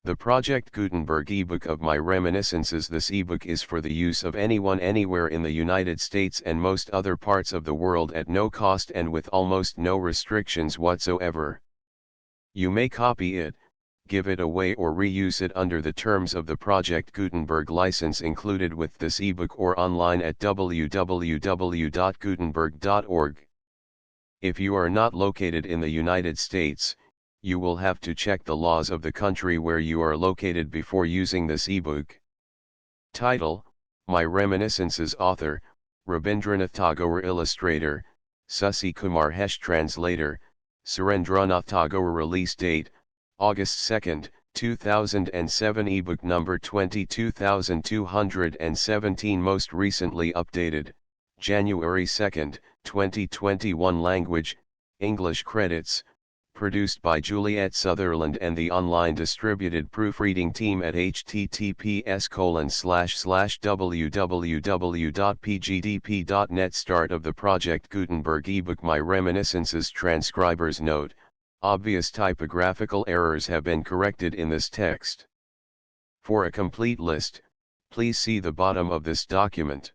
The Project Gutenberg ebook of My Reminiscences. This ebook is for the use of anyone anywhere in the United States and most other parts of the world at no cost and with almost no restrictions whatsoever. You may copy it, give it away or reuse it under the terms of the Project Gutenberg license included with this ebook or online at www.gutenberg.org. If you are not located in the United States, you will have to check the laws of the country where you are located before using this ebook. Title: My Reminiscences. Author: Rabindranath Tagore. Illustrator: Susi Kumar Hesh. Translator: Surendranath Tagore. Release date: August 2, 2007. Ebook number 22217. Most recently updated, January 2, 2021. Language: English. Credits: produced by Juliet Sutherland and the online distributed proofreading team at https://www.pgdp.net. Start of the Project Gutenberg ebook My Reminiscences. Transcriber's note: obvious typographical errors have been corrected in this text. For a complete list, please see the bottom of this document.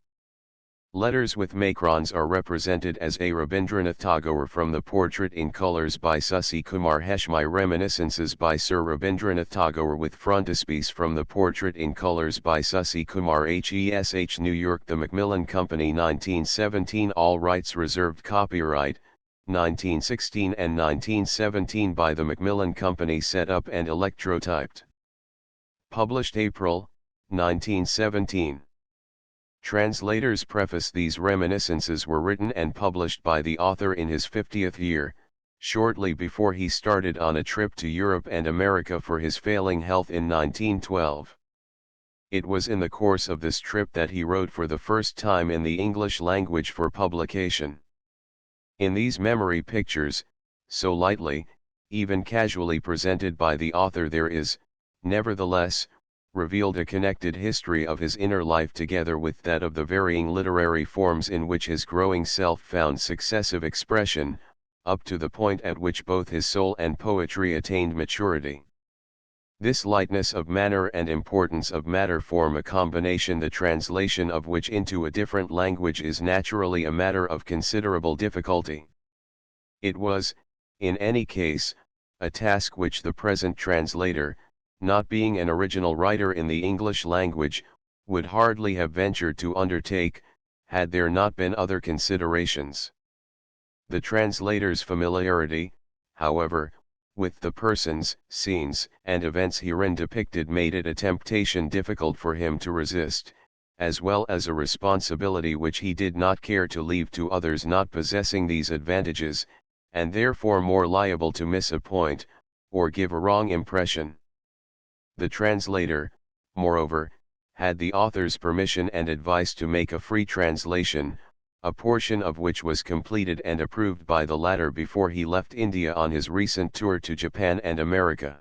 Letters with macrons are represented as a Rabindranath Tagore from the Portrait in Colors by Susi Kumar Hesh. My Reminiscences by Sir Rabindranath Tagore with frontispiece from the Portrait in Colors by Susi Kumar Hesh. New York: The Macmillan Company, 1917. All rights reserved. Copyright 1916 and 1917 by the Macmillan Company. Set up and electrotyped. Published April 1917. Translator's preface: these reminiscences were written and published by the author in his 50th year, shortly before he started on a trip to Europe and America for his failing health in 1912. It was in the course of this trip that he wrote for the first time in the English language for publication. In these memory pictures, so lightly, even casually presented by the author, there is, nevertheless, revealed a connected history of his inner life together with that of the varying literary forms in which his growing self found successive expression, up to the point at which both his soul and poetry attained maturity. This lightness of manner and importance of matter form a combination the translation of which into a different language is naturally a matter of considerable difficulty. It was, in any case, a task which the present translator, not being an original writer in the English language, would hardly have ventured to undertake, had there not been other considerations. The translator's familiarity, however, with the persons, scenes, and events herein depicted made it a temptation difficult for him to resist, as well as a responsibility which he did not care to leave to others not possessing these advantages, and therefore more liable to miss a point, or give a wrong impression. The translator, moreover, had the author's permission and advice to make a free translation, a portion of which was completed and approved by the latter before he left India on his recent tour to Japan and America.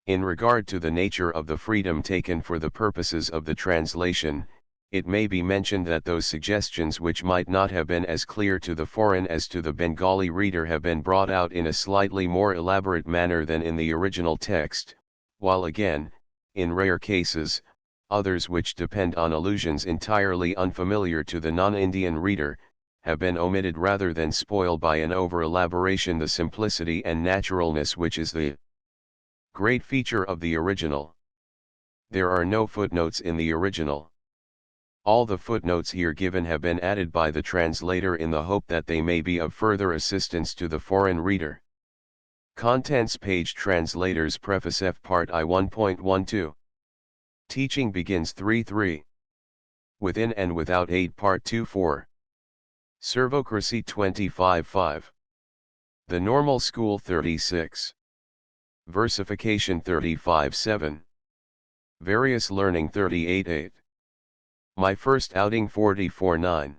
In regard to the nature of the freedom taken for the purposes of the translation, it may be mentioned that those suggestions which might not have been as clear to the foreign as to the Bengali reader have been brought out in a slightly more elaborate manner than in the original text, while again, in rare cases, others which depend on allusions entirely unfamiliar to the non-Indian reader, have been omitted rather than spoil by an over-elaboration the simplicity and naturalness which is the great feature of the original. There are no footnotes in the original. All the footnotes here given have been added by the translator in the hope that they may be of further assistance to the foreign reader. Contents page. Translator's Preface. F. Part I 1.12. Teaching begins 3.3. Within and without aid. Part 2.4. Servocracy 25.5. The Normal School 36. Versification 35.7. Various Learning 38.8. My First Outing 44.9.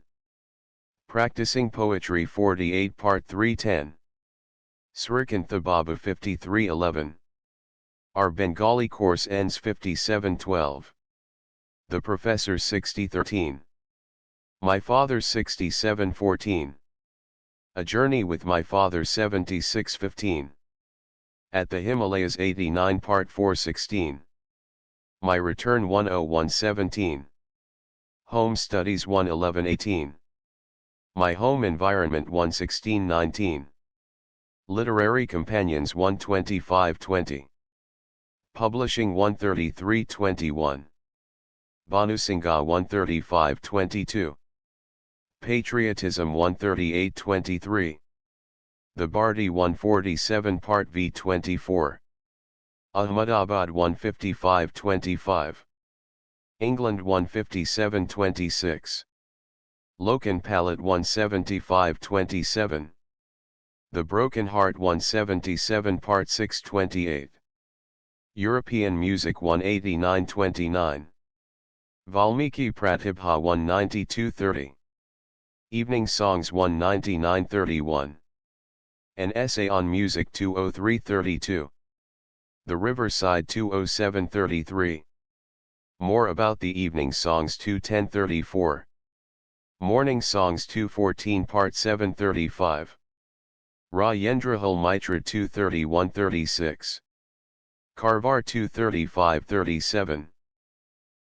Practicing Poetry 48. Part 3.10. Srikantha Baba 53.11. Our Bengali course ends 57.12. The Professor 60.13. My Father 67.14. A Journey with My Father 76.15. At the Himalayas 89 Part 416. My Return 10117. Home Studies 11118. My Home Environment 11619. Literary Companions 12520. Publishing 13321. Bhanusingha 13522. Patriotism 13823. The Bharti 147 Part V24. Ahmedabad 15525. England 15726. Lokan Palette 17527. The Broken Heart 177 Part 628. European Music 18929. Valmiki Pratibha 19230. Evening Songs 19931. An Essay on Music 20332. The Riverside 20733. More About the Evening Songs 21034. Morning Songs 214 Part 735. Rajendrahul Mitra 23136. Karvar 23537.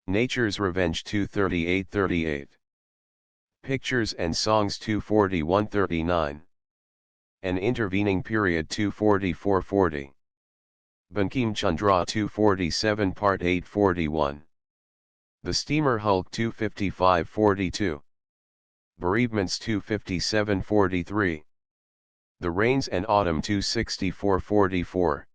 Nature's Revenge 23838. Pictures and Songs 24139. An Intervening Period 24440. Bankim Chandra 247 Part 841. The Steamer Hulk 25542. Bereavements 25743. The Rains and Autumn 26444.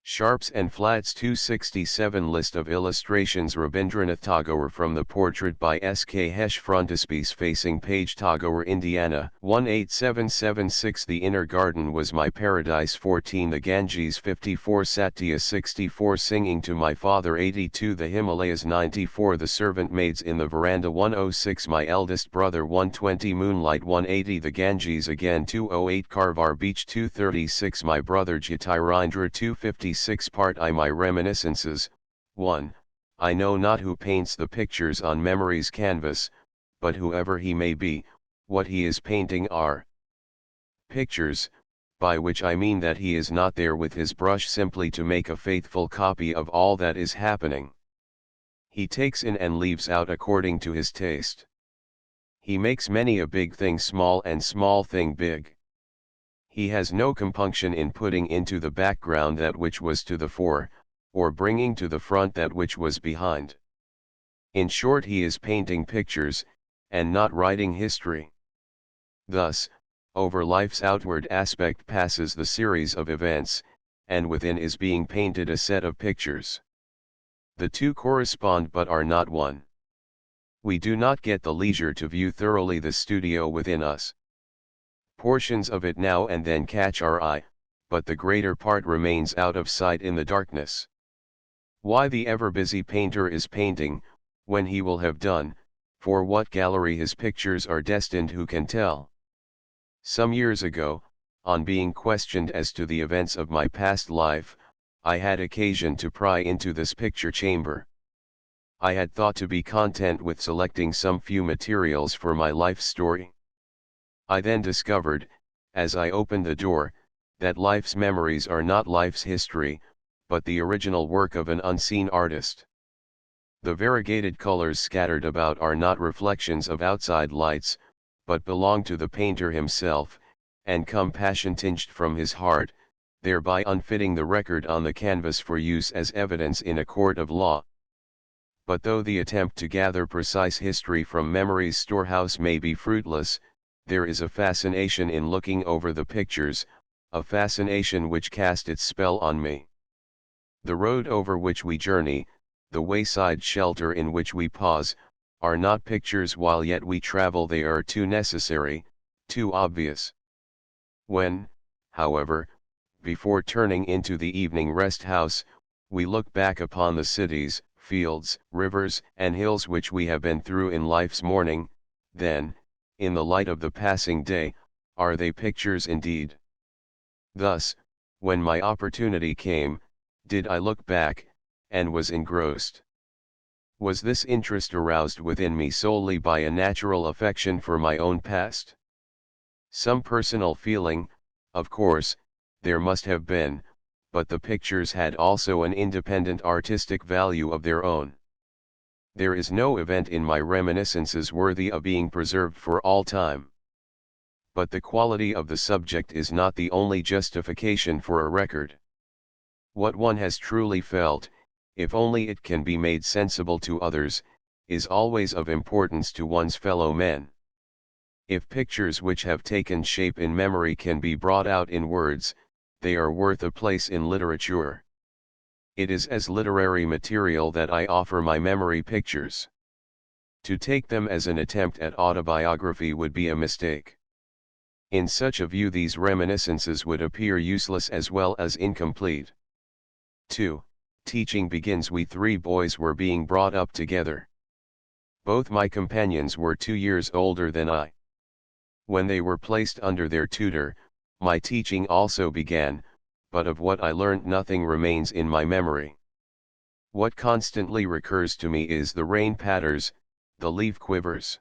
Sharps and Flats 267. List of illustrations. Rabindranath Tagore from the portrait by S.K. Hesh. Frontispiece facing page. Tagore, Indiana 18776. The Inner Garden was my paradise. 14. The Ganges 54. Satya 64. Singing to my father 82. The Himalayas 94. The Servant Maids in the Veranda 106. My eldest brother 120. Moonlight 180. The Ganges again 208. Karvar Beach 236. My brother Jyotirindra 250. Part I. My Reminiscences. 1. I know not who paints the pictures on memory's canvas, but whoever he may be, what he is painting are pictures, by which I mean that he is not there with his brush simply to make a faithful copy of all that is happening. He takes in and leaves out according to his taste. He makes many a big thing small and small thing big. He has no compunction in putting into the background that which was to the fore, or bringing to the front that which was behind. In short, he is painting pictures, and not writing history. Thus, over life's outward aspect passes the series of events, and within is being painted a set of pictures. The two correspond but are not one. We do not get the leisure to view thoroughly the studio within us. Portions of it now and then catch our eye, but the greater part remains out of sight in the darkness. Why the ever-busy painter is painting, when he will have done, for what gallery his pictures are destined, who can tell? Some years ago, on being questioned as to the events of my past life, I had occasion to pry into this picture chamber. I had thought to be content with selecting some few materials for my life story. I then discovered, as I opened the door, that life's memories are not life's history, but the original work of an unseen artist. The variegated colors scattered about are not reflections of outside lights, but belong to the painter himself, and come passion-tinged from his heart, thereby unfitting the record on the canvas for use as evidence in a court of law. But though the attempt to gather precise history from memory's storehouse may be fruitless, there is a fascination in looking over the pictures, a fascination which cast its spell on me. The road over which we journey, the wayside shelter in which we pause, are not pictures while yet we travel. They are too necessary, too obvious. When, however, before turning into the evening rest house, we look back upon the cities, fields, rivers, and hills which we have been through in life's morning, then, in the light of the passing day, are they pictures indeed? Thus, when my opportunity came, did I look back, and was engrossed. Was this interest aroused within me solely by a natural affection for my own past? Some personal feeling, of course, there must have been, but the pictures had also an independent artistic value of their own. There is no event in my reminiscences worthy of being preserved for all time. But the quality of the subject is not the only justification for a record. What one has truly felt, if only it can be made sensible to others, is always of importance to one's fellow men. If pictures which have taken shape in memory can be brought out in words, they are worth a place in literature. It is as literary material that I offer my memory pictures. To take them as an attempt at autobiography would be a mistake. In such a view, these reminiscences would appear useless as well as incomplete. 2. Teaching begins. We three boys were being brought up together. Both my companions were 2 years older than I. When they were placed under their tutor, my teaching also began, but of what I learnt nothing remains in my memory. What constantly recurs to me is the rain patters, the leaf quivers.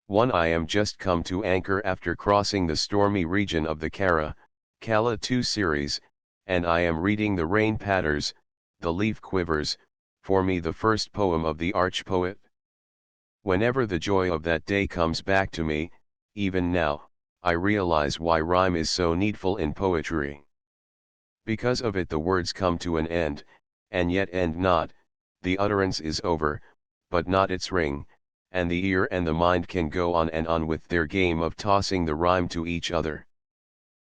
1. I am just come to anchor after crossing the stormy region of the Kala 2 series, and I am reading the rain patters, the leaf quivers, for me the first poem of the arch-poet. Whenever the joy of that day comes back to me, even now, I realize why rhyme is so needful in poetry. Because of it the words come to an end, and yet end not, the utterance is over, but not its ring, and the ear and the mind can go on and on with their game of tossing the rhyme to each other.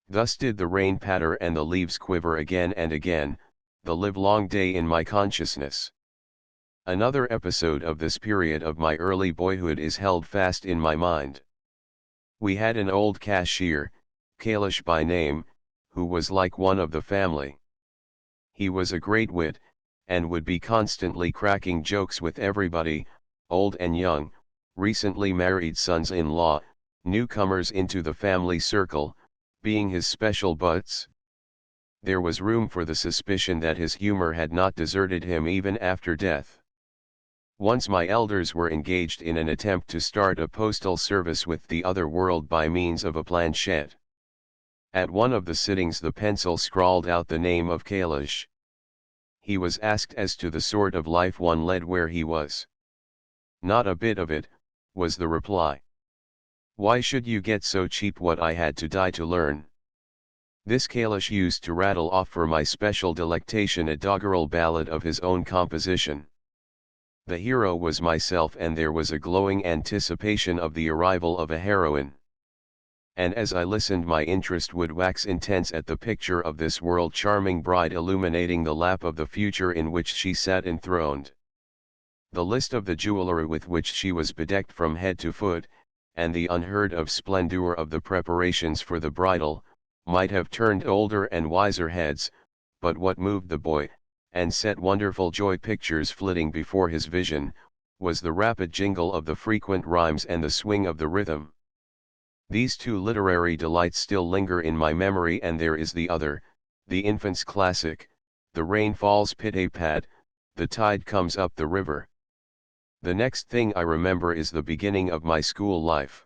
Thus did the rain patter and the leaves quiver again and again, the livelong day in my consciousness. Another episode of this period of my early boyhood is held fast in my mind. We had an old cashier, Kailash by name, who was like one of the family. He was a great wit, and would be constantly cracking jokes with everybody, old and young, recently married sons-in-law, newcomers into the family circle, being his special butts. There was room for the suspicion that his humor had not deserted him even after death. Once my elders were engaged in an attempt to start a postal service with the other world by means of a planchette. At one of the sittings the pencil scrawled out the name of Kailash. He was asked as to the sort of life one led where he was. "Not a bit of it," was the reply. "Why should you get so cheap? What I had to die to learn." This Kailash used to rattle off for my special delectation a doggerel ballad of his own composition. The hero was myself, and there was a glowing anticipation of the arrival of a heroine. And as I listened my interest would wax intense at the picture of this world-charming bride illuminating the lap of the future in which she sat enthroned. The list of the jewelry with which she was bedecked from head to foot, and the unheard-of splendor of the preparations for the bridal, might have turned older and wiser heads, but what moved the boy, and set wonderful joy pictures flitting before his vision, was the rapid jingle of the frequent rhymes and the swing of the rhythm. These two literary delights still linger in my memory, and there is the other, the infant's classic, "The rain falls pit-a-pat, the tide comes up the river." The next thing I remember is the beginning of my school life.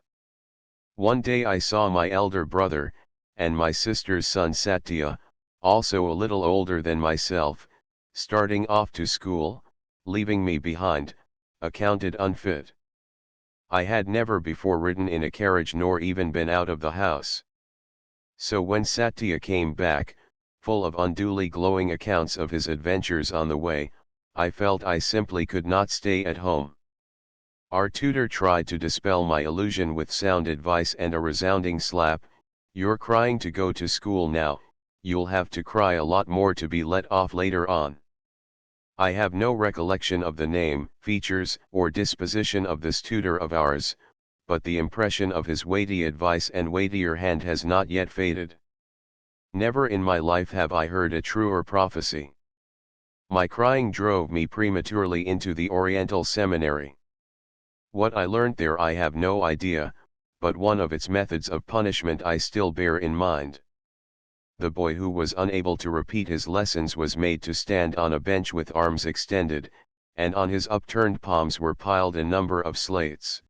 One day I saw my elder brother, and my sister's son Satya, also a little older than myself, starting off to school, leaving me behind, accounted unfit. I had never before ridden in a carriage nor even been out of the house. So when Satya came back, full of unduly glowing accounts of his adventures on the way, I felt I simply could not stay at home. Our tutor tried to dispel my illusion with sound advice and a resounding slap. "You're crying to go to school now, you'll have to cry a lot more to be let off later on." I have no recollection of the name, features, or disposition of this tutor of ours, but the impression of his weighty advice and weightier hand has not yet faded. Never in my life have I heard a truer prophecy. My crying drove me prematurely into the Oriental Seminary. What I learnt there I have no idea, but one of its methods of punishment I still bear in mind. The boy who was unable to repeat his lessons was made to stand on a bench with arms extended, and on his upturned palms were piled a number of slates.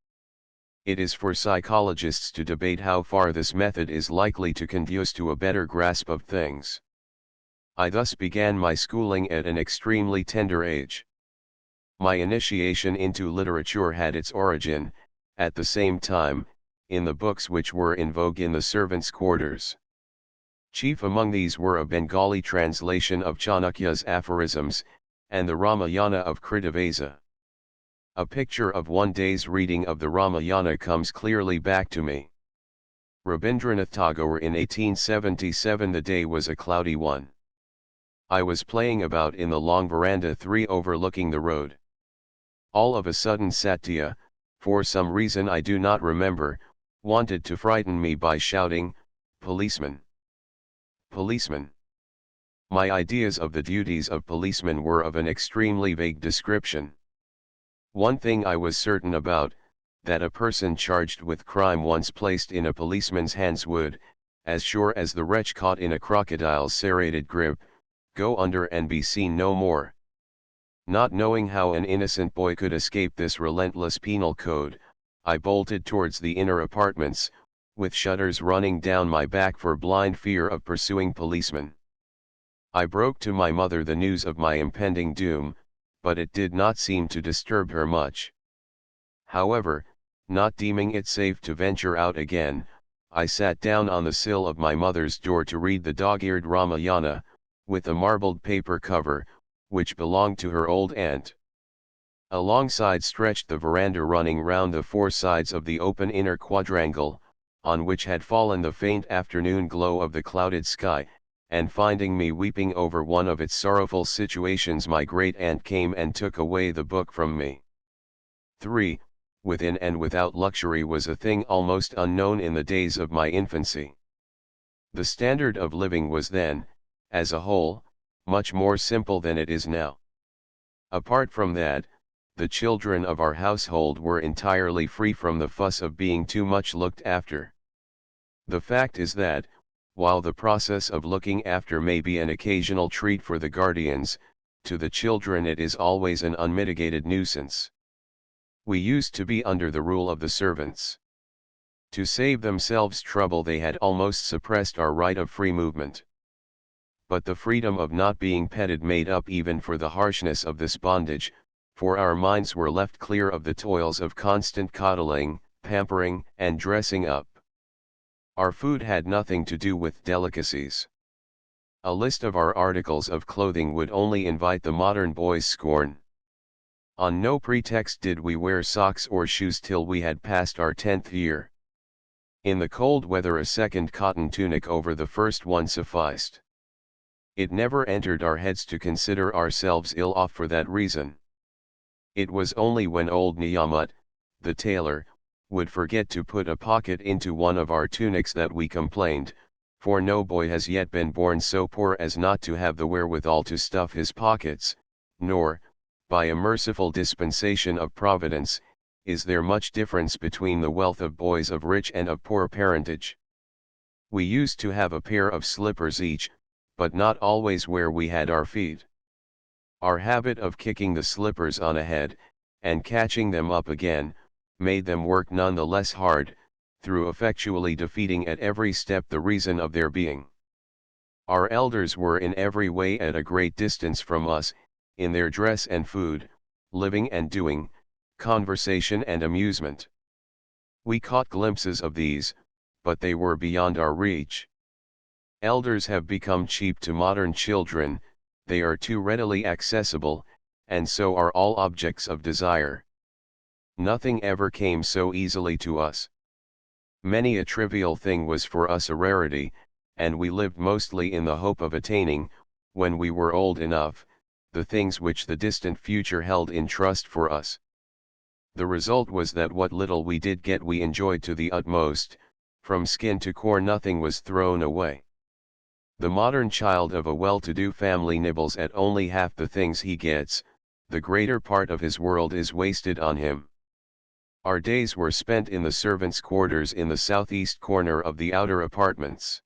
It is for psychologists to debate how far this method is likely to conduce to a better grasp of things. I thus began my schooling at an extremely tender age. My initiation into literature had its origin, at the same time, in the books which were in vogue in the servants' quarters. Chief among these were a Bengali translation of Chanakya's aphorisms, and the Ramayana of Krittivasa. A picture of one day's reading of the Ramayana comes clearly back to me. Rabindranath Tagore in 1877. The day was a cloudy one. I was playing about in the long veranda 3 overlooking the road. All of a sudden Satya, for some reason I do not remember, wanted to frighten me by shouting, "Policeman! Policeman!" My ideas of the duties of policemen were of an extremely vague description. One thing I was certain about, that a person charged with crime once placed in a policeman's hands would, as sure as the wretch caught in a crocodile's serrated grip, go under and be seen no more. Not knowing how an innocent boy could escape this relentless penal code, I bolted towards the inner apartments, with shudders running down my back for blind fear of pursuing policemen. I broke to my mother the news of my impending doom, but it did not seem to disturb her much. However, not deeming it safe to venture out again, I sat down on the sill of my mother's door to read the dog-eared Ramayana, with a marbled paper cover, which belonged to her old aunt. Alongside stretched the veranda running round the 4 sides of the open inner quadrangle, on which had fallen the faint afternoon glow of the clouded sky, and finding me weeping over one of its sorrowful situations, my great aunt came and took away the book from me. 3. Within and without luxury was a thing almost unknown in the days of my infancy. The standard of living was then, as a whole, much more simple than it is now. Apart from that, the children of our household were entirely free from the fuss of being too much looked after. The fact is that, while the process of looking after may be an occasional treat for the guardians, to the children it is always an unmitigated nuisance. We used to be under the rule of the servants. To save themselves trouble they had almost suppressed our right of free movement. But the freedom of not being petted made up even for the harshness of this bondage, for our minds were left clear of the toils of constant coddling, pampering, and dressing up. Our food had nothing to do with delicacies. A list of our articles of clothing would only invite the modern boy's scorn. On no pretext did we wear socks or shoes till we had passed our 10th year. In the cold weather a second cotton tunic over the first one sufficed. It never entered our heads to consider ourselves ill off for that reason. It was only when old Niyamut, the tailor, would forget to put a pocket into one of our tunics that we complained, for no boy has yet been born so poor as not to have the wherewithal to stuff his pockets, nor, by a merciful dispensation of Providence, is there much difference between the wealth of boys of rich and of poor parentage. We used to have a pair of slippers each, but not always where we had our feet. Our habit of kicking the slippers on ahead, and catching them up again, made them work none the less hard, through effectually defeating at every step the reason of their being. Our elders were in every way at a great distance from us, in their dress and food, living and doing, conversation and amusement. We caught glimpses of these, but they were beyond our reach. Elders have become cheap to modern children, they are too readily accessible, and so are all objects of desire. Nothing ever came so easily to us. Many a trivial thing was for us a rarity, and we lived mostly in the hope of attaining, when we were old enough, the things which the distant future held in trust for us. The result was that what little we did get we enjoyed to the utmost, from skin to core nothing was thrown away. The modern child of a well-to-do family nibbles at only half the things he gets, the greater part of his world is wasted on him. Our days were spent in the servants' quarters in the southeast corner of the outer apartments.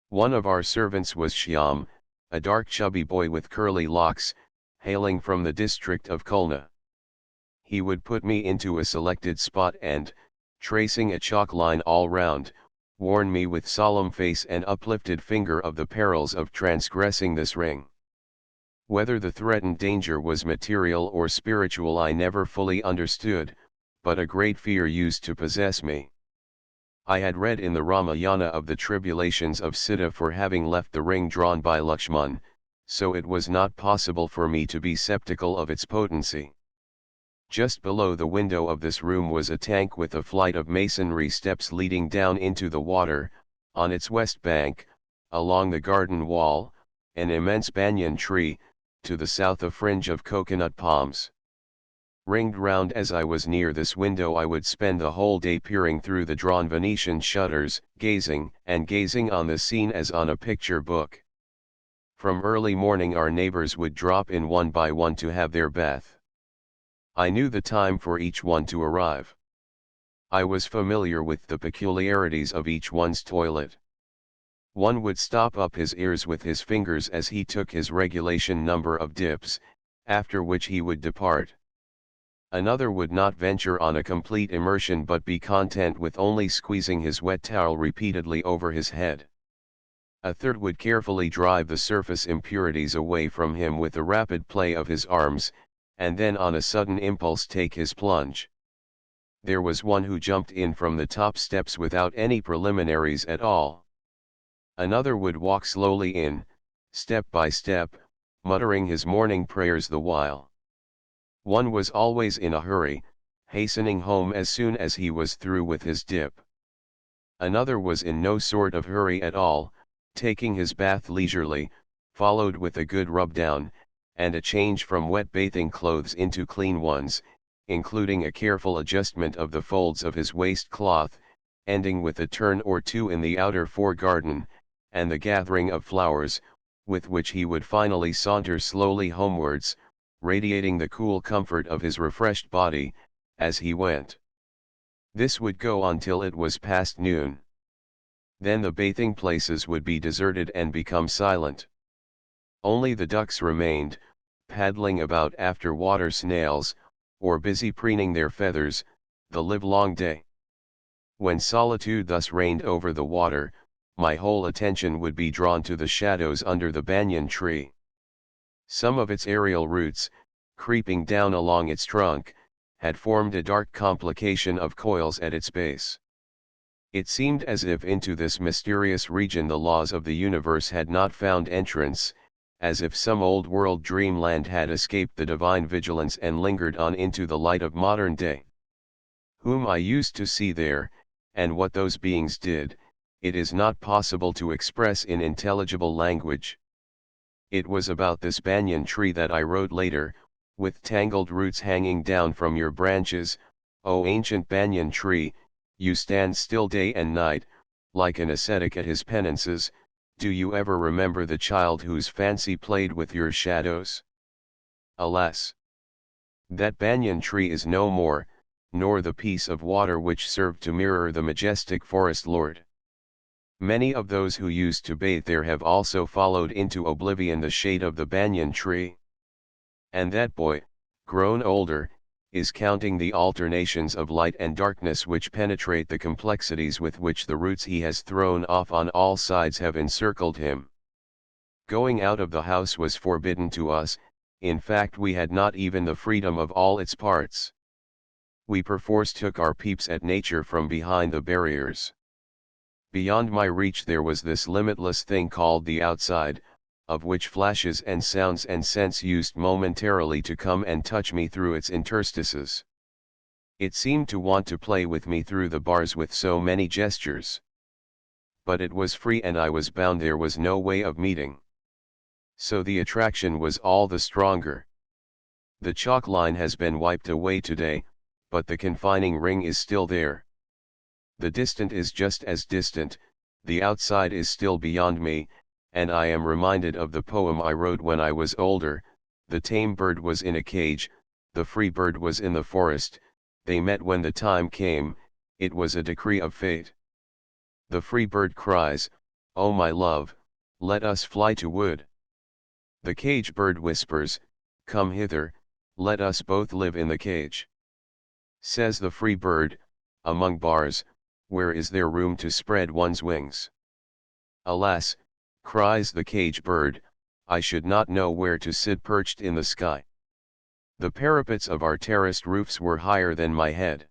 One of our servants was Shyam, a dark chubby boy with curly locks, hailing from the district of Khulna. He would put me into a selected spot and, tracing a chalk line all round, warn me with solemn face and uplifted finger of the perils of transgressing this ring. Whether the threatened danger was material or spiritual I never fully understood, but a great fear used to possess me. I had read in the Ramayana of the tribulations of Sita for having left the ring drawn by Lakshman, so it was not possible for me to be skeptical of its potency. Just below the window of this room was a tank with a flight of masonry steps leading down into the water. On its west bank, along the garden wall, an immense banyan tree, to the south a fringe of coconut palms. Ringed round as I was near this window I would spend the whole day peering through the drawn Venetian shutters, gazing and gazing on the scene as on a picture book. From early morning our neighbors would drop in one by one to have their bath. I knew the time for each one to arrive. I was familiar with the peculiarities of each one's toilet. One would stop up his ears with his fingers as he took his regulation number of dips, after which he would depart. Another would not venture on a complete immersion but be content with only squeezing his wet towel repeatedly over his head. A third would carefully drive the surface impurities away from him with a rapid play of his arms, and then on a sudden impulse take his plunge. There was one who jumped in from the top steps without any preliminaries at all. Another would walk slowly in, step by step, muttering his morning prayers the while. One was always in a hurry, hastening home as soon as he was through with his dip. Another was in no sort of hurry at all, taking his bath leisurely, followed with a good rub-down, and a change from wet bathing clothes into clean ones, including a careful adjustment of the folds of his waistcloth, ending with a turn or two in the outer foregarden, and the gathering of flowers, with which he would finally saunter slowly homewards, radiating the cool comfort of his refreshed body, as he went. This would go on till it was past noon. Then the bathing places would be deserted and become silent. Only the ducks remained, paddling about after water snails, or busy preening their feathers, the livelong day. When solitude thus reigned over the water, my whole attention would be drawn to the shadows under the banyan tree. Some of its aerial roots, creeping down along its trunk, had formed a dark complication of coils at its base. It seemed as if into this mysterious region the laws of the universe had not found entrance, as if some old world dreamland had escaped the divine vigilance and lingered on into the light of modern day. Whom I used to see there, and what those beings did, it is not possible to express in intelligible language. It was about this banyan tree that I wrote later, with tangled roots hanging down from your branches, O ancient banyan tree, you stand still day and night, like an ascetic at his penances. Do you ever remember the child whose fancy played with your shadows? Alas! That banyan tree is no more, nor the piece of water which served to mirror the majestic forest lord. Many of those who used to bathe there have also followed into oblivion the shade of the banyan tree. And that boy, grown older, is counting the alternations of light and darkness which penetrate the complexities with which the roots he has thrown off on all sides have encircled him. Going out of the house was forbidden to us, in fact we had not even the freedom of all its parts. We perforce took our peeps at nature from behind the barriers. Beyond my reach there was this limitless thing called the outside, of which flashes and sounds and scents used momentarily to come and touch me through its interstices. It seemed to want to play with me through the bars with so many gestures. But it was free and I was bound, there was no way of meeting. So the attraction was all the stronger. The chalk line has been wiped away today, but the confining ring is still there. The distant is just as distant, the outside is still beyond me, and I am reminded of the poem I wrote when I was older. The tame bird was in a cage, the free bird was in the forest, they met when the time came, it was a decree of fate. The free bird cries, "Oh my love, let us fly to wood." The cage bird whispers, "Come hither, let us both live in the cage." Says the free bird, "Among bars, where is there room to spread one's wings? Alas, cries the caged bird, I should not know where to sit perched in the sky. The parapets of our terraced roofs were higher than my head.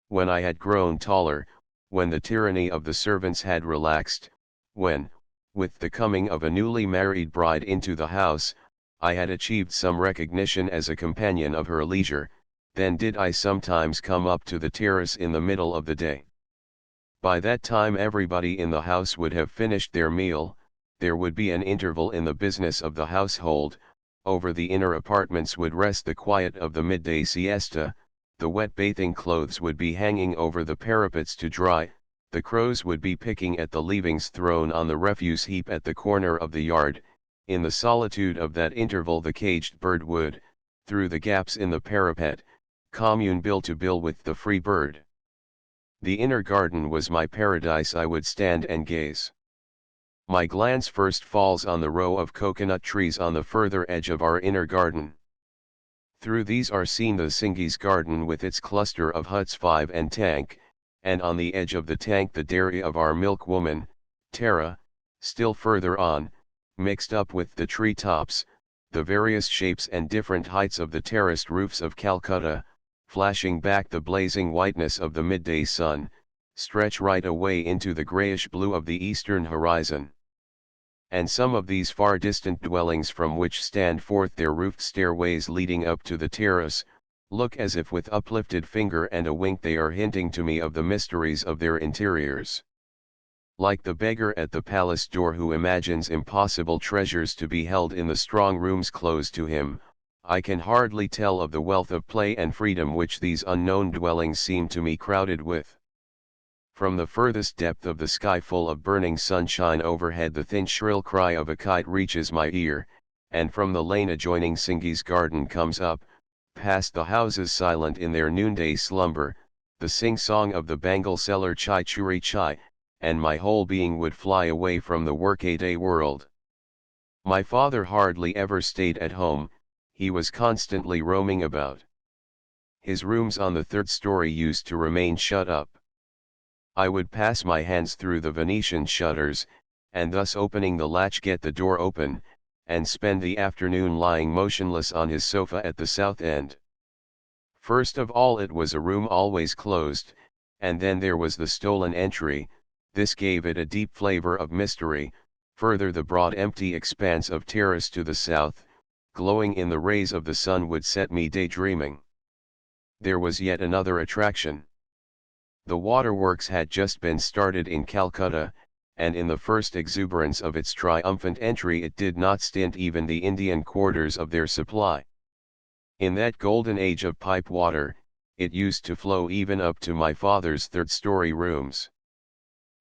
When I had grown taller, when the tyranny of the servants had relaxed, when, with the coming of a newly married bride into the house, I had achieved some recognition as a companion of her leisure, then did I sometimes come up to the terrace in the middle of the day. By that time everybody in the house would have finished their meal, there would be an interval in the business of the household, over the inner apartments would rest the quiet of the midday siesta, the wet bathing clothes would be hanging over the parapets to dry, the crows would be picking at the leavings thrown on the refuse heap at the corner of the yard, in the solitude of that interval the caged bird would, through the gaps in the parapet, commune bill to bill with the free bird. The inner garden was my paradise. I would stand and gaze. My glance first falls on the row of coconut trees on the further edge of our inner garden. Through these are seen the Singhi's garden with its cluster of huts 5 and tank, and on the edge of the tank the dairy of our milk woman, Tara, still further on, mixed up with the tree tops, the various shapes and different heights of the terraced roofs of Calcutta, flashing back the blazing whiteness of the midday sun, stretch right away into the grayish blue of the eastern horizon. And some of these far distant dwellings from which stand forth their roofed stairways leading up to the terrace, look as if with uplifted finger and a wink they are hinting to me of the mysteries of their interiors. Like the beggar at the palace door who imagines impossible treasures to be held in the strong rooms closed to him, I can hardly tell of the wealth of play and freedom which these unknown dwellings seem to me crowded with. From the furthest depth of the sky full of burning sunshine overhead the thin shrill cry of a kite reaches my ear, and from the lane adjoining Singhi's garden comes up, past the houses silent in their noonday slumber, the sing-song of the Bengal seller chai churi chai, and my whole being would fly away from the workaday world. My father hardly ever stayed at home, he was constantly roaming about. His rooms on the third story used to remain shut up. I would pass my hands through the Venetian shutters, and thus opening the latch get the door open, and spend the afternoon lying motionless on his sofa at the south end. First of all it was a room always closed, and then there was the stolen entry, this gave it a deep flavor of mystery, further the broad empty expanse of terrace to the south, glowing in the rays of the sun would set me daydreaming. There was yet another attraction. The waterworks had just been started in Calcutta, and in the first exuberance of its triumphant entry it did not stint even the Indian quarters of their supply. In that golden age of pipe water, it used to flow even up to my father's third-story rooms.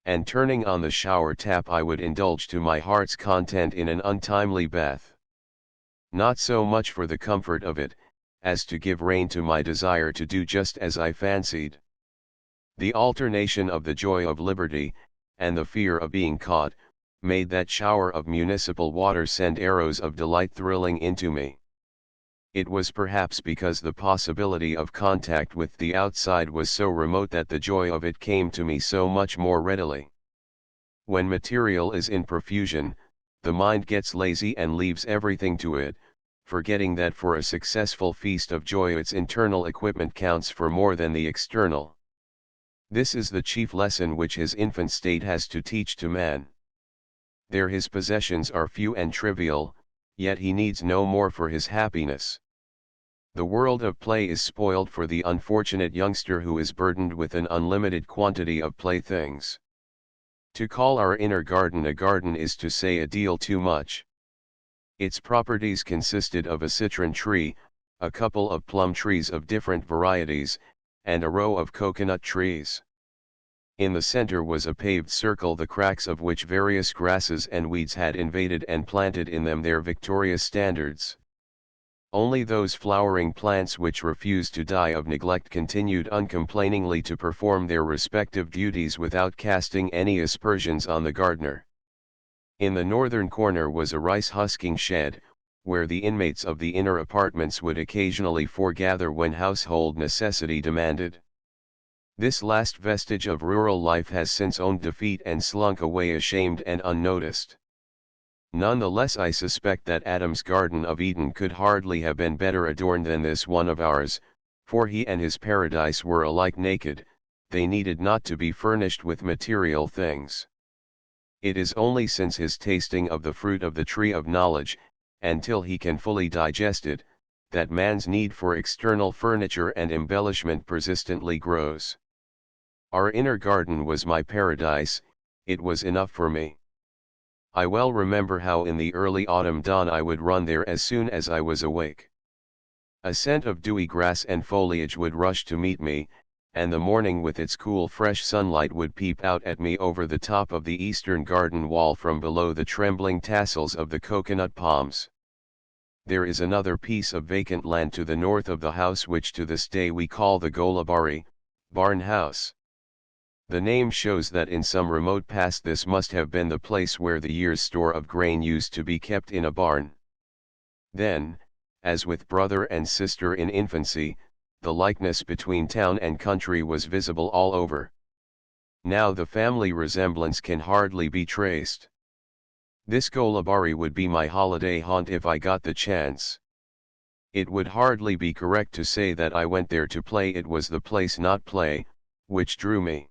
And turning on the shower tap I would indulge to my heart's content in an untimely bath. Not so much for the comfort of it, as to give rein to my desire to do just as I fancied. The alternation of the joy of liberty, and the fear of being caught, made that shower of municipal water send arrows of delight thrilling into me. It was perhaps because the possibility of contact with the outside was so remote that the joy of it came to me so much more readily. When material is in profusion, the mind gets lazy and leaves everything to it, forgetting that for a successful feast of joy its internal equipment counts for more than the external. This is the chief lesson which his infant state has to teach to man. There his possessions are few and trivial, yet he needs no more for his happiness. The world of play is spoiled for the unfortunate youngster who is burdened with an unlimited quantity of playthings. To call our inner garden a garden is to say a deal too much. Its properties consisted of a citron tree, a couple of plum trees of different varieties, and a row of coconut trees. In the center was a paved circle the cracks of which various grasses and weeds had invaded and planted in them their victorious standards. Only those flowering plants which refused to die of neglect continued uncomplainingly to perform their respective duties without casting any aspersions on the gardener. In the northern corner was a rice-husking shed, where the inmates of the inner apartments would occasionally foregather when household necessity demanded. This last vestige of rural life has since owned defeat and slunk away ashamed and unnoticed. Nonetheless, I suspect that Adam's Garden of Eden could hardly have been better adorned than this one of ours, for he and his paradise were alike naked, they needed not to be furnished with material things. It is only since his tasting of the fruit of the tree of knowledge, and till he can fully digest it, that man's need for external furniture and embellishment persistently grows. Our inner garden was my paradise, it was enough for me. I well remember how in the early autumn dawn I would run there as soon as I was awake. A scent of dewy grass and foliage would rush to meet me, and the morning with its cool fresh sunlight would peep out at me over the top of the eastern garden wall from below the trembling tassels of the coconut palms. There is another piece of vacant land to the north of the house which to this day we call the Golabari, barn house. The name shows that in some remote past this must have been the place where the year's store of grain used to be kept in a barn. Then, as with brother and sister in infancy, the likeness between town and country was visible all over. Now the family resemblance can hardly be traced. This Golabari would be my holiday haunt if I got the chance. It would hardly be correct to say that I went there to play, it was the place, not play, which drew me.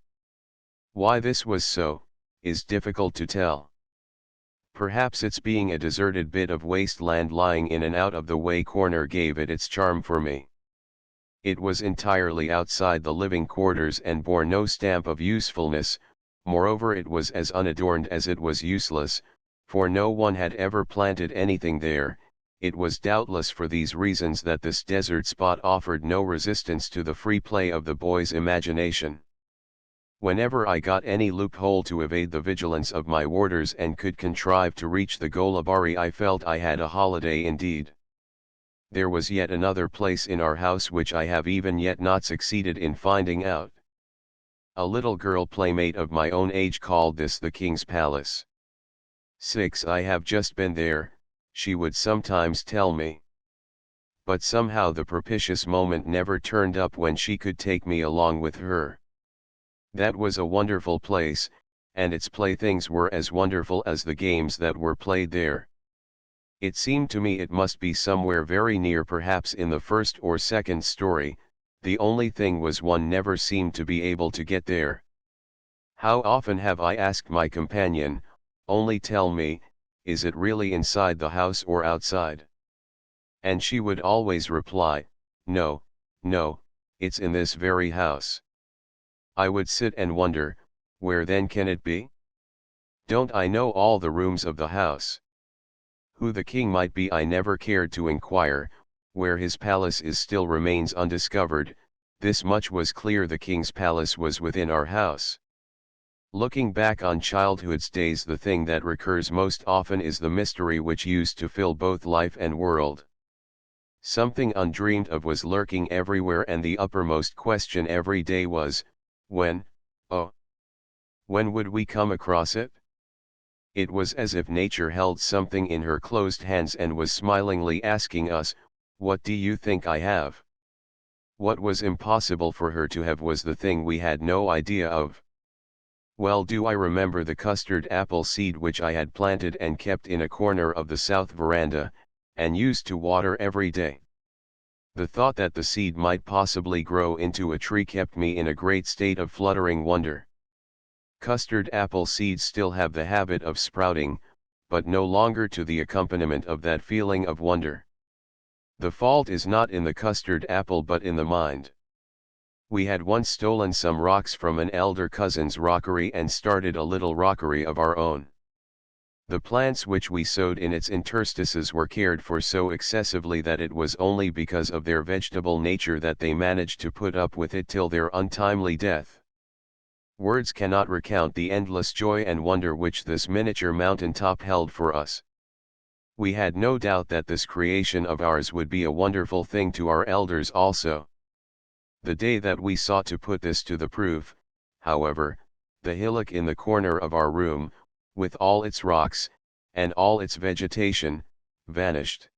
Why this was so, is difficult to tell. Perhaps its being a deserted bit of wasteland lying in an out-of-the-way corner gave it its charm for me. It was entirely outside the living quarters and bore no stamp of usefulness, moreover it was as unadorned as it was useless, for no one had ever planted anything there. It was doubtless for these reasons that this desert spot offered no resistance to the free play of the boy's imagination. Whenever I got any loophole to evade the vigilance of my warders and could contrive to reach the Golabari, I felt I had a holiday indeed. There was yet another place in our house which I have even yet not succeeded in finding out. A little girl playmate of my own age called this the King's Palace. I have just been there, she would sometimes tell me. But somehow the propitious moment never turned up when she could take me along with her. That was a wonderful place, and its playthings were as wonderful as the games that were played there. It seemed to me it must be somewhere very near, perhaps in the first or second story. The only thing was one never seemed to be able to get there. How often have I asked my companion, "Only tell me, is it really inside the house or outside?" And she would always reply, "No, no, it's in this very house." I would sit and wonder, where then can it be? Don't I know all the rooms of the house? Who the king might be I never cared to inquire, where his palace is still remains undiscovered. This much was clear: the king's palace was within our house. Looking back on childhood's days, the thing that recurs most often is the mystery which used to fill both life and world. Something undreamed of was lurking everywhere, and the uppermost question every day was, when, oh, when would we come across it? It was as if nature held something in her closed hands and was smilingly asking us, "What do you think I have?" What was impossible for her to have was the thing we had no idea of. Well do I remember the custard apple seed which I had planted and kept in a corner of the south veranda, and used to water every day. The thought that the seed might possibly grow into a tree kept me in a great state of fluttering wonder. Custard apple seeds still have the habit of sprouting, but no longer to the accompaniment of that feeling of wonder. The fault is not in the custard apple but in the mind. We had once stolen some rocks from an elder cousin's rockery and started a little rockery of our own. The plants which we sowed in its interstices were cared for so excessively that it was only because of their vegetable nature that they managed to put up with it till their untimely death. Words cannot recount the endless joy and wonder which this miniature mountain top held for us. We had no doubt that this creation of ours would be a wonderful thing to our elders also. The day that we sought to put this to the proof, however, the hillock in the corner of our room, with all its rocks, and all its vegetation, vanished.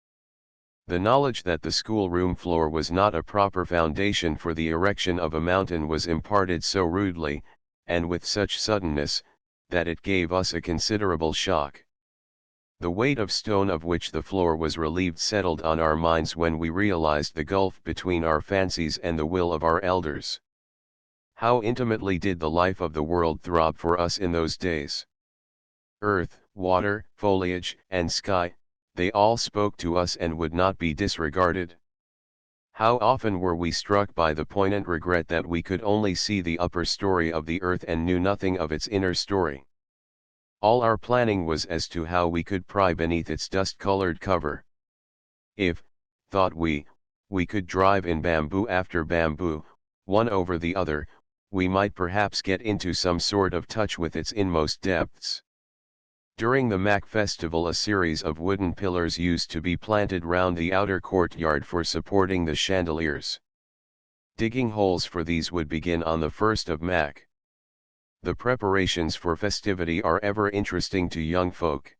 The knowledge that the schoolroom floor was not a proper foundation for the erection of a mountain was imparted so rudely, and with such suddenness, that it gave us a considerable shock. The weight of stone of which the floor was relieved settled on our minds when we realized the gulf between our fancies and the will of our elders. How intimately did the life of the world throb for us in those days! Earth, water, foliage, and sky, they all spoke to us and would not be disregarded. How often were we struck by the poignant regret that we could only see the upper story of the earth and knew nothing of its inner story. All our planning was as to how we could pry beneath its dust-colored cover. If, thought we could drive in bamboo after bamboo, one over the other, we might perhaps get into some sort of touch with its inmost depths. During the Mac festival a series of wooden pillars used to be planted round the outer courtyard for supporting the chandeliers. Digging holes for these would begin on the 1st of Mac. The preparations for festivity are ever interesting to young folk.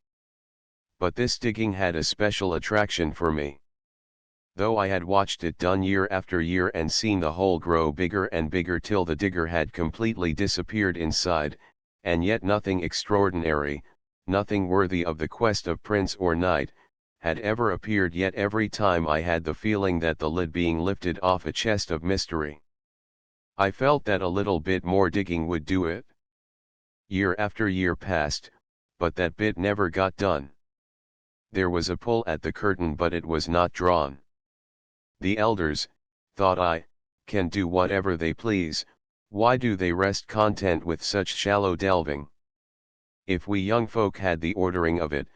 But this digging had a special attraction for me. Though I had watched it done year after year and seen the hole grow bigger and bigger till the digger had completely disappeared inside, and yet nothing extraordinary, nothing worthy of the quest of prince or knight, had ever appeared, yet every time I had the feeling that the lid being lifted off a chest of mystery. I felt that a little bit more digging would do it. Year after year passed, but that bit never got done. There was a pull at the curtain but it was not drawn. The elders, thought I, can do whatever they please, why do they rest content with such shallow delving? If we young folk had the ordering of it,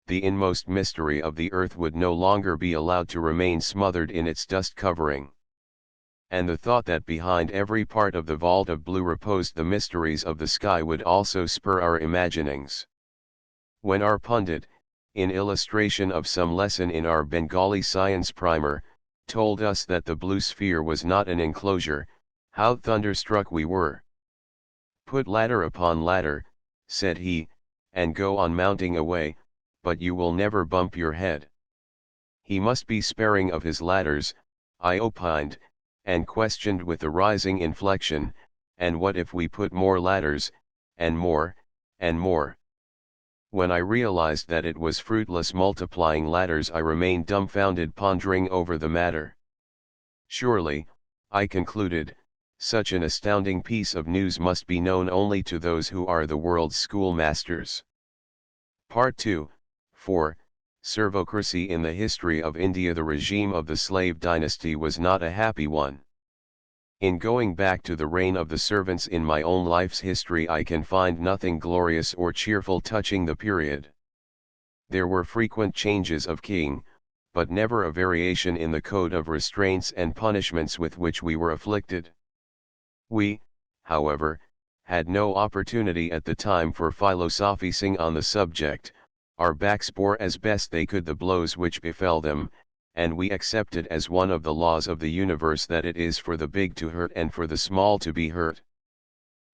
the inmost mystery of the earth would no longer be allowed to remain smothered in its dust covering. And the thought that behind every part of the vault of blue reposed the mysteries of the sky would also spur our imaginings. When our pundit, in illustration of some lesson in our Bengali science primer, told us that the blue sphere was not an enclosure, how thunderstruck we were. Put ladder upon ladder, said he, and go on mounting away, but you will never bump your head. He must be sparing of his ladders, I opined, and questioned with a rising inflection, and what if we put more ladders, and more, and more? When I realized that it was fruitless multiplying ladders I remained dumbfounded, pondering over the matter. Surely, I concluded, such an astounding piece of news must be known only to those who are the world's schoolmasters. Part 2, 4. Servocracy in the history of India. The regime of the slave dynasty was not a happy one. In going back to the reign of the servants in my own life's history I can find nothing glorious or cheerful touching the period. There were frequent changes of king, but never a variation in the code of restraints and punishments with which we were afflicted. We, however, had no opportunity at the time for philosophizing on the subject. Our backs bore as best they could the blows which befell them, and we accepted as one of the laws of the universe that it is for the big to hurt and for the small to be hurt.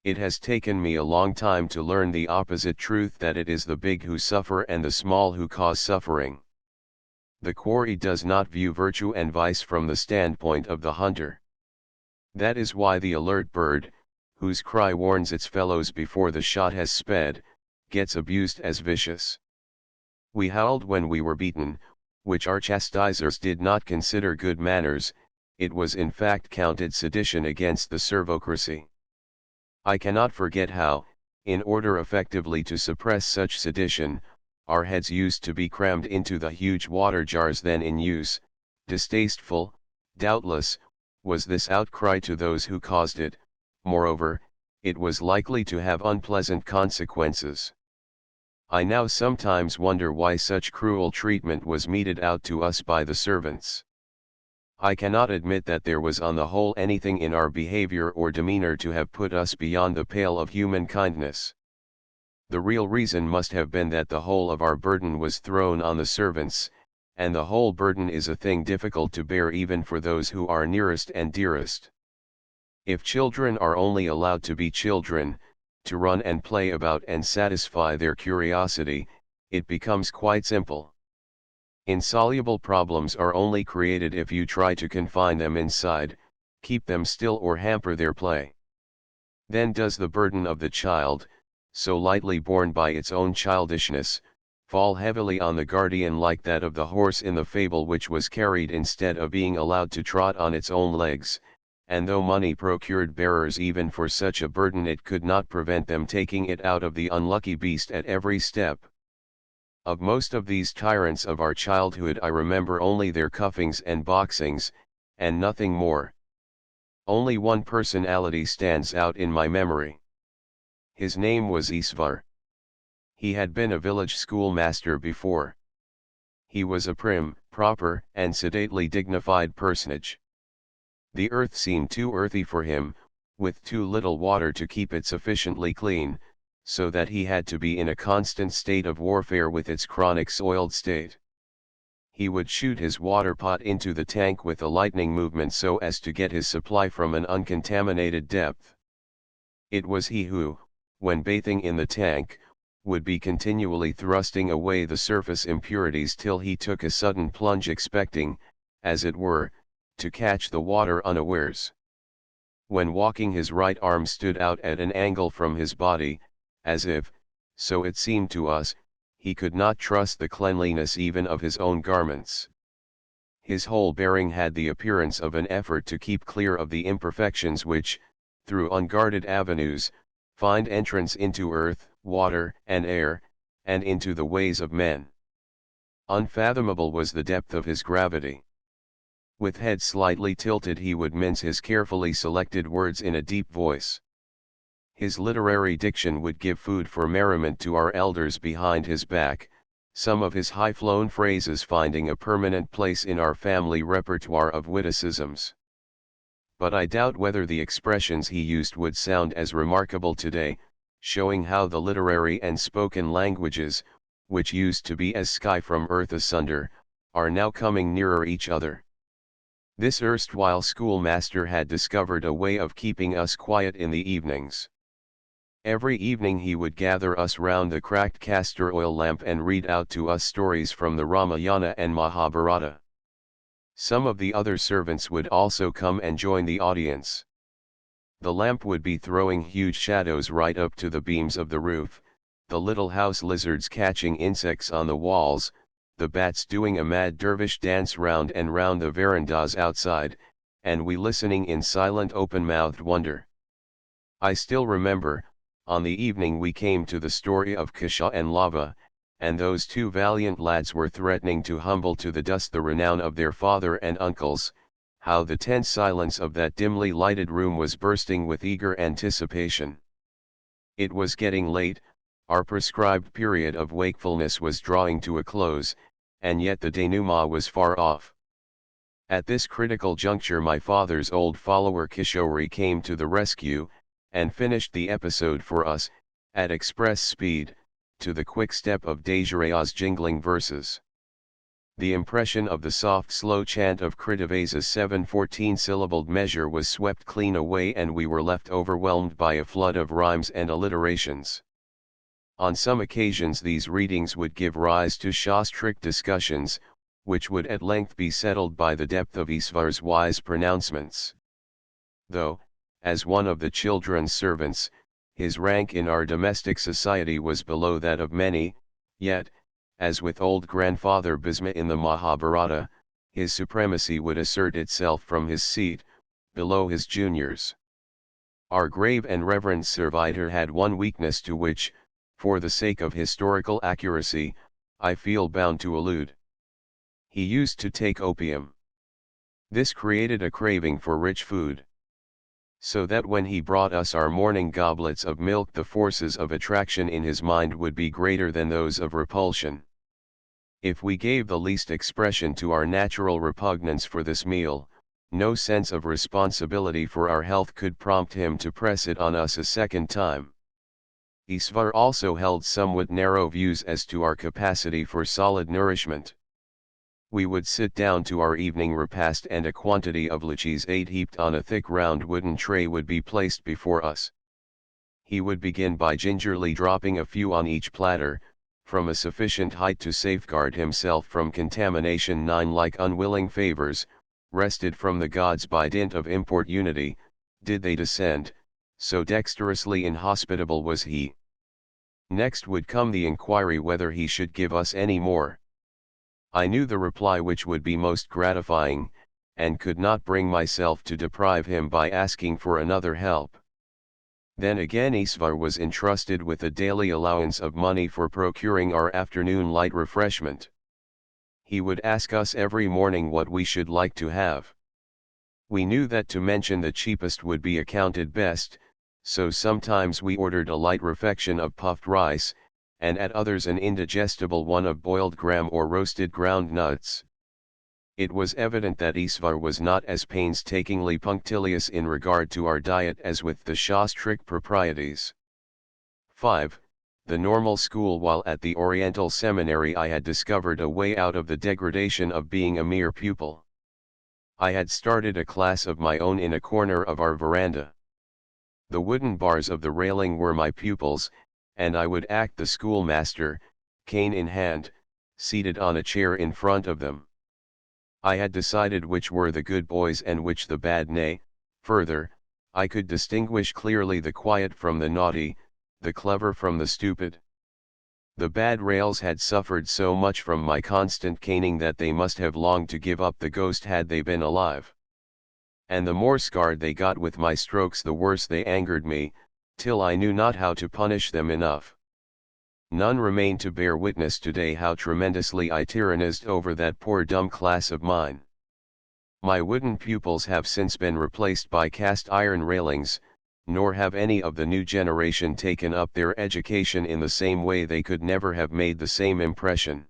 It has taken me a long time to learn the opposite truth, that it is the big who suffer and the small who cause suffering. The quarry does not view virtue and vice from the standpoint of the hunter. That is why the alert bird, whose cry warns its fellows before the shot has sped, gets abused as vicious. We howled when we were beaten, which our chastisers did not consider good manners. It was in fact counted sedition against the servocracy. I cannot forget how, in order effectively to suppress such sedition, our heads used to be crammed into the huge water jars then in use. Distasteful, doubtless, was this outcry to those who caused it. Moreover, it was likely to have unpleasant consequences. I now sometimes wonder why such cruel treatment was meted out to us by the servants. I cannot admit that there was on the whole anything in our behavior or demeanor to have put us beyond the pale of human kindness. The real reason must have been that the whole of our burden was thrown on the servants, and the whole burden is a thing difficult to bear even for those who are nearest and dearest. If children are only allowed to be children, to run and play about and satisfy their curiosity, it becomes quite simple. Insoluble problems are only created if you try to confine them inside, keep them still or hamper their play. Then does the burden of the child, so lightly borne by its own childishness, fall heavily on the guardian like that of the horse in the fable which was carried instead of being allowed to trot on its own legs, and though money procured bearers even for such a burden it could not prevent them taking it out of the unlucky beast at every step. Of most of these tyrants of our childhood I remember only their cuffings and boxings, and nothing more. Only one personality stands out in my memory. His name was Isvar. He had been a village schoolmaster before. He was a prim, proper, and sedately dignified personage. The earth seemed too earthy for him, with too little water to keep it sufficiently clean, so that he had to be in a constant state of warfare with its chronic soiled state. He would shoot his water pot into the tank with a lightning movement so as to get his supply from an uncontaminated depth. It was he who, when bathing in the tank, would be continually thrusting away the surface impurities till he took a sudden plunge expecting, as it were, to catch the water unawares. When walking his right arm stood out at an angle from his body, as if, so it seemed to us, he could not trust the cleanliness even of his own garments. His whole bearing had the appearance of an effort to keep clear of the imperfections which, through unguarded avenues, find entrance into earth, water, and air, and into the ways of men. Unfathomable was the depth of his gravity. With head slightly tilted he would mince his carefully selected words in a deep voice. His literary diction would give food for merriment to our elders behind his back, some of his high-flown phrases finding a permanent place in our family repertoire of witticisms. But I doubt whether the expressions he used would sound as remarkable today, showing how the literary and spoken languages, which used to be as sky from earth asunder, are now coming nearer each other. This erstwhile schoolmaster had discovered a way of keeping us quiet in the evenings. Every evening he would gather us round the cracked castor oil lamp and read out to us stories from the Ramayana and Mahabharata. Some of the other servants would also come and join the audience. The lamp would be throwing huge shadows right up to the beams of the roof, the little house lizards catching insects on the walls, the bats doing a mad dervish dance round and round the verandas outside, and we listening in silent open-mouthed wonder. I still remember, on the evening we came to the story of Kusha and Lava, and those two valiant lads were threatening to humble to the dust the renown of their father and uncles, how the tense silence of that dimly lighted room was bursting with eager anticipation. It was getting late, our prescribed period of wakefulness was drawing to a close, and yet the denouement was far off. At this critical juncture my father's old follower Kishori came to the rescue, and finished the episode for us, at express speed, to the quick step of Dejaraya's jingling verses. The impression of the soft slow chant of Kritivasa's 7 14-syllabled measure was swept clean away and we were left overwhelmed by a flood of rhymes and alliterations. On some occasions these readings would give rise to shastric discussions, which would at length be settled by the depth of Isvar's wise pronouncements. Though, as one of the children's servants, his rank in our domestic society was below that of many, yet, as with old grandfather Bhisma in the Mahabharata, his supremacy would assert itself from his seat, below his juniors. Our grave and reverend servitor had one weakness to which, for the sake of historical accuracy, I feel bound to allude. He used to take opium. This created a craving for rich food. So that when he brought us our morning goblets of milk the forces of attraction in his mind would be greater than those of repulsion. If we gave the least expression to our natural repugnance for this meal, no sense of responsibility for our health could prompt him to press it on us a second time. Isvar also held somewhat narrow views as to our capacity for solid nourishment. We would sit down to our evening repast and a quantity of lychees heaped on a thick round wooden tray would be placed before us. He would begin by gingerly dropping a few on each platter, from a sufficient height to safeguard himself from contamination. 9 Like unwilling favors, wrested from the gods by dint of importunity, did they descend, so dexterously inhospitable was he. Next would come the inquiry whether he should give us any more. I knew the reply which would be most gratifying, and could not bring myself to deprive him by asking for another help. Then again Isvar was entrusted with a daily allowance of money for procuring our afternoon light refreshment. He would ask us every morning what we should like to have. We knew that to mention the cheapest would be accounted best, so sometimes we ordered a light refection of puffed rice, and at others an indigestible one of boiled gram or roasted ground nuts. It was evident that Isvar was not as painstakingly punctilious in regard to our diet as with the Shastric proprieties. 5. The normal school. While at the Oriental Seminary I had discovered a way out of the degradation of being a mere pupil. I had started a class of my own in a corner of our veranda. The wooden bars of the railing were my pupils, and I would act the schoolmaster, cane in hand, seated on a chair in front of them. I had decided which were the good boys and which the bad. Nay, further, I could distinguish clearly the quiet from the naughty, the clever from the stupid. The bad rails had suffered so much from my constant caning that they must have longed to give up the ghost had they been alive. And the more scarred they got with my strokes the worse they angered me, till I knew not how to punish them enough. None remain to bear witness today how tremendously I tyrannized over that poor dumb class of mine. My wooden pupils have since been replaced by cast iron railings, nor have any of the new generation taken up their education in the same way. They could never have made the same impression.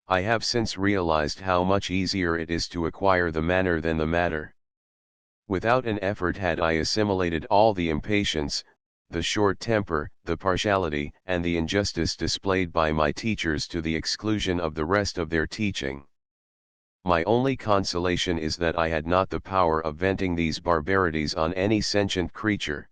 I have since realized how much easier it is to acquire the manner than the matter. Without an effort had I assimilated all the impatience, the short temper, the partiality, and the injustice displayed by my teachers to the exclusion of the rest of their teaching. My only consolation is that I had not the power of venting these barbarities on any sentient creature.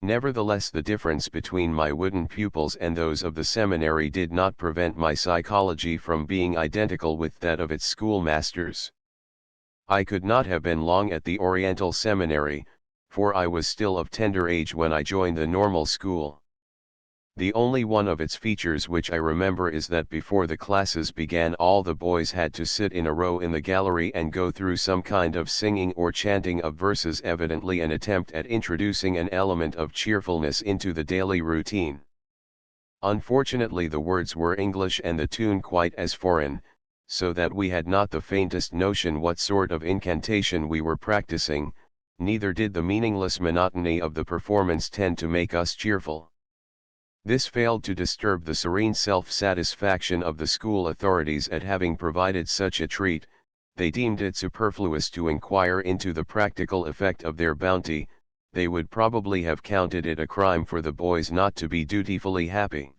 Nevertheless, the difference between my wooden pupils and those of the seminary did not prevent my psychology from being identical with that of its schoolmasters. I could not have been long at the Oriental Seminary, for I was still of tender age when I joined the normal school. The only one of its features which I remember is that before the classes began all the boys had to sit in a row in the gallery and go through some kind of singing or chanting of verses, evidently an attempt at introducing an element of cheerfulness into the daily routine. Unfortunately the words were English and the tune quite as foreign, so that we had not the faintest notion what sort of incantation we were practicing, neither did the meaningless monotony of the performance tend to make us cheerful. This failed to disturb the serene self-satisfaction of the school authorities at having provided such a treat. They deemed it superfluous to inquire into the practical effect of their bounty. They would probably have counted it a crime for the boys not to be dutifully happy.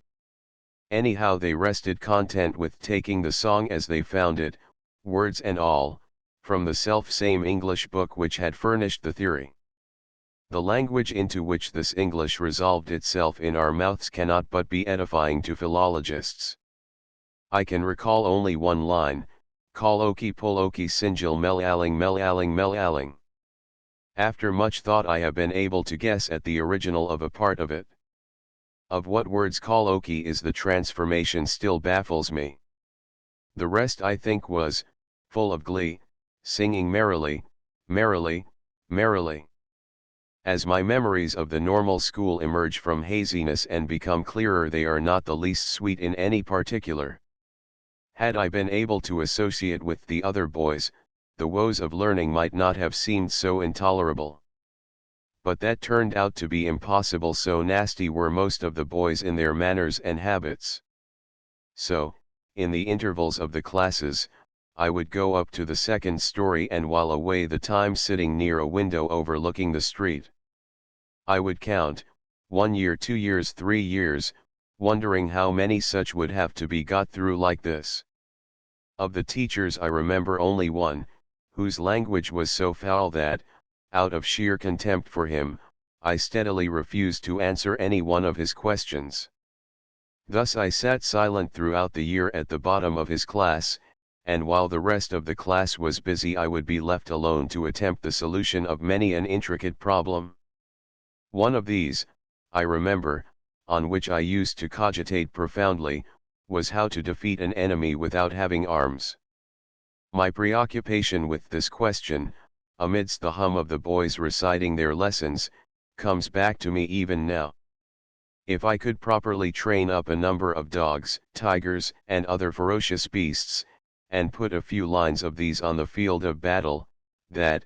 Anyhow, they rested content with taking the song as they found it, words and all, from the self-same English book which had furnished the theory. The language into which this English resolved itself in our mouths cannot but be edifying to philologists. I can recall only one line, Koloki poloki sinjil melaling melaling melaling. After much thought I have been able to guess at the original of a part of it. Of what words Koloki is the transformation still baffles me. The rest I think was, full of glee, singing merrily, merrily, merrily. As my memories of the normal school emerge from haziness and become clearer, they are not the least sweet in any particular. Had I been able to associate with the other boys, the woes of learning might not have seemed so intolerable. But that turned out to be impossible, so nasty were most of the boys in their manners and habits. So, in the intervals of the classes, I would go up to the second story and while away the time sitting near a window overlooking the street. I would count, 1 year, 2 years, 3 years, wondering how many such would have to be got through like this. Of the teachers I remember only one, whose language was so foul that, out of sheer contempt for him, I steadily refused to answer any one of his questions. Thus I sat silent throughout the year at the bottom of his class, and while the rest of the class was busy I would be left alone to attempt the solution of many an intricate problem. One of these, I remember, on which I used to cogitate profoundly, was how to defeat an enemy without having arms. My preoccupation with this question, amidst the hum of the boys reciting their lessons, comes back to me even now. If I could properly train up a number of dogs, tigers, and other ferocious beasts, and put a few lines of these on the field of battle, that,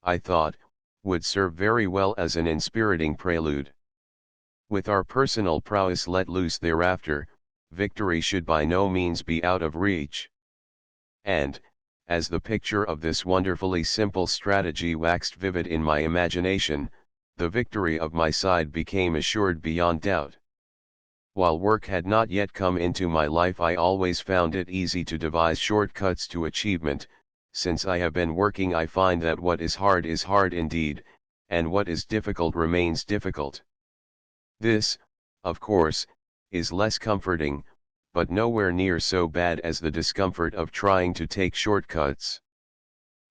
I thought, would serve very well as an inspiriting prelude. With our personal prowess let loose thereafter, victory should by no means be out of reach. And, as the picture of this wonderfully simple strategy waxed vivid in my imagination, the victory of my side became assured beyond doubt. While work had not yet come into my life I always found it easy to devise shortcuts to achievement. Since I have been working I find that what is hard indeed, and what is difficult remains difficult. This, of course, is less comforting, but nowhere near so bad as the discomfort of trying to take shortcuts.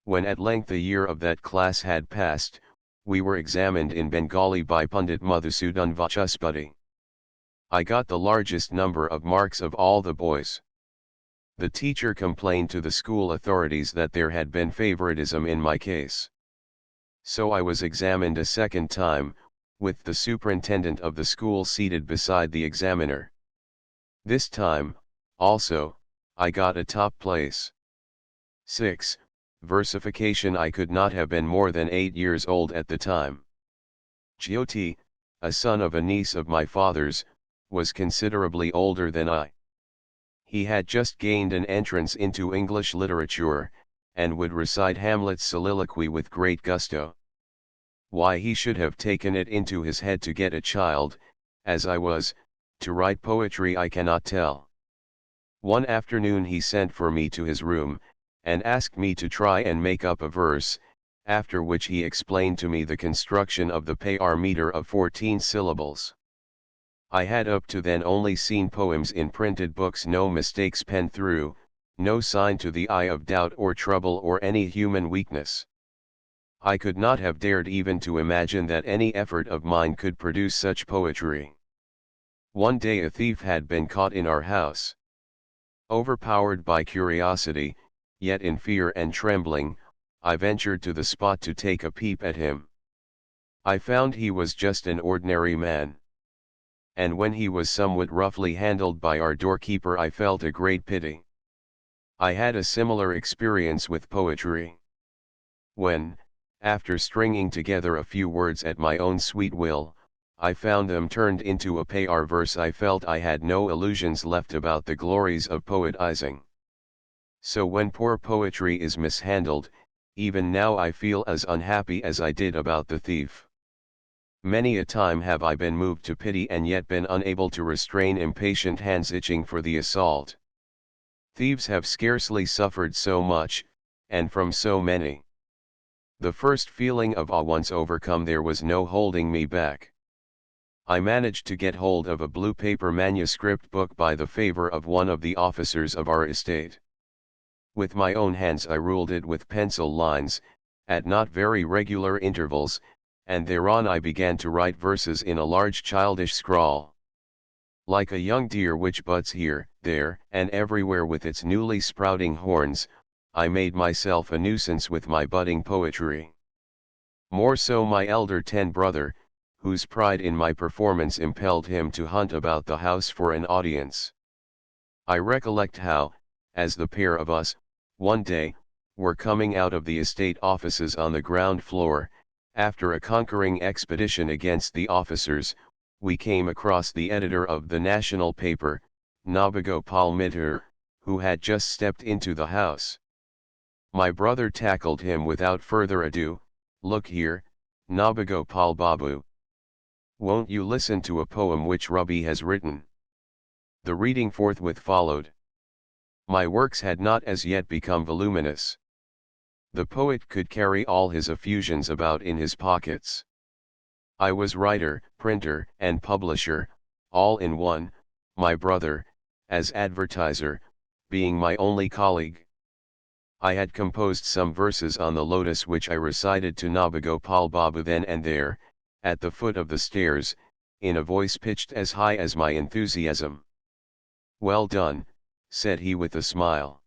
When at length a year of that class had passed, we were examined in Bengali by Pundit Madhusudan Vachaspati. I got the largest number of marks of all the boys. The teacher complained to the school authorities that there had been favoritism in my case. So I was examined a second time, with the superintendent of the school seated beside the examiner. This time, also, I got a top place. 6. Versification. I could not have been more than 8 years old at the time. Jyoti, a son of a niece of my father's, was considerably older than I. He had just gained an entrance into English literature, and would recite Hamlet's soliloquy with great gusto. Why he should have taken it into his head to get a child, as I was, to write poetry I cannot tell. One afternoon he sent for me to his room, and asked me to try and make up a verse, after which he explained to me the construction of the Payar meter of 14 syllables. I had up to then only seen poems in printed books, no mistakes penned through, no sign to the eye of doubt or trouble or any human weakness. I could not have dared even to imagine that any effort of mine could produce such poetry. One day a thief had been caught in our house. Overpowered by curiosity, yet in fear and trembling, I ventured to the spot to take a peep at him. I found he was just an ordinary man. And when he was somewhat roughly handled by our doorkeeper I felt a great pity. I had a similar experience with poetry. When, after stringing together a few words at my own sweet will, I found them turned into a Payar verse, I felt I had no illusions left about the glories of poetizing. So when poor poetry is mishandled, even now I feel as unhappy as I did about the thief. Many a time have I been moved to pity and yet been unable to restrain impatient hands itching for the assault. Thieves have scarcely suffered so much, and from so many. The first feeling of awe once overcome, there was no holding me back. I managed to get hold of a blue paper manuscript book by the favor of one of the officers of our estate. With my own hands I ruled it with pencil lines, at not very regular intervals, and thereon I began to write verses in a large childish scrawl. Like a young deer which butts here, there, and everywhere with its newly sprouting horns, I made myself a nuisance with my budding poetry. More so my elder brother, whose pride in my performance impelled him to hunt about the house for an audience. I recollect how, as the pair of us, one day, were coming out of the estate offices on the ground floor, after a conquering expedition against the officers, we came across the editor of the national paper, Nabagopal Mitter, who had just stepped into the house. My brother tackled him without further ado. "Look here, Nabagopal Babu. Won't you listen to a poem which Ruby has written?" The reading forthwith followed. My works had not as yet become voluminous. The poet could carry all his effusions about in his pockets. I was writer, printer, and publisher, all in one. my brother, as advertiser, being my only colleague. I had composed some verses on the lotus which I recited to Nabagopal Babu then and there, at the foot of the stairs, in a voice pitched as high as my enthusiasm. "Well done," said he with a smile.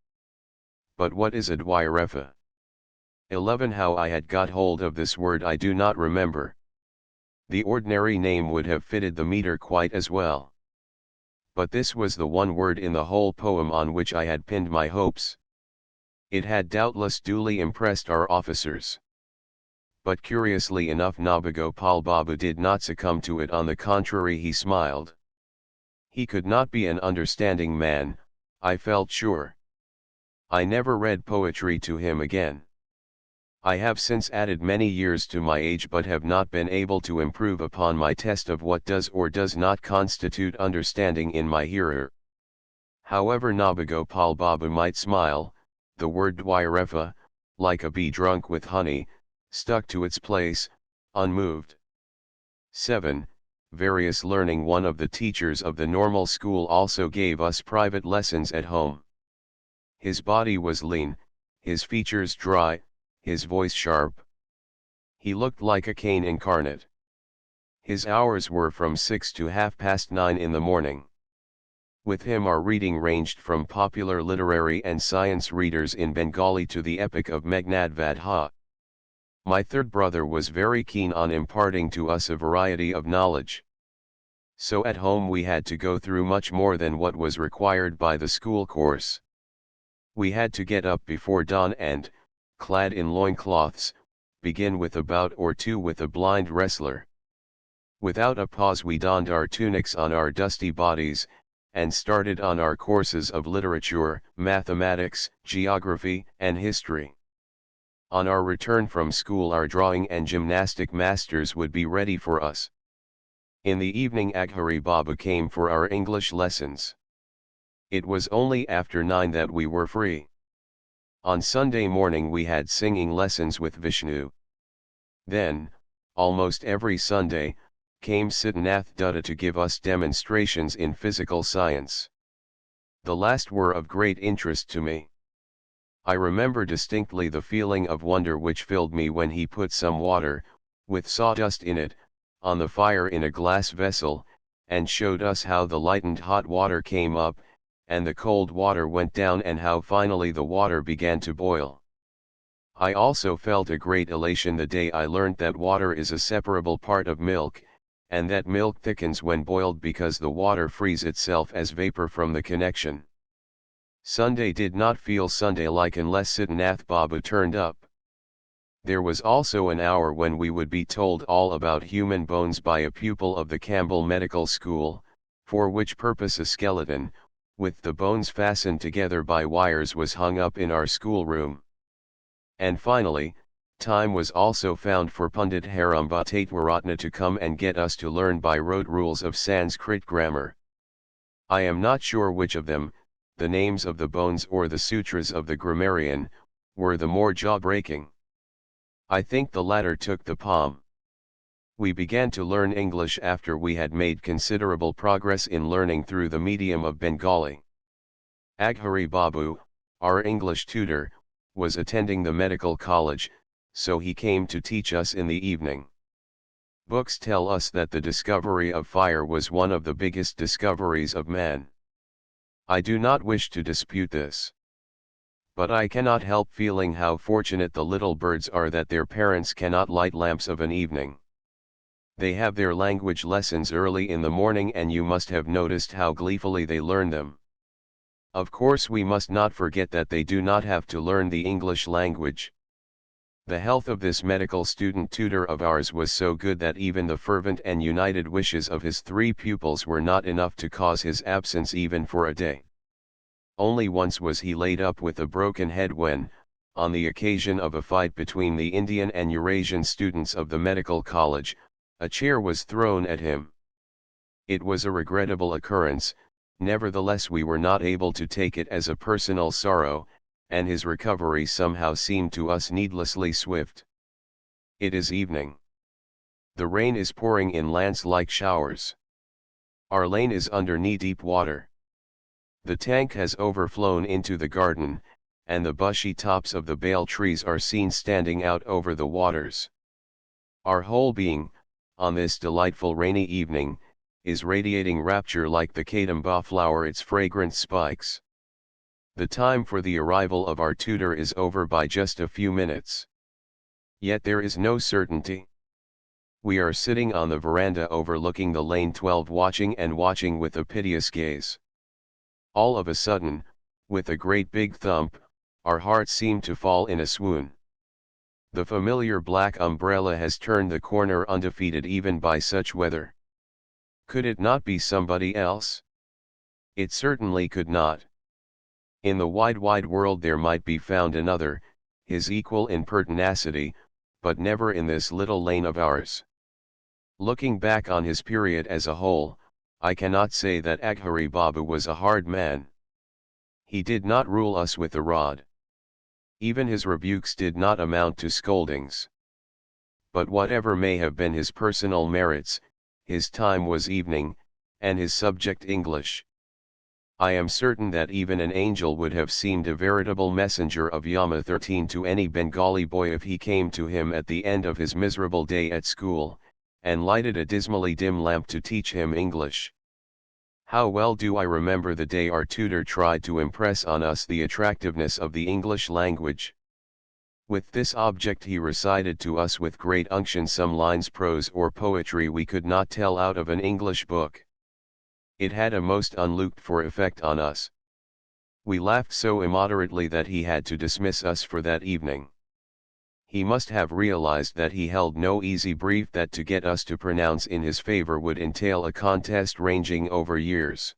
"But what is a Dwairefa?" 11. How I had got hold of this word I do not remember. The ordinary name would have fitted the meter quite as well. But this was the one word in the whole poem on which I had pinned my hopes. It had doubtless duly impressed our officers. But curiously enough Nabagopal Babu did not succumb to it, on the contrary he smiled. He could not be an understanding man, I felt sure. I never read poetry to him again. I have since added many years to my age but have not been able to improve upon my test of what does or does not constitute understanding in my hearer. However Nabagopal Babu might smile, the word Dwairefa, like a bee drunk with honey, stuck to its place, unmoved. 7. Various learning. One of the teachers of the normal school also gave us private lessons at home. His body was lean, his features dry, his voice sharp. He looked like a cane incarnate. His hours were from 6 to 9:30 in the morning. With him our reading ranged from popular literary and science readers in Bengali to the epic of Meghnad Vadha. My third brother was very keen on imparting to us a variety of knowledge. So at home we had to go through much more than what was required by the school course. We had to get up before dawn and, clad in loincloths, begin with a bout or two with a blind wrestler. Without a pause we donned our tunics on our dusty bodies, and started on our courses of literature, mathematics, geography, and history. On our return from school our drawing and gymnastic masters would be ready for us. In the evening Aghari Baba came for our English lessons. It was only after 9 that we were free. On Sunday morning we had singing lessons with Vishnu. Then, almost every Sunday, came Siddhanath Dutta to give us demonstrations in physical science. The last were of great interest to me. I remember distinctly the feeling of wonder which filled me when he put some water, with sawdust in it, on the fire in a glass vessel, and showed us how the lightened hot water came up, and the cold water went down, and how finally the water began to boil. I also felt a great elation the day I learnt that water is a separable part of milk, and that milk thickens when boiled because the water frees itself as vapor from the connection. Sunday did not feel Sunday-like unless Siddhanath Babu turned up. There was also an hour when we would be told all about human bones by a pupil of the Campbell Medical School, for which purpose a skeleton, with the bones fastened together by wires, was hung up in our schoolroom. And finally, time was also found for Pundit Haramba Tatwaratna to come and get us to learn by rote rules of Sanskrit grammar. I am not sure which of them, the names of the bones or the sutras of the grammarian, were the more jaw-breaking. I think the latter took the palm. We began to learn English after we had made considerable progress in learning through the medium of Bengali. Aghari Babu, our English tutor, was attending the medical college, so he came to teach us in the evening. Books tell us that the discovery of fire was one of the biggest discoveries of man. I do not wish to dispute this. But I cannot help feeling how fortunate the little birds are that their parents cannot light lamps of an evening. They have their language lessons early in the morning, and you must have noticed how gleefully they learn them. Of course we must not forget that they do not have to learn the English language. The health of this medical student tutor of ours was so good that even the fervent and united wishes of his 3 pupils were not enough to cause his absence even for a day. Only once was he laid up with a broken head when, on the occasion of a fight between the Indian and Eurasian students of the medical college, a chair was thrown at him. It was a regrettable occurrence, nevertheless we were not able to take it as a personal sorrow, and his recovery somehow seemed to us needlessly swift. It is evening. The rain is pouring in lance-like showers. Our lane is under knee-deep water. The tank has overflown into the garden, and the bushy tops of the bale trees are seen standing out over the waters. Our whole being, on this delightful rainy evening, is radiating rapture like the cadamba flower its fragrant spikes. The time for the arrival of our tutor is over by just a few minutes. Yet there is no certainty. We are sitting on the veranda overlooking the lane 12 watching and watching with a piteous gaze. All of a sudden, with a great big thump, our hearts seem to fall in a swoon. The familiar black umbrella has turned the corner undefeated even by such weather. Could it not be somebody else? It certainly could not. In the wide world there might be found another, his equal in pertinacity, but never in this little lane of ours. Looking back on his period as a whole, I cannot say that Aghari Babu was a hard man. He did not rule us with the rod. Even his rebukes did not amount to scoldings. But whatever may have been his personal merits, his time was evening, and his subject English. I am certain that even an angel would have seemed a veritable messenger of Yama 13 to any Bengali boy if he came to him at the end of his miserable day at school, and lighted a dismally dim lamp to teach him English. How well do I remember the day our tutor tried to impress on us the attractiveness of the English language. With this object he recited to us with great unction some lines prose or poetry we could not tell out of an English book. It had a most unlooked-for effect on us. We laughed so immoderately that he had to dismiss us for that evening. He must have realized that he held no easy brief, that to get us to pronounce in his favor would entail a contest ranging over years.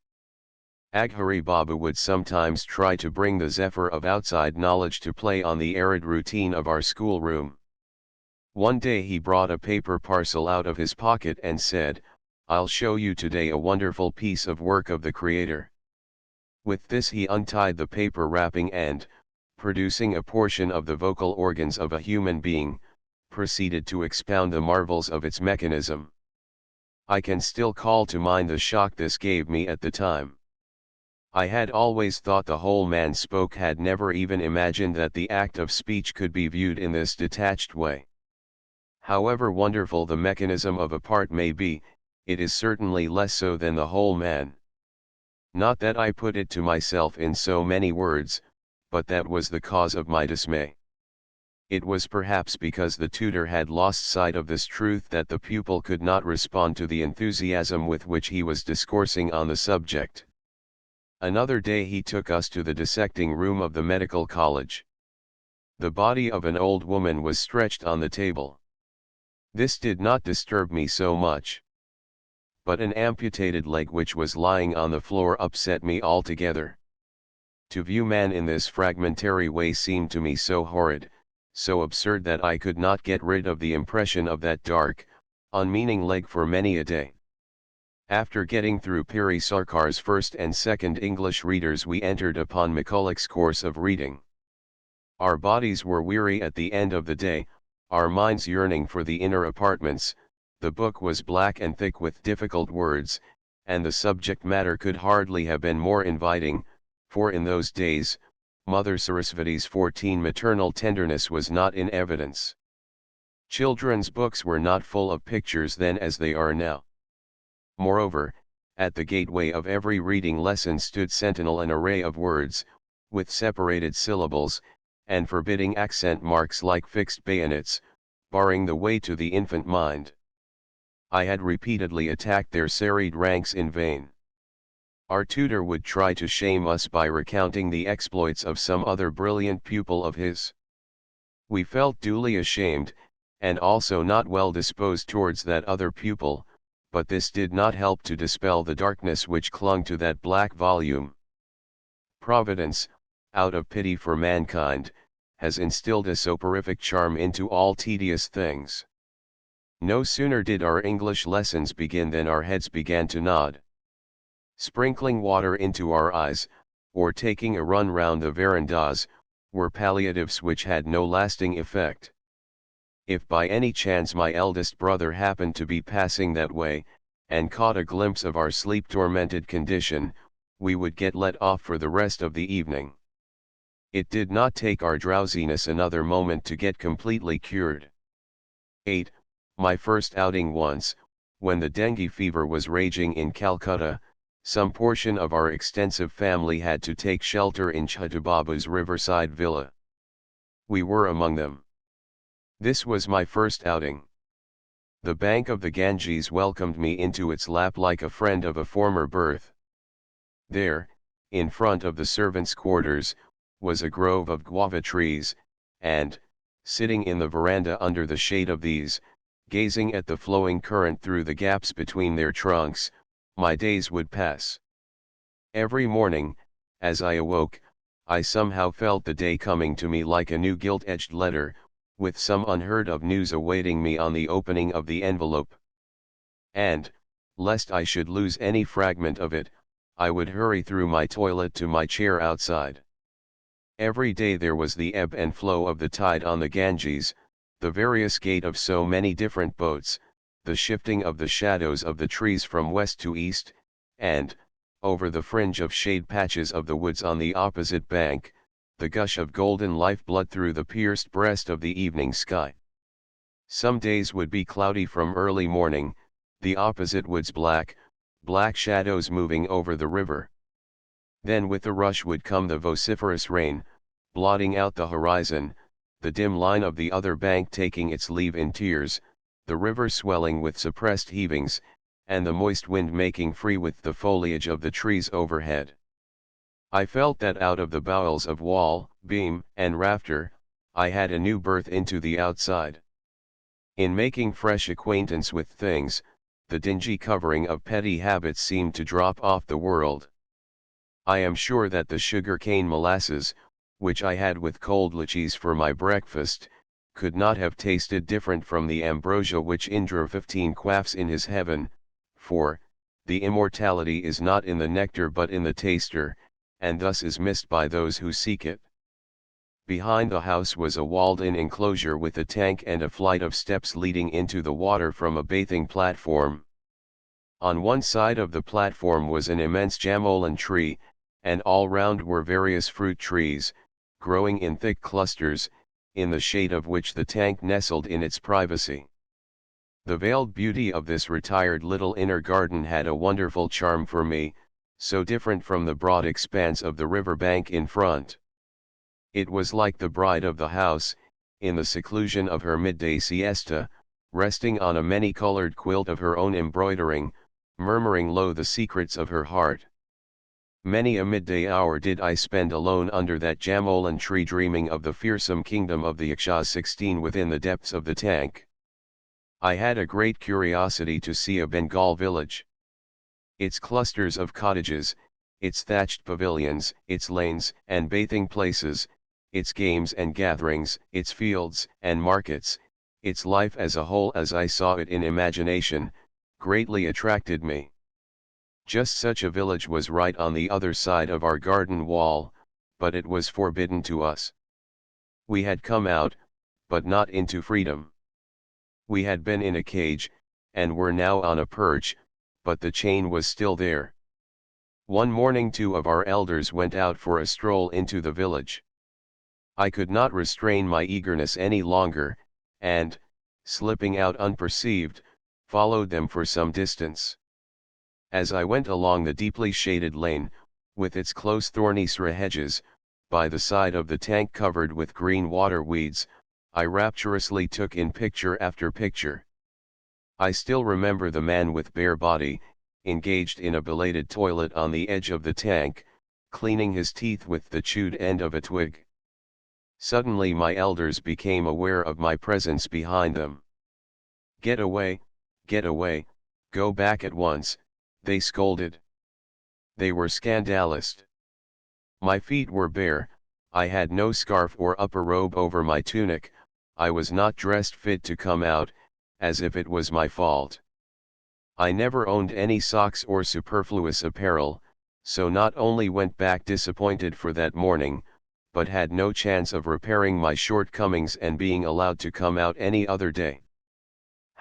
Aghari Babu would sometimes try to bring the zephyr of outside knowledge to play on the arid routine of our schoolroom. One day he brought a paper parcel out of his pocket and said, "I'll show you today a wonderful piece of work of the Creator." With this he untied the paper wrapping and, producing a portion of the vocal organs of a human being, proceeded to expound the marvels of its mechanism. I can still call to mind the shock this gave me at the time. I had always thought the whole man spoke, had never even imagined that the act of speech could be viewed in this detached way. However wonderful the mechanism of a part may be, it is certainly less so than the whole man. Not that I put it to myself in so many words, but that was the cause of my dismay. It was perhaps because the tutor had lost sight of this truth that the pupil could not respond to the enthusiasm with which he was discoursing on the subject. Another day he took us to the dissecting room of the medical college. The body of an old woman was stretched on the table. This did not disturb me so much. But an amputated leg which was lying on the floor upset me altogether. To view man in this fragmentary way seemed to me so horrid, so absurd, that I could not get rid of the impression of that dark, unmeaning leg for many a day. After getting through Piri Sarkar's first and second English readers, we entered upon Macculloch's course of reading. Our bodies were weary at the end of the day, our minds yearning for the inner apartments. The book was black and thick with difficult words, and the subject matter could hardly have been more inviting, for in those days, Mother Sarasvati's 14 maternal tenderness was not in evidence. Children's books were not full of pictures then as they are now. Moreover, at the gateway of every reading lesson stood sentinel an array of words, with separated syllables, and forbidding accent marks like fixed bayonets, barring the way to the infant mind. I had repeatedly attacked their serried ranks in vain. Our tutor would try to shame us by recounting the exploits of some other brilliant pupil of his. We felt duly ashamed, and also not well disposed towards that other pupil, but this did not help to dispel the darkness which clung to that black volume. Providence, out of pity for mankind, has instilled a soporific charm into all tedious things. No sooner did our English lessons begin than our heads began to nod. Sprinkling water into our eyes, or taking a run round the verandas, were palliatives which had no lasting effect. If by any chance my eldest brother happened to be passing that way, and caught a glimpse of our sleep-tormented condition, we would get let off for the rest of the evening. It did not take our drowsiness another moment to get completely cured. 8. My first outing once, when the dengue fever was raging in Calcutta, some portion of our extensive family had to take shelter in Chhatubabu's riverside villa. We were among them. This was my first outing. The bank of the Ganges welcomed me into its lap like a friend of a former birth. There, in front of the servants' quarters, was a grove of guava trees, and, sitting in the veranda under the shade of these, gazing at the flowing current through the gaps between their trunks, my days would pass. Every morning, as I awoke, I somehow felt the day coming to me like a new gilt-edged letter, with some unheard of news awaiting me on the opening of the envelope. And, lest I should lose any fragment of it, I would hurry through my toilet to my chair outside. Every day there was the ebb and flow of the tide on the Ganges, the various gait of so many different boats, the shifting of the shadows of the trees from west to east, and, over the fringe of shade patches of the woods on the opposite bank, the gush of golden lifeblood through the pierced breast of the evening sky. Some days would be cloudy from early morning, the opposite woods black shadows moving over the river. Then with the rush would come the vociferous rain, blotting out the horizon, the dim line of the other bank taking its leave in tears, the river swelling with suppressed heavings, and the moist wind making free with the foliage of the trees overhead. I felt that out of the bowels of wall, beam, and rafter, I had a new birth into the outside. In making fresh acquaintance with things, the dingy covering of petty habits seemed to drop off the world. I am sure that the sugar-cane molasses, which I had with cold lychees for my breakfast, could not have tasted different from the ambrosia which Indra 15 quaffs in his heaven, for, the immortality is not in the nectar but in the taster, and thus is missed by those who seek it. Behind the house was a walled-in enclosure with a tank and a flight of steps leading into the water from a bathing platform. On one side of the platform was an immense jamolan tree, and all round were various fruit trees, growing in thick clusters, in the shade of which the tank nestled in its privacy. The veiled beauty of this retired little inner garden had a wonderful charm for me, so different from the broad expanse of the river bank in front. It was like the bride of the house, in the seclusion of her midday siesta, resting on a many-colored quilt of her own embroidering, murmuring low the secrets of her heart. Many a midday hour did I spend alone under that jamolan tree dreaming of the fearsome kingdom of the Yakshas 16 within the depths of the tank. I had a great curiosity to see a Bengal village. Its clusters of cottages, its thatched pavilions, its lanes and bathing places, its games and gatherings, its fields and markets, its life as a whole as I saw it in imagination, greatly attracted me. Just such a village was right on the other side of our garden wall, but it was forbidden to us. We had come out, but not into freedom. We had been in a cage, and were now on a perch, but the chain was still there. One morning 2 of our elders went out for a stroll into the village. I could not restrain my eagerness any longer, and, slipping out unperceived, followed them for some distance. As I went along the deeply shaded lane, with its close thorny sra hedges, by the side of the tank covered with green water weeds, I rapturously took in picture after picture. I still remember the man with bare body, engaged in a belated toilet on the edge of the tank, cleaning his teeth with the chewed end of a twig. Suddenly my elders became aware of my presence behind them. Get away, go back at once," they scolded. They were scandalized. My feet were bare, I had no scarf or upper robe over my tunic, I was not dressed fit to come out, as if it was my fault. I never owned any socks or superfluous apparel, so not only went back disappointed for that morning, but had no chance of repairing my shortcomings and being allowed to come out any other day.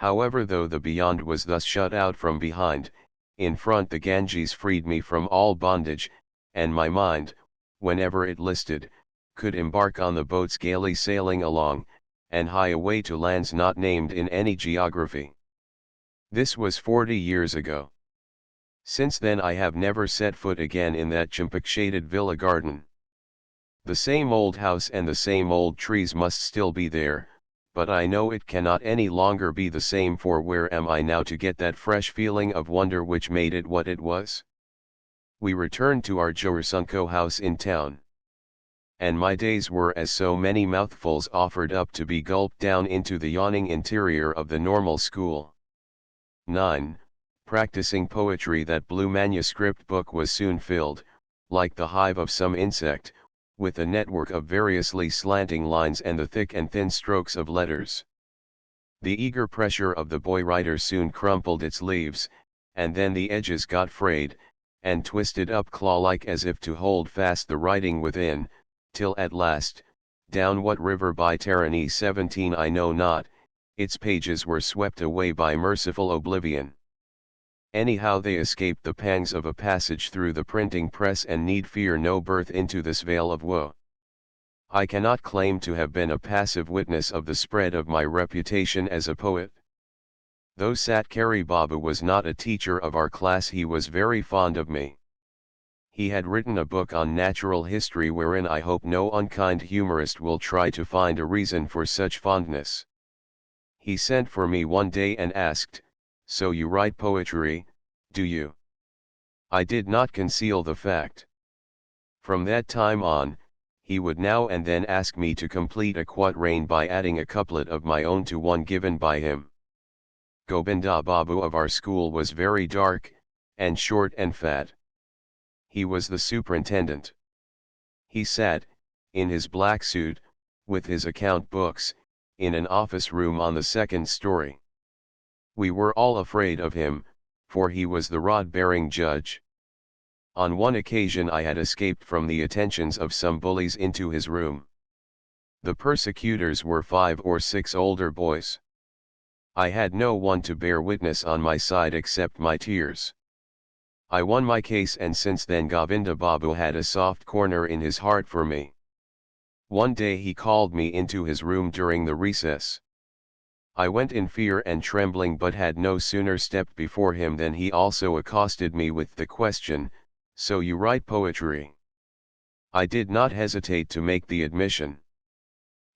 However, though the beyond was thus shut out from behind, in front the Ganges freed me from all bondage, and my mind, whenever it listed, could embark on the boats gaily sailing along, and hie away to lands not named in any geography. This was 40 years ago. Since then I have never set foot again in that champak-shaded villa garden. The same old house and the same old trees must still be there, but I know it cannot any longer be the same, for where am I now to get that fresh feeling of wonder which made it what it was? We returned to our Jorasunko house in town. And my days were as so many mouthfuls offered up to be gulped down into the yawning interior of the normal school. 9. Practicing poetry. That blue manuscript book was soon filled, like the hive of some insect, with a network of variously slanting lines and the thick and thin strokes of letters. The eager pressure of the boy writer soon crumpled its leaves, and then the edges got frayed, and twisted up claw-like as if to hold fast the writing within, till at last, down what river by tyranny 17 I know not, its pages were swept away by merciful oblivion. Anyhow they escaped the pangs of a passage through the printing press and need fear no birth into this vale of woe. I cannot claim to have been a passive witness of the spread of my reputation as a poet. Though Satkari Babu was not a teacher of our class, he was very fond of me. He had written a book on natural history wherein I hope no unkind humorist will try to find a reason for such fondness. He sent for me one day and asked, "So you write poetry, do you?" I did not conceal the fact. From that time on, he would now and then ask me to complete a quatrain by adding a couplet of my own to one given by him. Gobinda Babu of our school was very dark, and short and fat. He was the superintendent. He sat, in his black suit, with his account books, in an office room on the second story. We were all afraid of him, for he was the rod-bearing judge. On one occasion I had escaped from the attentions of some bullies into his room. The persecutors were 5 or 6 older boys. I had no one to bear witness on my side except my tears. I won my case, and since then Govinda Babu had a soft corner in his heart for me. One day he called me into his room during the recess. I went in fear and trembling, but had no sooner stepped before him than he also accosted me with the question, "So you write poetry?" I did not hesitate to make the admission.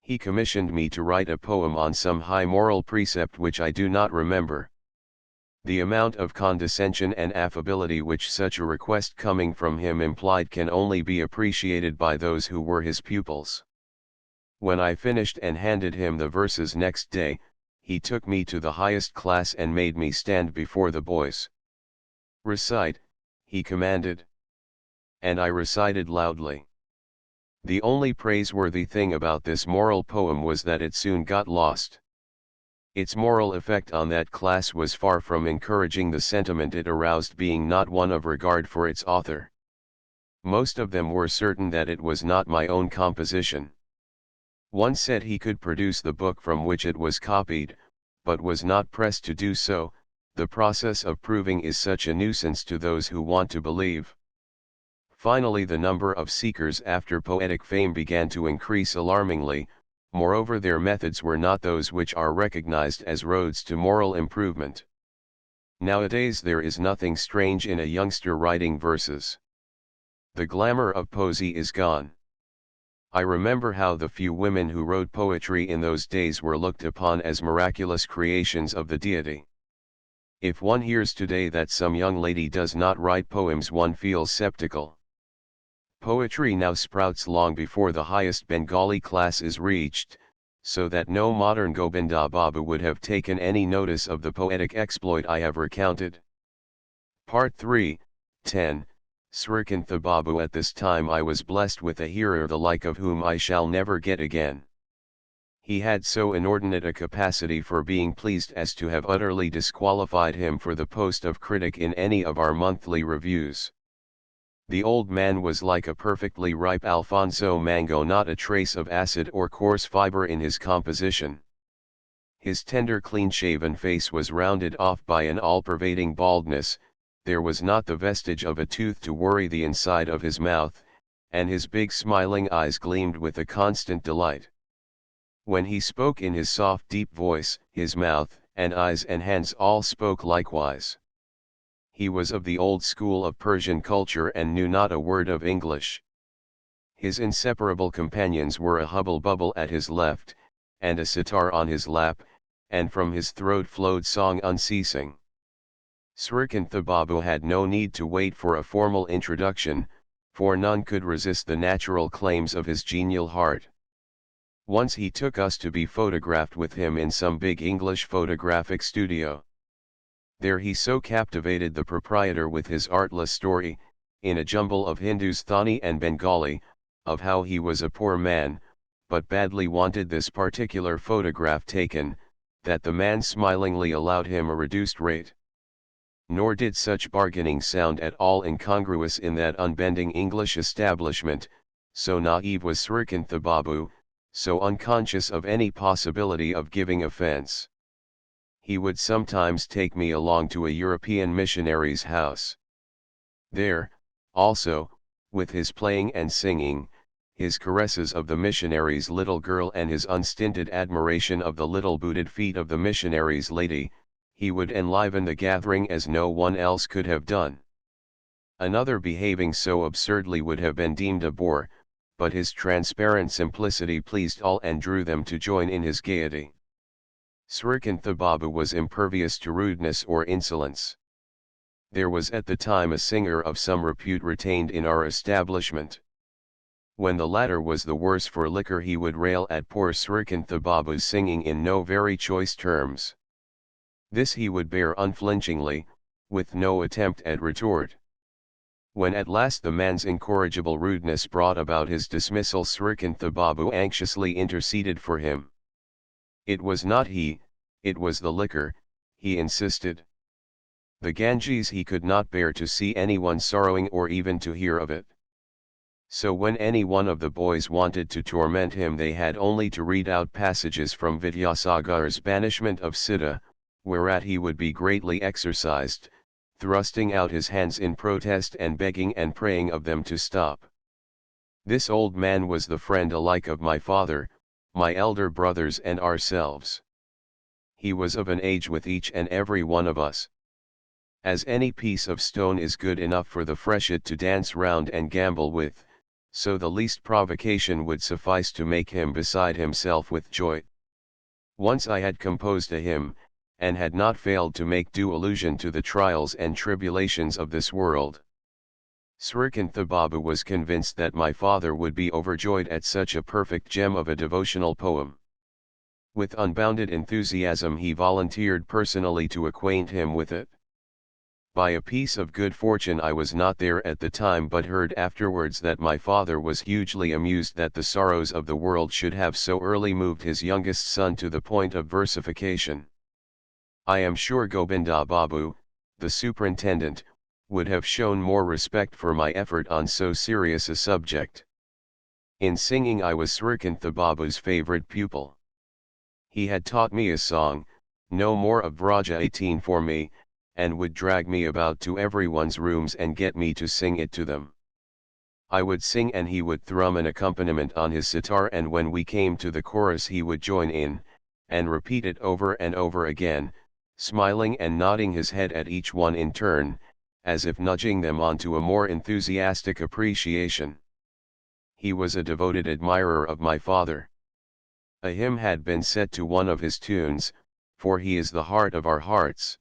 He commissioned me to write a poem on some high moral precept which I do not remember. The amount of condescension and affability which such a request coming from him implied can only be appreciated by those who were his pupils. When I finished and handed him the verses next day, he took me to the highest class and made me stand before the boys. "Recite," he commanded. And I recited loudly. The only praiseworthy thing about this moral poem was that it soon got lost. Its moral effect on that class was far from encouraging the sentiment it aroused, being not one of regard for its author. Most of them were certain that it was not my own composition. One said he could produce the book from which it was copied, but was not pressed to do so. The process of proving is such a nuisance to those who want to believe. Finally, the number of seekers after poetic fame began to increase alarmingly. Moreover, their methods were not those which are recognized as roads to moral improvement. Nowadays there is nothing strange in a youngster writing verses. The glamour of poesy is gone. I remember how the few women who wrote poetry in those days were looked upon as miraculous creations of the deity. If one hears today that some young lady does not write poems, one feels skeptical. Poetry now sprouts long before the highest Bengali class is reached, so that no modern Gobinda Babu would have taken any notice of the poetic exploit I have recounted. Part 3, 10, Srikantha Babu. At this time I was blessed with a hearer the like of whom I shall never get again. He had so inordinate a capacity for being pleased as to have utterly disqualified him for the post of critic in any of our monthly reviews. The old man was like a perfectly ripe Alfonso mango, not a trace of acid or coarse fiber in his composition. His tender clean-shaven face was rounded off by an all-pervading baldness, there was not the vestige of a tooth to worry the inside of his mouth, and his big smiling eyes gleamed with a constant delight. When he spoke in his soft deep voice, his mouth, and eyes and hands all spoke likewise. He was of the old school of Persian culture and knew not a word of English. His inseparable companions were a hubble-bubble at his left, and a sitar on his lap, and from his throat flowed song unceasing. Srikantha Babu had no need to wait for a formal introduction, for none could resist the natural claims of his genial heart. Once he took us to be photographed with him in some big English photographic studio. There he so captivated the proprietor with his artless story, in a jumble of Hindustani and Bengali, of how he was a poor man, but badly wanted this particular photograph taken, that the man smilingly allowed him a reduced rate. Nor did such bargaining sound at all incongruous in that unbending English establishment, so naive was Srikantha Babu, so unconscious of any possibility of giving offense. He would sometimes take me along to a European missionary's house. There, also, with his playing and singing, his caresses of the missionary's little girl and his unstinted admiration of the little booted feet of the missionary's lady, he would enliven the gathering as no one else could have done. Another behaving so absurdly would have been deemed a bore, but his transparent simplicity pleased all and drew them to join in his gaiety. Srikantha Babu was impervious to rudeness or insolence. There was at the time a singer of some repute retained in our establishment. When the latter was the worse for liquor he would rail at poor Srikantha Babu's singing in no very choice terms. This he would bear unflinchingly, with no attempt at retort. When at last the man's incorrigible rudeness brought about his dismissal, Srikantha Babu anxiously interceded for him. It was not he, it was the liquor, he insisted. The Ganges he could not bear to see anyone sorrowing or even to hear of it. So when any one of the boys wanted to torment him they had only to read out passages from Vidyasagar's Banishment of Sita, whereat he would be greatly exercised, thrusting out his hands in protest and begging and praying of them to stop. This old man was the friend alike of my father, my elder brothers and ourselves. He was of an age with each and every one of us. As any piece of stone is good enough for the freshet to dance round and gambol with, so the least provocation would suffice to make him beside himself with joy. Once I had composed a hymn, and had not failed to make due allusion to the trials and tribulations of this world. Srikantha Babu was convinced that my father would be overjoyed at such a perfect gem of a devotional poem. With unbounded enthusiasm he volunteered personally to acquaint him with it. By a piece of good fortune I was not there at the time but heard afterwards that my father was hugely amused that the sorrows of the world should have so early moved his youngest son to the point of versification. I am sure Gobinda Babu, the superintendent, would have shown more respect for my effort on so serious a subject. In singing I was Srikantha Babu's favorite pupil. He had taught me a song, no more of Braja 18 for me, and would drag me about to everyone's rooms and get me to sing it to them. I would sing and he would thrum an accompaniment on his sitar, and when we came to the chorus he would join in, and repeat it over and over again, smiling and nodding his head at each one in turn, as if nudging them on to a more enthusiastic appreciation. He was a devoted admirer of my father. A hymn had been set to one of his tunes, "For he is the heart of our hearts."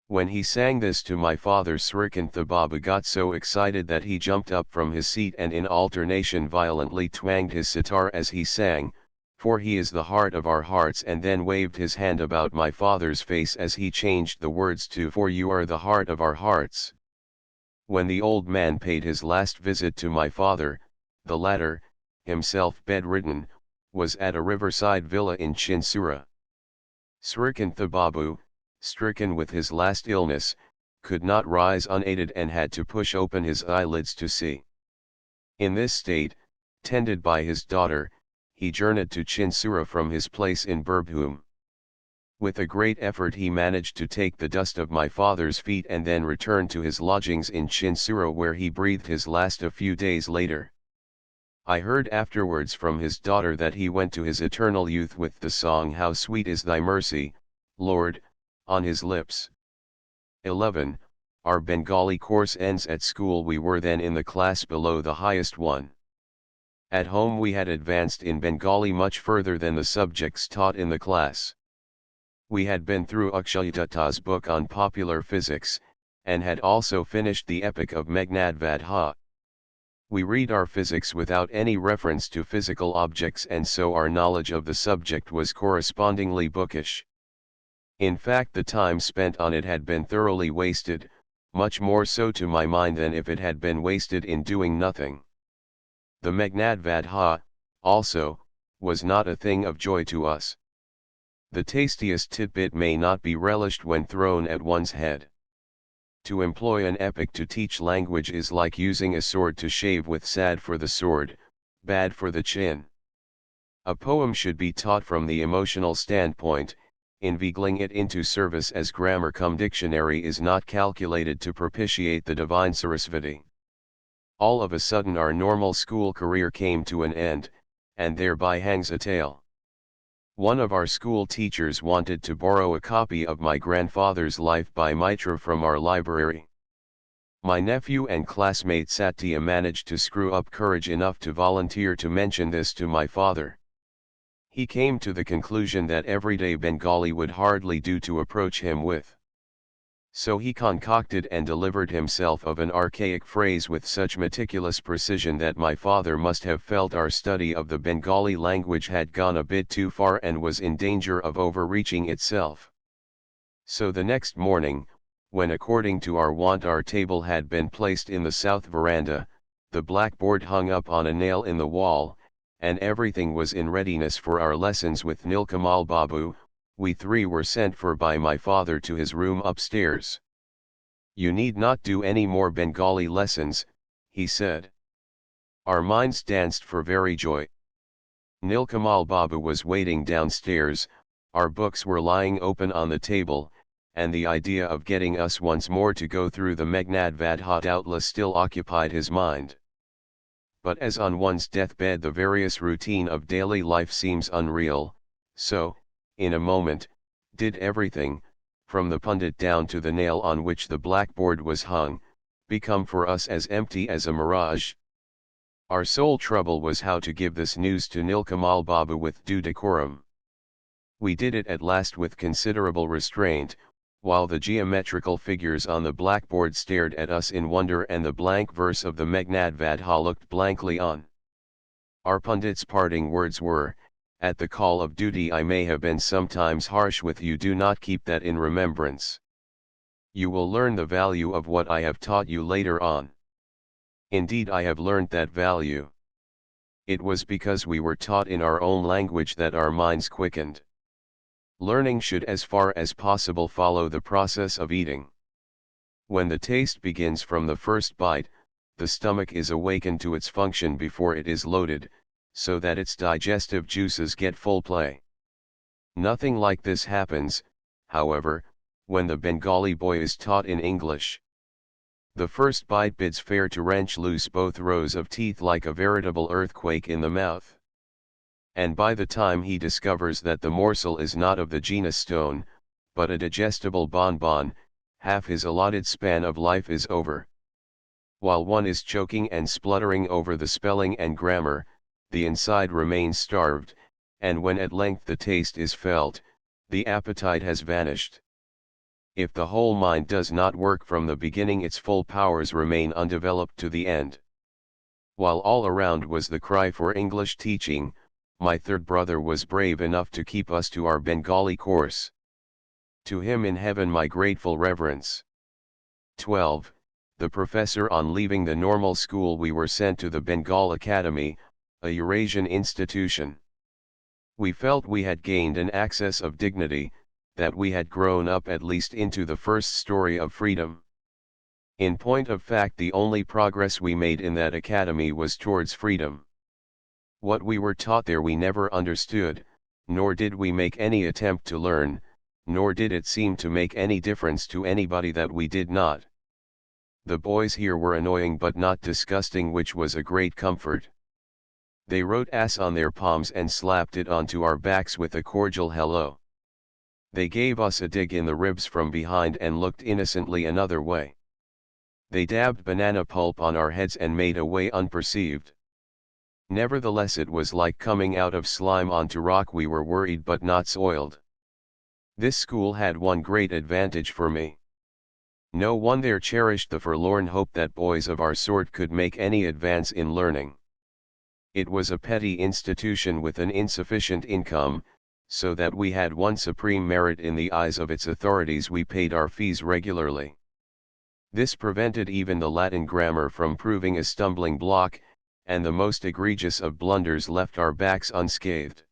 When he sang this to my father, Srikantha Babu got so excited that he jumped up from his seat and in alternation violently twanged his sitar as he sang, "For he is the heart of our hearts," and then waved his hand about my father's face as he changed the words to "For you are the heart of our hearts." When the old man paid his last visit to my father, the latter, himself bedridden, was at a riverside villa in Chinsura. Srikantha Babu, stricken with his last illness, could not rise unaided and had to push open his eyelids to see. In this state, tended by his daughter, he journeyed to Chinsura from his place in Birbhum. With a great effort he managed to take the dust of my father's feet and then returned to his lodgings in Chinsuro, where he breathed his last a few days later. I heard afterwards from his daughter that he went to his eternal youth with the song "How Sweet is Thy Mercy, Lord," on his lips. 11. Our Bengali course ends at school. We were then in the class below the highest one. At home we had advanced in Bengali much further than the subjects taught in the class. We had been through Akshayadatta's book on popular physics, and had also finished the epic of Meghnad Vadha. We read our physics without any reference to physical objects, and so our knowledge of the subject was correspondingly bookish. In fact, the time spent on it had been thoroughly wasted, much more so to my mind than if it had been wasted in doing nothing. The Meghnad Vadha, also, was not a thing of joy to us. The tastiest tidbit may not be relished when thrown at one's head. To employ an epic to teach language is like using a sword to shave with. Sad for the sword, bad for the chin. A poem should be taught from the emotional standpoint, inveigling it into service as grammar cum dictionary is not calculated to propitiate the divine Sarasvati. All of a sudden our normal school career came to an end, and thereby hangs a tale. One of our school teachers wanted to borrow a copy of my grandfather's Life by Mitra from our library. My nephew and classmate Satya managed to screw up courage enough to volunteer to mention this to my father. He came to the conclusion that everyday Bengali would hardly do to approach him with. So he concocted and delivered himself of an archaic phrase with such meticulous precision that my father must have felt our study of the Bengali language had gone a bit too far and was in danger of overreaching itself. So the next morning, when according to our wont our table had been placed in the south veranda, the blackboard hung up on a nail in the wall, and everything was in readiness for our lessons with Nilkamal Babu, we three were sent for by my father to his room upstairs. "You need not do any more Bengali lessons," he said. Our minds danced for very joy. Nilkamal Babu was waiting downstairs, our books were lying open on the table, and the idea of getting us once more to go through the Meghnad Vadha doubtless still occupied his mind. But as on one's deathbed the various routine of daily life seems unreal, so, in a moment, did everything, from the pundit down to the nail on which the blackboard was hung, become for us as empty as a mirage. Our sole trouble was how to give this news to Nilkamal Babu with due decorum. We did it at last with considerable restraint, while the geometrical figures on the blackboard stared at us in wonder and the blank verse of the Meghnad Vadha looked blankly on. Our pundit's parting words were, "At the call of duty I may have been sometimes harsh with you, do not keep that in remembrance. You will learn the value of what I have taught you later on." Indeed, I have learnt that value. It was because we were taught in our own language that our minds quickened. Learning should as far as possible follow the process of eating. When the taste begins from the first bite, the stomach is awakened to its function before it is loaded, so that its digestive juices get full play. Nothing like this happens, however, when the Bengali boy is taught in English. The first bite bids fair to wrench loose both rows of teeth like a veritable earthquake in the mouth. And by the time he discovers that the morsel is not of the genus stone, but a digestible bonbon, half his allotted span of life is over. While one is choking and spluttering over the spelling and grammar, the inside remains starved, and when at length the taste is felt, the appetite has vanished. If the whole mind does not work from the beginning, its full powers remain undeveloped to the end. While all around was the cry for English teaching, my third brother was brave enough to keep us to our Bengali course. To him in heaven my grateful reverence. 12. The professor. On leaving the normal school we were sent to the Bengal Academy, a Eurasian institution. We felt we had gained an access of dignity, that we had grown up at least into the first story of freedom. In point of fact, the only progress we made in that academy was towards freedom. What we were taught there we never understood, nor did we make any attempt to learn, nor did it seem to make any difference to anybody that we did not. The boys here were annoying but not disgusting, which was a great comfort. They wrote "ass" on their palms and slapped it onto our backs with a cordial hello. They gave us a dig in the ribs from behind and looked innocently another way. They dabbed banana pulp on our heads and made away unperceived. Nevertheless, it was like coming out of slime onto rock. We were worried but not soiled. This school had one great advantage for me. No one there cherished the forlorn hope that boys of our sort could make any advance in learning. It was a petty institution with an insufficient income, so that we had one supreme merit in the eyes of its authorities: we paid our fees regularly. This prevented even the Latin grammar from proving a stumbling block, and the most egregious of blunders left our backs unscathed.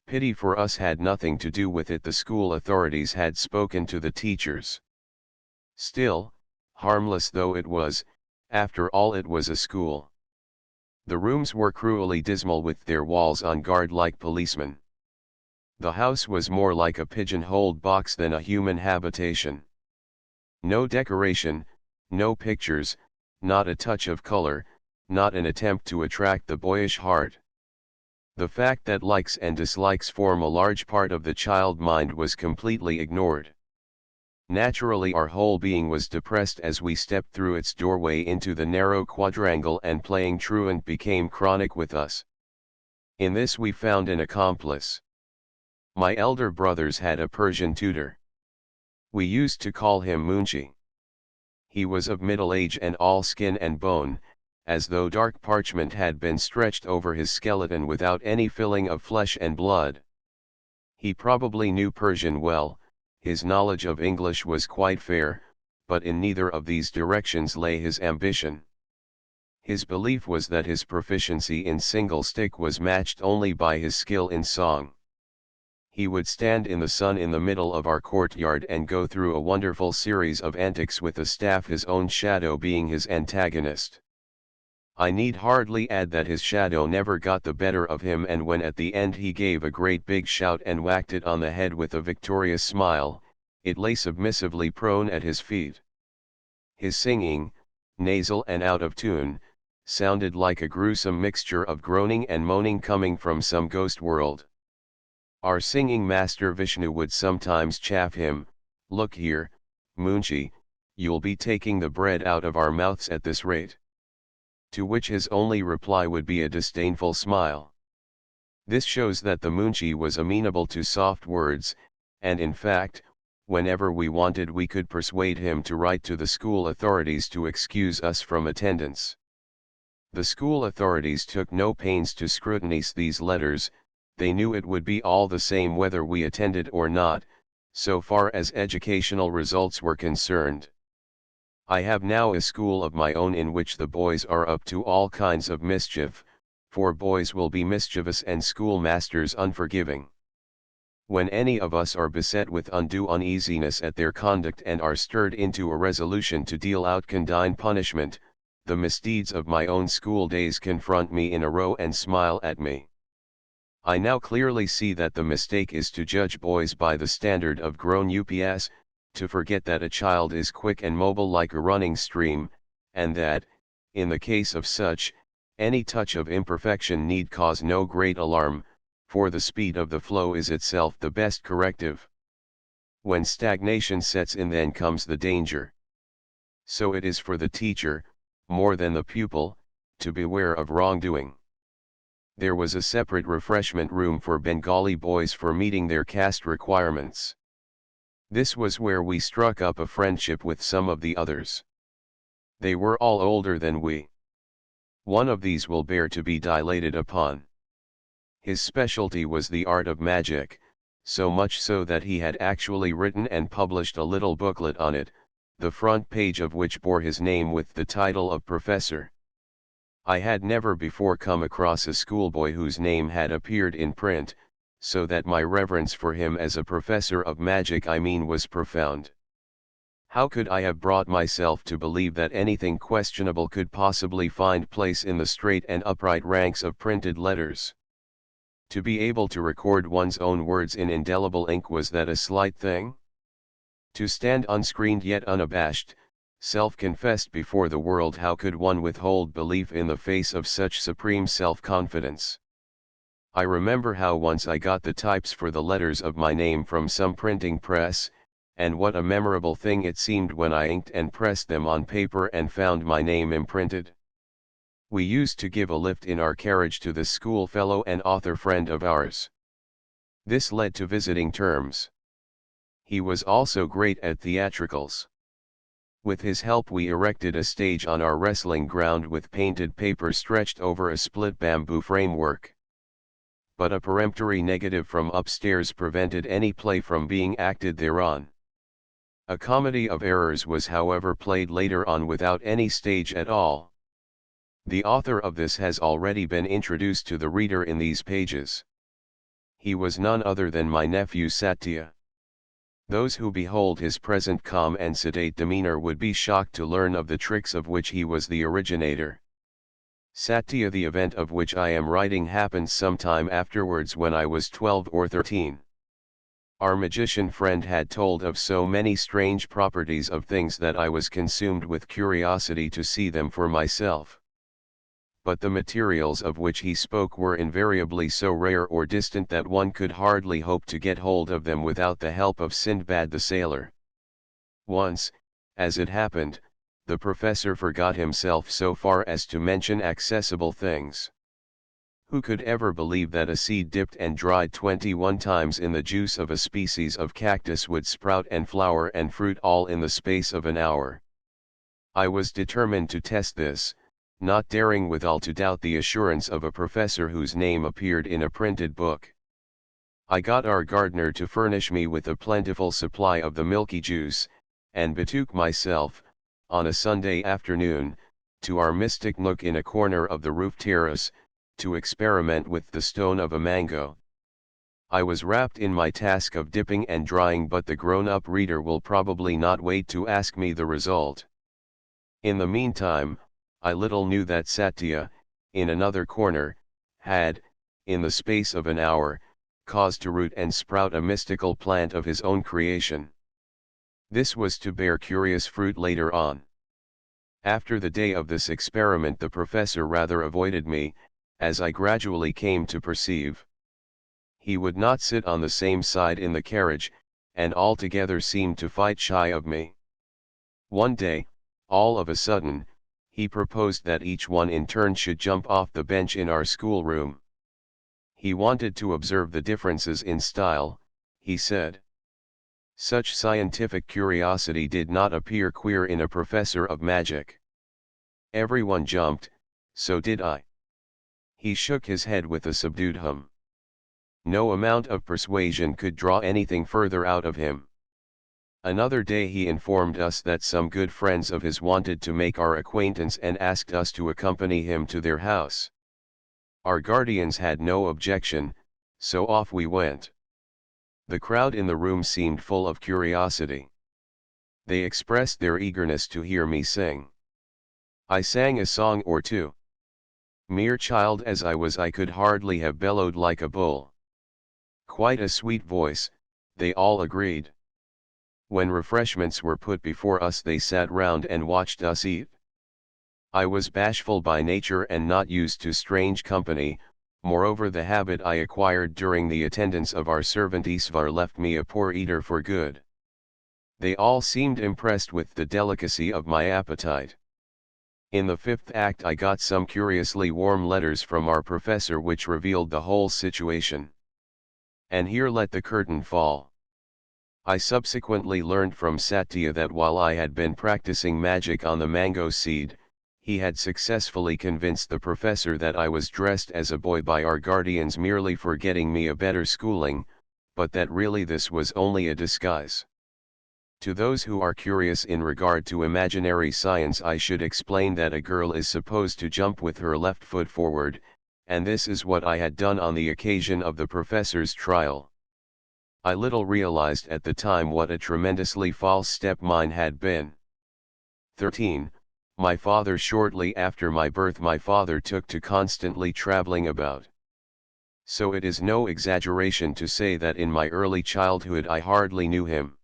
Pity for us had nothing to do with it. The school authorities had spoken to the teachers. Still, harmless though it was, after all it was a school. The rooms were cruelly dismal, with their walls on guard like policemen. The house was more like a pigeon-holed box than a human habitation. No decoration, no pictures, not a touch of color, not an attempt to attract the boyish heart. The fact that likes and dislikes form a large part of the child mind was completely ignored. Naturally, our whole being was depressed as we stepped through its doorway into the narrow quadrangle, and playing truant became chronic with us. In this we found an accomplice. My elder brothers had a Persian tutor. We used to call him Munshi. He was of middle age and all skin and bone, as though dark parchment had been stretched over his skeleton without any filling of flesh and blood. He probably knew Persian well, his knowledge of English was quite fair, but in neither of these directions lay his ambition. His belief was that his proficiency in single stick was matched only by his skill in song. He would stand in the sun in the middle of our courtyard and go through a wonderful series of antics with a staff, his own shadow being his antagonist. I need hardly add that his shadow never got the better of him, and when at the end he gave a great big shout and whacked it on the head with a victorious smile, it lay submissively prone at his feet. His singing, nasal and out of tune, sounded like a gruesome mixture of groaning and moaning coming from some ghost world. Our singing master Vishnu would sometimes chaff him, "Look here, Munshi, you'll be taking the bread out of our mouths at this rate." To which his only reply would be a disdainful smile. This shows that the Munshi was amenable to soft words, and in fact, whenever we wanted we could persuade him to write to the school authorities to excuse us from attendance. The school authorities took no pains to scrutinize these letters. They knew it would be all the same whether we attended or not, so far as educational results were concerned. I have now a school of my own in which the boys are up to all kinds of mischief, for boys will be mischievous and schoolmasters unforgiving. When any of us are beset with undue uneasiness at their conduct and are stirred into a resolution to deal out condign punishment, the misdeeds of my own school days confront me in a row and smile at me. I now clearly see that the mistake is to judge boys by the standard of grown ups, to forget that a child is quick and mobile like a running stream, and that, in the case of such, any touch of imperfection need cause no great alarm, for the speed of the flow is itself the best corrective. When stagnation sets in, then comes the danger. So it is for the teacher, more than the pupil, to beware of wrongdoing. There was a separate refreshment room for Bengali boys for meeting their caste requirements. This was where we struck up a friendship with some of the others. They were all older than we. One of these will bear to be dilated upon. His specialty was the art of magic, so much so that he had actually written and published a little booklet on it, the front page of which bore his name with the title of professor. I had never before come across a schoolboy whose name had appeared in print, so that my reverence for him as a professor of magic was profound. How could I have brought myself to believe that anything questionable could possibly find place in the straight and upright ranks of printed letters? To be able to record one's own words in indelible ink, was that a slight thing? To stand unscreened yet unabashed, self-confessed before the world, how could one withhold belief in the face of such supreme self-confidence? I remember how once I got the types for the letters of my name from some printing press, and what a memorable thing it seemed when I inked and pressed them on paper and found my name imprinted. We used to give a lift in our carriage to this schoolfellow and author friend of ours. This led to visiting terms. He was also great at theatricals. With his help we erected a stage on our wrestling ground with painted paper stretched over a split bamboo framework. But a peremptory negative from upstairs prevented any play from being acted thereon. A comedy of errors was however played later on without any stage at all. The author of this has already been introduced to the reader in these pages. He was none other than my nephew Satya. Those who behold his present calm and sedate demeanor would be shocked to learn of the tricks of which he was the originator. Satya, the event of which I am writing, happened some time afterwards when I was 12 or 13. Our magician friend had told of so many strange properties of things that I was consumed with curiosity to see them for myself. But the materials of which he spoke were invariably so rare or distant that one could hardly hope to get hold of them without the help of Sindbad the sailor. Once, as it happened, the professor forgot himself so far as to mention accessible things. Who could ever believe that a seed dipped and dried 21 times in the juice of a species of cactus would sprout and flower and fruit all in the space of an hour? I was determined to test this, not daring withal to doubt the assurance of a professor whose name appeared in a printed book. I got our gardener to furnish me with a plentiful supply of the milky juice, and betook myself, on a Sunday afternoon, to our mystic nook in a corner of the roof terrace, to experiment with the stone of a mango. I was wrapped in my task of dipping and drying, but the grown-up reader will probably not wait to ask me the result. In the meantime, I little knew that Satya, in another corner, had, in the space of an hour, caused to root and sprout a mystical plant of his own creation. This was to bear curious fruit later on. After the day of this experiment the professor rather avoided me, as I gradually came to perceive. He would not sit on the same side in the carriage, and altogether seemed to fight shy of me. One day, all of a sudden, he proposed that each one in turn should jump off the bench in our schoolroom. He wanted to observe the differences in style, he said. Such scientific curiosity did not appear queer in a professor of magic. Everyone jumped, so did I. He shook his head with a subdued hum. No amount of persuasion could draw anything further out of him. Another day he informed us that some good friends of his wanted to make our acquaintance and asked us to accompany him to their house. Our guardians had no objection, so off we went. The crowd in the room seemed full of curiosity. They expressed their eagerness to hear me sing. I sang a song or two. Mere child as I was, I could hardly have bellowed like a bull. Quite a sweet voice, they all agreed. When refreshments were put before us they sat round and watched us eat. I was bashful by nature and not used to strange company, moreover the habit I acquired during the attendance of our servant Isvar left me a poor eater for good. They all seemed impressed with the delicacy of my appetite. In the fifth act I got some curiously warm letters from our professor which revealed the whole situation. And here let the curtain fall. I subsequently learned from Satya that while I had been practicing magic on the mango seed, he had successfully convinced the professor that I was dressed as a boy by our guardians merely for getting me a better schooling, but that really this was only a disguise. To those who are curious in regard to imaginary science, I should explain that a girl is supposed to jump with her left foot forward, and this is what I had done on the occasion of the professor's trial. I little realized at the time what a tremendously false step mine had been. 13. My father. Shortly after my birth my father took to constantly traveling about. So it is no exaggeration to say that in my early childhood I hardly knew him.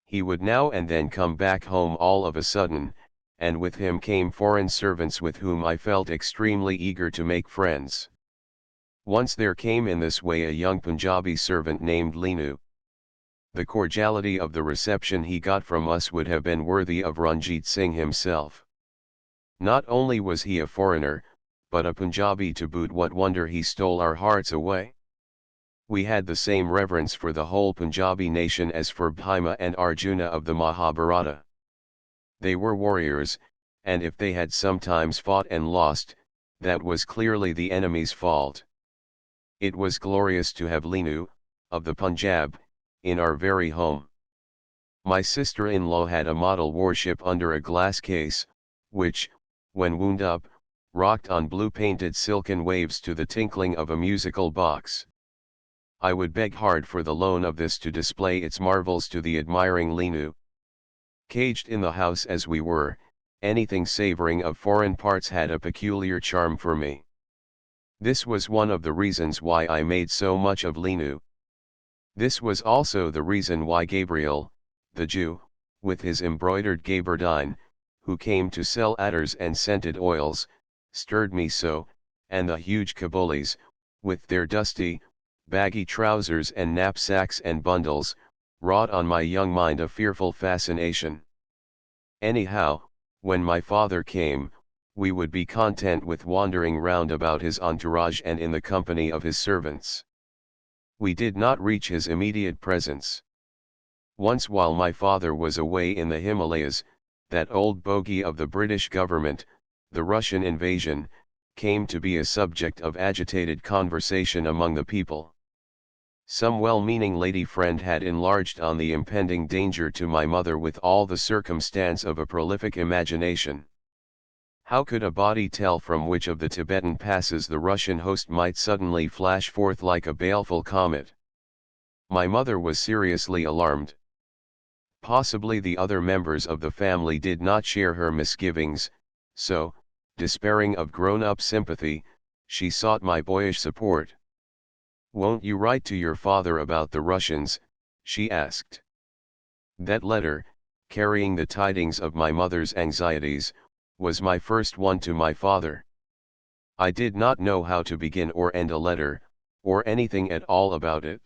He would now and then come back home all of a sudden, and with him came foreign servants with whom I felt extremely eager to make friends. Once there came in this way a young Punjabi servant named Linu. The cordiality of the reception he got from us would have been worthy of Ranjit Singh himself. Not only was he a foreigner, but a Punjabi to boot. What wonder he stole our hearts away? We had the same reverence for the whole Punjabi nation as for Bhima and Arjuna of the Mahabharata. They were warriors, and if they had sometimes fought and lost, that was clearly the enemy's fault. It was glorious to have Linu, of the Punjab, in our very home. My sister-in-law had a model warship under a glass case, which, when wound up, rocked on blue-painted silken waves to the tinkling of a musical box. I would beg hard for the loan of this to display its marvels to the admiring Linu. Caged in the house as we were, anything savoring of foreign parts had a peculiar charm for me. This was one of the reasons why I made so much of Linu. This was also the reason why Gabriel, the Jew, with his embroidered gabardine, who came to sell adders and scented oils, stirred me so, and the huge Kabolis, with their dusty, baggy trousers and knapsacks and bundles, wrought on my young mind a fearful fascination. Anyhow, when my father came, we would be content with wandering round about his entourage and in the company of his servants. We did not reach his immediate presence. Once while my father was away in the Himalayas, that old bogey of the British government, the Russian invasion, came to be a subject of agitated conversation among the people. Some well-meaning lady friend had enlarged on the impending danger to my mother with all the circumstance of a prolific imagination. How could a body tell from which of the Tibetan passes the Russian host might suddenly flash forth like a baleful comet? My mother was seriously alarmed. Possibly the other members of the family did not share her misgivings, so, despairing of grown-up sympathy, she sought my boyish support. "Won't you write to your father about the Russians?" she asked. That letter, carrying the tidings of my mother's anxieties, was my first one to my father. I did not know how to begin or end a letter, or anything at all about it.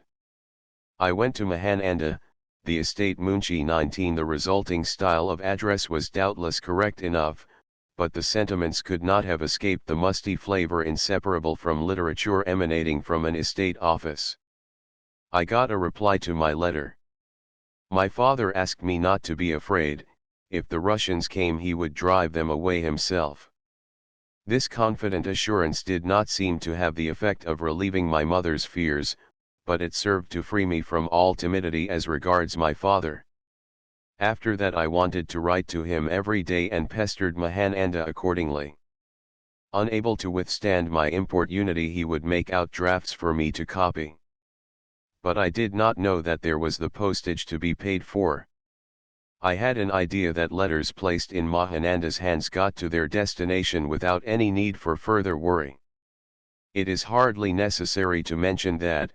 I went to Mahananda, the estate Munshi 19. The resulting style of address was doubtless correct enough, but the sentiments could not have escaped the musty flavor inseparable from literature emanating from an estate office. I got a reply to my letter. My father asked me not to be afraid. If the Russians came he would drive them away himself. This confident assurance did not seem to have the effect of relieving my mother's fears, but it served to free me from all timidity as regards my father. After that I wanted to write to him every day and pestered Mahananda accordingly. Unable to withstand my importunity he would make out drafts for me to copy. But I did not know that there was the postage to be paid for. I had an idea that letters placed in Mahananda's hands got to their destination without any need for further worry. It is hardly necessary to mention that,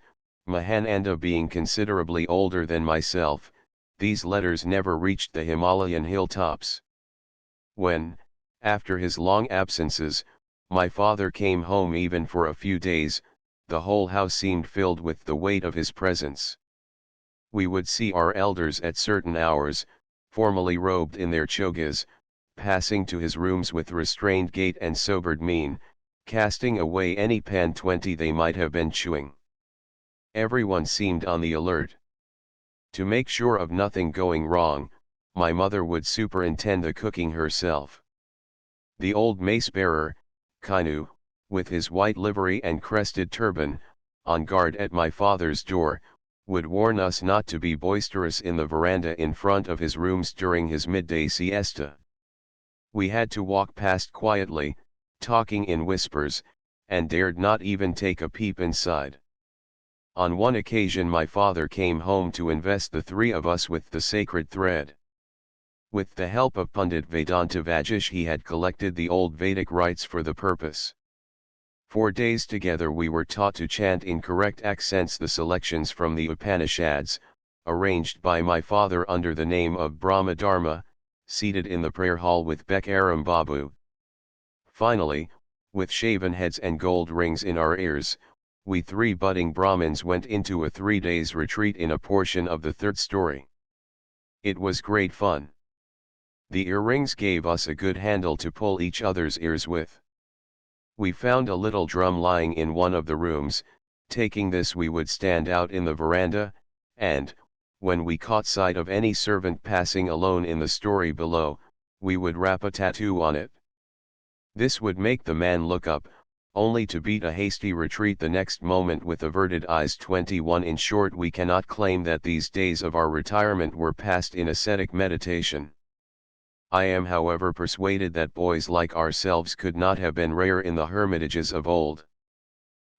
Mahananda being considerably older than myself, these letters never reached the Himalayan hilltops. When, after his long absences, my father came home even for a few days, the whole house seemed filled with the weight of his presence. We would see our elders at certain hours, formally robed in their chogas, passing to his rooms with restrained gait and sobered mien, casting away any pan 20 they might have been chewing. Everyone seemed on the alert. To make sure of nothing going wrong, my mother would superintend the cooking herself. The old mace-bearer, Kainu, with his white livery and crested turban, on guard at my father's door, would warn us not to be boisterous in the veranda in front of his rooms during his midday siesta. We had to walk past quietly, talking in whispers, and dared not even take a peep inside. On one occasion my father came home to invest the three of us with the sacred thread. With the help of Pandit Vedanta Vajish he had collected the old Vedic rites for the purpose. For days together we were taught to chant in correct accents the selections from the Upanishads, arranged by my father under the name of Brahma Dharma, seated in the prayer hall with Bekaram Babu. Finally, with shaven heads and gold rings in our ears, we three budding Brahmins went into a 3 days retreat in a portion of the third story. It was great fun. The earrings gave us a good handle to pull each other's ears with. We found a little drum lying in one of the rooms. Taking this we would stand out in the veranda, and, when we caught sight of any servant passing alone in the story below, we would rap a tattoo on it. This would make the man look up, only to beat a hasty retreat the next moment with averted eyes. 21 In short, we cannot claim that these days of our retirement were passed in ascetic meditation. I am however persuaded that boys like ourselves could not have been rare in the hermitages of old.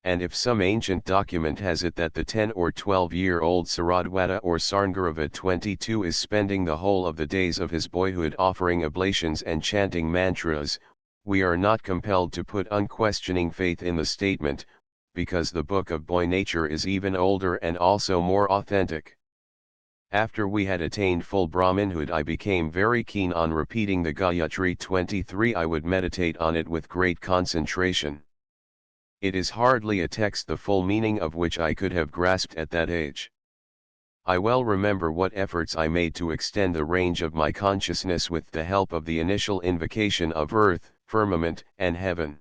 And if some ancient document has it that the 10 or 12-year-old Saradwata or Sarngarava 22 is spending the whole of the days of his boyhood offering oblations and chanting mantras, we are not compelled to put unquestioning faith in the statement, because the book of boy nature is even older and also more authentic. After we had attained full Brahminhood, I became very keen on repeating the Gayatri 23. I would meditate on it with great concentration. It is hardly a text the full meaning of which I could have grasped at that age. I well remember what efforts I made to extend the range of my consciousness with the help of the initial invocation of earth, firmament, and heaven.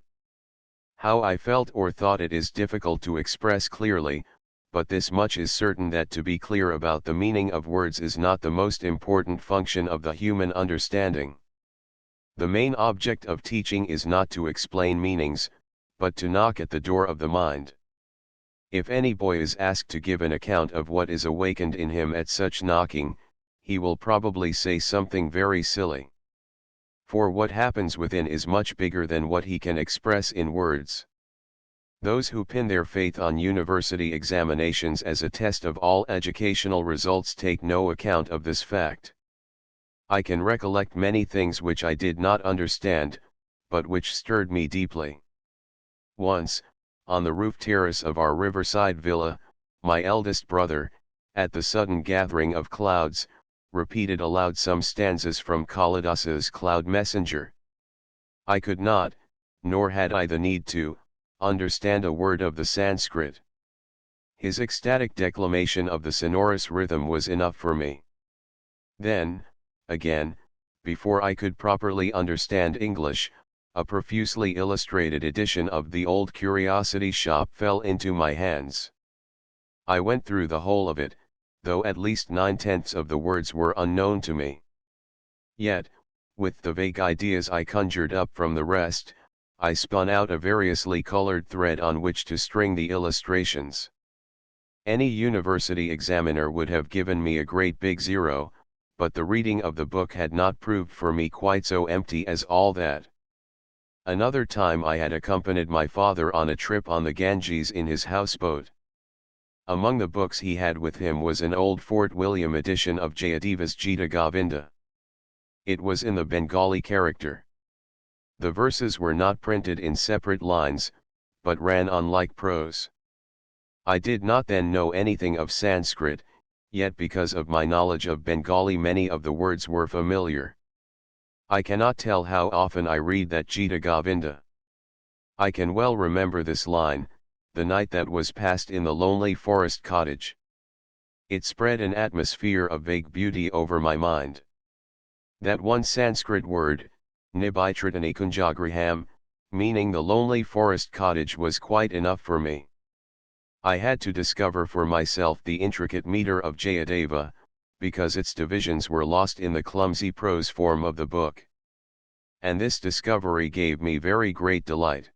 How I felt or thought it is difficult to express clearly, but this much is certain, that to be clear about the meaning of words is not the most important function of the human understanding. The main object of teaching is not to explain meanings, but to knock at the door of the mind. If any boy is asked to give an account of what is awakened in him at such knocking, he will probably say something very silly. For what happens within is much bigger than what he can express in words. Those who pin their faith on university examinations as a test of all educational results take no account of this fact. I can recollect many things which I did not understand, but which stirred me deeply. Once, on the roof terrace of our riverside villa, my eldest brother, at the sudden gathering of clouds, repeated aloud some stanzas from Kalidasa's Cloud Messenger. I could not, nor had I the need to, understand a word of the Sanskrit. His ecstatic declamation of the sonorous rhythm was enough for me. Then, again, before I could properly understand English, a profusely illustrated edition of the Old Curiosity Shop fell into my hands. I went through the whole of it, though at least 9/10 of the words were unknown to me. Yet, with the vague ideas I conjured up from the rest, I spun out a variously colored thread on which to string the illustrations. Any university examiner would have given me a great big 0, but the reading of the book had not proved for me quite so empty as all that. Another time I had accompanied my father on a trip on the Ganges in his houseboat. Among the books he had with him was an old Fort William edition of Jayadeva's Gita Govinda. It was in the Bengali character. The verses were not printed in separate lines, but ran on like prose. I did not then know anything of Sanskrit, yet because of my knowledge of Bengali many of the words were familiar. I cannot tell how often I read that Gita Govinda. I can well remember this line, "The night that was passed in the lonely forest cottage." It spread an atmosphere of vague beauty over my mind. That one Sanskrit word, Nibitratani Kunjagriham, meaning the lonely forest cottage, was quite enough for me. I had to discover for myself the intricate meter of Jayadeva, because its divisions were lost in the clumsy prose form of the book. And this discovery gave me very great delight.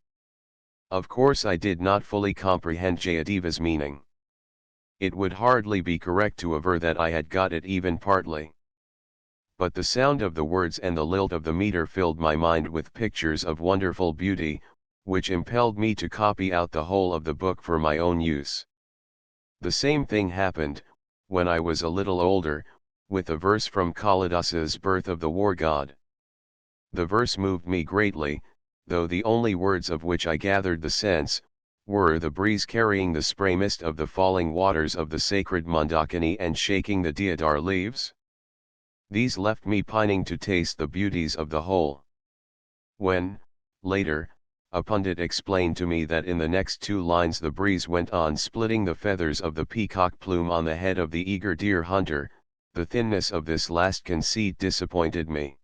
Of course I did not fully comprehend Jayadeva's meaning. It would hardly be correct to aver that I had got it even partly. But the sound of the words and the lilt of the meter filled my mind with pictures of wonderful beauty, which impelled me to copy out the whole of the book for my own use. The same thing happened, when I was a little older, with a verse from Kalidasa's Birth of the War God. The verse moved me greatly, though the only words of which I gathered the sense, were the breeze carrying the spray mist of the falling waters of the sacred Mandakini and shaking the deodar leaves. These left me pining to taste the beauties of the whole. When, later, a pundit explained to me that in the next 2 lines the breeze went on splitting the feathers of the peacock plume on the head of the eager deer hunter, the thinness of this last conceit disappointed me.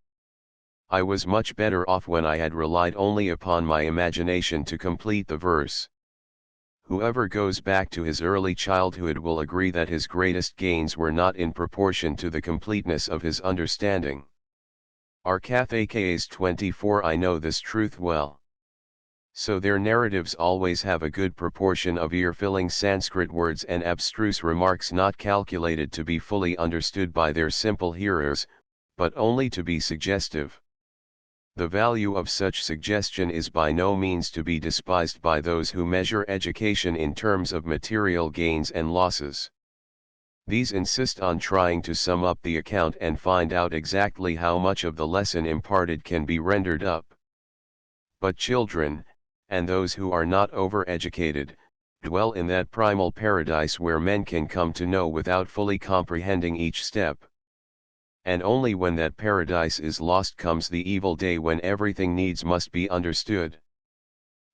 I was much better off when I had relied only upon my imagination to complete the verse. Whoever goes back to his early childhood will agree that his greatest gains were not in proportion to the completeness of his understanding. Arkathaka's 24 I know this truth well. So their narratives always have a good proportion of ear-filling Sanskrit words and abstruse remarks not calculated to be fully understood by their simple hearers, but only to be suggestive. The value of such suggestion is by no means to be despised by those who measure education in terms of material gains and losses. These insist on trying to sum up the account and find out exactly how much of the lesson imparted can be rendered up. But children, and those who are not over-educated, dwell in that primal paradise where men can come to know without fully comprehending each step. And only when that paradise is lost comes the evil day when everything needs must be understood.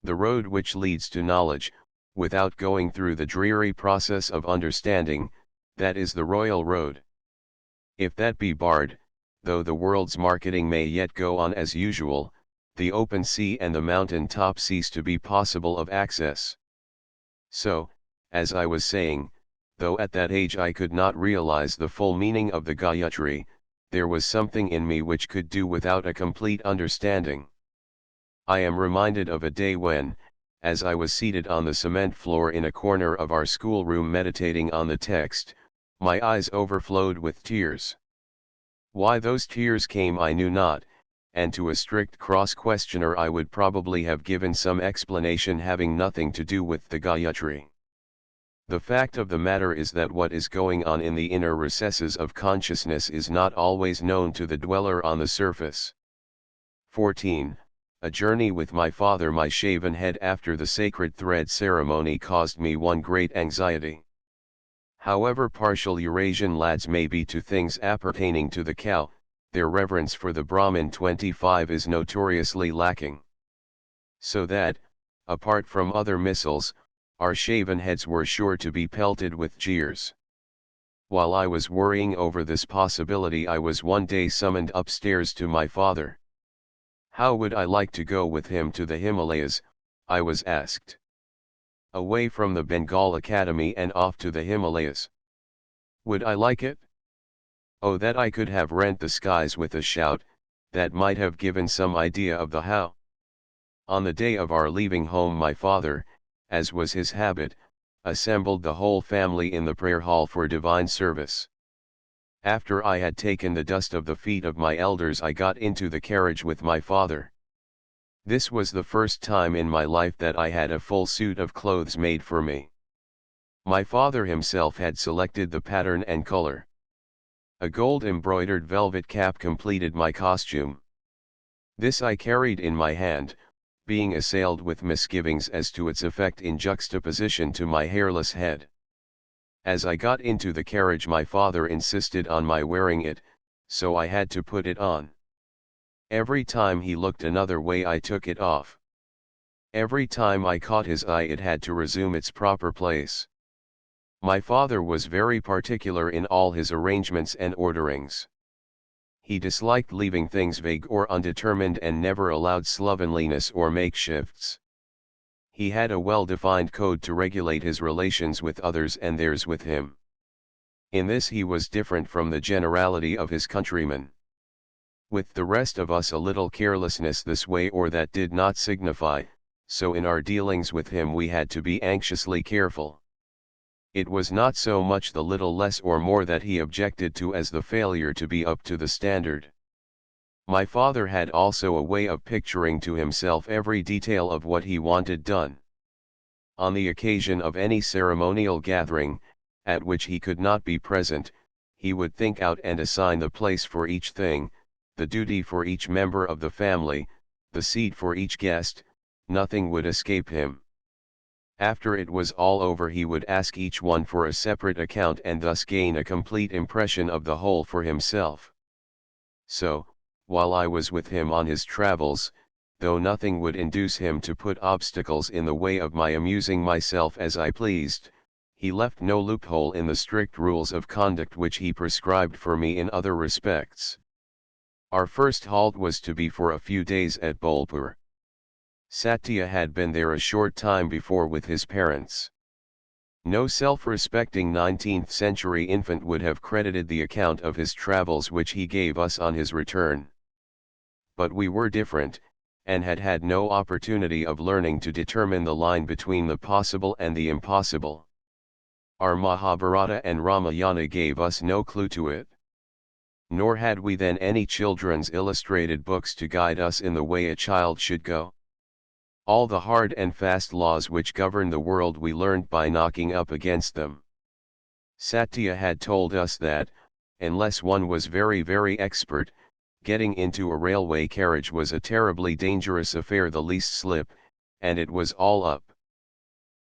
The road which leads to knowledge, without going through the dreary process of understanding, that is the royal road. If that be barred, though the world's marketing may yet go on as usual, the open sea and the mountain top cease to be possible of access. So, as I was saying, though at that age I could not realize the full meaning of the Gayatri, there was something in me which could do without a complete understanding. I am reminded of a day when, as I was seated on the cement floor in a corner of our schoolroom meditating on the text, my eyes overflowed with tears. Why those tears came I knew not, and to a strict cross-questioner I would probably have given some explanation having nothing to do with the Gayatri. The fact of the matter is that what is going on in the inner recesses of consciousness is not always known to the dweller on the surface. 14. A journey with my father. My shaven head after the sacred thread ceremony caused me one great anxiety. However partial Eurasian lads may be to things appertaining to the cow, their reverence for the Brahmin 25 is notoriously lacking. So that, apart from other missiles, our shaven heads were sure to be pelted with jeers. While I was worrying over this possibility, I was one day summoned upstairs to my father. How would I like to go with him to the Himalayas, I was asked. Away from the Bengal Academy and off to the Himalayas. Would I like it? Oh, that I could have rent the skies with a shout, that might have given some idea of the how. On the day of our leaving home, my father, as was his habit, assembled the whole family in the prayer hall for divine service. After I had taken the dust of the feet of my elders, I got into the carriage with my father. This was the first time in my life that I had a full suit of clothes made for me. My father himself had selected the pattern and color. A gold-embroidered velvet cap completed my costume. This I carried in my hand, being assailed with misgivings as to its effect in juxtaposition to my hairless head. As I got into the carriage, my father insisted on my wearing it, so I had to put it on. Every time he looked another way, I took it off. Every time I caught his eye, it had to resume its proper place. My father was very particular in all his arrangements and orderings. He disliked leaving things vague or undetermined and never allowed slovenliness or makeshifts. He had a well-defined code to regulate his relations with others and theirs with him. In this he was different from the generality of his countrymen. With the rest of us a little carelessness this way or that did not signify, so in our dealings with him we had to be anxiously careful. It was not so much the little less or more that he objected to as the failure to be up to the standard. My father had also a way of picturing to himself every detail of what he wanted done. On the occasion of any ceremonial gathering, at which he could not be present, he would think out and assign the place for each thing, the duty for each member of the family, the seat for each guest, nothing would escape him. After it was all over he would ask each one for a separate account and thus gain a complete impression of the whole for himself. So, while I was with him on his travels, though nothing would induce him to put obstacles in the way of my amusing myself as I pleased, he left no loophole in the strict rules of conduct which he prescribed for me in other respects. Our first halt was to be for a few days at Bolpur. Satya had been there a short time before with his parents. No self-respecting 19th-century infant would have credited the account of his travels which he gave us on his return. But we were different, and had had no opportunity of learning to determine the line between the possible and the impossible. Our Mahabharata and Ramayana gave us no clue to it. Nor had we then any children's illustrated books to guide us in the way a child should go. All the hard and fast laws which govern the world we learned by knocking up against them. Satya had told us that, unless one was very very expert, getting into a railway carriage was a terribly dangerous affair, the least slip, and it was all up.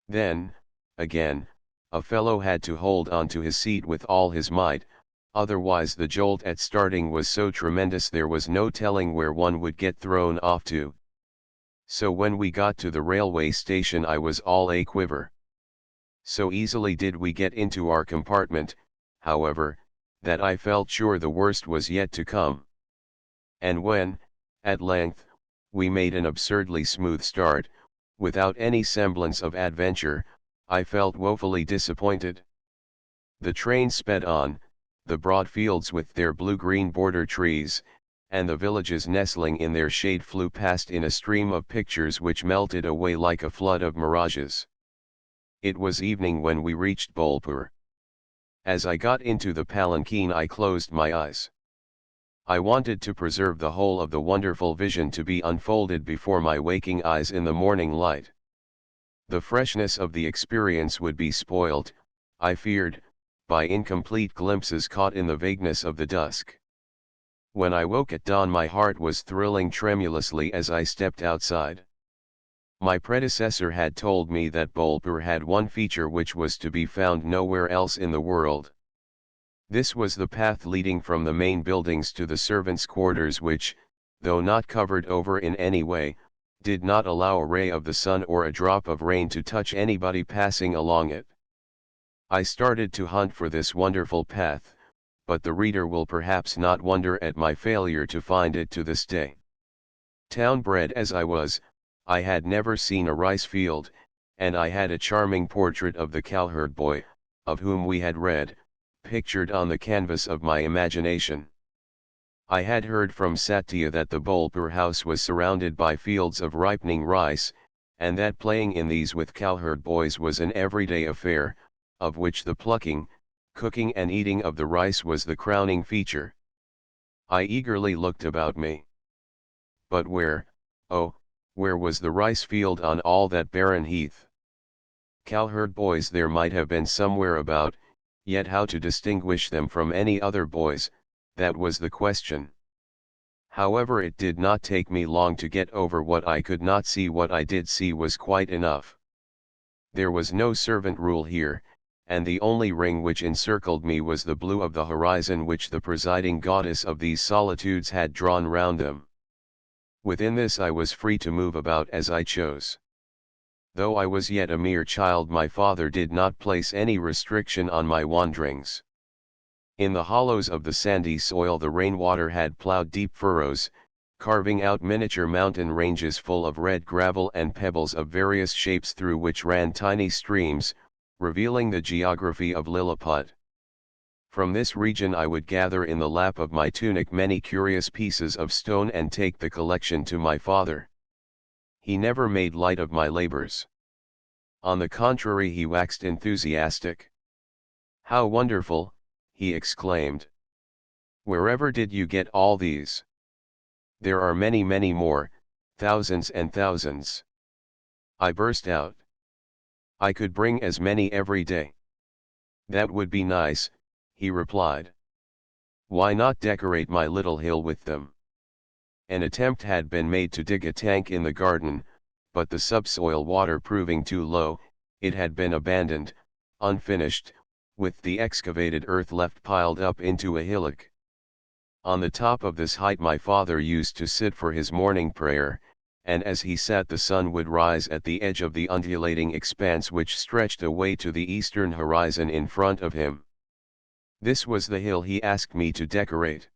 Then, again, a fellow had to hold on to his seat with all his might, otherwise the jolt at starting was so tremendous there was no telling where one would get thrown off to. So when we got to the railway station I was all a quiver. So easily did we get into our compartment, however, that I felt sure the worst was yet to come. And when, at length, we made an absurdly smooth start, without any semblance of adventure, I felt woefully disappointed. The train sped on, the broad fields with their blue-green border trees, and the villages nestling in their shade flew past in a stream of pictures which melted away like a flood of mirages. It was evening when we reached Bolpur. As I got into the palanquin I closed my eyes. I wanted to preserve the whole of the wonderful vision to be unfolded before my waking eyes in the morning light. The freshness of the experience would be spoilt, I feared, by incomplete glimpses caught in the vagueness of the dusk. When I woke at dawn my heart was thrilling tremulously as I stepped outside. My predecessor had told me that Bolpur had one feature which was to be found nowhere else in the world. This was the path leading from the main buildings to the servants' quarters which, though not covered over in any way, did not allow a ray of the sun or a drop of rain to touch anybody passing along it. I started to hunt for this wonderful path, but the reader will perhaps not wonder at my failure to find it to this day. Town-bred as I was, I had never seen a rice field, and I had a charming portrait of the cowherd boy, of whom we had read, pictured on the canvas of my imagination. I had heard from Satya that the Bolpur house was surrounded by fields of ripening rice, and that playing in these with cowherd boys was an everyday affair, of which the plucking, cooking and eating of the rice was the crowning feature. I eagerly looked about me. But where, oh, where was the rice field on all that barren heath? Cowherd boys there might have been somewhere about, yet how to distinguish them from any other boys, that was the question. However, it did not take me long to get over what I could not see. What I did see was quite enough. There was no servant rule here, and the only ring which encircled me was the blue of the horizon which the presiding goddess of these solitudes had drawn round them. Within this I was free to move about as I chose. Though I was yet a mere child, my father did not place any restriction on my wanderings. In the hollows of the sandy soil the rainwater had ploughed deep furrows, carving out miniature mountain ranges full of red gravel and pebbles of various shapes through which ran tiny streams, revealing the geography of Lilliput. From this region I would gather in the lap of my tunic many curious pieces of stone and take the collection to my father. He never made light of my labors. On the contrary, he waxed enthusiastic. "How wonderful!" he exclaimed. "Wherever did you get all these? There are many many more, thousands and thousands." I burst out. "I could bring as many every day." "That would be nice," he replied. "Why not decorate my little hill with them?" An attempt had been made to dig a tank in the garden, but the subsoil water proving too low, it had been abandoned, unfinished, with the excavated earth left piled up into a hillock. On the top of this height my father used to sit for his morning prayer, and as he sat the sun would rise at the edge of the undulating expanse which stretched away to the eastern horizon in front of him. This was the hill he asked me to decorate.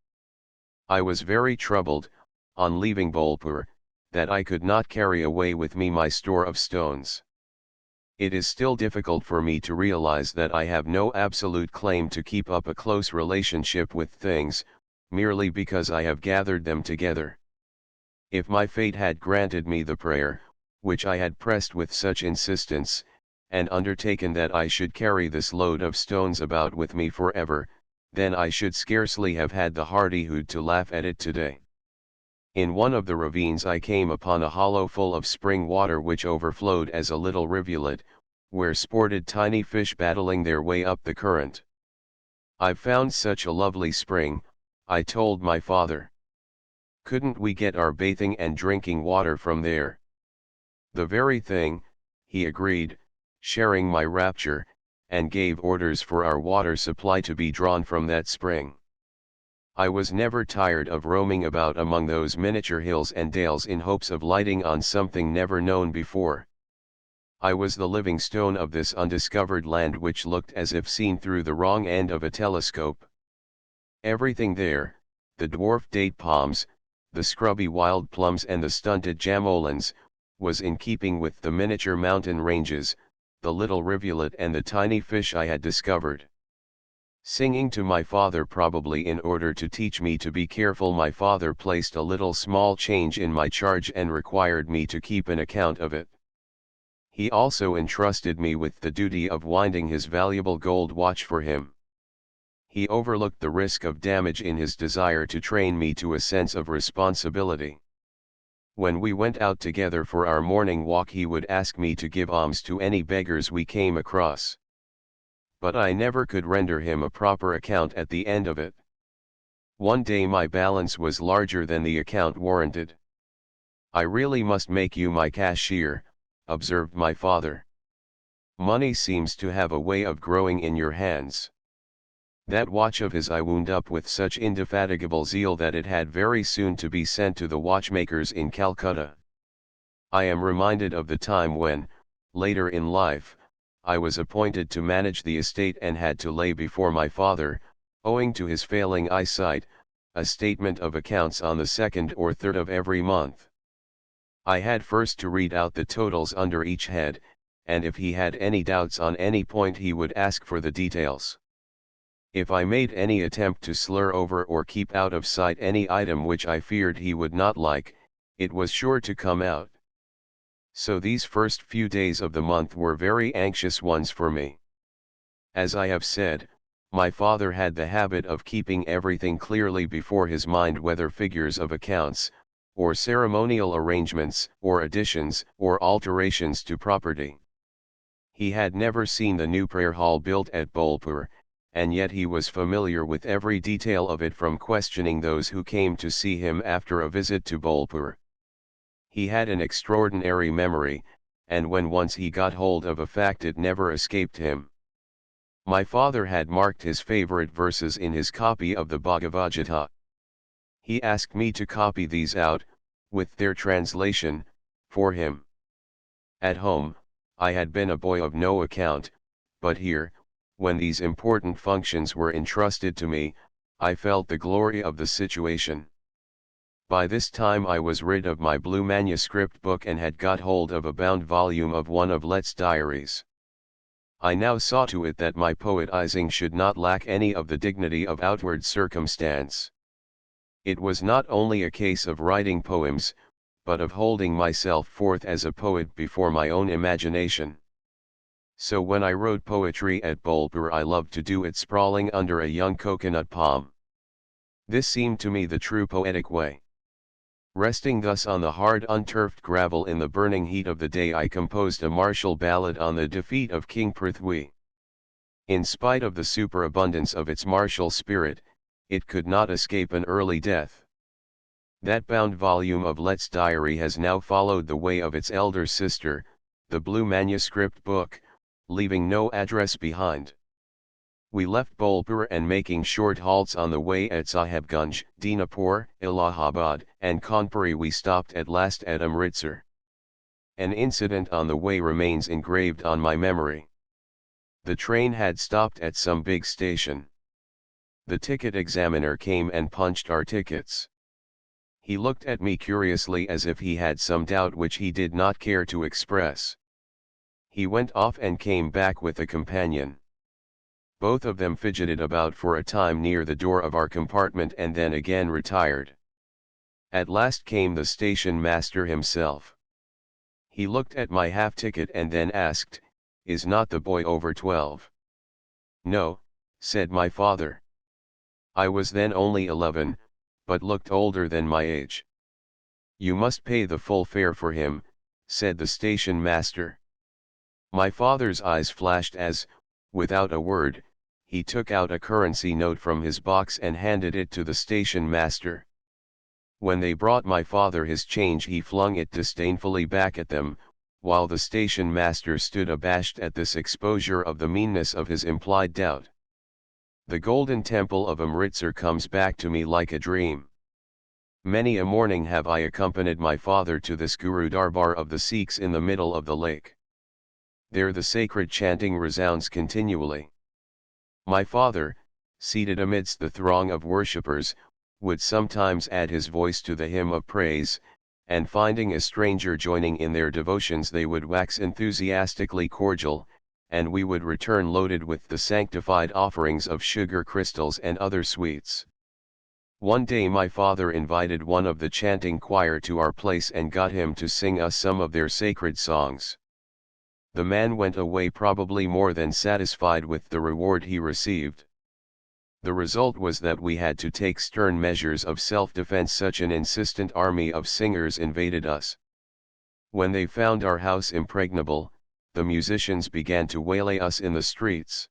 I was very troubled, on leaving Bolpur, that I could not carry away with me my store of stones. It is still difficult for me to realize that I have no absolute claim to keep up a close relationship with things, merely because I have gathered them together. If my fate had granted me the prayer, which I had pressed with such insistence, and undertaken that I should carry this load of stones about with me forever, then I should scarcely have had the hardihood to laugh at it today. In one of the ravines I came upon a hollow full of spring water which overflowed as a little rivulet, where sported tiny fish battling their way up the current. "I've found such a lovely spring," I told my father. "Couldn't we get our bathing and drinking water from there?" "The very thing," he agreed, sharing my rapture, and gave orders for our water supply to be drawn from that spring. I was never tired of roaming about among those miniature hills and dales in hopes of lighting on something never known before. I was the living stone of this undiscovered land which looked as if seen through the wrong end of a telescope. Everything there, the dwarf date palms, the scrubby wild plums and the stunted jamolans, was in keeping with the miniature mountain ranges, the little rivulet and the tiny fish I had discovered. Singing to my father probably in order to teach me to be careful, my father placed a little small change in my charge and required me to keep an account of it. He also entrusted me with the duty of winding his valuable gold watch for him. He overlooked the risk of damage in his desire to train me to a sense of responsibility. When we went out together for our morning walk he would ask me to give alms to any beggars we came across. But I never could render him a proper account at the end of it. One day my balance was larger than the account warranted. "I really must make you my cashier," observed my father. "Money seems to have a way of growing in your hands." That watch of his I wound up with such indefatigable zeal that it had very soon to be sent to the watchmakers in Calcutta. I am reminded of the time when, later in life, I was appointed to manage the estate and had to lay before my father, owing to his failing eyesight, a statement of accounts on the 2nd or 3rd of every month. I had first to read out the totals under each head, and if he had any doubts on any point he would ask for the details. If I made any attempt to slur over or keep out of sight any item which I feared he would not like, it was sure to come out. So these first few days of the month were very anxious ones for me. As I have said, my father had the habit of keeping everything clearly before his mind, whether figures of accounts, or ceremonial arrangements, or additions, or alterations to property. He had never seen the new prayer hall built at Bolpur, and yet he was familiar with every detail of it from questioning those who came to see him after a visit to Bolpur. He had an extraordinary memory, and when once he got hold of a fact it never escaped him. My father had marked his favorite verses in his copy of the Bhagavad Gita. He asked me to copy these out, with their translation, for him. At home, I had been a boy of no account, but here, when these important functions were entrusted to me, I felt the glory of the situation. By this time I was rid of my blue manuscript book and had got hold of a bound volume of one of Let's diaries. I now saw to it that my poetizing should not lack any of the dignity of outward circumstance. It was not only a case of writing poems, but of holding myself forth as a poet before my own imagination. So when I wrote poetry at Bolpur I loved to do it sprawling under a young coconut palm. This seemed to me the true poetic way. Resting thus on the hard unturfed gravel in the burning heat of the day I composed a martial ballad on the defeat of King Prithvi. In spite of the superabundance of its martial spirit, it could not escape an early death. That bound volume of Let's diary has now followed the way of its elder sister, the blue manuscript book, leaving no address behind. We left Bolpur and making short halts on the way at Sahebganj, Dinapur, Allahabad, and Kanpuri we stopped at last at Amritsar. An incident on the way remains engraved on my memory. The train had stopped at some big station. The ticket examiner came and punched our tickets. He looked at me curiously as if he had some doubt which he did not care to express. He went off and came back with a companion. Both of them fidgeted about for a time near the door of our compartment and then again retired. At last came the station master himself. He looked at my half ticket and then asked, "Is not the boy over 12? "No," said my father. I was then only 11, but looked older than my age. "You must pay the full fare for him," said the station master. My father's eyes flashed as, without a word, he took out a currency note from his box and handed it to the station master. When they brought my father his change he flung it disdainfully back at them, while the station master stood abashed at this exposure of the meanness of his implied doubt. The golden temple of Amritsar comes back to me like a dream. Many a morning have I accompanied my father to this Guru Darbar of the Sikhs in the middle of the lake. There the sacred chanting resounds continually. My father, seated amidst the throng of worshippers, would sometimes add his voice to the hymn of praise, and finding a stranger joining in their devotions they would wax enthusiastically cordial, and we would return loaded with the sanctified offerings of sugar crystals and other sweets. One day my father invited one of the chanting choir to our place and got him to sing us some of their sacred songs. The man went away probably more than satisfied with the reward he received. The result was that we had to take stern measures of self-defense. Such an insistent army of singers invaded us. When they found our house impregnable, the musicians began to waylay us in the streets.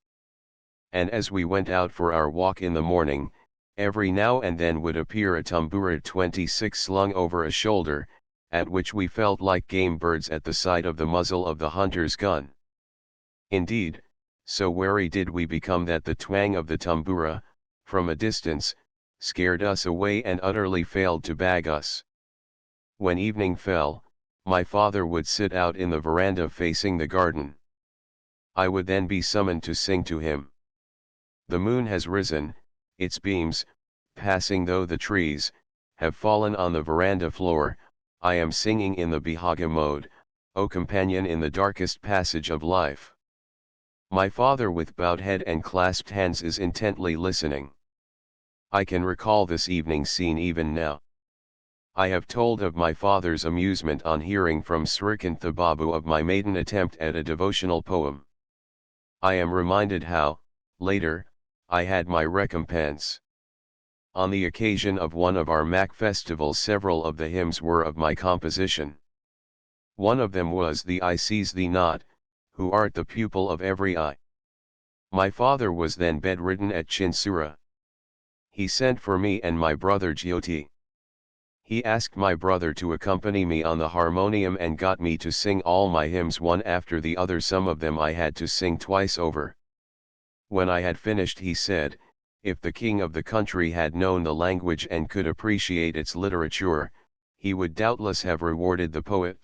And as we went out for our walk in the morning, every now and then would appear a tambura 26 slung over a shoulder, at which we felt like game birds at the sight of the muzzle of the hunter's gun. Indeed, so wary did we become that the twang of the tambura, from a distance, scared us away and utterly failed to bag us. When evening fell, my father would sit out in the veranda facing the garden. I would then be summoned to sing to him. The moon has risen, its beams, passing though the trees, have fallen on the veranda floor. I am singing in the Bihaga mode, O companion in the darkest passage of life. My father with bowed head and clasped hands is intently listening. I can recall this evening scene even now. I have told of my father's amusement on hearing from Srikantha Babu of my maiden attempt at a devotional poem. I am reminded how, later, I had my recompense. On the occasion of one of our Mac festivals several of the hymns were of my composition. One of them was the I Seize Thee Not, Who Art the Pupil of Every Eye. My father was then bedridden at Chinsura. He sent for me and my brother Jyoti. He asked my brother to accompany me on the harmonium and got me to sing all my hymns one after the other. Some of them I had to sing twice over. When I had finished he said, if the king of the country had known the language and could appreciate its literature, he would doubtless have rewarded the poet.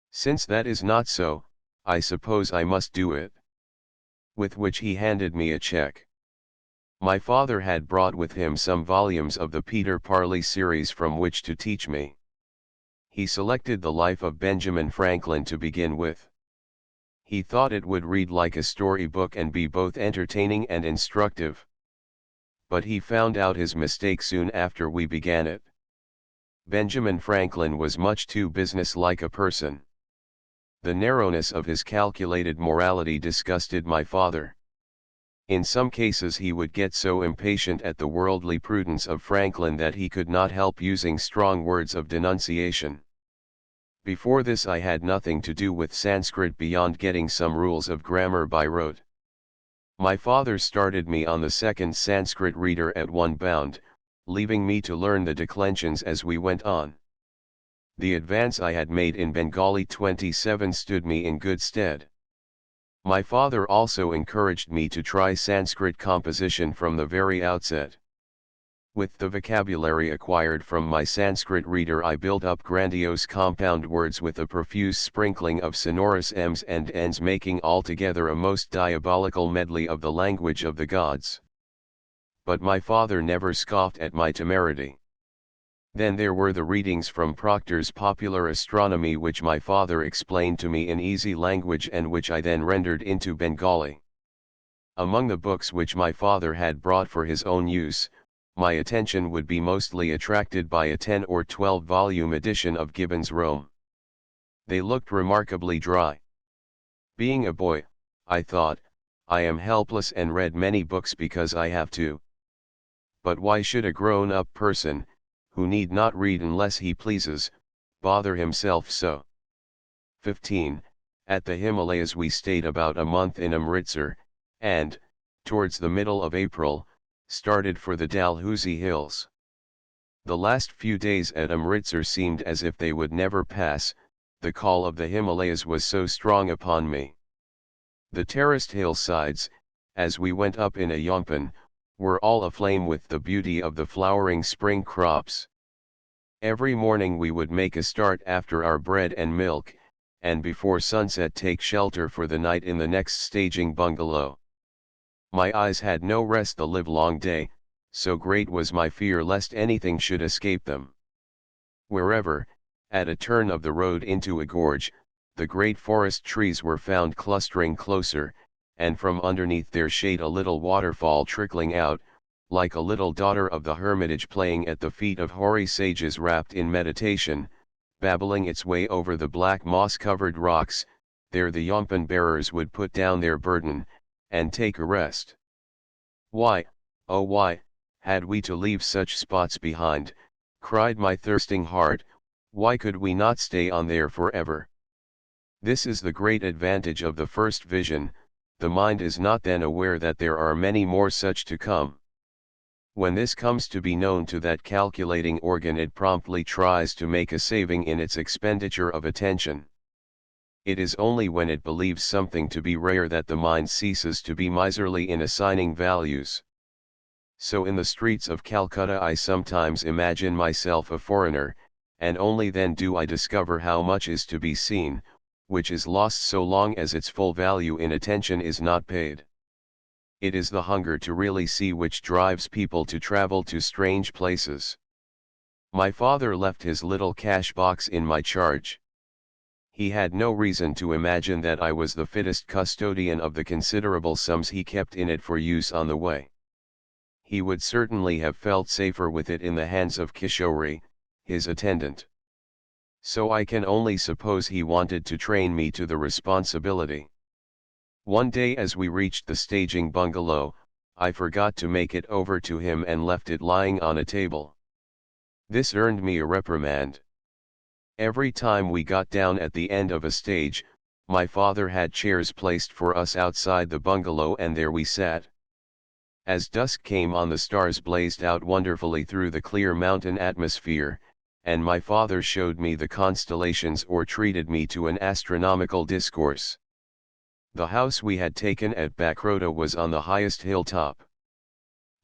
Since that is not so, I suppose I must do it. With which he handed me a check. My father had brought with him some volumes of the Peter Parley series from which to teach me. He selected the Life of Benjamin Franklin to begin with. He thought it would read like a storybook and be both entertaining and instructive. But he found out his mistake soon after we began it. Benjamin Franklin was much too business-like a person. The narrowness of his calculated morality disgusted my father. In some cases he would get so impatient at the worldly prudence of Franklin that he could not help using strong words of denunciation. Before this I had nothing to do with Sanskrit beyond getting some rules of grammar by rote. My father started me on the second Sanskrit reader at one bound, leaving me to learn the declensions as we went on. The advance I had made in Bengali 27 stood me in good stead. My father also encouraged me to try Sanskrit composition from the very outset. With the vocabulary acquired from my Sanskrit reader, I built up grandiose compound words with a profuse sprinkling of sonorous M's and N's, making altogether a most diabolical medley of the language of the gods. But my father never scoffed at my temerity. Then there were the readings from Proctor's Popular Astronomy, which my father explained to me in easy language and which I then rendered into Bengali. Among the books which my father had brought for his own use, my attention would be mostly attracted by a 10 or 12 volume edition of Gibbon's Rome. They looked remarkably dry. Being a boy, I thought, I am helpless and read many books because I have to. But why should a grown-up person, who need not read unless he pleases, bother himself so? 15. At the Himalayas we stayed about a month in Amritsar, and, towards the middle of April, started for the Dalhousie Hills. The last few days at Amritsar seemed as if they would never pass, the call of the Himalayas was so strong upon me. The terraced hillsides, as we went up in a yampan, were all aflame with the beauty of the flowering spring crops. Every morning we would make a start after our bread and milk, and before sunset take shelter for the night in the next staging bungalow. My eyes had no rest the livelong day, so great was my fear lest anything should escape them. Wherever, at a turn of the road into a gorge, the great forest trees were found clustering closer, and from underneath their shade a little waterfall trickling out, like a little daughter of the hermitage playing at the feet of hoary sages wrapped in meditation, babbling its way over the black moss-covered rocks. There the yampan bearers would put down their burden, and take a rest. Why, oh why, had we to leave such spots behind, cried my thirsting heart, why could we not stay on there forever? This is the great advantage of the first vision, the mind is not then aware that there are many more such to come. When this comes to be known to that calculating organ, it promptly tries to make a saving in its expenditure of attention. It is only when it believes something to be rare that the mind ceases to be miserly in assigning values. So in the streets of Calcutta I sometimes imagine myself a foreigner, and only then do I discover how much is to be seen, which is lost so long as its full value in attention is not paid. It is the hunger to really see which drives people to travel to strange places. My father left his little cash box in my charge. He had no reason to imagine that I was the fittest custodian of the considerable sums he kept in it for use on the way. He would certainly have felt safer with it in the hands of Kishori, his attendant. So I can only suppose he wanted to train me to the responsibility. One day as we reached the staging bungalow, I forgot to make it over to him and left it lying on a table. This earned me a reprimand. Every time we got down at the end of a stage, my father had chairs placed for us outside the bungalow and there we sat. As dusk came on, the stars blazed out wonderfully through the clear mountain atmosphere, and my father showed me the constellations or treated me to an astronomical discourse. The house we had taken at Bakrota was on the highest hilltop.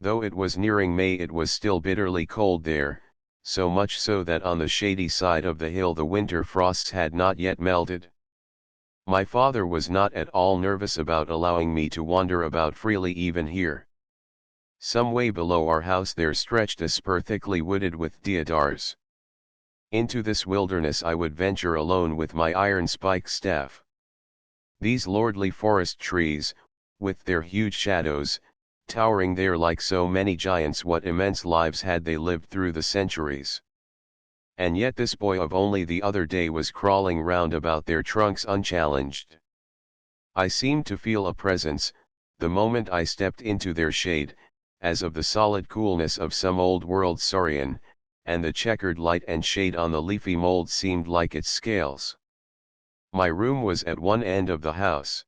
Though it was nearing May, it was still bitterly cold there, so much so that on the shady side of the hill the winter frosts had not yet melted. My father was not at all nervous about allowing me to wander about freely even here. Some way below our house there stretched a spur thickly wooded with deodars. Into this wilderness I would venture alone with my iron spike staff. These lordly forest trees, with their huge shadows, towering there like so many giants, what immense lives had they lived through the centuries. And yet this boy of only the other day was crawling round about their trunks unchallenged. I seemed to feel a presence, the moment I stepped into their shade, as of the solid coolness of some old world saurian, and the checkered light and shade on the leafy mold seemed like its scales. My room was at one end of the house.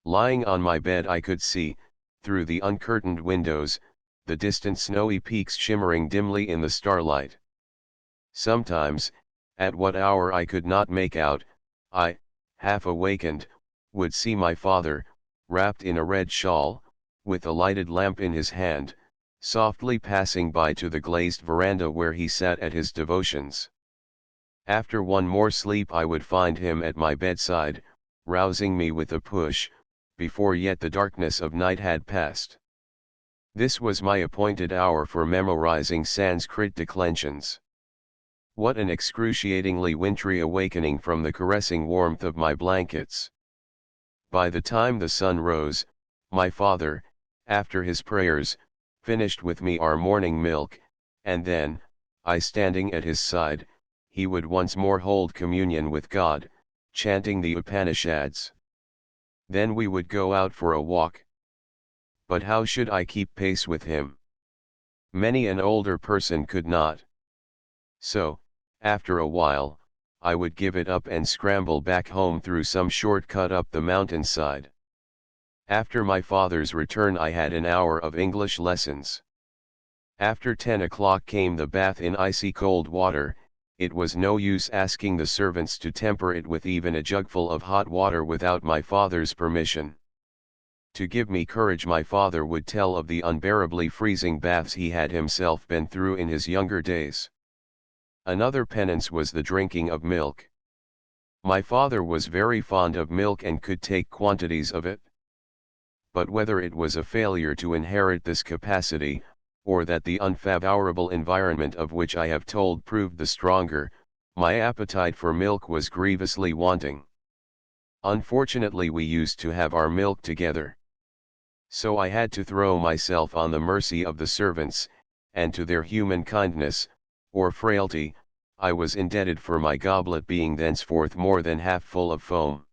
Lying on my bed I could see, through the uncurtained windows, the distant snowy peaks shimmering dimly in the starlight. Sometimes, at what hour I could not make out, I, half awakened, would see my father, wrapped in a red shawl, with a lighted lamp in his hand, softly passing by to the glazed veranda where he sat at his devotions. After one more sleep I would find him at my bedside, rousing me with a push, before yet the darkness of night had passed. This was my appointed hour for memorizing Sanskrit declensions. What an excruciatingly wintry awakening from the caressing warmth of my blankets. By the time the sun rose, my father, after his prayers, finished with me our morning milk, and then, I standing at his side, he would once more hold communion with God, chanting the Upanishads. Then we would go out for a walk. But how should I keep pace with him? Many an older person could not. So, after a while, I would give it up and scramble back home through some short cut up the mountainside. After my father's return I had an hour of English lessons. After 10 o'clock came the bath in icy cold water. It was no use asking the servants to temper it with even a jugful of hot water without my father's permission. To give me courage my father would tell of the unbearably freezing baths he had himself been through in his younger days. Another penance was the drinking of milk. My father was very fond of milk and could take quantities of it. But whether it was a failure to inherit this capacity, or that the unfavorable environment of which I have told proved the stronger, my appetite for milk was grievously wanting. Unfortunately we used to have our milk together. So I had to throw myself on the mercy of the servants, and to their human kindness, or frailty, I was indebted for my goblet being thenceforth more than half full of foam.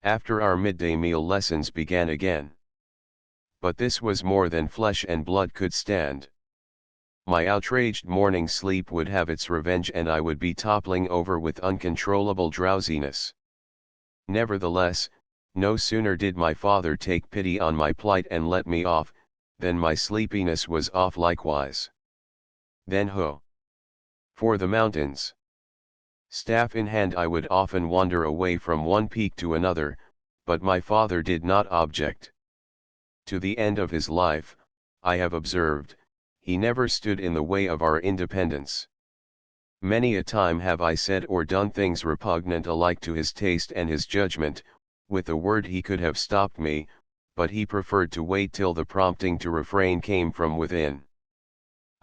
After our midday meal lessons began again. But this was more than flesh and blood could stand. My outraged morning sleep would have its revenge and I would be toppling over with uncontrollable drowsiness. Nevertheless, no sooner did my father take pity on my plight and let me off, than my sleepiness was off likewise. Then ho! For the mountains. Staff in hand I would often wander away from one peak to another, but my father did not object. To the end of his life, I have observed, he never stood in the way of our independence. Many a time have I said or done things repugnant alike to his taste and his judgment. With a word he could have stopped me, but he preferred to wait till the prompting to refrain came from within.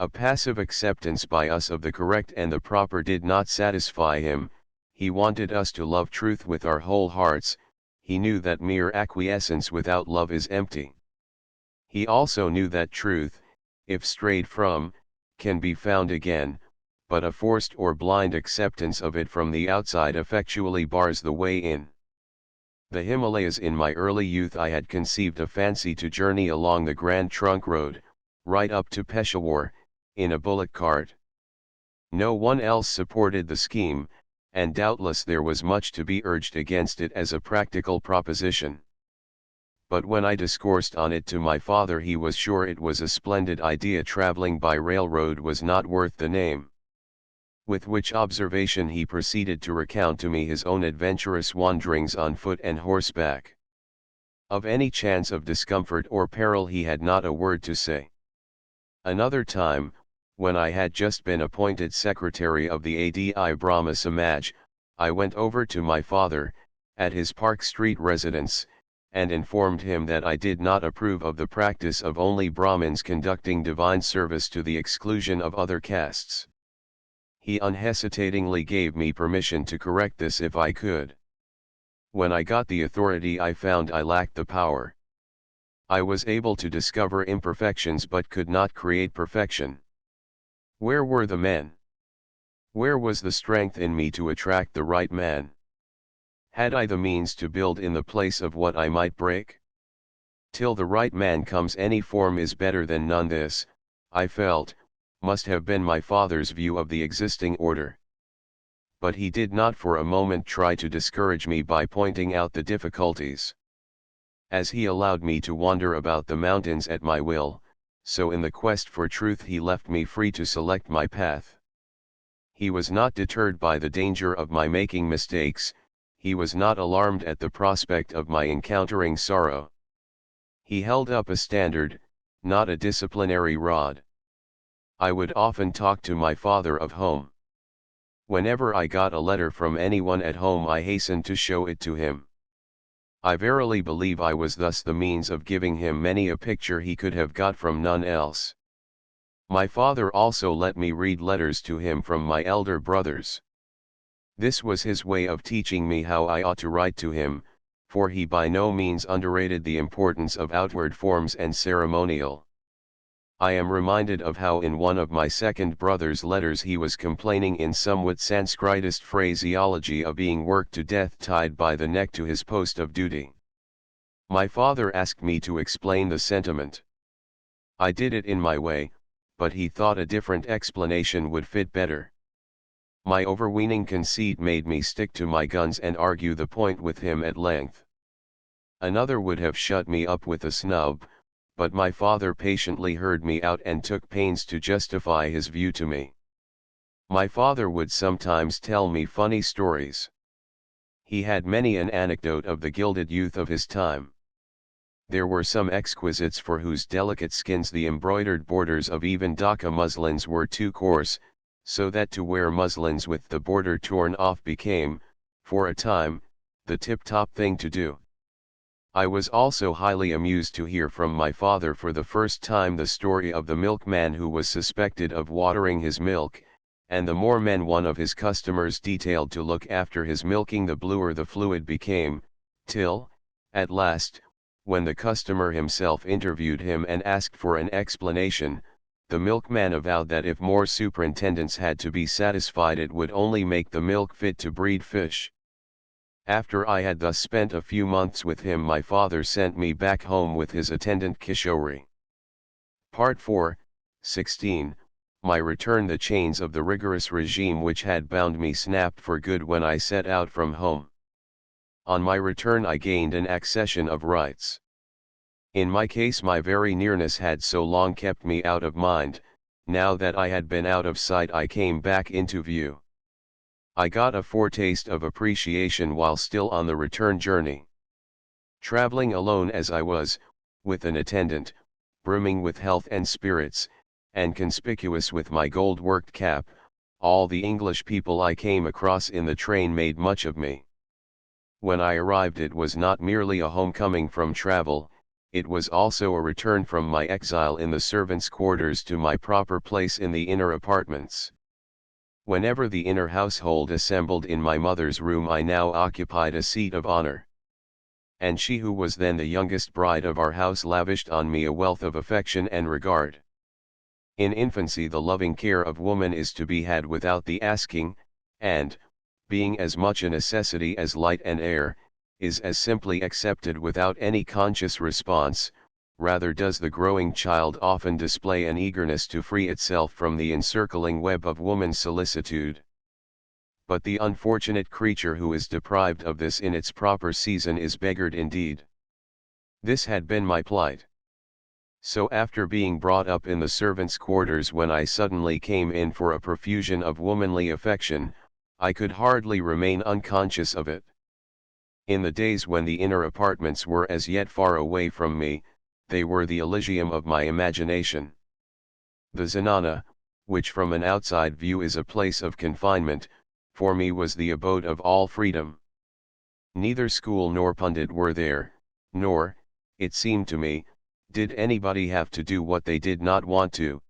A passive acceptance by us of the correct and the proper did not satisfy him. He wanted us to love truth with our whole hearts. He knew that mere acquiescence without love is empty. He also knew that truth, if strayed from, can be found again, but a forced or blind acceptance of it from the outside effectually bars the way in. The Himalayas. In my early youth I had conceived a fancy to journey along the Grand Trunk Road, right up to Peshawar, in a bullock cart. No one else supported the scheme, and doubtless there was much to be urged against it as a practical proposition. But when I discoursed on it to my father he was sure it was a splendid idea. Traveling by railroad was not worth the name. With which observation he proceeded to recount to me his own adventurous wanderings on foot and horseback. Of any chance of discomfort or peril he had not a word to say. Another time, when I had just been appointed secretary of the Adi Brahma Samaj, I went over to my father, at his Park Street residence, and informed him that I did not approve of the practice of only Brahmins conducting divine service to the exclusion of other castes. He unhesitatingly gave me permission to correct this if I could. When I got the authority I found I lacked the power. I was able to discover imperfections but could not create perfection. Where were the men? Where was the strength in me to attract the right man? Had I the means to build in the place of what I might break? Till the right man comes any form is better than none. This, I felt, must have been my father's view of the existing order. But he did not for a moment try to discourage me by pointing out the difficulties. As he allowed me to wander about the mountains at my will, so in the quest for truth he left me free to select my path. He was not deterred by the danger of my making mistakes, he was not alarmed at the prospect of my encountering sorrow. He held up a standard, not a disciplinary rod. I would often talk to my father of home. Whenever I got a letter from anyone at home I hastened to show it to him. I verily believe I was thus the means of giving him many a picture he could have got from none else. My father also let me read letters to him from my elder brothers. This was his way of teaching me how I ought to write to him, for he by no means underrated the importance of outward forms and ceremonial. I am reminded of how in one of my second brother's letters he was complaining in somewhat Sanskritist phraseology of being worked to death tied by the neck to his post of duty. My father asked me to explain the sentiment. I did it in my way, but he thought a different explanation would fit better. My overweening conceit made me stick to my guns and argue the point with him at length. Another would have shut me up with a snub, but my father patiently heard me out and took pains to justify his view to me. My father would sometimes tell me funny stories. He had many an anecdote of the gilded youth of his time. There were some exquisites for whose delicate skins the embroidered borders of even Dhaka muslins were too coarse, so that to wear muslins with the border torn off became, for a time, the tip-top thing to do. I was also highly amused to hear from my father for the first time the story of the milkman who was suspected of watering his milk, and the more men one of his customers detailed to look after his milking the bluer the fluid became, till, at last, when the customer himself interviewed him and asked for an explanation, the milkman avowed that if more superintendents had to be satisfied it would only make the milk fit to breed fish. After I had thus spent a few months with him my father sent me back home with his attendant Kishori. Part 4, 16, My return. The chains of the rigorous regime which had bound me snapped for good when I set out from home. On my return I gained an accession of rights. In my case my very nearness had so long kept me out of mind, now that I had been out of sight I came back into view. I got a foretaste of appreciation while still on the return journey. Traveling alone as I was, with an attendant, brimming with health and spirits, and conspicuous with my gold-worked cap, all the English people I came across in the train made much of me. When I arrived it was not merely a homecoming from travel, it was also a return from my exile in the servants' quarters to my proper place in the inner apartments. Whenever the inner household assembled in my mother's room I now occupied a seat of honor. And she who was then the youngest bride of our house lavished on me a wealth of affection and regard. In infancy the loving care of woman is to be had without the asking, and, being as much a necessity as light and air, is as simply accepted without any conscious response. Rather does the growing child often display an eagerness to free itself from the encircling web of woman's solicitude. But the unfortunate creature who is deprived of this in its proper season is beggared indeed. This had been my plight. So after being brought up in the servants' quarters when I suddenly came in for a profusion of womanly affection, I could hardly remain unconscious of it. In the days when the inner apartments were as yet far away from me, they were the Elysium of my imagination. The Zenana, which from an outside view is a place of confinement, for me was the abode of all freedom. Neither school nor pundit were there, nor, it seemed to me, did anybody have to do what they did not want to.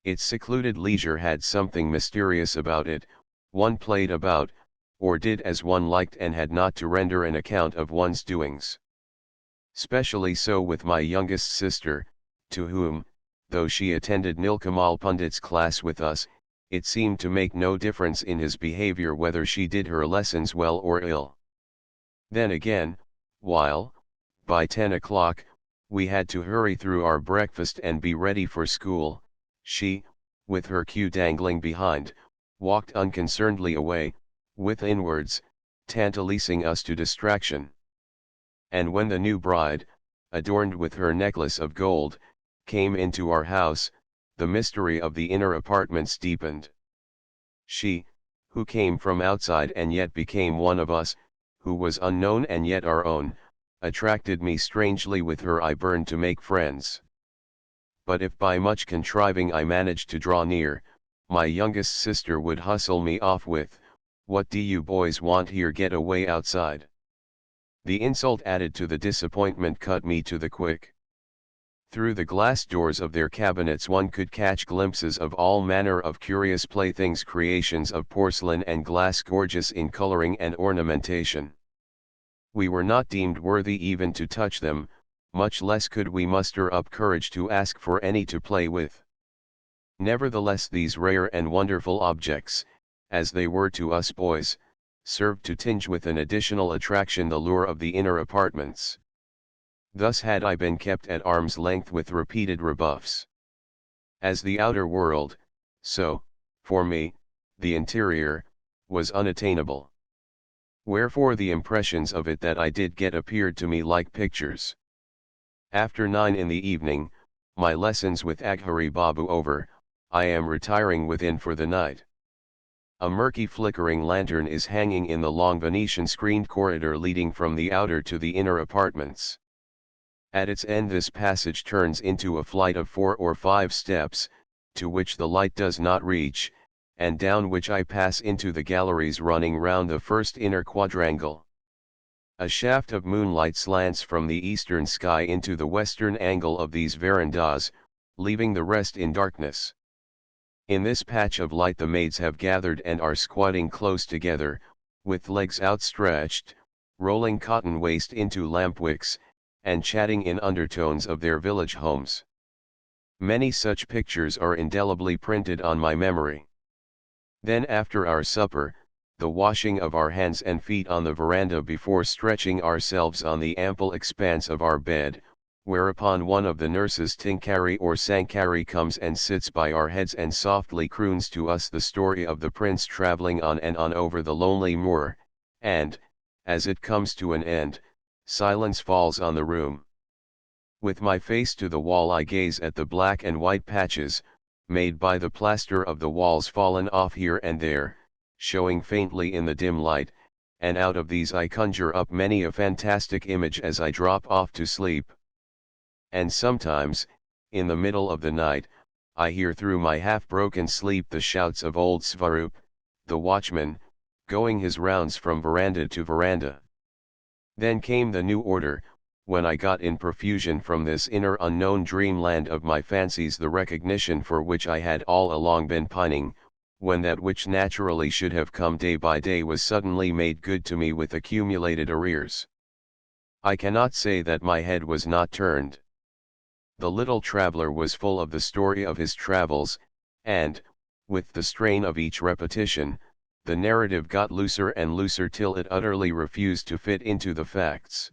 Its secluded leisure had something mysterious about it, one played about, or did as one liked and had not to render an account of one's doings. Specially so with my youngest sister, to whom, though she attended Nilkamal Pandit's class with us, it seemed to make no difference in his behavior whether she did her lessons well or ill. Then again, while, by 10 o'clock, we had to hurry through our breakfast and be ready for school, she, with her cue dangling behind, walked unconcernedly away, with inwards, tantalizing us to distraction. And when the new bride, adorned with her necklace of gold, came into our house, the mystery of the inner apartments deepened. She, who came from outside and yet became one of us, who was unknown and yet our own, attracted me strangely. With her I burned to make friends. But if by much contriving I managed to draw near, my youngest sister would hustle me off with, "What do you boys want here? Get away outside." The insult added to the disappointment cut me to the quick. Through the glass doors of their cabinets one could catch glimpses of all manner of curious playthings, creations of porcelain and glass, gorgeous in coloring and ornamentation. We were not deemed worthy even to touch them, much less could we muster up courage to ask for any to play with. Nevertheless, these rare and wonderful objects, as they were to us boys, served to tinge with an additional attraction the lure of the inner apartments. Thus had I been kept at arm's length with repeated rebuffs. As the outer world, so, for me, the interior, was unattainable. Wherefore the impressions of it that I did get appeared to me like pictures. After 9 in the evening, my lessons with Aghari Babu over, I am retiring within for the night. A murky flickering lantern is hanging in the long Venetian screened corridor leading from the outer to the inner apartments. At its end this passage turns into a flight of 4 or 5 steps, to which the light does not reach, and down which I pass into the galleries running round the first inner quadrangle. A shaft of moonlight slants from the eastern sky into the western angle of these verandas, leaving the rest in darkness. In this patch of light the maids have gathered and are squatting close together, with legs outstretched, rolling cotton waste into lampwicks, and chatting in undertones of their village homes. Many such pictures are indelibly printed on my memory. Then after our supper, the washing of our hands and feet on the veranda before stretching ourselves on the ample expanse of our bed, whereupon one of the nurses Tinkari or Sankari comes and sits by our heads and softly croons to us the story of the prince travelling on and on over the lonely moor, and, as it comes to an end, silence falls on the room. With my face to the wall I gaze at the black and white patches, made by the plaster of the walls fallen off here and there, showing faintly in the dim light, and out of these I conjure up many a fantastic image as I drop off to sleep. And sometimes, in the middle of the night, I hear through my half-broken sleep the shouts of old Svarup, the watchman, going his rounds from veranda to veranda. Then came the new order, when I got in profusion from this inner unknown dreamland of my fancies the recognition for which I had all along been pining, when that which naturally should have come day by day was suddenly made good to me with accumulated arrears. I cannot say that my head was not turned. The little traveler was full of the story of his travels, and, with the strain of each repetition, the narrative got looser and looser till it utterly refused to fit into the facts.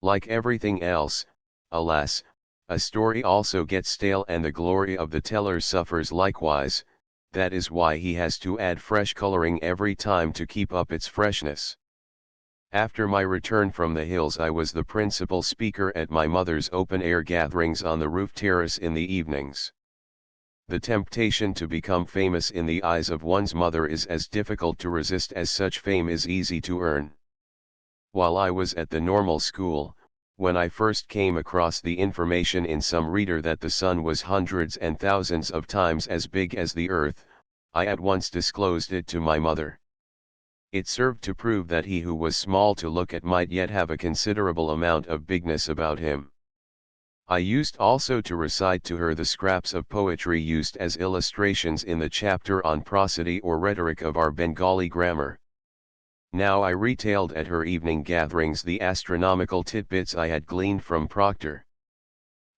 Like everything else, alas, a story also gets stale and the glory of the teller suffers likewise. That is why he has to add fresh coloring every time to keep up its freshness. After my return from the hills I was the principal speaker at my mother's open-air gatherings on the roof terrace in the evenings. The temptation to become famous in the eyes of one's mother is as difficult to resist as such fame is easy to earn. While I was at the normal school, when I first came across the information in some reader that the sun was hundreds and thousands of times as big as the earth, I at once disclosed it to my mother. It served to prove that he who was small to look at might yet have a considerable amount of bigness about him. I used also to recite to her the scraps of poetry used as illustrations in the chapter on prosody or rhetoric of our Bengali grammar. Now I retailed at her evening gatherings the astronomical titbits I had gleaned from Proctor.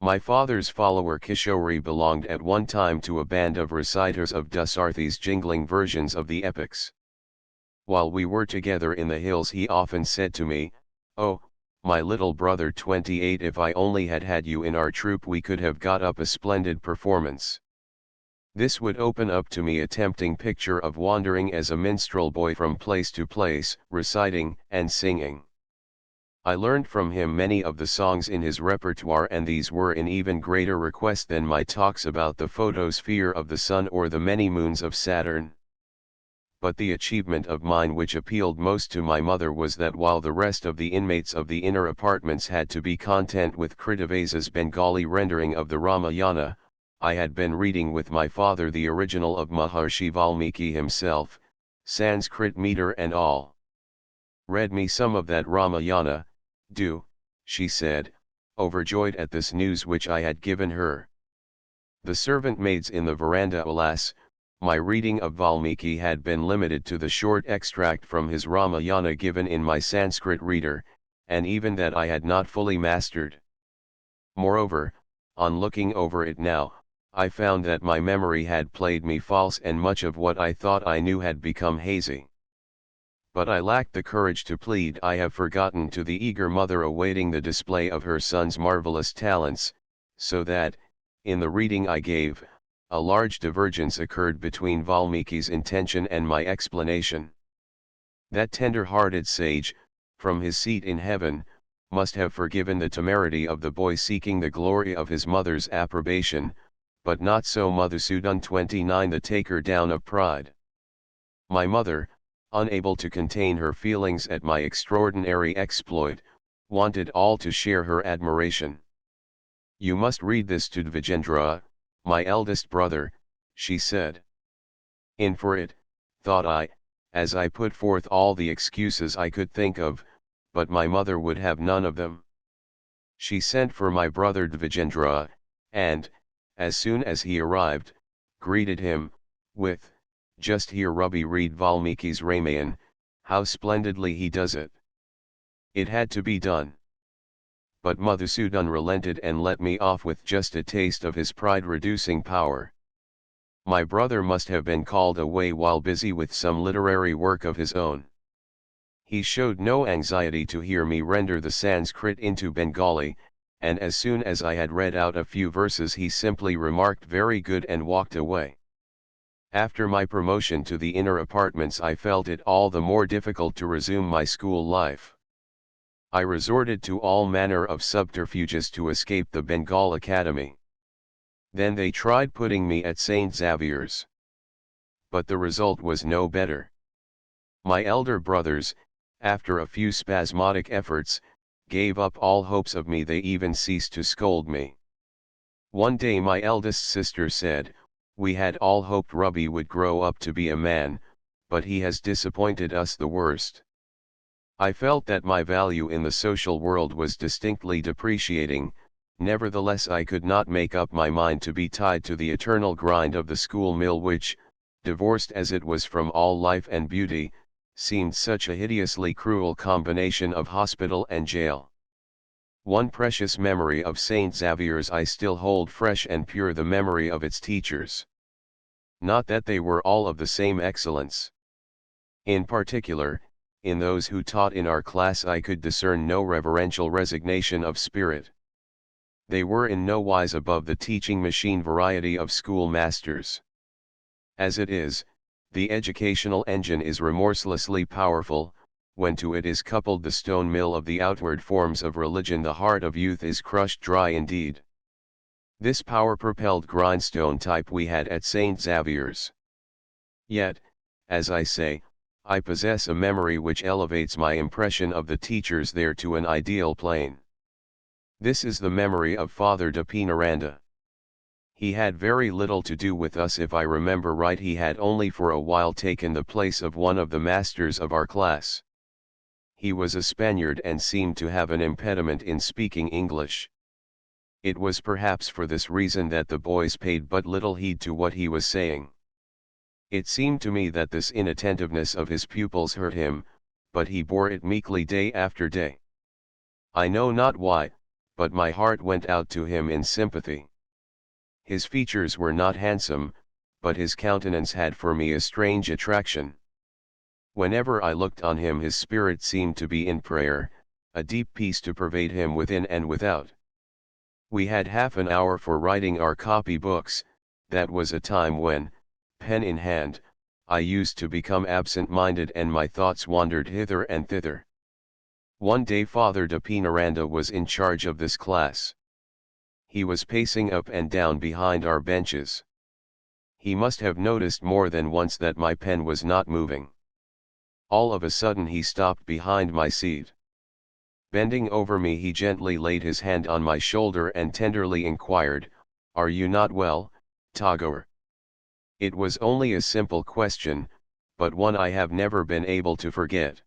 My father's follower Kishori belonged at one time to a band of reciters of Dasarthi's jingling versions of the epics. While we were together in the hills he often said to me, "Oh, my little brother 28, if I only had had you in our troupe we could have got up a splendid performance." This would open up to me a tempting picture of wandering as a minstrel boy from place to place, reciting and singing. I learned from him many of the songs in his repertoire, and these were in even greater request than my talks about the photosphere of the sun or the many moons of Saturn. But the achievement of mine which appealed most to my mother was that while the rest of the inmates of the inner apartments had to be content with Kritivasa's Bengali rendering of the Ramayana, I had been reading with my father the original of Maharshi Valmiki himself, Sanskrit meter and all. "Read me some of that Ramayana, do," she said, overjoyed at this news which I had given her. The servant maids in the veranda, alas, my reading of Valmiki had been limited to the short extract from his Ramayana given in my Sanskrit reader, and even that I had not fully mastered. Moreover, on looking over it now, I found that my memory had played me false, and much of what I thought I knew had become hazy. But I lacked the courage to plead I have forgotten to the eager mother awaiting the display of her son's marvelous talents, so that, in the reading I gave, a large divergence occurred between Valmiki's intention and my explanation. That tender-hearted sage, from his seat in heaven, must have forgiven the temerity of the boy seeking the glory of his mother's approbation, but not so Madhusudan 29, the taker down of pride. My mother, unable to contain her feelings at my extraordinary exploit, wanted all to share her admiration. "You must read this to Dvijendra, my eldest brother," she said. In for it, thought I, as I put forth all the excuses I could think of, but my mother would have none of them. She sent for my brother Dvijendra, and, as soon as he arrived, greeted him, with, "Just hear Ruby read Valmiki's Ramayan, how splendidly he does it." It had to be done. But Madhusudan relented and let me off with just a taste of his pride-reducing power. My brother must have been called away while busy with some literary work of his own. He showed no anxiety to hear me render the Sanskrit into Bengali, and as soon as I had read out a few verses he simply remarked "very good" and walked away. After my promotion to the inner apartments I felt it all the more difficult to resume my school life. I resorted to all manner of subterfuges to escape the Bengal Academy. Then they tried putting me at St. Xavier's. But the result was no better. My elder brothers, after a few spasmodic efforts, gave up all hopes of me. They even ceased to scold me. One day my eldest sister said, "We had all hoped Ruby would grow up to be a man, but he has disappointed us the worst." I felt that my value in the social world was distinctly depreciating, nevertheless I could not make up my mind to be tied to the eternal grind of the school mill which, divorced as it was from all life and beauty, seemed such a hideously cruel combination of hospital and jail. One precious memory of St. Xavier's I still hold fresh and pure, the memory of its teachers. Not that they were all of the same excellence. In particular, in those who taught in our class I could discern no reverential resignation of spirit. They were in no wise above the teaching machine variety of schoolmasters. As it is, the educational engine is remorselessly powerful. When to it is coupled the stone mill of the outward forms of religion, the heart of youth is crushed dry indeed. This power-propelled grindstone type we had at St. Xavier's. Yet, as I say, I possess a memory which elevates my impression of the teachers there to an ideal plane. This is the memory of Father de Pinaranda. He had very little to do with us. If I remember right, he had only for a while taken the place of one of the masters of our class. He was a Spaniard and seemed to have an impediment in speaking English. It was perhaps for this reason that the boys paid but little heed to what he was saying. It seemed to me that this inattentiveness of his pupils hurt him, but he bore it meekly day after day. I know not why, but my heart went out to him in sympathy. His features were not handsome, but his countenance had for me a strange attraction. Whenever I looked on him his spirit seemed to be in prayer, a deep peace to pervade him within and without. We had half an hour for writing our copy books. That was a time when, pen in hand, I used to become absent-minded and my thoughts wandered hither and thither. One day Father de Pinaranda was in charge of this class. He was pacing up and down behind our benches. He must have noticed more than once that my pen was not moving. All of a sudden he stopped behind my seat. Bending over me, he gently laid his hand on my shoulder and tenderly inquired, "Are you not well, Tagore?" It was only a simple question, but one I have never been able to forget.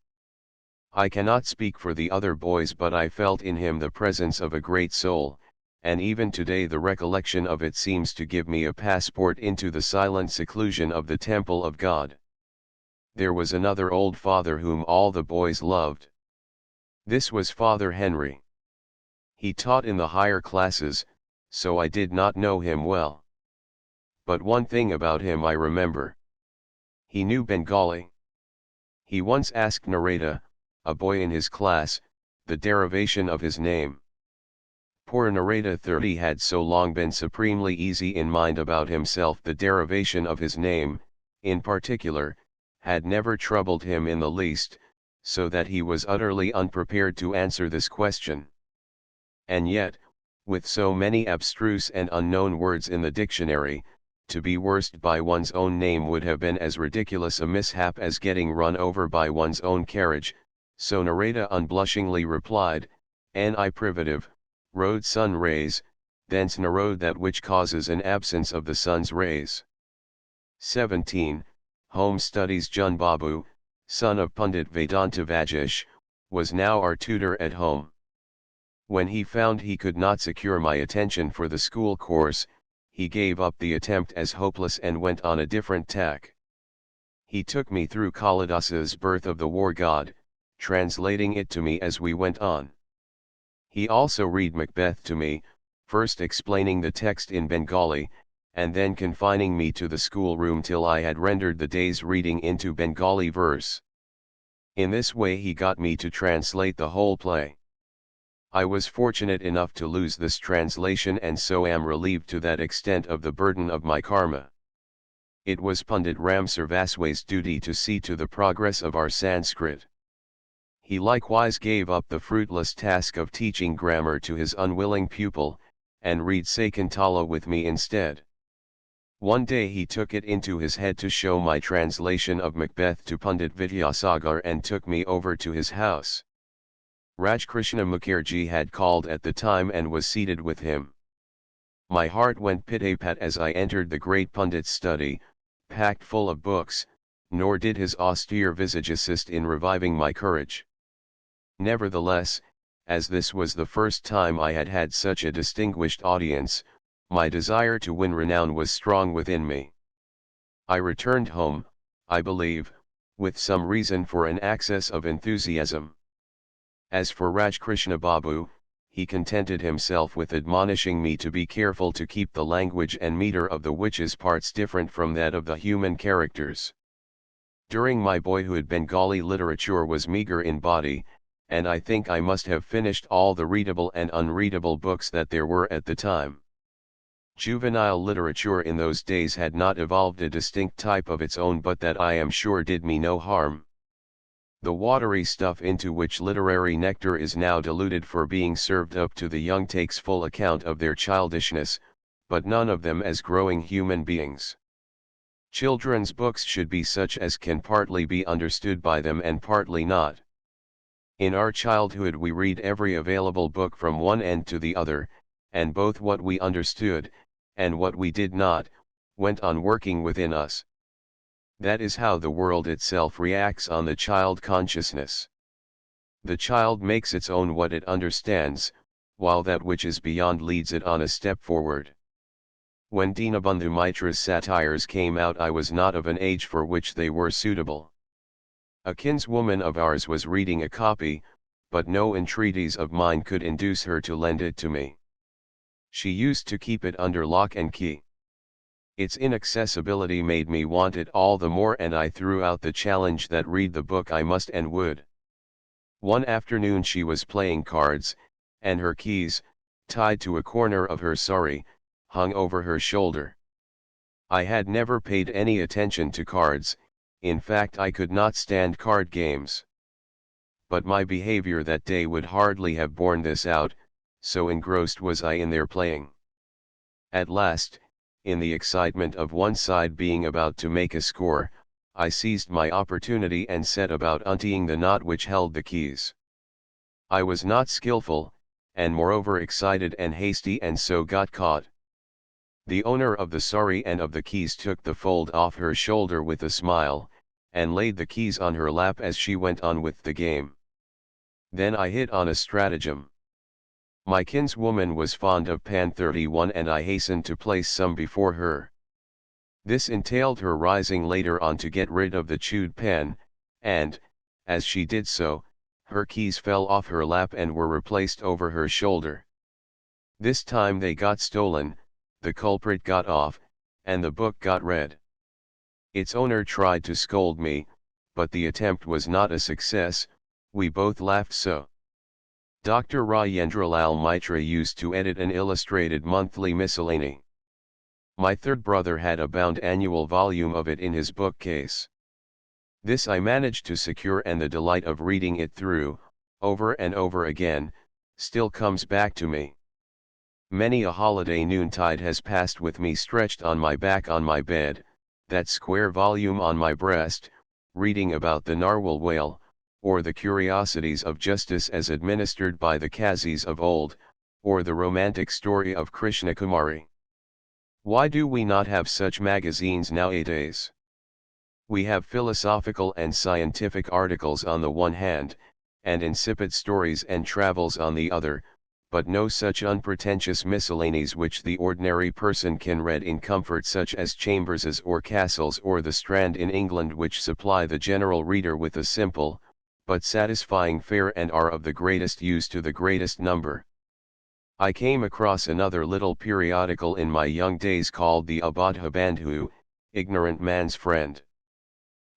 I cannot speak for the other boys, but I felt in him the presence of a great soul, and even today the recollection of it seems to give me a passport into the silent seclusion of the temple of God. There was another old father whom all the boys loved. This was Father Henry. He taught in the higher classes, so I did not know him well. But one thing about him I remember. He knew Bengali. He once asked Narada, a boy in his class, the derivation of his name. Poor Narada 30 had so long been supremely easy in mind about himself, the derivation of his name, in particular, had never troubled him in the least, so that he was utterly unprepared to answer this question. And yet, with so many abstruse and unknown words in the dictionary, to be worsted by one's own name would have been as ridiculous a mishap as getting run over by one's own carriage, so Narada unblushingly replied, "Ni privative, road sun rays, thence narode that which causes an absence of the sun's rays." 17. Home studies. Jun Babu, son of Pandit Vedanta Vajesh, was now our tutor at home. When he found he could not secure my attention for the school course, he gave up the attempt as hopeless and went on a different tack. He took me through Kalidasa's Birth of the War God, translating it to me as we went on. He also read Macbeth to me, first explaining the text in Bengali, and then confining me to the schoolroom till I had rendered the day's reading into Bengali verse. In this way he got me to translate the whole play. I was fortunate enough to lose this translation, and so am relieved to that extent of the burden of my karma. It was Pandit Ram Sarvasway's duty to see to the progress of our Sanskrit. He likewise gave up the fruitless task of teaching grammar to his unwilling pupil, and read Sakuntala with me instead. One day he took it into his head to show my translation of Macbeth to Pandit Vidyasagar and took me over to his house. Rajkrishna Mukherjee had called at the time and was seated with him. My heart went pit-a-pat as I entered the great Pandit's study, packed full of books, nor did his austere visage assist in reviving my courage. Nevertheless, as this was the first time I had had such a distinguished audience, my desire to win renown was strong within me. I returned home, I believe, with some reason for an access of enthusiasm. As for Rajkrishna Babu, he contented himself with admonishing me to be careful to keep the language and meter of the witches' parts different from that of the human characters. During my boyhood Bengali literature was meager in body, and I think I must have finished all the readable and unreadable books that there were at the time. Juvenile literature in those days had not evolved a distinct type of its own, but that I am sure did me no harm. The watery stuff into which literary nectar is now diluted for being served up to the young takes full account of their childishness, but none of them as growing human beings. Children's books should be such as can partly be understood by them and partly not. In our childhood we read every available book from one end to the other, and both what we understood, and what we did not, went on working within us. That is how the world itself reacts on the child consciousness. The child makes its own what it understands, while that which is beyond leads it on a step forward. When Dinabandhu Mitra's satires came out I was not of an age for which they were suitable. A kinswoman of ours was reading a copy, but no entreaties of mine could induce her to lend it to me. She used to keep it under lock and key. Its inaccessibility made me want it all the more, and I threw out the challenge that read the book I must and would. One afternoon she was playing cards, and her keys, tied to a corner of her sari, hung over her shoulder. I had never paid any attention to cards, in fact I could not stand card games. but my behavior that day would hardly have borne this out, so engrossed was I in their playing. At last, in the excitement of one side being about to make a score, I seized my opportunity and set about untying the knot which held the keys. I was not skillful, and moreover excited and hasty, and so got caught. The owner of the sari and of the keys took the fold off her shoulder with a smile, and laid the keys on her lap as she went on with the game. Then I hit on a stratagem. My kinswoman was fond of pan 31 and I hastened to place some before her. This entailed her rising later on to get rid of the chewed pan, and, as she did so, her keys fell off her lap and were replaced over her shoulder. This time they got stolen, the culprit got off, and the book got read. Its owner tried to scold me, but the attempt was not a success, we both laughed so. Dr. Rajendralal Mitra used to edit an illustrated monthly miscellany. My third brother had a bound annual volume of it in his bookcase. This I managed to secure, and the delight of reading it through, over and over again, still comes back to me. Many a holiday noontide has passed with me stretched on my back on my bed, that square volume on my breast, reading about the narwhal whale, or the curiosities of justice as administered by the Kazis of old, or the romantic story of Krishna Kumari. Why do we not have such magazines nowadays? We have philosophical and scientific articles on the one hand, and insipid stories and travels on the other, but no such unpretentious miscellanies which the ordinary person can read in comfort, such as Chambers's or Castle's or the Strand in England, which supply the general reader with a simple, but satisfying fare and are of the greatest use to the greatest number. I came across another little periodical in my young days called the Abadha Bandhu, Ignorant Man's Friend.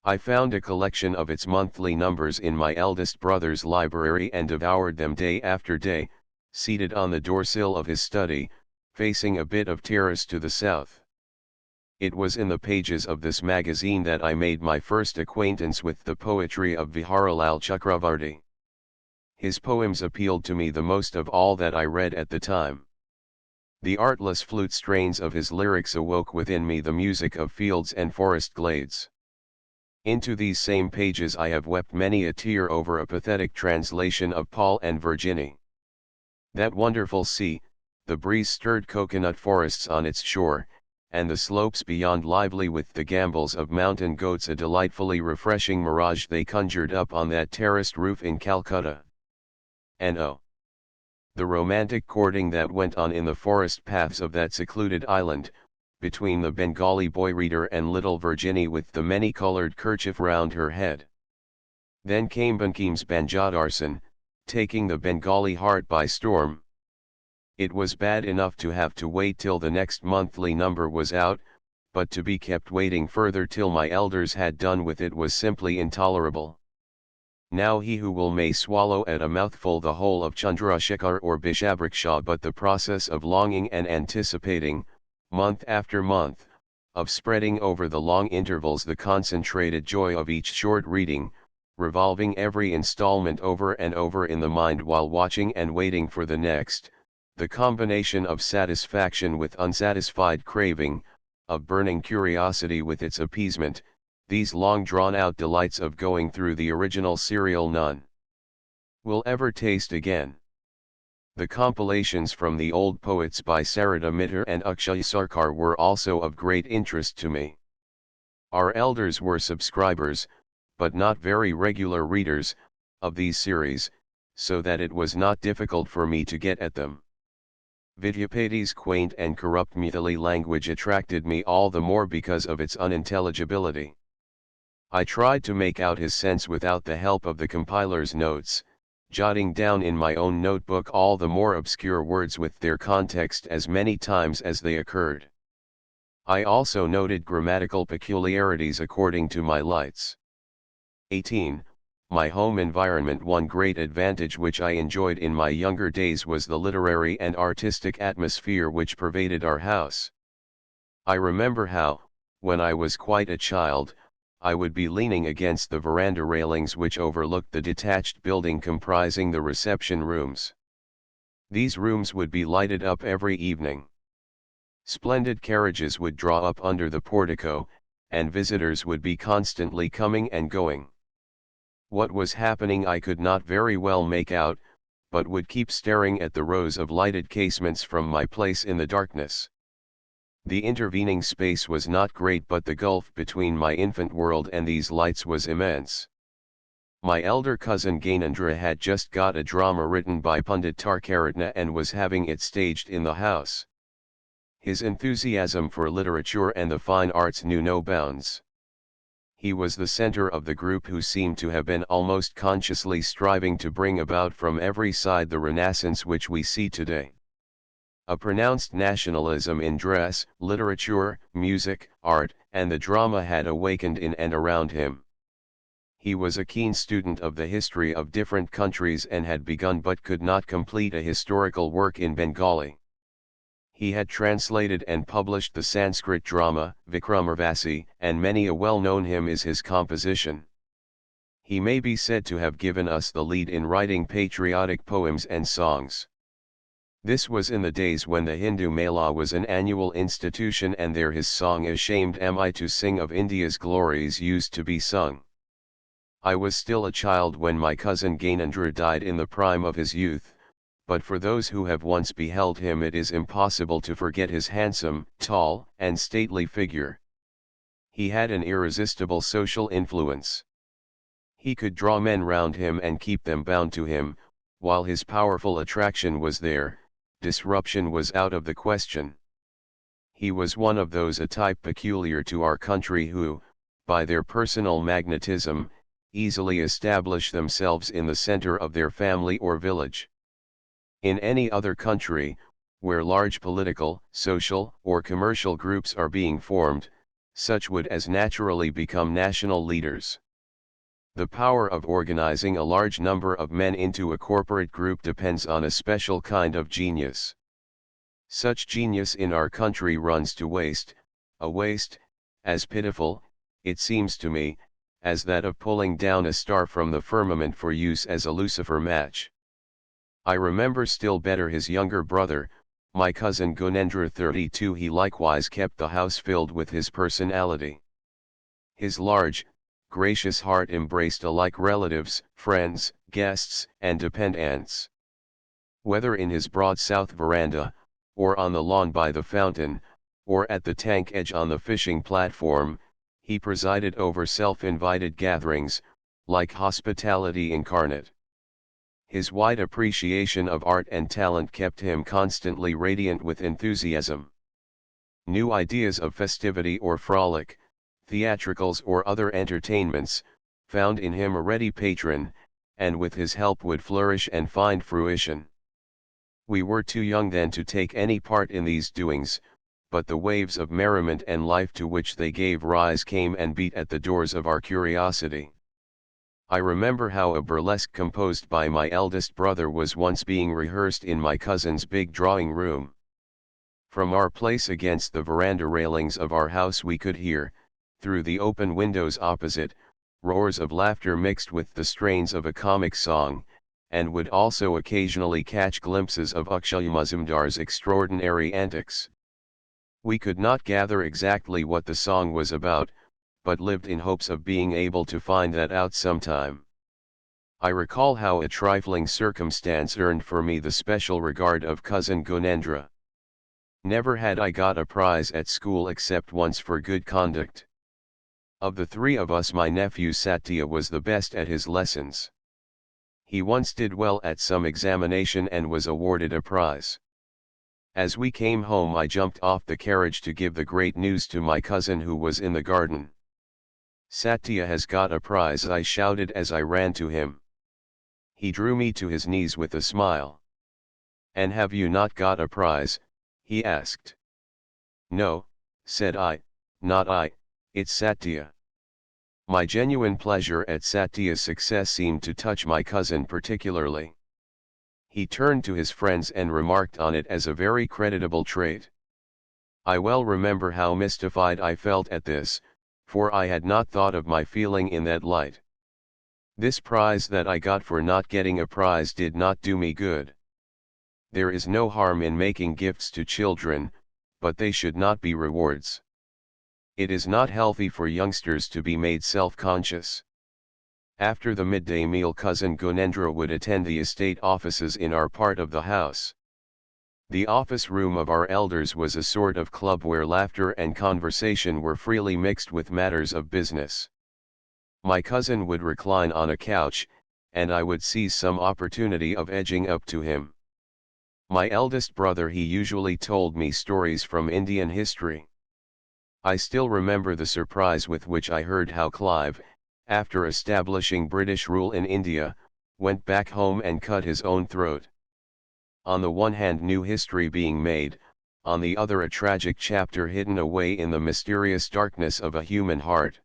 I found a collection of its monthly numbers in my eldest brother's library and devoured them day after day, seated on the doorsill of his study, facing a bit of terrace to the south. It was in the pages of this magazine that I made my first acquaintance with the poetry of Viharalal Chakravarti. His poems appealed to me the most of all that I read at the time. The artless flute strains of his lyrics awoke within me the music of fields and forest glades. Into these same pages I have wept many a tear over a pathetic translation of Paul and Virginie. That wonderful sea, the breeze-stirred coconut forests on its shore, and the slopes beyond lively with the gambols of mountain goats, a delightfully refreshing mirage they conjured up on that terraced roof in Calcutta. And oh, the romantic courting that went on in the forest paths of that secluded island, between the Bengali boy reader and little Virginie with the many-colored kerchief round her head. Then came Bankim's Banjadarsan, taking the Bengali heart by storm. It was bad enough to have to wait till the next monthly number was out, but to be kept waiting further till my elders had done with it was simply intolerable. Now he who will may swallow at a mouthful the whole of Chandrasekhar or Bishabriksha, but the process of longing and anticipating, month after month, of spreading over the long intervals the concentrated joy of each short reading, revolving every installment over and over in the mind while watching and waiting for the next, the combination of satisfaction with unsatisfied craving, of burning curiosity with its appeasement, these long drawn-out delights of going through the original serial none will ever taste again. The compilations from the old poets by Sarada Mitter and Akshay Sarkar were also of great interest to me. Our elders were subscribers, but not very regular readers, of these series, so that it was not difficult for me to get at them. Vidyapati's quaint and corrupt Maithili language attracted me all the more because of its unintelligibility. I tried to make out his sense without the help of the compiler's notes, jotting down in my own notebook all the more obscure words with their context as many times as they occurred. I also noted grammatical peculiarities according to my lights. 18. My home environment. One great advantage which I enjoyed in my younger days was the literary and artistic atmosphere which pervaded our house. I remember how, when I was quite a child, I would be leaning against the veranda railings which overlooked the detached building comprising the reception rooms. These rooms would be lighted up every evening. Splendid carriages would draw up under the portico, and visitors would be constantly coming and going. What was happening I could not very well make out, but would keep staring at the rows of lighted casements from my place in the darkness. The intervening space was not great, but the gulf between my infant world and these lights was immense. My elder cousin Gyanendra had just got a drama written by Pandit Tarkaratne and was having it staged in the house. His enthusiasm for literature and the fine arts knew no bounds. He was the center of the group who seemed to have been almost consciously striving to bring about from every side the Renaissance which we see today. A pronounced nationalism in dress, literature, music, art, and the drama had awakened in and around him. He was a keen student of the history of different countries and had begun but could not complete a historical work in Bengali. He had translated and published the Sanskrit drama, Vikramarvasi, and many a well-known hymn is his composition. He may be said to have given us the lead in writing patriotic poems and songs. This was in the days when the Hindu Mela was an annual institution, and there his song "Ashamed Am I to Sing of India's Glories" used to be sung. I was still a child when my cousin Gyanendra died in the prime of his youth, but for those who have once beheld him it is impossible to forget his handsome, tall, and stately figure. He had an irresistible social influence. He could draw men round him and keep them bound to him. While his powerful attraction was there, disruption was out of the question. He was one of those, a type peculiar to our country, who, by their personal magnetism, easily establish themselves in the center of their family or village. In any other country, where large political, social, or commercial groups are being formed, such would as naturally become national leaders. The power of organizing a large number of men into a corporate group depends on a special kind of genius. Such genius in our country runs to waste, a waste, as pitiful, it seems to me, as that of pulling down a star from the firmament for use as a lucifer match. I remember still better his younger brother, my cousin Gunendra 32. He likewise kept the house filled with his personality. His large, gracious heart embraced alike relatives, friends, guests, and dependants. Whether in his broad south veranda, or on the lawn by the fountain, or at the tank edge on the fishing platform, he presided over self-invited gatherings, like hospitality incarnate. His wide appreciation of art and talent kept him constantly radiant with enthusiasm. New ideas of festivity or frolic, theatricals or other entertainments, found in him a ready patron, and with his help would flourish and find fruition. We were too young then to take any part in these doings, but the waves of merriment and life to which they gave rise came and beat at the doors of our curiosity. I remember how a burlesque composed by my eldest brother was once being rehearsed in my cousin's big drawing room. From our place against the veranda railings of our house we could hear, through the open windows opposite, roars of laughter mixed with the strains of a comic song, and would also occasionally catch glimpses of Akshay Mazumdar's extraordinary antics. We could not gather exactly what the song was about, but lived in hopes of being able to find that out sometime. I recall how a trifling circumstance earned for me the special regard of cousin Gunendra. Never had I got a prize at school except once for good conduct. Of the three of us my nephew Satya was the best at his lessons. He once did well at some examination and was awarded a prize. As we came home I jumped off the carriage to give the great news to my cousin who was in the garden. "Satya has got a prize," I shouted as I ran to him. He drew me to his knees with a smile. "And have you not got a prize?" he asked. "No," said I, "not I, it's Satya." My genuine pleasure at Satya's success seemed to touch my cousin particularly. He turned to his friends and remarked on it as a very creditable trait. I well remember how mystified I felt at this, for I had not thought of my feeling in that light. This prize that I got for not getting a prize did not do me good. There is no harm in making gifts to children, but they should not be rewards. It is not healthy for youngsters to be made self-conscious. After the midday meal, cousin Gunendra would attend the estate offices in our part of the house. The office room of our elders was a sort of club where laughter and conversation were freely mixed with matters of business. My cousin would recline on a couch, and I would seize some opportunity of edging up to him. My eldest brother, he usually told me stories from Indian history. I still remember the surprise with which I heard how Clive, after establishing British rule in India, went back home and cut his own throat. On the one hand, new history being made, on the other a tragic chapter hidden away in the mysterious darkness of a human heart.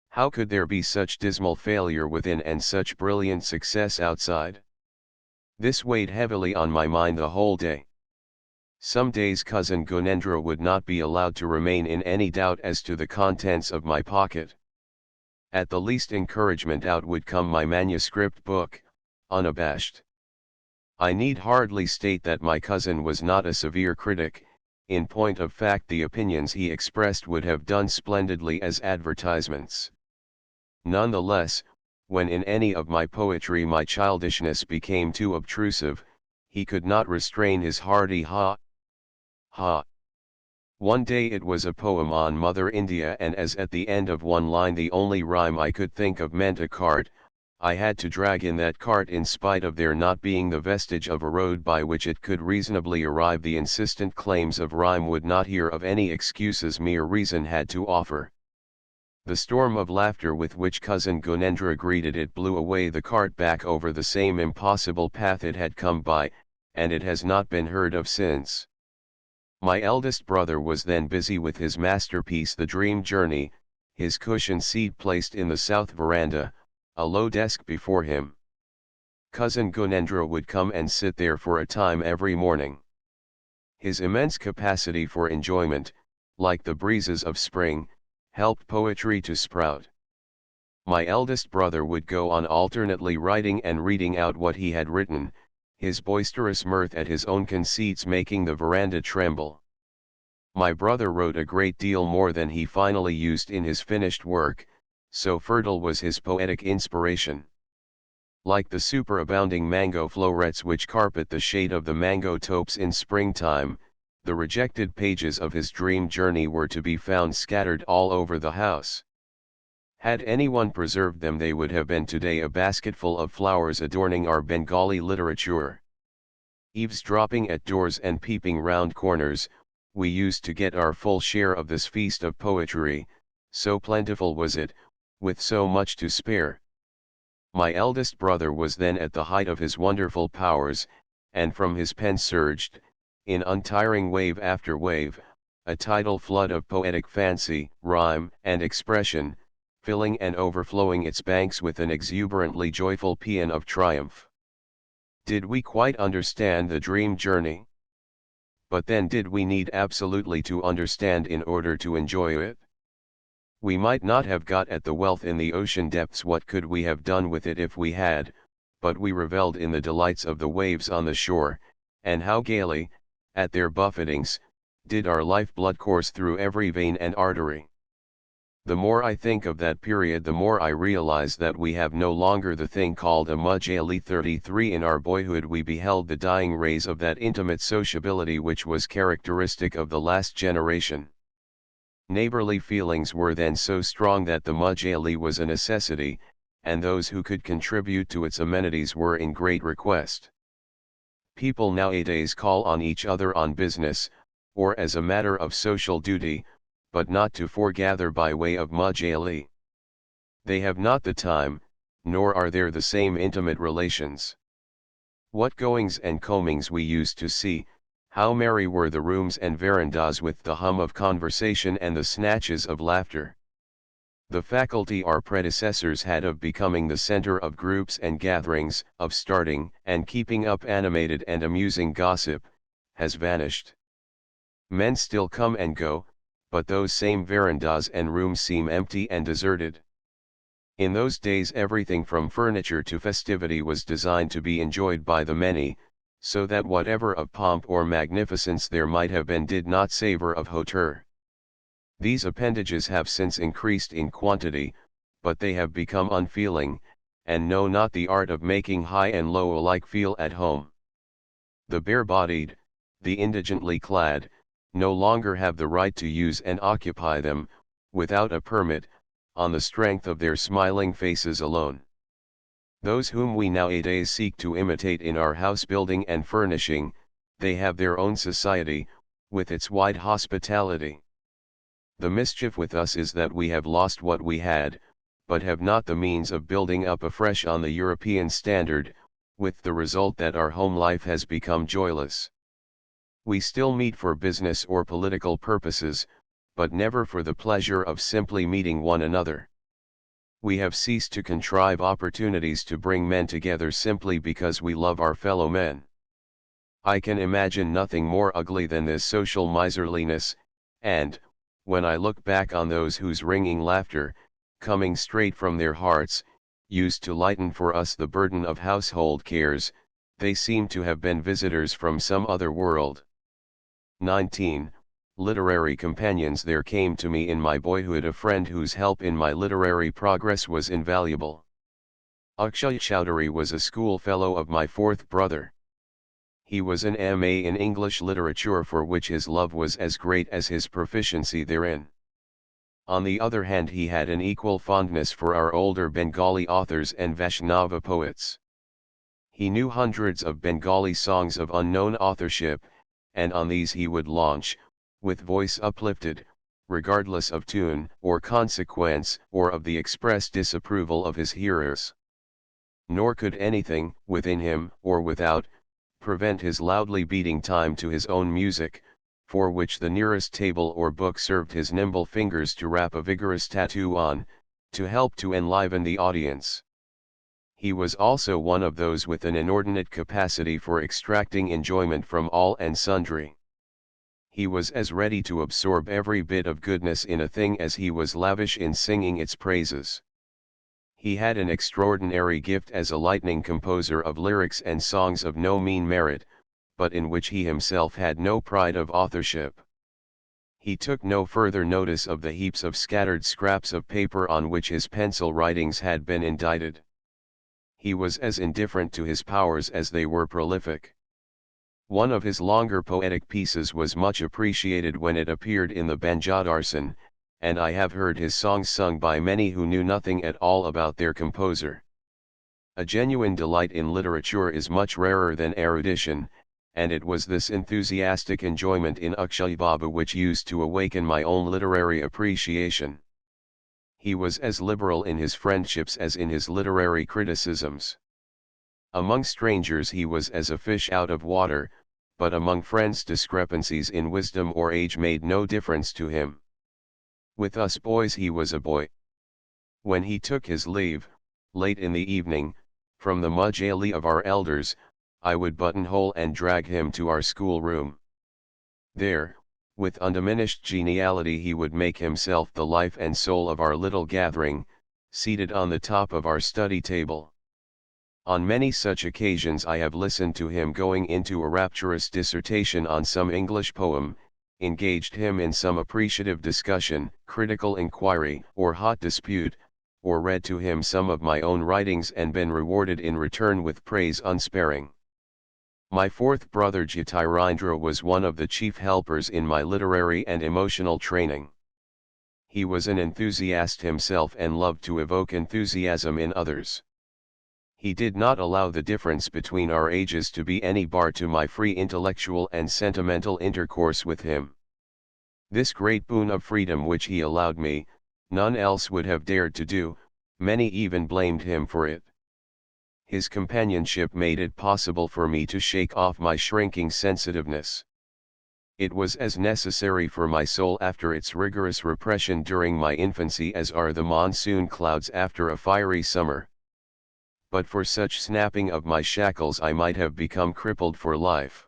How could there be such dismal failure within and such brilliant success outside? This weighed heavily on my mind the whole day. Some days cousin Gunendra would not be allowed to remain in any doubt as to the contents of my pocket. At the least encouragement out would come my manuscript book, unabashed. I need hardly state that my cousin was not a severe critic. In point of fact, the opinions he expressed would have done splendidly as advertisements. Nonetheless, when in any of my poetry my childishness became too obtrusive, he could not restrain his hearty ha! Ha! One day it was a poem on Mother India, and as at the end of one line the only rhyme I could think of meant a cart, I had to drag in that cart in spite of there not being the vestige of a road by which it could reasonably arrive. The insistent claims of rhyme would not hear of any excuses mere reason had to offer. The storm of laughter with which cousin Gunendra greeted it blew away the cart back over the same impossible path it had come by, and it has not been heard of since. My eldest brother was then busy with his masterpiece The Dream Journey, his cushioned seat placed in the south veranda, a low desk before him. Cousin Gunendra would come and sit there for a time every morning. His immense capacity for enjoyment, like the breezes of spring, helped poetry to sprout. My eldest brother would go on alternately writing and reading out what he had written, his boisterous mirth at his own conceits making the veranda tremble. My brother wrote a great deal more than he finally used in his finished work, so fertile was his poetic inspiration. Like the superabounding mango florets which carpet the shade of the mango topes in springtime, the rejected pages of his dream journey were to be found scattered all over the house. Had anyone preserved them, they would have been today a basketful of flowers adorning our Bengali literature. Eavesdropping at doors and peeping round corners, we used to get our full share of this feast of poetry, so plentiful was it, with so much to spare. My eldest brother was then at the height of his wonderful powers, and from his pen surged, in untiring wave after wave, a tidal flood of poetic fancy, rhyme, and expression, filling and overflowing its banks with an exuberantly joyful paean of triumph. Did we quite understand the dream journey? But then, did we need absolutely to understand in order to enjoy it? We might not have got at the wealth in the ocean depths. What could we have done with it if we had? But we revelled in the delights of the waves on the shore, and how gaily, at their buffetings, did our life-blood course through every vein and artery. The more I think of that period, the more I realize that we have no longer the thing called a Mujali 33. In our boyhood we beheld the dying rays of that intimate sociability which was characteristic of the last generation. Neighborly feelings were then so strong that the Mujali was a necessity, and those who could contribute to its amenities were in great request. People nowadays call on each other on business, or as a matter of social duty, but not to foregather by way of Mujali. They have not the time, nor are there the same intimate relations. What goings and comings we used to see, how merry were the rooms and verandas with the hum of conversation and the snatches of laughter. The faculty our predecessors had of becoming the center of groups and gatherings, of starting and keeping up animated and amusing gossip, has vanished. Men still come and go, but those same verandas and rooms seem empty and deserted. In those days everything from furniture to festivity was designed to be enjoyed by the many, so that whatever of pomp or magnificence there might have been did not savor of hauteur. These appendages have since increased in quantity, but they have become unfeeling, and know not the art of making high and low alike feel at home. The bare-bodied, the indigently clad, no longer have the right to use and occupy them, without a permit, on the strength of their smiling faces alone. Those whom we nowadays seek to imitate in our house building and furnishing, they have their own society, with its wide hospitality. The mischief with us is that we have lost what we had, but have not the means of building up afresh on the European standard, with the result that our home life has become joyless. We still meet for business or political purposes, but never for the pleasure of simply meeting one another. We have ceased to contrive opportunities to bring men together simply because we love our fellow men. I can imagine nothing more ugly than this social miserliness, and, when I look back on those whose ringing laughter, coming straight from their hearts, used to lighten for us the burden of household cares, they seem to have been visitors from some other world. 19. Literary companions. There came to me in my boyhood a friend whose help in my literary progress was invaluable. Akshay Chowdhury was a schoolfellow of my fourth brother. He was an M.A. in English literature, for which his love was as great as his proficiency therein. On the other hand, he had an equal fondness for our older Bengali authors and Vaishnava poets. He knew hundreds of Bengali songs of unknown authorship, and on these he would launch, with voice uplifted, regardless of tune or consequence or of the expressed disapproval of his hearers. Nor could anything, within him or without, prevent his loudly beating time to his own music, for which the nearest table or book served his nimble fingers to rap a vigorous tattoo on, to help to enliven the audience. He was also one of those with an inordinate capacity for extracting enjoyment from all and sundry. He was as ready to absorb every bit of goodness in a thing as he was lavish in singing its praises. He had an extraordinary gift as a lightning composer of lyrics and songs of no mean merit, but in which he himself had no pride of authorship. He took no further notice of the heaps of scattered scraps of paper on which his pencil writings had been indited. He was as indifferent to his powers as they were prolific. One of his longer poetic pieces was much appreciated when it appeared in the Banjadarsan, and I have heard his songs sung by many who knew nothing at all about their composer. A genuine delight in literature is much rarer than erudition, and it was this enthusiastic enjoyment in Akshay Babu which used to awaken my own literary appreciation. He was as liberal in his friendships as in his literary criticisms. Among strangers he was as a fish out of water, but among friends discrepancies in wisdom or age made no difference to him. With us boys he was a boy. When he took his leave, late in the evening, from the mujali of our elders, I would buttonhole and drag him to our schoolroom. There, with undiminished geniality he would make himself the life and soul of our little gathering, seated on the top of our study table. On many such occasions I have listened to him going into a rapturous dissertation on some English poem, engaged him in some appreciative discussion, critical inquiry, or hot dispute, or read to him some of my own writings and been rewarded in return with praise unsparing. My fourth brother Jyotirindra was one of the chief helpers in my literary and emotional training. He was an enthusiast himself and loved to evoke enthusiasm in others. He did not allow the difference between our ages to be any bar to my free intellectual and sentimental intercourse with him. This great boon of freedom which he allowed me, none else would have dared to do, many even blamed him for it. His companionship made it possible for me to shake off my shrinking sensitiveness. It was as necessary for my soul after its rigorous repression during my infancy as are the monsoon clouds after a fiery summer. But for such snapping of my shackles I might have become crippled for life.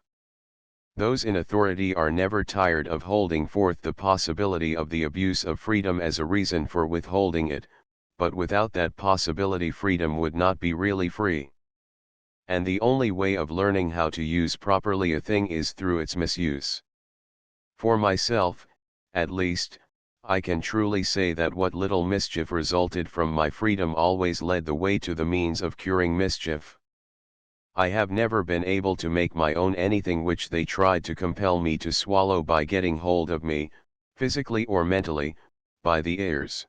Those in authority are never tired of holding forth the possibility of the abuse of freedom as a reason for withholding it, but without that possibility freedom would not be really free. And the only way of learning how to use properly a thing is through its misuse. For myself, at least, I can truly say that what little mischief resulted from my freedom always led the way to the means of curing mischief. I have never been able to make my own anything which they tried to compel me to swallow by getting hold of me, physically or mentally, by the ears.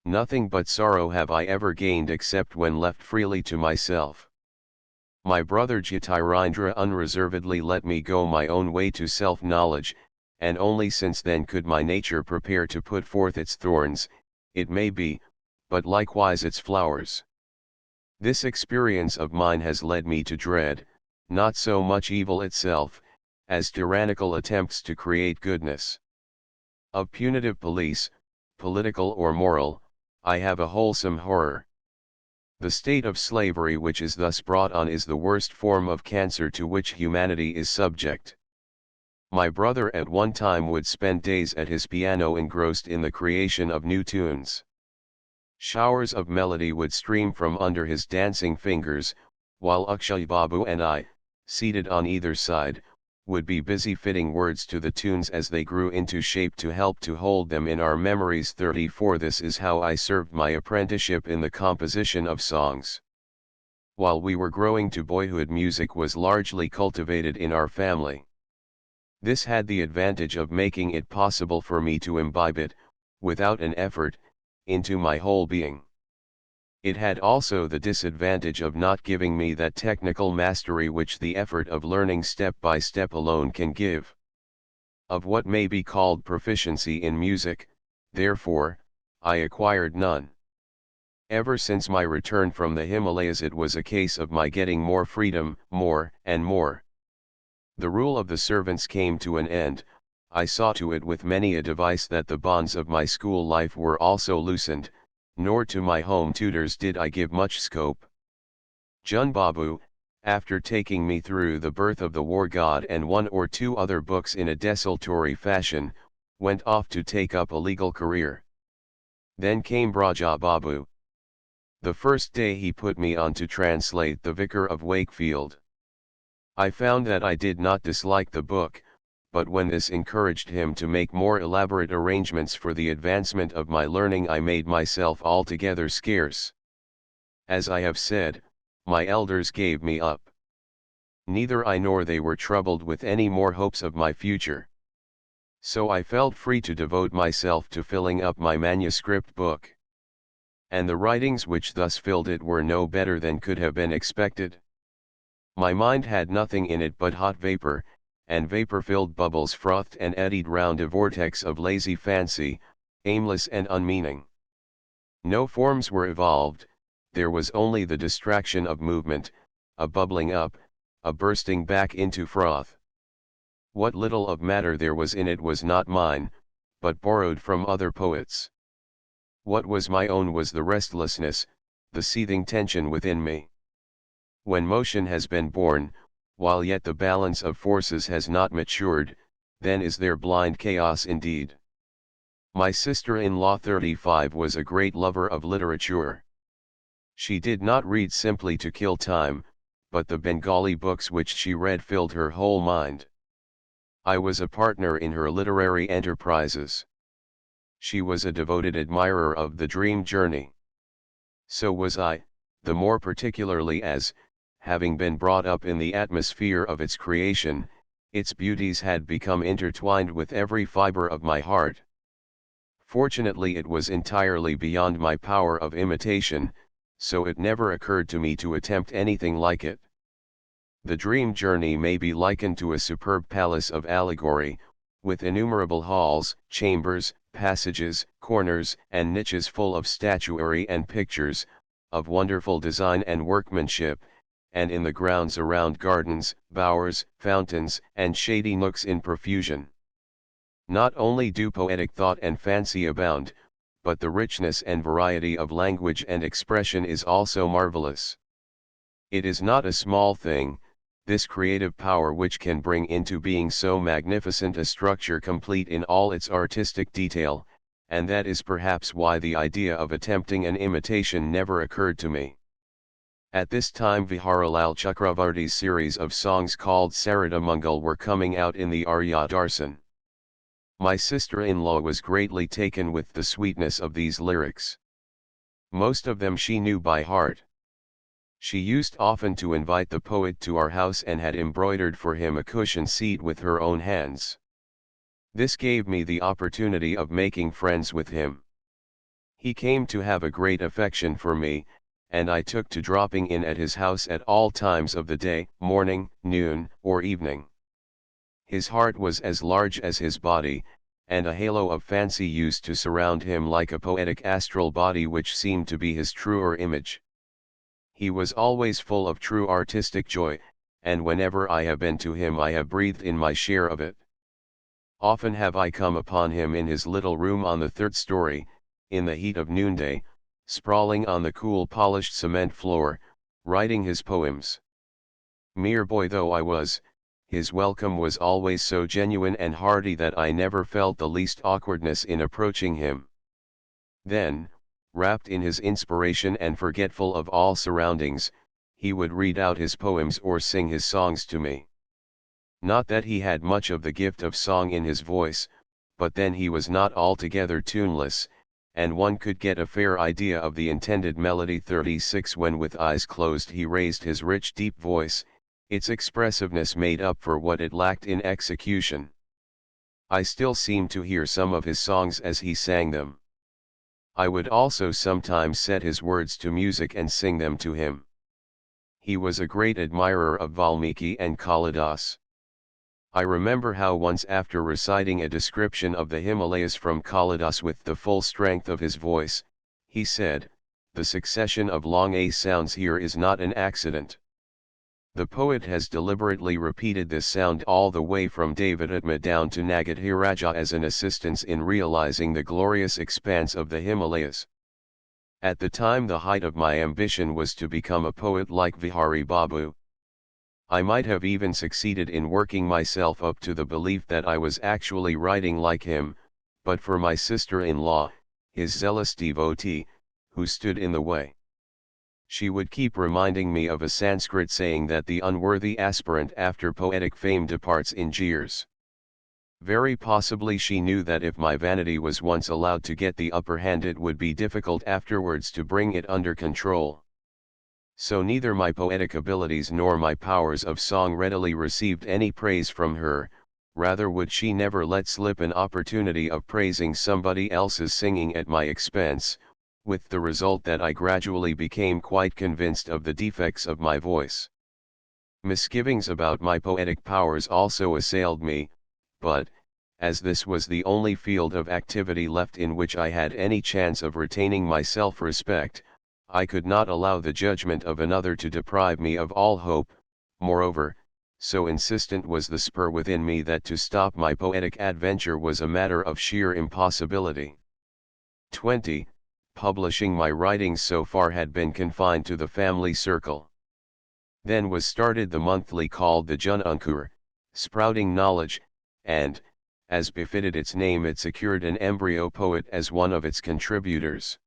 Nothing but sorrow have I ever gained except when left freely to myself. My brother Jyotirindra unreservedly let me go my own way to self-knowledge, and only since then could my nature prepare to put forth its thorns, it may be, but likewise its flowers. This experience of mine has led me to dread, not so much evil itself, as tyrannical attempts to create goodness. Of punitive police, political or moral, I have a wholesome horror. The state of slavery which is thus brought on is the worst form of cancer to which humanity is subject. My brother at one time would spend days at his piano engrossed in the creation of new tunes. Showers of melody would stream from under his dancing fingers, while Akshay Babu and I, seated on either side, would be busy fitting words to the tunes as they grew into shape to help to hold them in our memories. 34 This is how I served my apprenticeship in the composition of songs. While we were growing to boyhood, music was largely cultivated in our family. This had the advantage of making it possible for me to imbibe it, without an effort, into my whole being. It had also the disadvantage of not giving me that technical mastery which the effort of learning step by step alone can give. Of what may be called proficiency in music, therefore, I acquired none. Ever since my return from the Himalayas it was a case of my getting more freedom, more and more. The rule of the servants came to an end. I saw to it with many a device that the bonds of my school life were also loosened, nor to my home tutors did I give much scope. Jun Babu, after taking me through the birth of the war god and one or two other books in a desultory fashion, went off to take up a legal career. Then came Braja Babu. The first day he put me on to translate The Vicar of Wakefield. I found that I did not dislike the book, but when this encouraged him to make more elaborate arrangements for the advancement of my learning I made myself altogether scarce. As I have said, my elders gave me up. Neither I nor they were troubled with any more hopes of my future. So I felt free to devote myself to filling up my manuscript book. And the writings which thus filled it were no better than could have been expected. My mind had nothing in it but hot vapor, and vapor-filled bubbles frothed and eddied round a vortex of lazy fancy, aimless and unmeaning. No forms were evolved, there was only the distraction of movement, a bubbling up, a bursting back into froth. What little of matter there was in it was not mine, but borrowed from other poets. What was my own was the restlessness, the seething tension within me. When motion has been born, while yet the balance of forces has not matured, then is there blind chaos indeed. My sister-in-law 35 was a great lover of literature. She did not read simply to kill time, but the Bengali books which she read filled her whole mind. I was a partner in her literary enterprises. She was a devoted admirer of The Dream Journey. So was I, the more particularly as, having been brought up in the atmosphere of its creation, its beauties had become intertwined with every fiber of my heart. Fortunately it was entirely beyond my power of imitation, so it never occurred to me to attempt anything like it. The Dream Journey may be likened to a superb palace of allegory, with innumerable halls, chambers, passages, corners, and niches full of statuary and pictures, of wonderful design and workmanship, and in the grounds around gardens, bowers, fountains, and shady nooks in profusion. Not only do poetic thought and fancy abound, but the richness and variety of language and expression is also marvelous. It is not a small thing, this creative power which can bring into being so magnificent a structure complete in all its artistic detail, and that is perhaps why the idea of attempting an imitation never occurred to me. At this time Viharalal Chakravarti's series of songs called Sarada Mangal were coming out in the Arya Darsan. My sister-in-law was greatly taken with the sweetness of these lyrics. Most of them she knew by heart. She used often to invite the poet to our house and had embroidered for him a cushion seat with her own hands. This gave me the opportunity of making friends with him. He came to have a great affection for me, and I took to dropping in at his house at all times of the day, morning, noon, or evening. His heart was as large as his body, and a halo of fancy used to surround him like a poetic astral body which seemed to be his truer image. He was always full of true artistic joy, and whenever I have been to him I have breathed in my share of it. Often have I come upon him in his little room on the third story, in the heat of noonday, sprawling on the cool polished cement floor, writing his poems. Mere boy though I was, his welcome was always so genuine and hearty that I never felt the least awkwardness in approaching him. Then, wrapped in his inspiration and forgetful of all surroundings, he would read out his poems or sing his songs to me. Not that he had much of the gift of song in his voice, but then he was not altogether tuneless, and one could get a fair idea of the intended melody. 36 When with eyes closed he raised his rich deep voice, its expressiveness made up for what it lacked in execution. I still seem to hear some of his songs as he sang them. I would also sometimes set his words to music and sing them to him. He was a great admirer of Valmiki and Kalidas. I remember how once after reciting a description of the Himalayas from Kalidas with the full strength of his voice, he said, "The succession of long A sounds here is not an accident. The poet has deliberately repeated this sound all the way from Devatma down to Nagadhiraja as an assistance in realizing the glorious expanse of the Himalayas." At the time the height of my ambition was to become a poet like Vihari Babu. I might have even succeeded in working myself up to the belief that I was actually writing like him, but for my sister-in-law, his zealous devotee, who stood in the way. She would keep reminding me of a Sanskrit saying that the unworthy aspirant after poetic fame departs in jeers. Very possibly she knew that if my vanity was once allowed to get the upper hand it would be difficult afterwards to bring it under control. So neither my poetic abilities nor my powers of song readily received any praise from her, rather would she never let slip an opportunity of praising somebody else's singing at my expense, with the result that I gradually became quite convinced of the defects of my voice. Misgivings about my poetic powers also assailed me, but, as this was the only field of activity left in which I had any chance of retaining my self-respect, I could not allow the judgment of another to deprive me of all hope. Moreover, so insistent was the spur within me that to stop my poetic adventure was a matter of sheer impossibility. 20. Publishing my writings so far had been confined to the family circle. Then was started the monthly called the Jun Ankur, Sprouting Knowledge, and, as befitted its name, it secured an embryo poet as one of its contributors.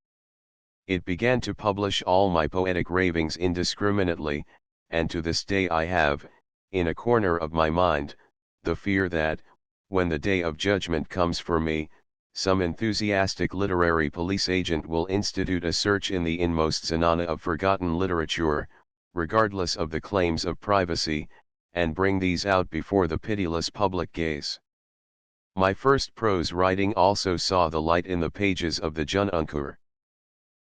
It began to publish all my poetic ravings indiscriminately, and to this day I have, in a corner of my mind, the fear that, when the day of judgment comes for me, some enthusiastic literary police agent will institute a search in the inmost zenana of forgotten literature, regardless of the claims of privacy, and bring these out before the pitiless public gaze. My first prose writing also saw the light in the pages of the Jun Ankur.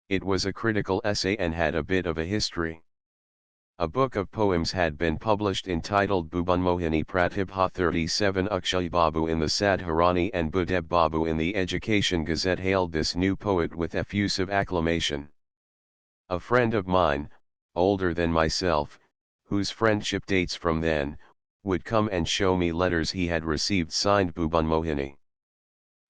It was a critical essay and had a bit of a history. A book of poems had been published entitled Bhubanmohini Pratibha 37. Akshay Babu in the Sadharani and Budeb Babu in the Education Gazette hailed this new poet with effusive acclamation. A friend of mine, older than myself, whose friendship dates from then, would come and show me letters he had received signed Bhubanmohini.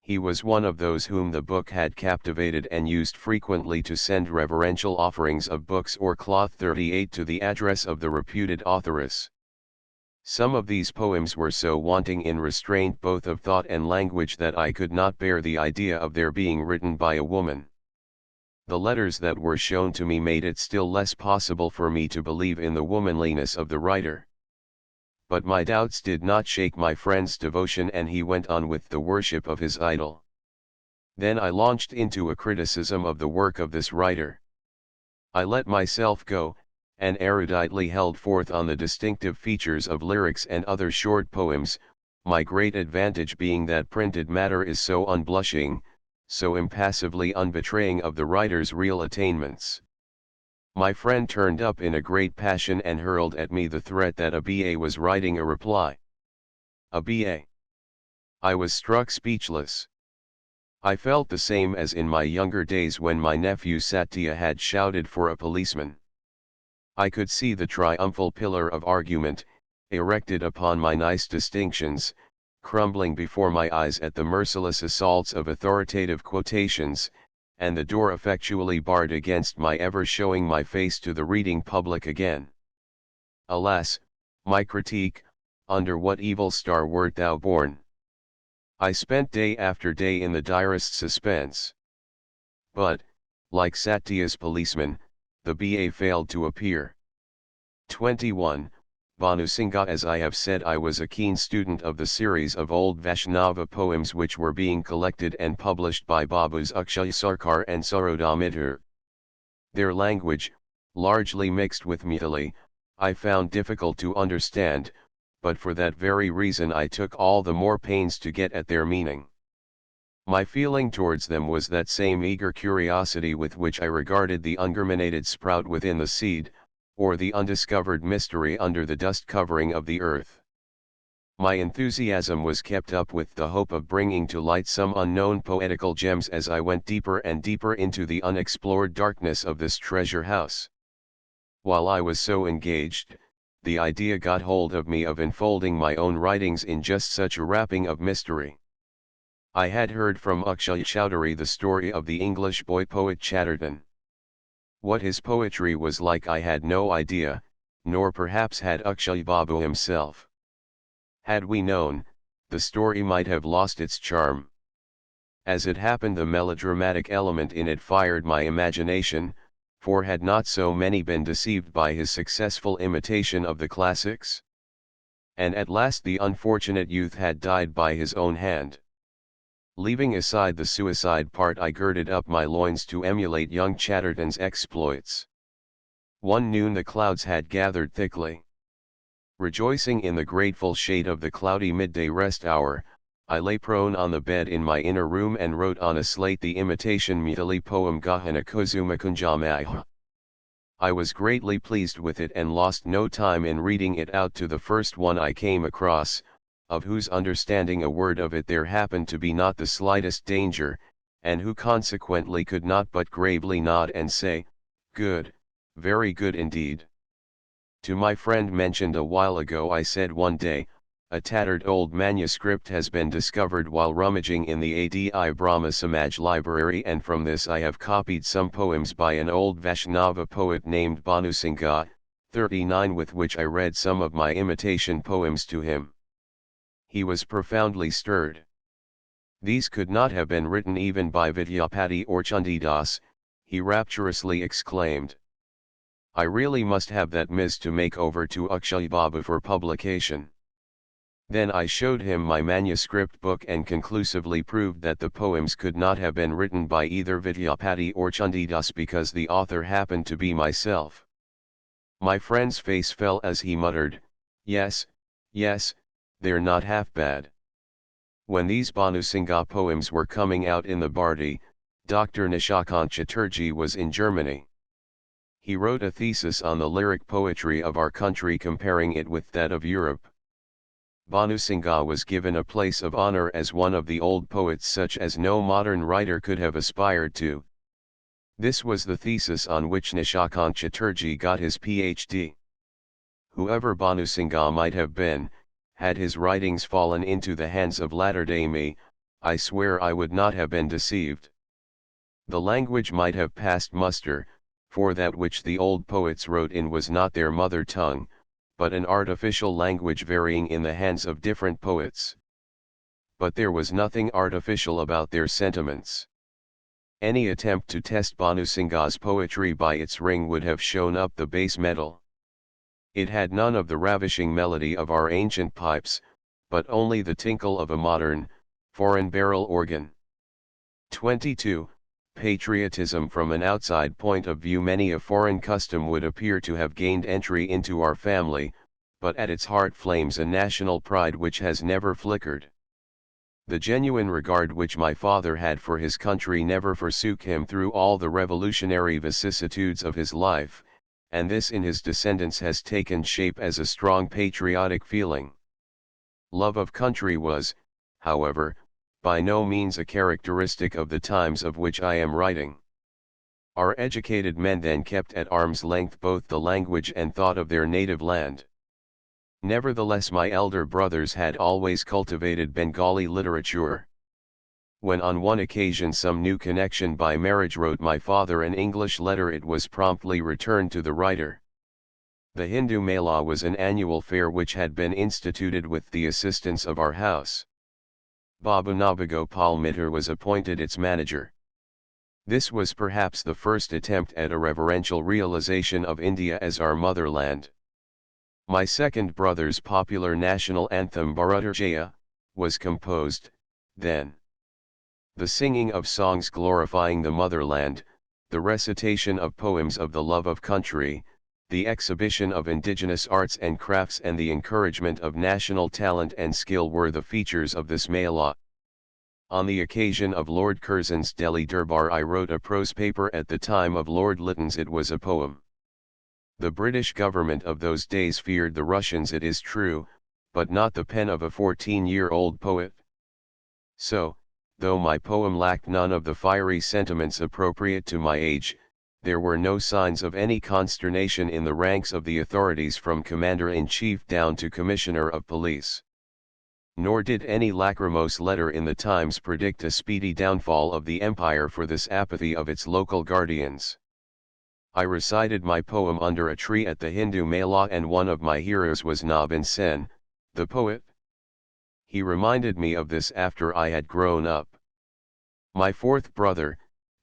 He was one of those whom the book had captivated and used frequently to send reverential offerings of books or cloth. 38 To the address of the reputed authoress. Some of these poems were so wanting in restraint both of thought and language that I could not bear the idea of their being written by a woman. The letters that were shown to me made it still less possible for me to believe in the womanliness of the writer. But my doubts did not shake my friend's devotion, and he went on with the worship of his idol. Then I launched into a criticism of the work of this writer. I let myself go, and eruditely held forth on the distinctive features of lyrics and other short poems, my great advantage being that printed matter is so unblushing, so impassively unbetraying of the writer's real attainments. My friend turned up in a great passion and hurled at me the threat that a BA was writing a reply. A BA. I was struck speechless. I felt the same as in my younger days when my nephew Satya had shouted for a policeman. I could see the triumphal pillar of argument, erected upon my nice distinctions, crumbling before my eyes at the merciless assaults of authoritative quotations, and the door effectually barred against my ever showing my face to the reading public again. Alas, my critique, under what evil star wert thou born? I spent day after day in the direst suspense. But, like Satya's policeman, the BA failed to appear. 21. Bhanusingha. As I have said, I was a keen student of the series of old Vaishnava poems which were being collected and published by Babus Akshay Sarkar and Sarodha Mitter. Their language, largely mixed with Maithili, I found difficult to understand, but for that very reason I took all the more pains to get at their meaning. My feeling towards them was that same eager curiosity with which I regarded the ungerminated sprout within the seed, or the undiscovered mystery under the dust covering of the earth. My enthusiasm was kept up with the hope of bringing to light some unknown poetical gems as I went deeper and deeper into the unexplored darkness of this treasure house. While I was so engaged, the idea got hold of me of enfolding my own writings in just such a wrapping of mystery. I had heard from Akshay Chowdhury the story of the English boy poet Chatterton. What his poetry was like I had no idea, nor perhaps had Akshay Babu himself. Had we known, the story might have lost its charm. As it happened, the melodramatic element in it fired my imagination, for had not so many been deceived by his successful imitation of the classics? And at last the unfortunate youth had died by his own hand. Leaving aside the suicide part, I girded up my loins to emulate young Chatterton's exploits. One noon the clouds had gathered thickly. Rejoicing in the grateful shade of the cloudy midday rest hour, I lay prone on the bed in my inner room and wrote on a slate the imitation Maithili poem Gahana Kusumakunjamaiha. I was greatly pleased with it and lost no time in reading it out to the first one I came across, of whose understanding a word of it there happened to be not the slightest danger, and who consequently could not but gravely nod and say, "Good, very good indeed." To my friend mentioned a while ago I said one day, "A tattered old manuscript has been discovered while rummaging in the Adi Brahma Samaj library, and from this I have copied some poems by an old Vaishnava poet named Bhanusingha, 39, with which I read some of my imitation poems to him." He was profoundly stirred. "These could not have been written even by Vidyapati or Chandidas," he rapturously exclaimed. "I really must have that Ms. to make over to Akshay Babu for publication." Then I showed him my manuscript book and conclusively proved that the poems could not have been written by either Vidyapati or Chandidas because the author happened to be myself. My friend's face fell as he muttered, "Yes, yes, they're not half bad." When these Bhanusingha poems were coming out in the Bharti, Dr. Nishakant Chatterjee was in Germany. He wrote a thesis on the lyric poetry of our country, comparing it with that of Europe. Bhanusingha was given a place of honor as one of the old poets such as no modern writer could have aspired to. This was the thesis on which Nishakant Chatterjee got his Ph.D. Whoever Bhanusingha might have been, had his writings fallen into the hands of latter-day me, I swear I would not have been deceived. The language might have passed muster, for that which the old poets wrote in was not their mother tongue, but an artificial language varying in the hands of different poets. But there was nothing artificial about their sentiments. Any attempt to test Bhanu Singha's poetry by its ring would have shown up the base metal. It had none of the ravishing melody of our ancient pipes, but only the tinkle of a modern, foreign barrel organ. 22. Patriotism. From an outside point of view, many a foreign custom would appear to have gained entry into our family, but at its heart flames a national pride which has never flickered. The genuine regard which my father had for his country never forsook him through all the revolutionary vicissitudes of his life, and this in his descendants has taken shape as a strong patriotic feeling. Love of country was, however, by no means a characteristic of the times of which I am writing. Our educated men then kept at arm's length both the language and thought of their native land. Nevertheless, my elder brothers had always cultivated Bengali literature. When on one occasion some new connection by marriage wrote my father an English letter, it was promptly returned to the writer. The Hindu Mela was an annual fair which had been instituted with the assistance of our house. Babu Nabagopal Mitter was appointed its manager. This was perhaps the first attempt at a reverential realization of India as our motherland. My second brother's popular national anthem Bharat Jaya was composed, then. The singing of songs glorifying the motherland, the recitation of poems of the love of country, the exhibition of indigenous arts and crafts and the encouragement of national talent and skill were the features of this Mela. On the occasion of Lord Curzon's Delhi Durbar I wrote a prose paper. At the time of Lord Lytton's it was a poem. The British government of those days feared the Russians, it is true, but not the pen of a 14-year-old poet. So, though my poem lacked none of the fiery sentiments appropriate to my age, there were no signs of any consternation in the ranks of the authorities from Commander-in-Chief down to Commissioner of Police. Nor did any lachrymose letter in the Times predict a speedy downfall of the empire for this apathy of its local guardians. I recited my poem under a tree at the Hindu Mela, and one of my hearers was Nabin Sen, the poet. He reminded me of this after I had grown up. My fourth brother,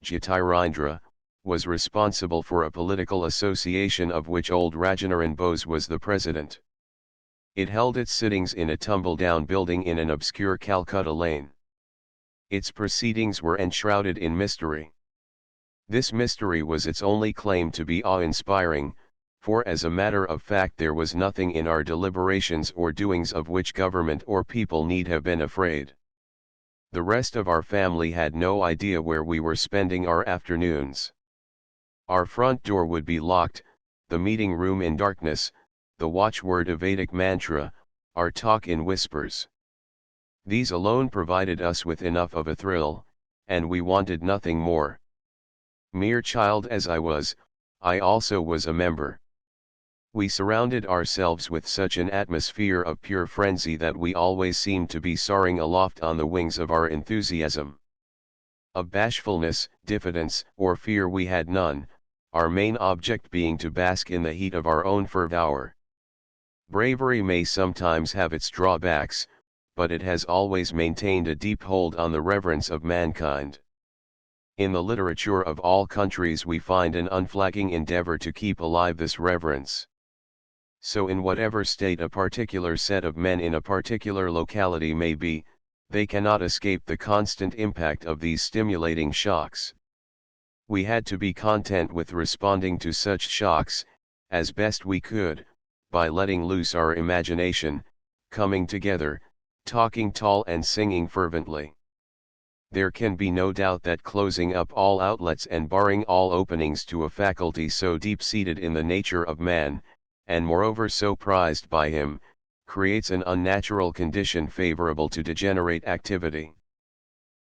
Jyotirindra, was responsible for a political association of which old Rajanaran Bose was the president. It held its sittings in a tumble-down building in an obscure Calcutta lane. Its proceedings were enshrouded in mystery. This mystery was its only claim to be awe-inspiring, for as a matter of fact there was nothing in our deliberations or doings of which government or people need have been afraid. The rest of our family had no idea where we were spending our afternoons. Our front door would be locked, the meeting room in darkness, the watchword a Vedic mantra, our talk in whispers. These alone provided us with enough of a thrill, and we wanted nothing more. Mere child as I was, I also was a member. We surrounded ourselves with such an atmosphere of pure frenzy that we always seemed to be soaring aloft on the wings of our enthusiasm. Of bashfulness, diffidence, or fear we had none, our main object being to bask in the heat of our own fervour. Bravery may sometimes have its drawbacks, but it has always maintained a deep hold on the reverence of mankind. In the literature of all countries we find an unflagging endeavour to keep alive this reverence. So in whatever state a particular set of men in a particular locality may be, they cannot escape the constant impact of these stimulating shocks. We had to be content with responding to such shocks, as best we could, by letting loose our imagination, coming together, talking tall and singing fervently. There can be no doubt that closing up all outlets and barring all openings to a faculty so deep-seated in the nature of man, and moreover so prized by him, creates an unnatural condition favorable to degenerate activity.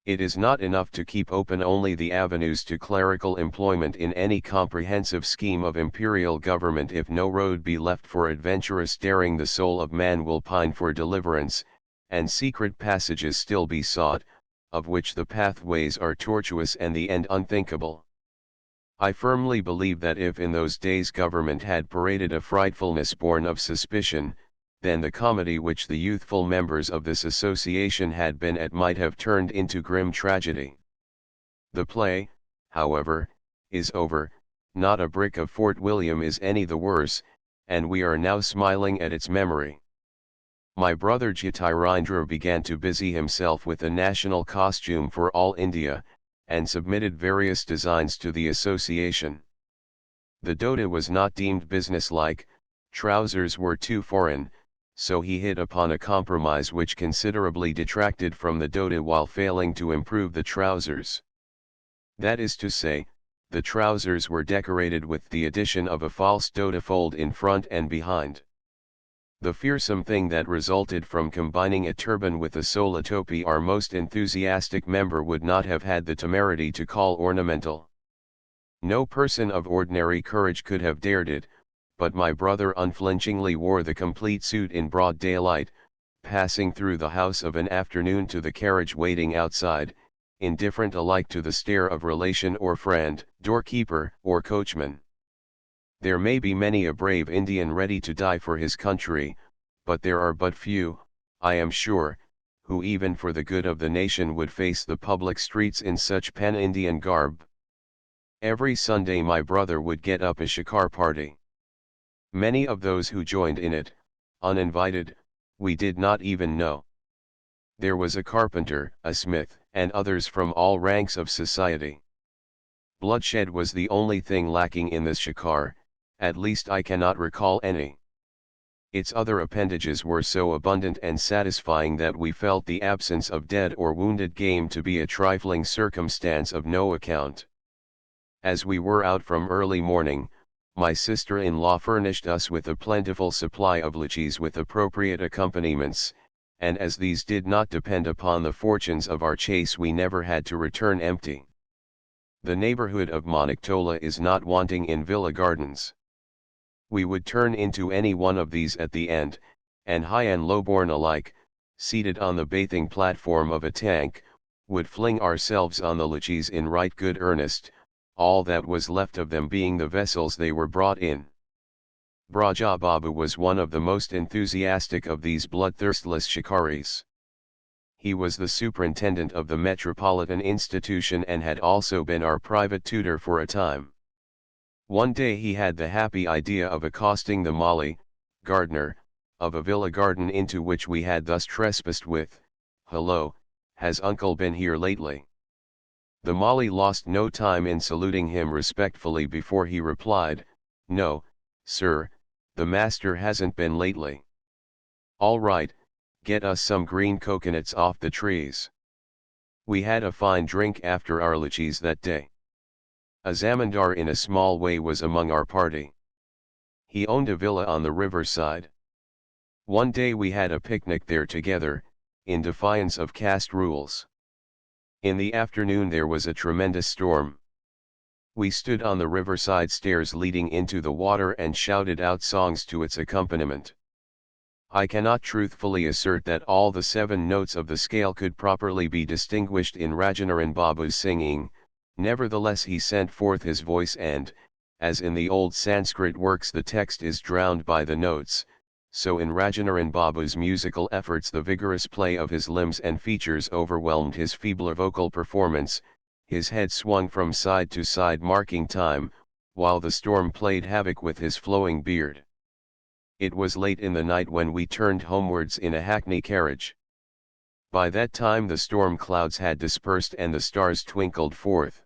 It is not enough to keep open only the avenues to clerical employment in any comprehensive scheme of imperial government if no road be left for adventurous daring. The soul of man will pine for deliverance, and secret passages still be sought, of which the pathways are tortuous and the end unthinkable. I firmly believe that if in those days government had paraded a frightfulness born of suspicion, then the comedy which the youthful members of this association had been at might have turned into grim tragedy. The play, however, is over, not a brick of Fort William is any the worse, and we are now smiling at its memory. My brother Jyotirindra began to busy himself with a national costume for all India, and submitted various designs to the association. The dhoti was not deemed businesslike, trousers were too foreign, so he hit upon a compromise which considerably detracted from the dhoti while failing to improve the trousers. That is to say, the trousers were decorated with the addition of a false dhoti fold in front and behind. The fearsome thing that resulted from combining a turban with a sola topi our most enthusiastic member would not have had the temerity to call ornamental. No person of ordinary courage could have dared it, but my brother unflinchingly wore the complete suit in broad daylight, passing through the house of an afternoon to the carriage waiting outside, indifferent alike to the stare of relation or friend, doorkeeper or coachman. There may be many a brave Indian ready to die for his country, but there are but few, I am sure, who even for the good of the nation would face the public streets in such pan-Indian garb. Every Sunday my brother would get up a shikar party. Many of those who joined in it, uninvited, we did not even know. There was a carpenter, a smith, and others from all ranks of society. Bloodshed was the only thing lacking in this shikar, at least I cannot recall any. Its other appendages were so abundant and satisfying that we felt the absence of dead or wounded game to be a trifling circumstance of no account. As we were out from early morning, my sister-in-law furnished us with a plentiful supply of lychees with appropriate accompaniments, and as these did not depend upon the fortunes of our chase we never had to return empty. The neighborhood of Maniktola is not wanting in villa gardens. We would turn into any one of these at the end, and high and low-born alike, seated on the bathing platform of a tank, would fling ourselves on the lychees in right good earnest, all that was left of them being the vessels they were brought in. Braja Babu was one of the most enthusiastic of these bloodthirstless shikaris. He was the superintendent of the Metropolitan Institution and had also been our private tutor for a time. One day he had the happy idea of accosting the Mali, gardener, of a villa garden into which we had thus trespassed with, "Hello, has uncle been here lately?" The Mali lost no time in saluting him respectfully before he replied, "No, sir, the master hasn't been lately." "All right, get us some green coconuts off the trees." We had a fine drink after our lychees that day. A zamindar in a small way was among our party. He owned a villa on the riverside. One day we had a picnic there together, in defiance of caste rules. In the afternoon there was a tremendous storm. We stood on the riverside stairs leading into the water and shouted out songs to its accompaniment. I cannot truthfully assert that all the 7 notes of the scale could properly be distinguished in Rabindranath Babu's singing, nevertheless he sent forth his voice and, as in the old Sanskrit works the text is drowned by the notes, so in Rabindranath Babu's musical efforts the vigorous play of his limbs and features overwhelmed his feebler vocal performance, his head swung from side to side marking time, while the storm played havoc with his flowing beard. It was late in the night when we turned homewards in a hackney carriage. By that time the storm clouds had dispersed and the stars twinkled forth.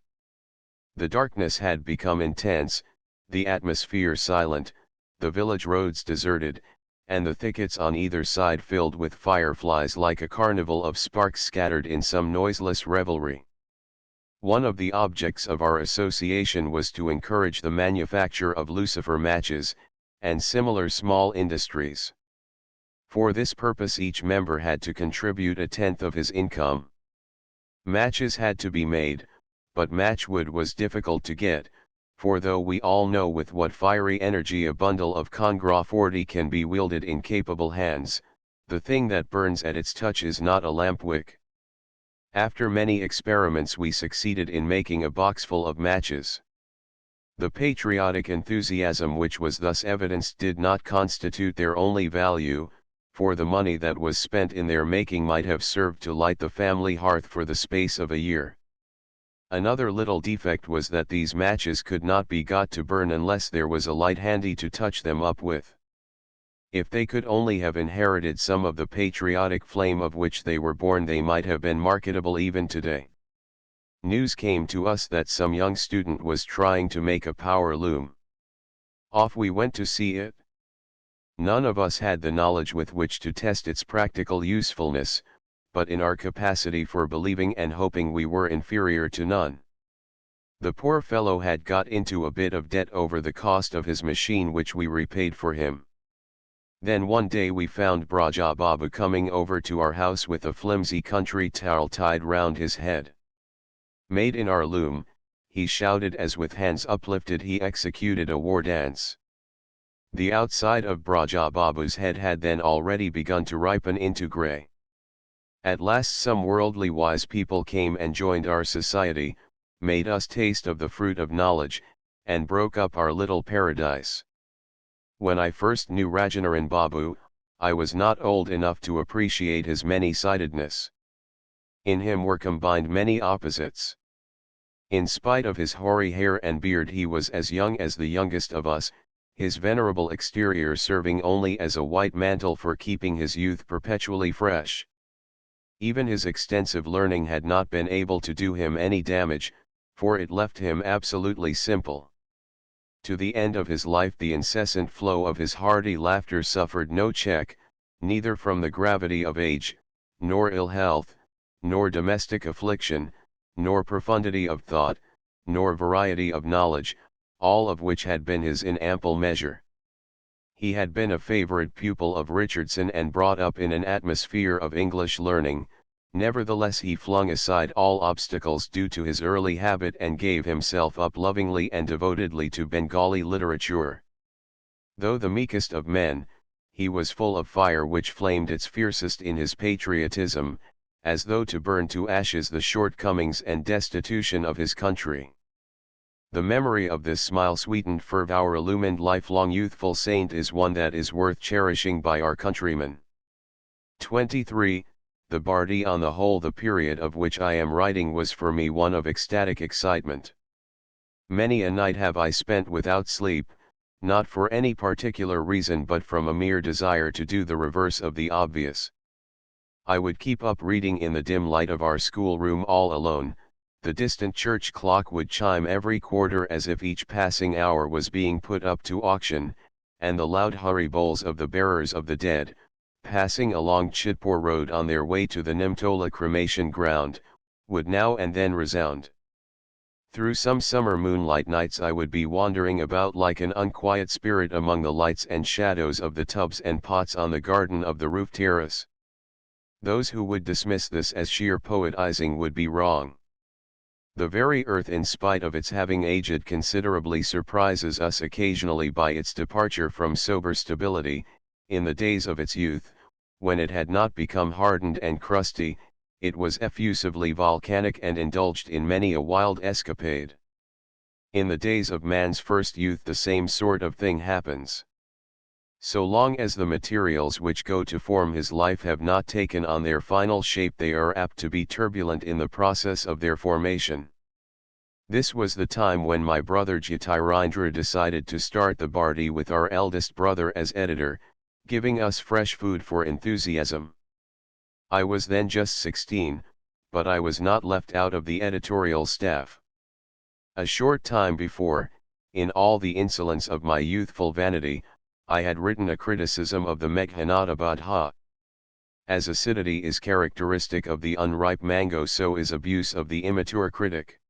The darkness had become intense, the atmosphere silent, the village roads deserted, and the thickets on either side filled with fireflies like a carnival of sparks scattered in some noiseless revelry. One of the objects of our association was to encourage the manufacture of lucifer matches, and similar small industries. For this purpose each member had to contribute 1/10 of his income. Matches had to be made, but matchwood was difficult to get, for though we all know with what fiery energy a bundle of Congra 40 can be wielded in capable hands, the thing that burns at its touch is not a lamp wick. After many experiments we succeeded in making a boxful of matches. The patriotic enthusiasm which was thus evidenced did not constitute their only value, for the money that was spent in their making might have served to light the family hearth for the space of a year. Another little defect was that these matches could not be got to burn unless there was a light handy to touch them up with. If they could only have inherited some of the patriotic flame of which they were born, they might have been marketable even today. News came to us that some young student was trying to make a power loom. Off we went to see it. None of us had the knowledge with which to test its practical usefulness, but in our capacity for believing and hoping we were inferior to none. The poor fellow had got into a bit of debt over the cost of his machine, which we repaid for him. Then one day we found Braja Babu coming over to our house with a flimsy country towel tied round his head. Made in our loom, he shouted as with hands uplifted he executed a war dance. The outside of Braja Babu's head had then already begun to ripen into grey. At last some worldly wise people came and joined our society, made us taste of the fruit of knowledge, and broke up our little paradise. When I first knew Rajanaran Babu, I was not old enough to appreciate his many-sidedness. In him were combined many opposites. In spite of his hoary hair and beard, he was as young as the youngest of us, his venerable exterior serving only as a white mantle for keeping his youth perpetually fresh. Even his extensive learning had not been able to do him any damage, for it left him absolutely simple. To the end of his life the incessant flow of his hearty laughter suffered no check, neither from the gravity of age, nor ill health, nor domestic affliction, nor profundity of thought, nor variety of knowledge, all of which had been his in ample measure. He had been a favorite pupil of Richardson and brought up in an atmosphere of English learning, nevertheless he flung aside all obstacles due to his early habit and gave himself up lovingly and devotedly to Bengali literature. Though the meekest of men, he was full of fire which flamed its fiercest in his patriotism, as though to burn to ashes the shortcomings and destitution of his country. The memory of this smile-sweetened fervor, our illumined lifelong youthful saint, is one that is worth cherishing by our countrymen. 23. The Bardi. On the whole, the period of which I am writing was for me one of ecstatic excitement. Many a night have I spent without sleep, not for any particular reason but from a mere desire to do the reverse of the obvious. I would keep up reading in the dim light of our schoolroom all alone. The distant church clock would chime every quarter as if each passing hour was being put up to auction, and the loud hurry bowls of the bearers of the dead, passing along Chitpur Road on their way to the Nimtola cremation ground, would now and then resound. Through some summer moonlight nights I would be wandering about like an unquiet spirit among the lights and shadows of the tubs and pots on the garden of the roof terrace. Those who would dismiss this as sheer poetizing would be wrong. The very earth, in spite of its having aged considerably, surprises us occasionally by its departure from sober stability. In the days of its youth, when it had not become hardened and crusty, it was effusively volcanic and indulged in many a wild escapade. In the days of man's first youth the same sort of thing happens. So long as the materials which go to form his life have not taken on their final shape, they are apt to be turbulent in the process of their formation. This was the time when my brother Jyotirindra decided to start the Bardi with our eldest brother as editor, giving us fresh food for enthusiasm. I was then just 16, but I was not left out of the editorial staff. A short time before, in all the insolence of my youthful vanity, I had written a criticism of the Meghnadabadha. As acidity is characteristic of the unripe mango, so is abuse of the immature critic.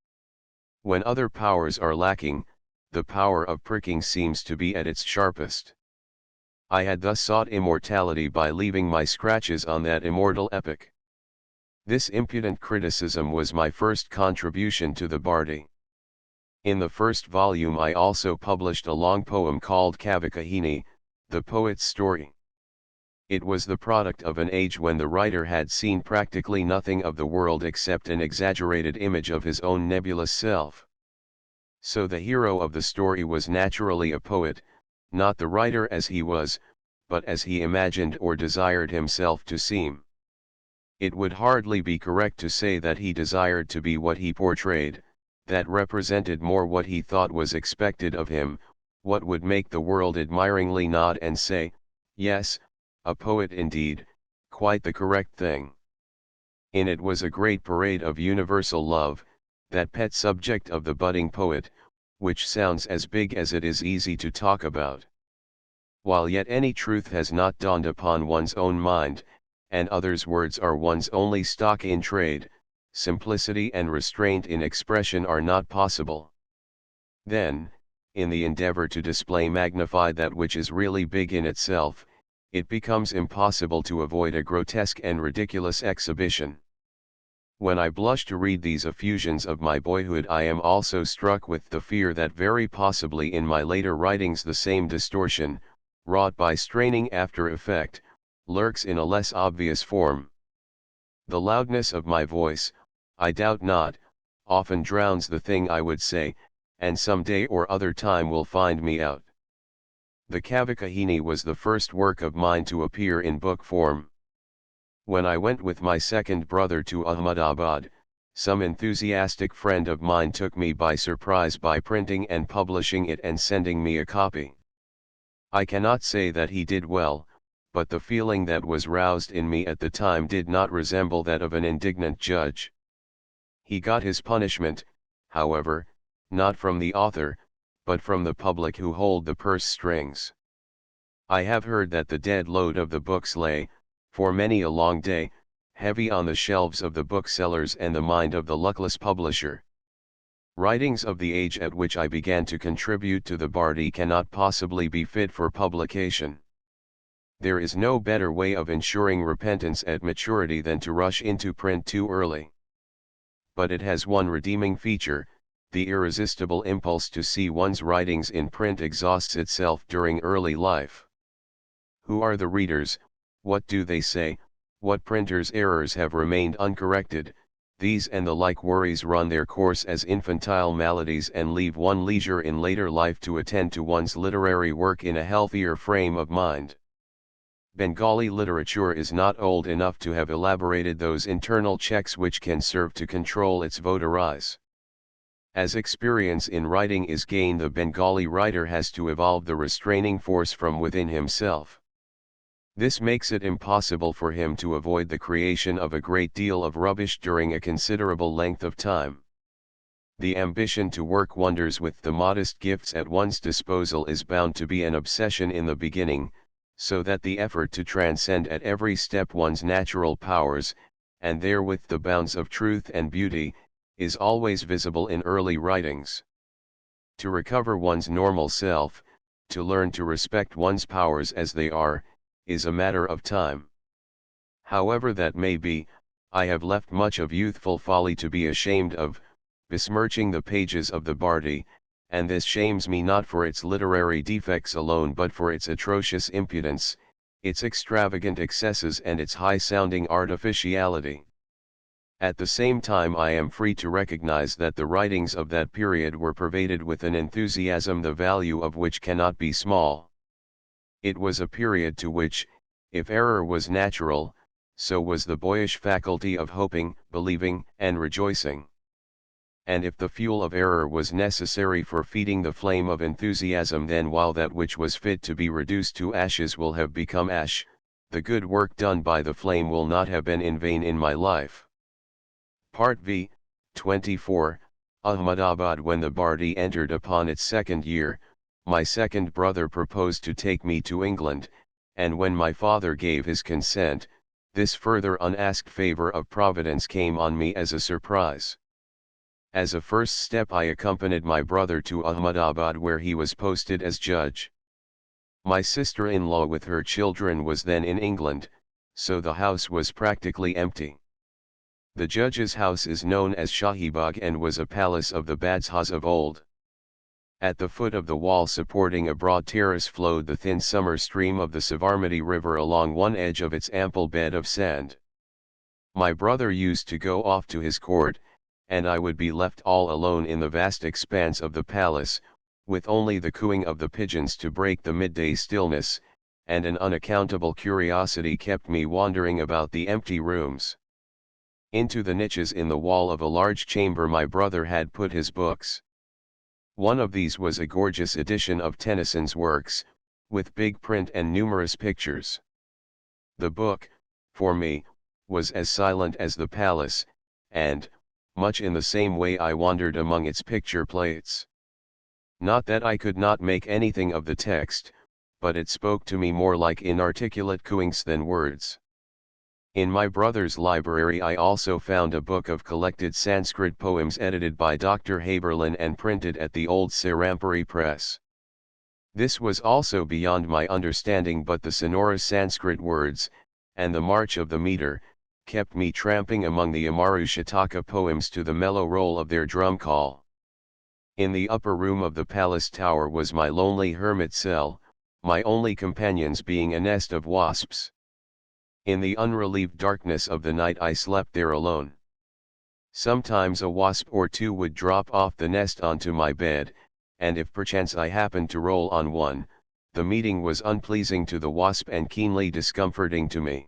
When other powers are lacking, the power of pricking seems to be at its sharpest. I had thus sought immortality by leaving my scratches on that immortal epic. This impudent criticism was my first contribution to the Bardi. In the first volume I also published a long poem called Kavikahini, the poet's story. It was the product of an age when the writer had seen practically nothing of the world except an exaggerated image of his own nebulous self. So the hero of the story was naturally a poet, not the writer as he was, but as he imagined or desired himself to seem. It would hardly be correct to say that he desired to be what he portrayed, that represented more what he thought was expected of him, what would make the world admiringly nod and say, yes, a poet indeed, quite the correct thing. In it was a great parade of universal love, that pet subject of the budding poet, which sounds as big as it is easy to talk about. While yet any truth has not dawned upon one's own mind, and others' words are one's only stock in trade, simplicity and restraint in expression are not possible. Then, in the endeavor to magnify that which is really big in itself, it becomes impossible to avoid a grotesque and ridiculous exhibition. When I blush to read these effusions of my boyhood, I am also struck with the fear that very possibly in my later writings the same distortion, wrought by straining after effect, lurks in a less obvious form. The loudness of my voice, I doubt not, often drowns the thing I would say, and some day or other time will find me out. The Kavakahini was the first work of mine to appear in book form. When I went with my second brother to Ahmedabad, some enthusiastic friend of mine took me by surprise by printing and publishing it and sending me a copy. I cannot say that he did well, but the feeling that was roused in me at the time did not resemble that of an indignant judge. He got his punishment, however, not from the author, but from the public who hold the purse strings. I have heard that the dead load of the books lay, for many a long day, heavy on the shelves of the booksellers and the mind of the luckless publisher. Writings of the age at which I began to contribute to the Bharti cannot possibly be fit for publication. There is no better way of ensuring repentance at maturity than to rush into print too early. But it has one redeeming feature: the irresistible impulse to see one's writings in print exhausts itself during early life. Who are the readers? What do they say? What printers' errors have remained uncorrected? These and the like worries run their course as infantile maladies and leave one leisure in later life to attend to one's literary work in a healthier frame of mind. Bengali literature is not old enough to have elaborated those internal checks which can serve to control its votaries. As experience in writing is gained, the Bengali writer has to evolve the restraining force from within himself. This makes it impossible for him to avoid the creation of a great deal of rubbish during a considerable length of time. The ambition to work wonders with the modest gifts at one's disposal is bound to be an obsession in the beginning, so that the effort to transcend at every step one's natural powers, and therewith the bounds of truth and beauty, is always visible in early writings. To recover one's normal self, to learn to respect one's powers as they are, is a matter of time. However that may be, I have left much of youthful folly to be ashamed of, besmirching the pages of the Bharti, and this shames me not for its literary defects alone but for its atrocious impudence, its extravagant excesses and its high-sounding artificiality. At the same time I am free to recognize that the writings of that period were pervaded with an enthusiasm the value of which cannot be small. It was a period to which, if error was natural, so was the boyish faculty of hoping, believing, and rejoicing. And if the fuel of error was necessary for feeding the flame of enthusiasm, then while that which was fit to be reduced to ashes will have become ash, the good work done by the flame will not have been in vain in my life. Part V, 24, Ahmedabad. When the Bharti entered upon its second year, my second brother proposed to take me to England, and when my father gave his consent, this further unasked favor of Providence came on me as a surprise. As a first step I accompanied my brother to Ahmedabad, where he was posted as judge. My sister-in-law with her children was then in England, so the house was practically empty. The judge's house is known as Shahibagh and was a palace of the Badshahs of old. At the foot of the wall supporting a broad terrace flowed the thin summer stream of the Savarmati river along one edge of its ample bed of sand. My brother used to go off to his court, and I would be left all alone in the vast expanse of the palace, with only the cooing of the pigeons to break the midday stillness, and an unaccountable curiosity kept me wandering about the empty rooms. Into the niches in the wall of a large chamber my brother had put his books. One of these was a gorgeous edition of Tennyson's works, with big print and numerous pictures. The book, for me, was as silent as the palace, and, much in the same way I wandered among its picture plates. Not that I could not make anything of the text, but it spoke to me more like inarticulate cooings than words. In my brother's library I also found a book of collected Sanskrit poems edited by Dr. Haberlin and printed at the old Serampuri press. This was also beyond my understanding, but the sonorous Sanskrit words, and the march of the meter, kept me tramping among the Amarushataka poems to the mellow roll of their drum call. In the upper room of the palace tower was my lonely hermit cell, my only companions being a nest of wasps. In the unrelieved darkness of the night I slept there alone. Sometimes a wasp or two would drop off the nest onto my bed, and if perchance I happened to roll on one, the meeting was unpleasing to the wasp and keenly discomforting to me.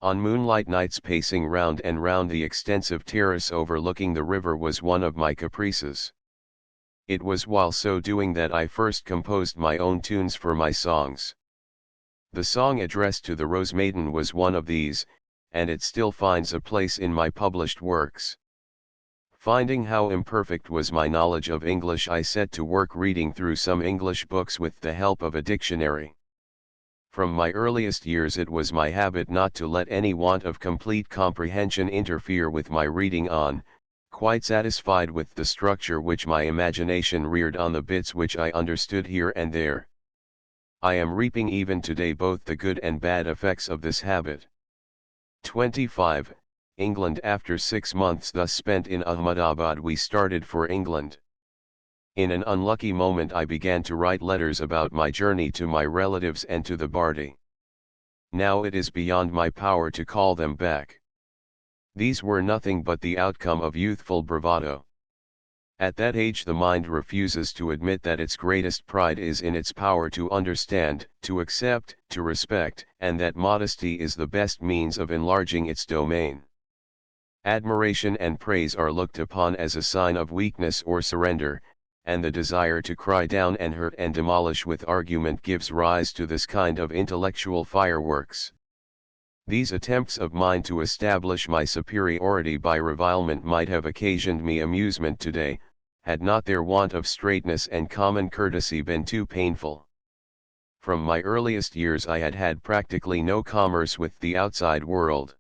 On moonlight nights pacing round and round the extensive terrace overlooking the river was one of my caprices. It was while so doing that I first composed my own tunes for my songs. The song addressed to the Rose Maiden was one of these, and it still finds a place in my published works. Finding how imperfect was my knowledge of English, I set to work reading through some English books with the help of a dictionary. From my earliest years it was my habit not to let any want of complete comprehension interfere with my reading on, quite satisfied with the structure which my imagination reared on the bits which I understood here and there. I am reaping even today both the good and bad effects of this habit. 25. England. After 6 months thus spent in Ahmedabad we started for England. In an unlucky moment I began to write letters about my journey to my relatives and to the Bharti. Now it is beyond my power to call them back. These were nothing but the outcome of youthful bravado. At that age the mind refuses to admit that its greatest pride is in its power to understand, to accept, to respect, and that modesty is the best means of enlarging its domain. Admiration and praise are looked upon as a sign of weakness or surrender, and the desire to cry down and hurt and demolish with argument gives rise to this kind of intellectual fireworks. These attempts of mine to establish my superiority by revilement might have occasioned me amusement today, had not their want of straightness and common courtesy been too painful. From my earliest years I had had practically no commerce with the outside world.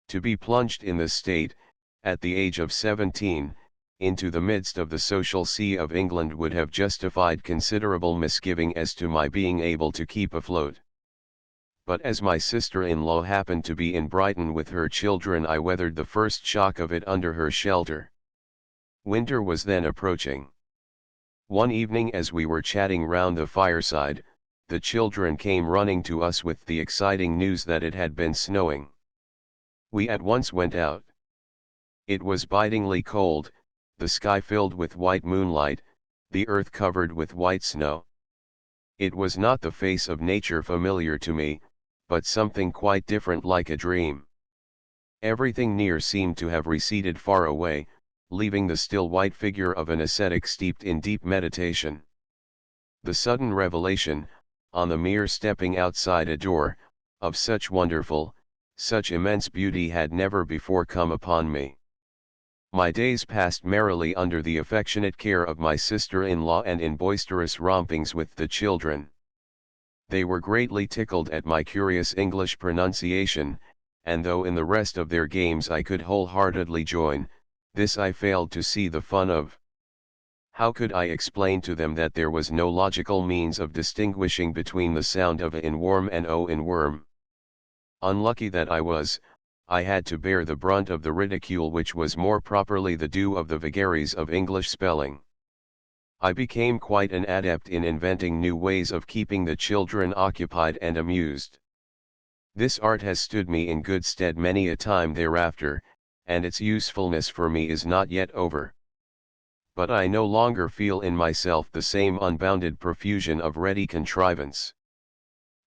To be plunged in this state, at the age of 17, into the midst of the social sea of England would have justified considerable misgiving as to my being able to keep afloat. But as my sister-in-law happened to be in Brighton with her children, I weathered the first shock of it under her shelter. Winter was then approaching. One evening as we were chatting round the fireside, the children came running to us with the exciting news that it had been snowing. We at once went out. It was bitingly cold, the sky filled with white moonlight, the earth covered with white snow. It was not the face of nature familiar to me, but something quite different, like a dream. Everything near seemed to have receded far away, leaving the still white figure of an ascetic steeped in deep meditation. The sudden revelation, on the mere stepping outside a door, of such wonderful, such immense beauty had never before come upon me. My days passed merrily under the affectionate care of my sister-in-law and in boisterous rompings with the children. They were greatly tickled at my curious English pronunciation, and though in the rest of their games I could wholeheartedly join, this I failed to see the fun of. How could I explain to them that there was no logical means of distinguishing between the sound of a in worm and o in worm? Unlucky that I was, I had to bear the brunt of the ridicule which was more properly the due of the vagaries of English spelling. I became quite an adept in inventing new ways of keeping the children occupied and amused. This art has stood me in good stead many a time thereafter, and its usefulness for me is not yet over. But I no longer feel in myself the same unbounded profusion of ready contrivance.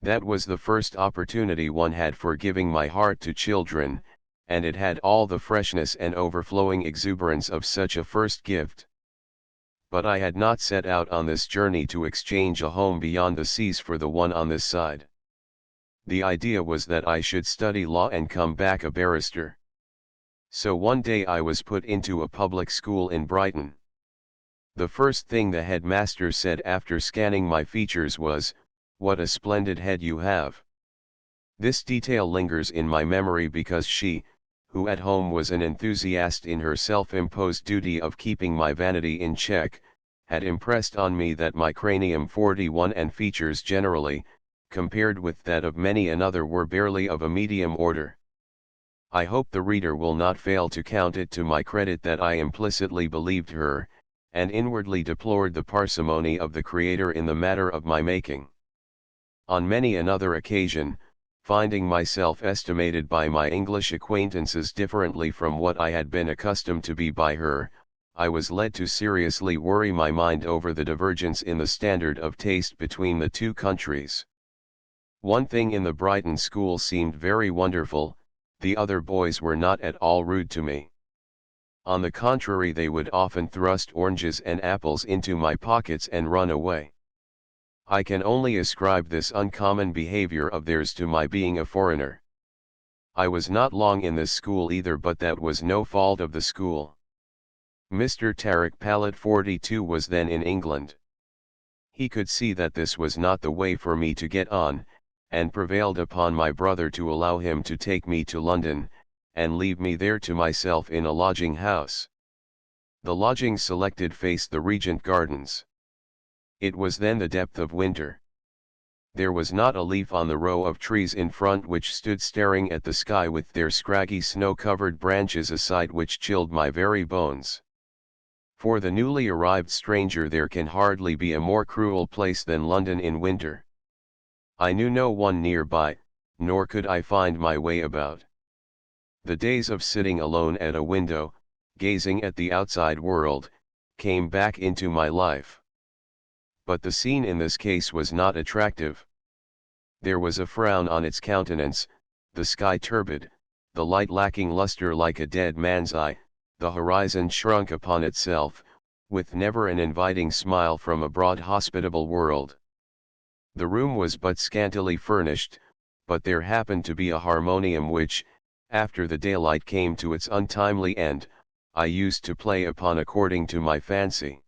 That was the first opportunity one had for giving my heart to children, and it had all the freshness and overflowing exuberance of such a first gift. But I had not set out on this journey to exchange a home beyond the seas for the one on this side. The idea was that I should study law and come back a barrister. So one day I was put into a public school in Brighton. The first thing the headmaster said after scanning my features was, "What a splendid head you have." This detail lingers in my memory because she, who at home was an enthusiast in her self-imposed duty of keeping my vanity in check, had impressed on me that my cranium 41 and features generally, compared with that of many another, were barely of a medium order. I hope the reader will not fail to count it to my credit that I implicitly believed her, and inwardly deplored the parsimony of the Creator in the matter of my making. On many another occasion, finding myself estimated by my English acquaintances differently from what I had been accustomed to be by her, I was led to seriously worry my mind over the divergence in the standard of taste between the two countries. One thing in the Brighton school seemed very wonderful: the other boys were not at all rude to me. On the contrary, they would often thrust oranges and apples into my pockets and run away. I can only ascribe this uncommon behavior of theirs to my being a foreigner. I was not long in this school either, but that was no fault of the school. Mr. Tarek Pallet 42 was then in England. He could see that this was not the way for me to get on, and prevailed upon my brother to allow him to take me to London, and leave me there to myself in a lodging house. The lodging selected faced the Regent Gardens. It was then the depth of winter. There was not a leaf on the row of trees in front, which stood staring at the sky with their scraggy snow-covered branches, a sight which chilled my very bones. For the newly arrived stranger there can hardly be a more cruel place than London in winter. I knew no one nearby, nor could I find my way about. The days of sitting alone at a window, gazing at the outside world, came back into my life. But the scene in this case was not attractive. There was a frown on its countenance, the sky turbid, the light lacking luster like a dead man's eye, the horizon shrunk upon itself, with never an inviting smile from a broad hospitable world. The room was but scantily furnished, but there happened to be a harmonium which, after the daylight came to its untimely end, I used to play upon according to my fancy.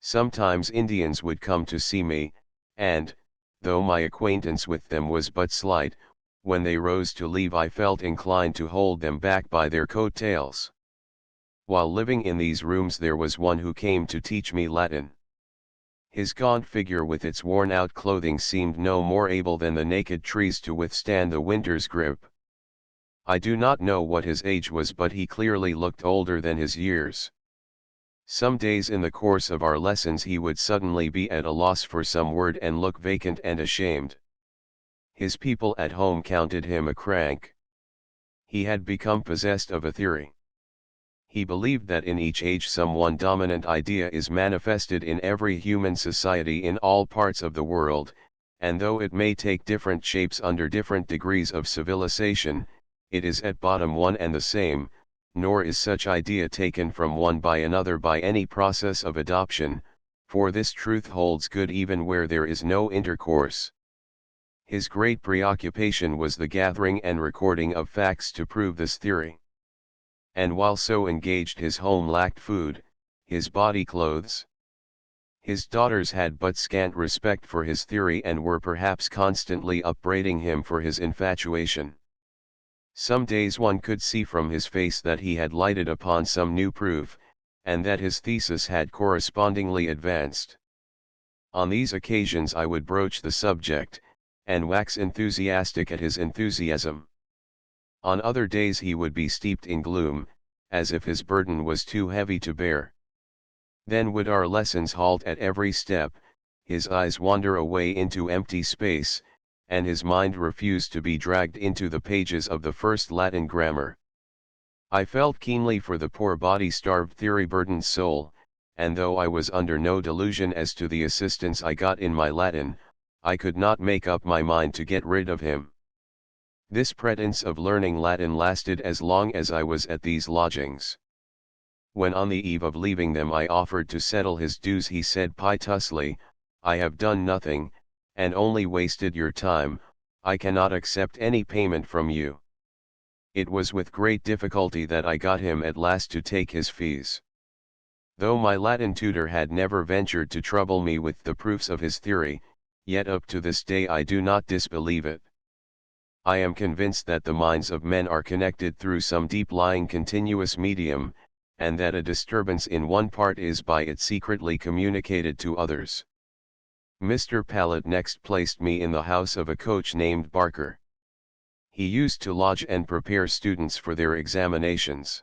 Sometimes Indians would come to see me, and, though my acquaintance with them was but slight, when they rose to leave I felt inclined to hold them back by their coat-tails. While living in these rooms there was one who came to teach me Latin. His gaunt figure with its worn-out clothing seemed no more able than the naked trees to withstand the winter's grip. I do not know what his age was, but he clearly looked older than his years. Some days in the course of our lessons he would suddenly be at a loss for some word and look vacant and ashamed. His people at home counted him a crank. He had become possessed of a theory. He believed that in each age some one dominant idea is manifested in every human society in all parts of the world, and though it may take different shapes under different degrees of civilization, it is at bottom one and the same, nor is such idea taken from one by another by any process of adoption, for this truth holds good even where there is no intercourse. His great preoccupation was the gathering and recording of facts to prove this theory. And while so engaged his home lacked food, his body clothes. His daughters had but scant respect for his theory and were perhaps constantly upbraiding him for his infatuation. Some days one could see from his face that he had lighted upon some new proof, and that his thesis had correspondingly advanced. On these occasions I would broach the subject, and wax enthusiastic at his enthusiasm. On other days he would be steeped in gloom, as if his burden was too heavy to bear. Then would our lessons halt at every step, his eyes wander away into empty space, and his mind refuse to be dragged into the pages of the first Latin grammar. I felt keenly for the poor body-starved theory-burdened soul, and though I was under no delusion as to the assistance I got in my Latin, I could not make up my mind to get rid of him. This pretence of learning Latin lasted as long as I was at these lodgings. When on the eve of leaving them I offered to settle his dues, he said piteously, "I have done nothing, and only wasted your time. I cannot accept any payment from you." It was with great difficulty that I got him at last to take his fees. Though my Latin tutor had never ventured to trouble me with the proofs of his theory, yet up to this day I do not disbelieve it. I am convinced that the minds of men are connected through some deep-lying continuous medium, and that a disturbance in one part is by it secretly communicated to others. Mr. Pallet next placed me in the house of a coach named Barker. He used to lodge and prepare students for their examinations.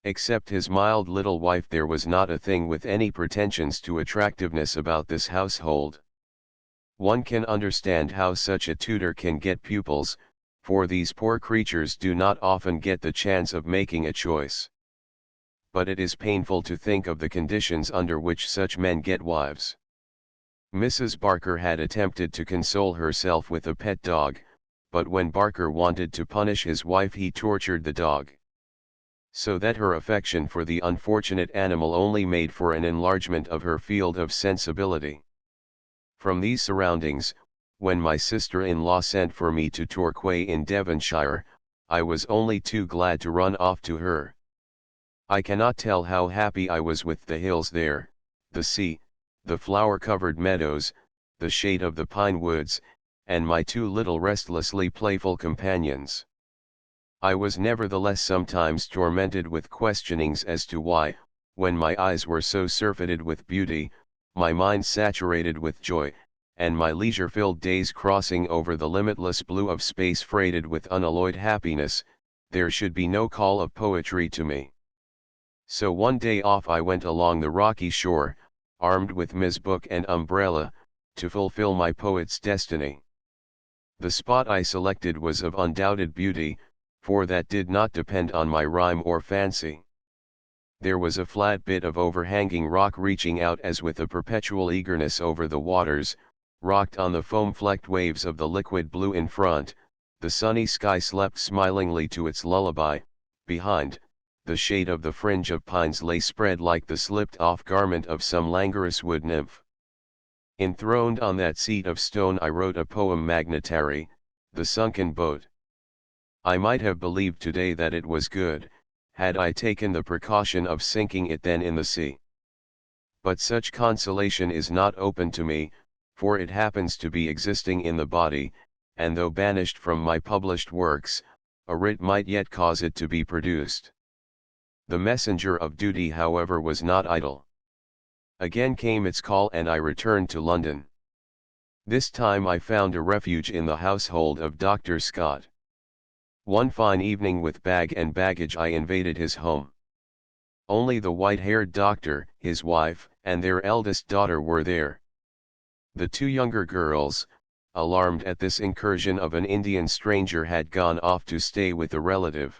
Except his mild little wife, there was not a thing with any pretensions to attractiveness about this household. One can understand how such a tutor can get pupils, for these poor creatures do not often get the chance of making a choice. But it is painful to think of the conditions under which such men get wives. Mrs. Barker had attempted to console herself with a pet dog, but when Barker wanted to punish his wife he tortured the dog. So that her affection for the unfortunate animal only made for an enlargement of her field of sensibility. From these surroundings, when my sister-in-law sent for me to Torquay in Devonshire, I was only too glad to run off to her. I cannot tell how happy I was with the hills there, the sea, the flower-covered meadows, the shade of the pine woods, and my two little restlessly playful companions. I was nevertheless sometimes tormented with questionings as to why, when my eyes were so surfeited with beauty, my mind saturated with joy, and my leisure-filled days crossing over the limitless blue of space freighted with unalloyed happiness, there should be no call of poetry to me. So one day off I went along the rocky shore, armed with Ms. book and umbrella, to fulfill my poet's destiny. The spot I selected was of undoubted beauty, for that did not depend on my rhyme or fancy. There was a flat bit of overhanging rock reaching out as with a perpetual eagerness over the waters, rocked on the foam-flecked waves of the liquid blue in front. The sunny sky slept smilingly to its lullaby. Behind, the shade of the fringe of pines lay spread like the slipped-off garment of some languorous wood nymph. Enthroned on that seat of stone I wrote a poem magnetary, The Sunken Boat. I might have believed today that it was good, had I taken the precaution of sinking it then in the sea. But such consolation is not open to me, for it happens to be existing in the body, and though banished from my published works, a writ might yet cause it to be produced. The messenger of duty, however, was not idle. Again came its call and I returned to London. This time I found a refuge in the household of Dr. Scott. One fine evening with bag and baggage I invaded his home. Only the white-haired doctor, his wife, and their eldest daughter were there. The two younger girls, alarmed at this incursion of an Indian stranger, had gone off to stay with a relative.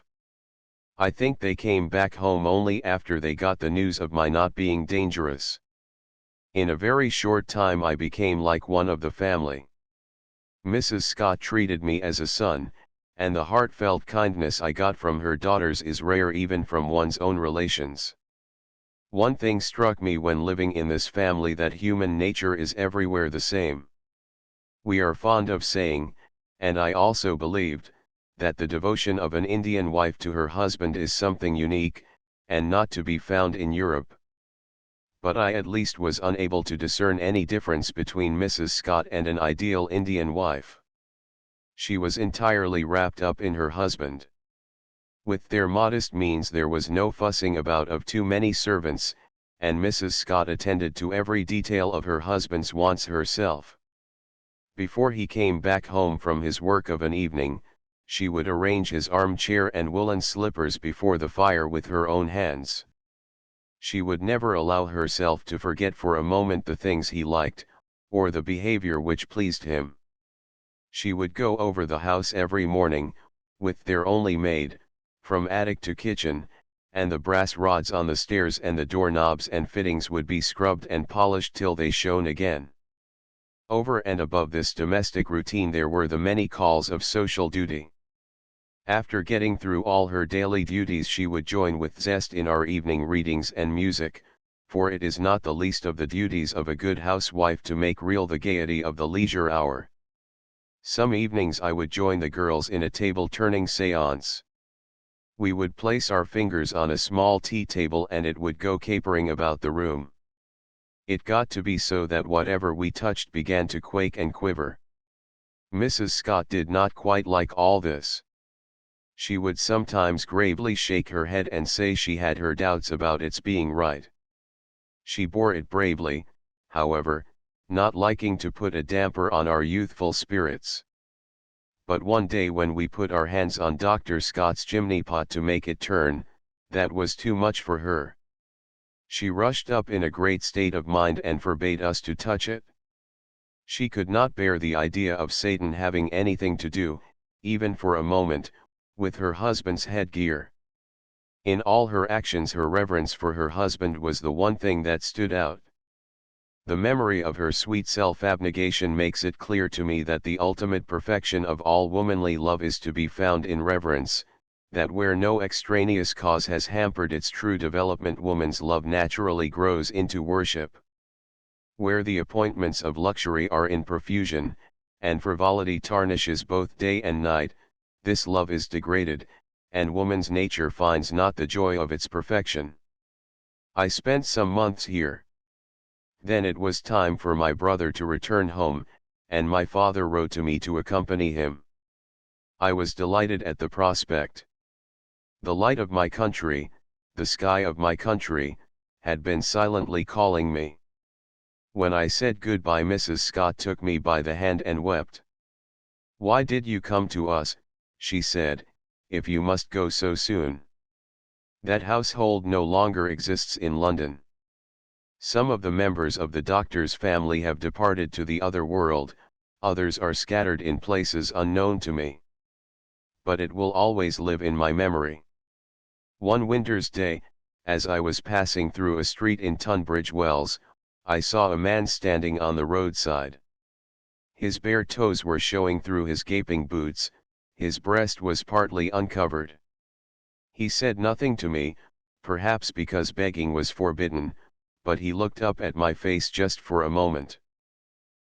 I think they came back home only after they got the news of my not being dangerous. In a very short time I became like one of the family. Mrs. Scott treated me as a son, and the heartfelt kindness I got from her daughters is rare even from one's own relations. One thing struck me when living in this family, that human nature is everywhere the same. We are fond of saying, and I also believed, that the devotion of an Indian wife to her husband is something unique, and not to be found in Europe. But I at least was unable to discern any difference between Mrs. Scott and an ideal Indian wife. She was entirely wrapped up in her husband. With their modest means there was no fussing about of too many servants, and Mrs. Scott attended to every detail of her husband's wants herself. Before he came back home from his work of an evening, she would arrange his armchair and woolen slippers before the fire with her own hands. She would never allow herself to forget for a moment the things he liked, or the behavior which pleased him. She would go over the house every morning, with their only maid, from attic to kitchen, and the brass rods on the stairs and the doorknobs and fittings would be scrubbed and polished till they shone again. Over and above this domestic routine there were the many calls of social duty. After getting through all her daily duties she would join with zest in our evening readings and music, for it is not the least of the duties of a good housewife to make real the gaiety of the leisure hour. Some evenings I would join the girls in a table-turning séance. We would place our fingers on a small tea table and it would go capering about the room. It got to be so that whatever we touched began to quake and quiver. Mrs. Scott did not quite like all this. She would sometimes gravely shake her head and say she had her doubts about its being right. She bore it bravely, however, not liking to put a damper on our youthful spirits. But one day when we put our hands on Dr. Scott's chimney pot to make it turn, that was too much for her. She rushed up in a great state of mind and forbade us to touch it. She could not bear the idea of Satan having anything to do, even for a moment, with her husband's headgear. In all her actions her reverence for her husband was the one thing that stood out. The memory of her sweet self-abnegation makes it clear to me that the ultimate perfection of all womanly love is to be found in reverence, that where no extraneous cause has hampered its true development woman's love naturally grows into worship. Where the appointments of luxury are in profusion, and frivolity tarnishes both day and night, this love is degraded, and woman's nature finds not the joy of its perfection. I spent some months here. Then it was time for my brother to return home, and my father wrote to me to accompany him. I was delighted at the prospect. The light of my country, the sky of my country, had been silently calling me. When I said goodbye Mrs. Scott took me by the hand and wept. "Why did you come to us," she said, "if you must go so soon? That household no longer exists in London. Some of the members of the doctor's family have departed to the other world, others are scattered in places unknown to me. But it will always live in my memory. One winter's day, as I was passing through a street in Tunbridge Wells, I saw a man standing on the roadside. His bare toes were showing through his gaping boots, his breast was partly uncovered. He said nothing to me, perhaps because begging was forbidden, but he looked up at my face just for a moment.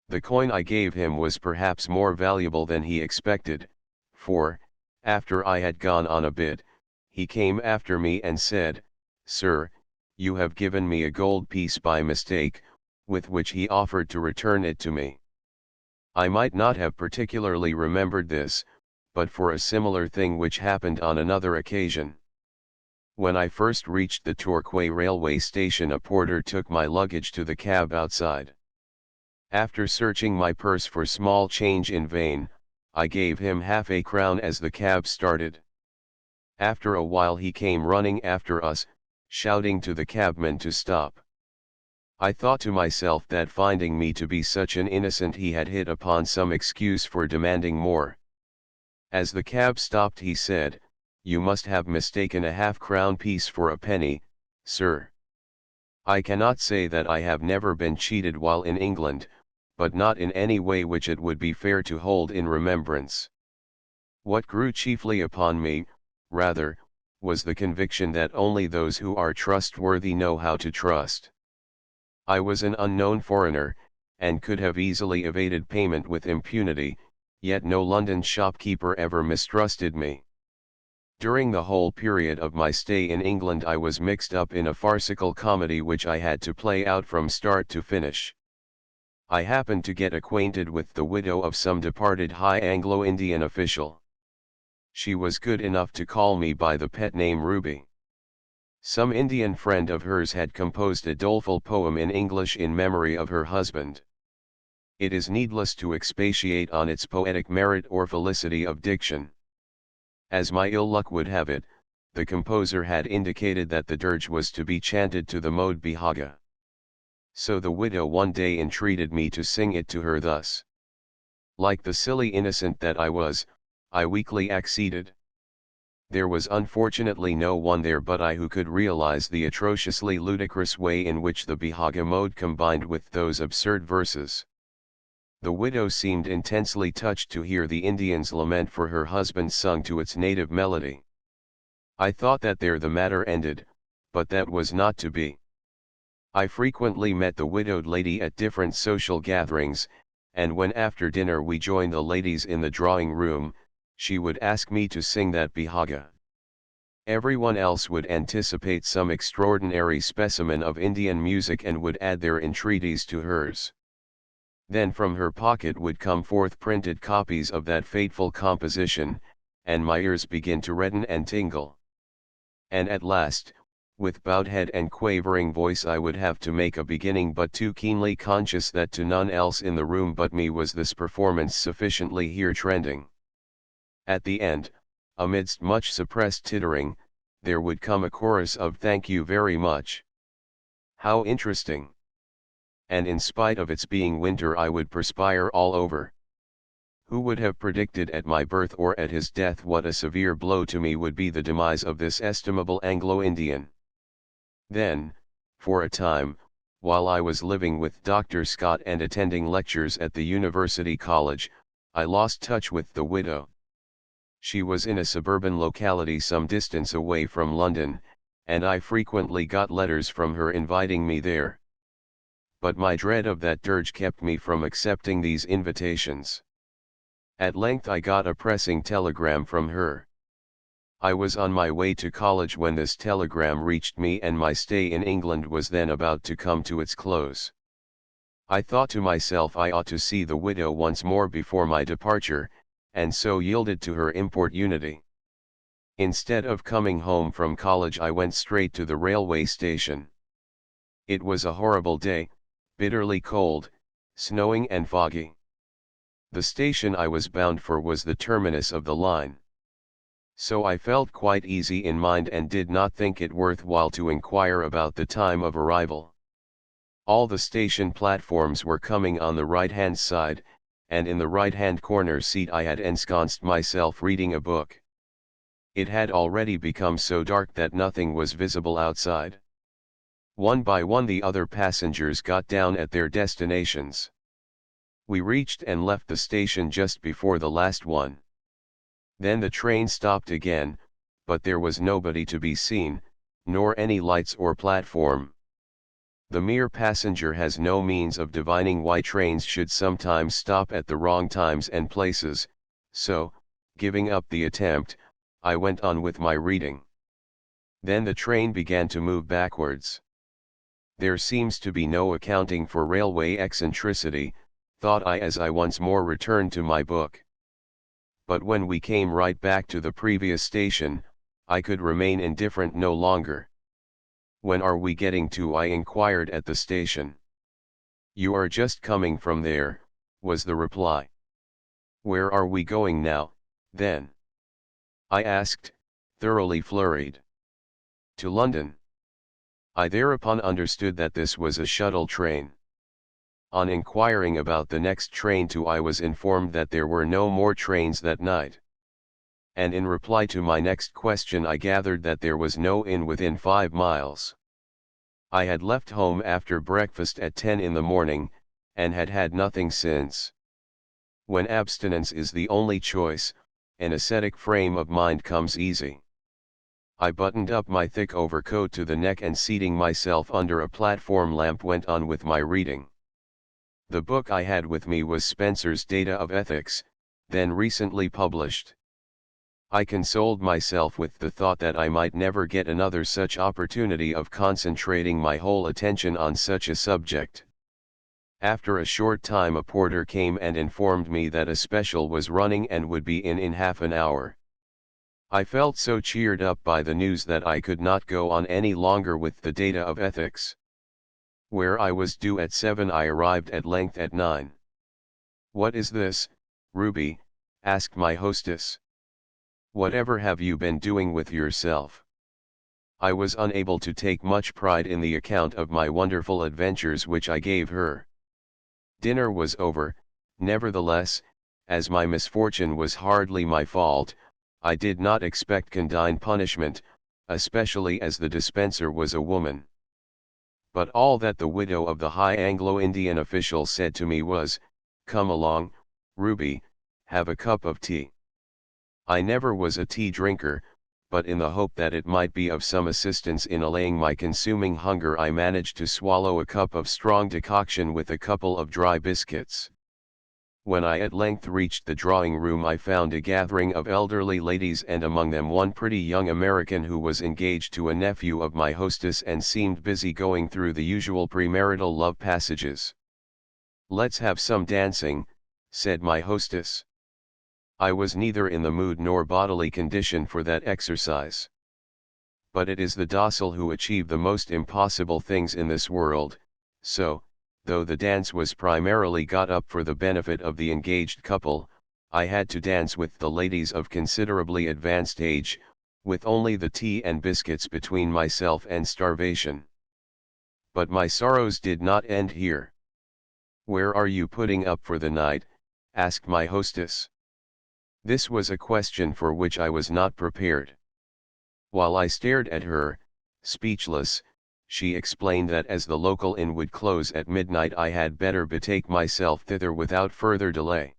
The coin I gave him was perhaps more valuable than he expected, for, after I had gone on a bit, he came after me and said, "Sir, you have given me a gold piece by mistake," with which he offered to return it to me. I might not have particularly remembered this, but for a similar thing which happened on another occasion. When I first reached the Torquay railway station a porter took my luggage to the cab outside. After searching my purse for small change in vain, I gave him half a crown as the cab started. After a while he came running after us, shouting to the cabman to stop. I thought to myself that finding me to be such an innocent he had hit upon some excuse for demanding more. As the cab stopped he said, "You must have mistaken a half-crown piece for a penny, sir. I cannot say that I have never been cheated while in England, but not in any way which it would be fair to hold in remembrance." What grew chiefly upon me, rather, was the conviction that only those who are trustworthy know how to trust. I was an unknown foreigner, and could have easily evaded payment with impunity, yet no London shopkeeper ever mistrusted me. During the whole period of my stay in England I was mixed up in a farcical comedy which I had to play out from start to finish. I happened to get acquainted with the widow of some departed high Anglo-Indian official. She was good enough to call me by the pet name Ruby. Some Indian friend of hers had composed a doleful poem in English in memory of her husband. It is needless to expatiate on its poetic merit or felicity of diction. As my ill luck would have it, the composer had indicated that the dirge was to be chanted to the mode Bihaga. So the widow one day entreated me to sing it to her thus. Like the silly innocent that I was, I weakly acceded. There was unfortunately no one there but I who could realize the atrociously ludicrous way in which the Bihagha mode combined with those absurd verses. The widow seemed intensely touched to hear the Indian's lament for her husband sung to its native melody. I thought that there the matter ended, but that was not to be. I frequently met the widowed lady at different social gatherings, and when after dinner we joined the ladies in the drawing room, she would ask me to sing that Bihagha. Everyone else would anticipate some extraordinary specimen of Indian music and would add their entreaties to hers. Then from her pocket would come forth printed copies of that fateful composition, and my ears begin to redden and tingle. And at last, with bowed head and quavering voice I would have to make a beginning, but too keenly conscious that to none else in the room but me was this performance sufficiently here trending. At the end, amidst much suppressed tittering, there would come a chorus of "Thank you very much. How interesting!" And in spite of its being winter I would perspire all over. Who would have predicted at my birth or at his death what a severe blow to me would be the demise of this estimable Anglo-Indian? Then, for a time, while I was living with Dr. Scott and attending lectures at the University College, I lost touch with the widow. She was in a suburban locality some distance away from London, and I frequently got letters from her inviting me there. But my dread of that dirge kept me from accepting these invitations. At length I got a pressing telegram from her. I was on my way to college when this telegram reached me, and my stay in England was then about to come to its close. I thought to myself I ought to see the widow once more before my departure, and so yielded to her importunity. Instead of coming home from college I went straight to the railway station. It was a horrible day, bitterly cold, snowing and foggy. The station I was bound for was the terminus of the line. So I felt quite easy in mind and did not think it worth while to inquire about the time of arrival. All the station platforms were coming on the right-hand side, and in the right-hand corner seat I had ensconced myself reading a book. It had already become so dark that nothing was visible outside. One by one the other passengers got down at their destinations. We reached and left the station just before the last one. Then the train stopped again, but there was nobody to be seen, nor any lights or platform. The mere passenger has no means of divining why trains should sometimes stop at the wrong times and places, so, giving up the attempt, I went on with my reading. Then the train began to move backwards. There seems to be no accounting for railway eccentricity, thought I as I once more returned to my book. But when we came right back to the previous station, I could remain indifferent no longer. "When are we getting to?" I inquired at the station. "You are just coming from there," was the reply. "Where are we going now, then?" I asked, thoroughly flurried. "To London." I thereupon understood that this was a shuttle train. On inquiring about the next train to I was informed that there were no more trains that night. And in reply to my next question I gathered that there was no inn within 5 miles. I had left home after breakfast at 10 in the morning, and had had nothing since. When abstinence is the only choice, an ascetic frame of mind comes easy. I buttoned up my thick overcoat to the neck and seating myself under a platform lamp went on with my reading. The book I had with me was Spencer's Data of Ethics, then recently published. I consoled myself with the thought that I might never get another such opportunity of concentrating my whole attention on such a subject. After a short time a porter came and informed me that a special was running and would be in half an hour. I felt so cheered up by the news that I could not go on any longer with the Data of Ethics. Where I was due at 7 I arrived at length at 9. "What is this, Ruby?" asked my hostess. "Whatever have you been doing with yourself?" I was unable to take much pride in the account of my wonderful adventures which I gave her. Dinner was over, nevertheless, as my misfortune was hardly my fault, I did not expect condign punishment, especially as the dispenser was a woman. But all that the widow of the high Anglo-Indian official said to me was, "Come along, Ruby, have a cup of tea." I never was a tea drinker, but in the hope that it might be of some assistance in allaying my consuming hunger, I managed to swallow a cup of strong decoction with a couple of dry biscuits. When I at length reached the drawing room, I found a gathering of elderly ladies, and among them one pretty young American who was engaged to a nephew of my hostess and seemed busy going through the usual premarital love passages. "Let's have some dancing," said my hostess. I was neither in the mood nor bodily condition for that exercise. But it is the docile who achieve the most impossible things in this world, so, though the dance was primarily got up for the benefit of the engaged couple, I had to dance with the ladies of considerably advanced age, with only the tea and biscuits between myself and starvation. But my sorrows did not end here. "Where are you putting up for the night?" asked my hostess. This was a question for which I was not prepared. While I stared at her, speechless, she explained that as the local inn would close at midnight, I had better betake myself thither without further delay.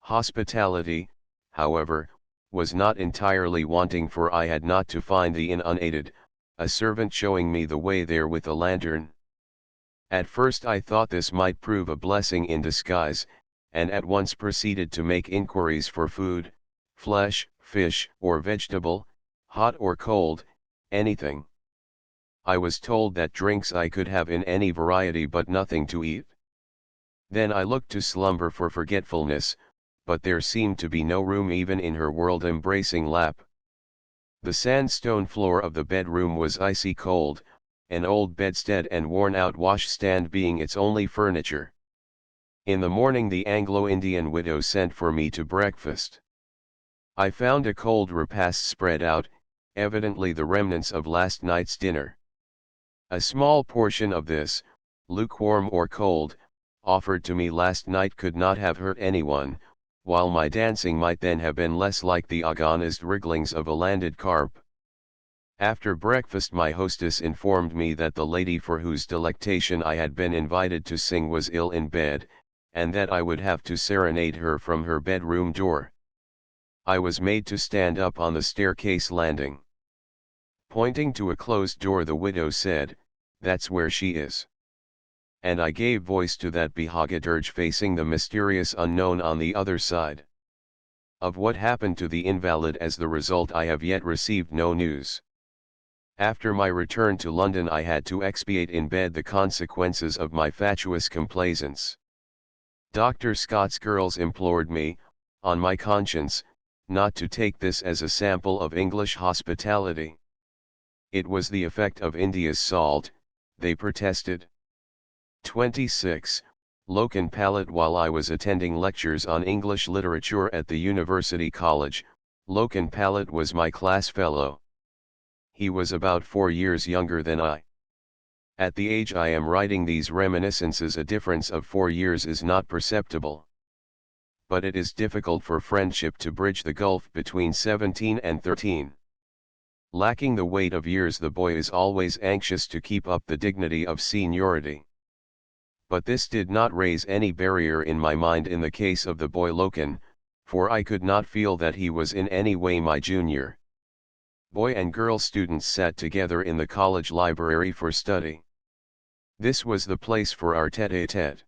Hospitality, however, was not entirely wanting, for I had not to find the inn unaided, a servant showing me the way there with a lantern. At first I thought this might prove a blessing in disguise, and at once proceeded to make inquiries for food, flesh, fish, or vegetable, hot or cold, anything. I was told that drinks I could have in any variety, but nothing to eat. Then I looked to slumber for forgetfulness, but there seemed to be no room even in her world-embracing lap. The sandstone floor of the bedroom was icy cold, an old bedstead and worn-out washstand being its only furniture. In the morning the Anglo-Indian widow sent for me to breakfast. I found a cold repast spread out, evidently the remnants of last night's dinner. A small portion of this, lukewarm or cold, offered to me last night could not have hurt anyone, while my dancing might then have been less like the agonized wrigglings of a landed carp. After breakfast my hostess informed me that the lady for whose delectation I had been invited to sing was ill in bed, and that I would have to serenade her from her bedroom door. I was made to stand up on the staircase landing. Pointing to a closed door, the widow said, "That's where she is." And I gave voice to that behaga dirge facing the mysterious unknown on the other side. Of what happened to the invalid as the result I have yet received no news. After my return to London I had to expiate in bed the consequences of my fatuous complaisance. Dr. Scott's girls implored me, on my conscience, not to take this as a sample of English hospitality. It was the effect of India's salt, they protested. 26. Loken Pallet. While I was attending lectures on English literature at the University College, Loken Pallet was my class fellow. He was about 4 years younger than I. At the age I am writing these reminiscences, a difference of 4 years is not perceptible. But it is difficult for friendship to bridge the gulf between 17 and 13. Lacking the weight of years, the boy is always anxious to keep up the dignity of seniority. But this did not raise any barrier in my mind in the case of the boy Loken, for I could not feel that he was in any way my junior. Boy and girl students sat together in the college library for study. This was the place for our tête-à-tête.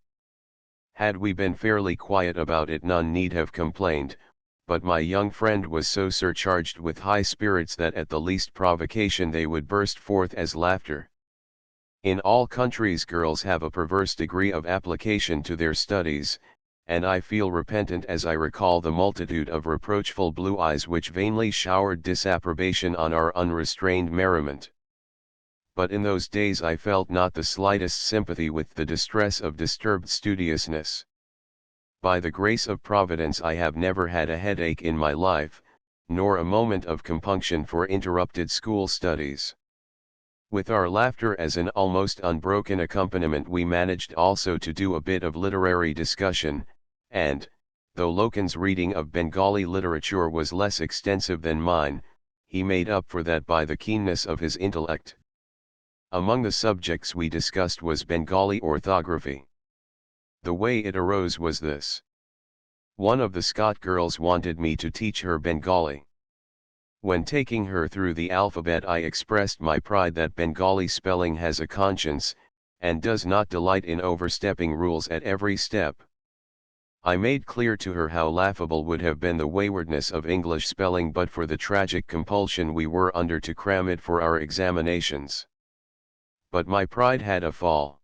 Had we been fairly quiet about it, none need have complained, but my young friend was so surcharged with high spirits that at the least provocation they would burst forth as laughter. In all countries girls have a perverse degree of application to their studies, and I feel repentant as I recall the multitude of reproachful blue eyes which vainly showered disapprobation on our unrestrained merriment. But in those days I felt not the slightest sympathy with the distress of disturbed studiousness. By the grace of Providence I have never had a headache in my life, nor a moment of compunction for interrupted school studies. With our laughter as an almost unbroken accompaniment we managed also to do a bit of literary discussion, and, Though Loken's reading of Bengali literature was less extensive than mine, he made up for that by the keenness of his intellect. Among the subjects we discussed was Bengali orthography. The way it arose was this. One of the Scott girls wanted me to teach her Bengali. When taking her through the alphabet, I expressed my pride that Bengali spelling has a conscience, and does not delight in overstepping rules at every step. I made clear to her how laughable would have been the waywardness of English spelling but for the tragic compulsion we were under to cram it for our examinations. But my pride had a fall.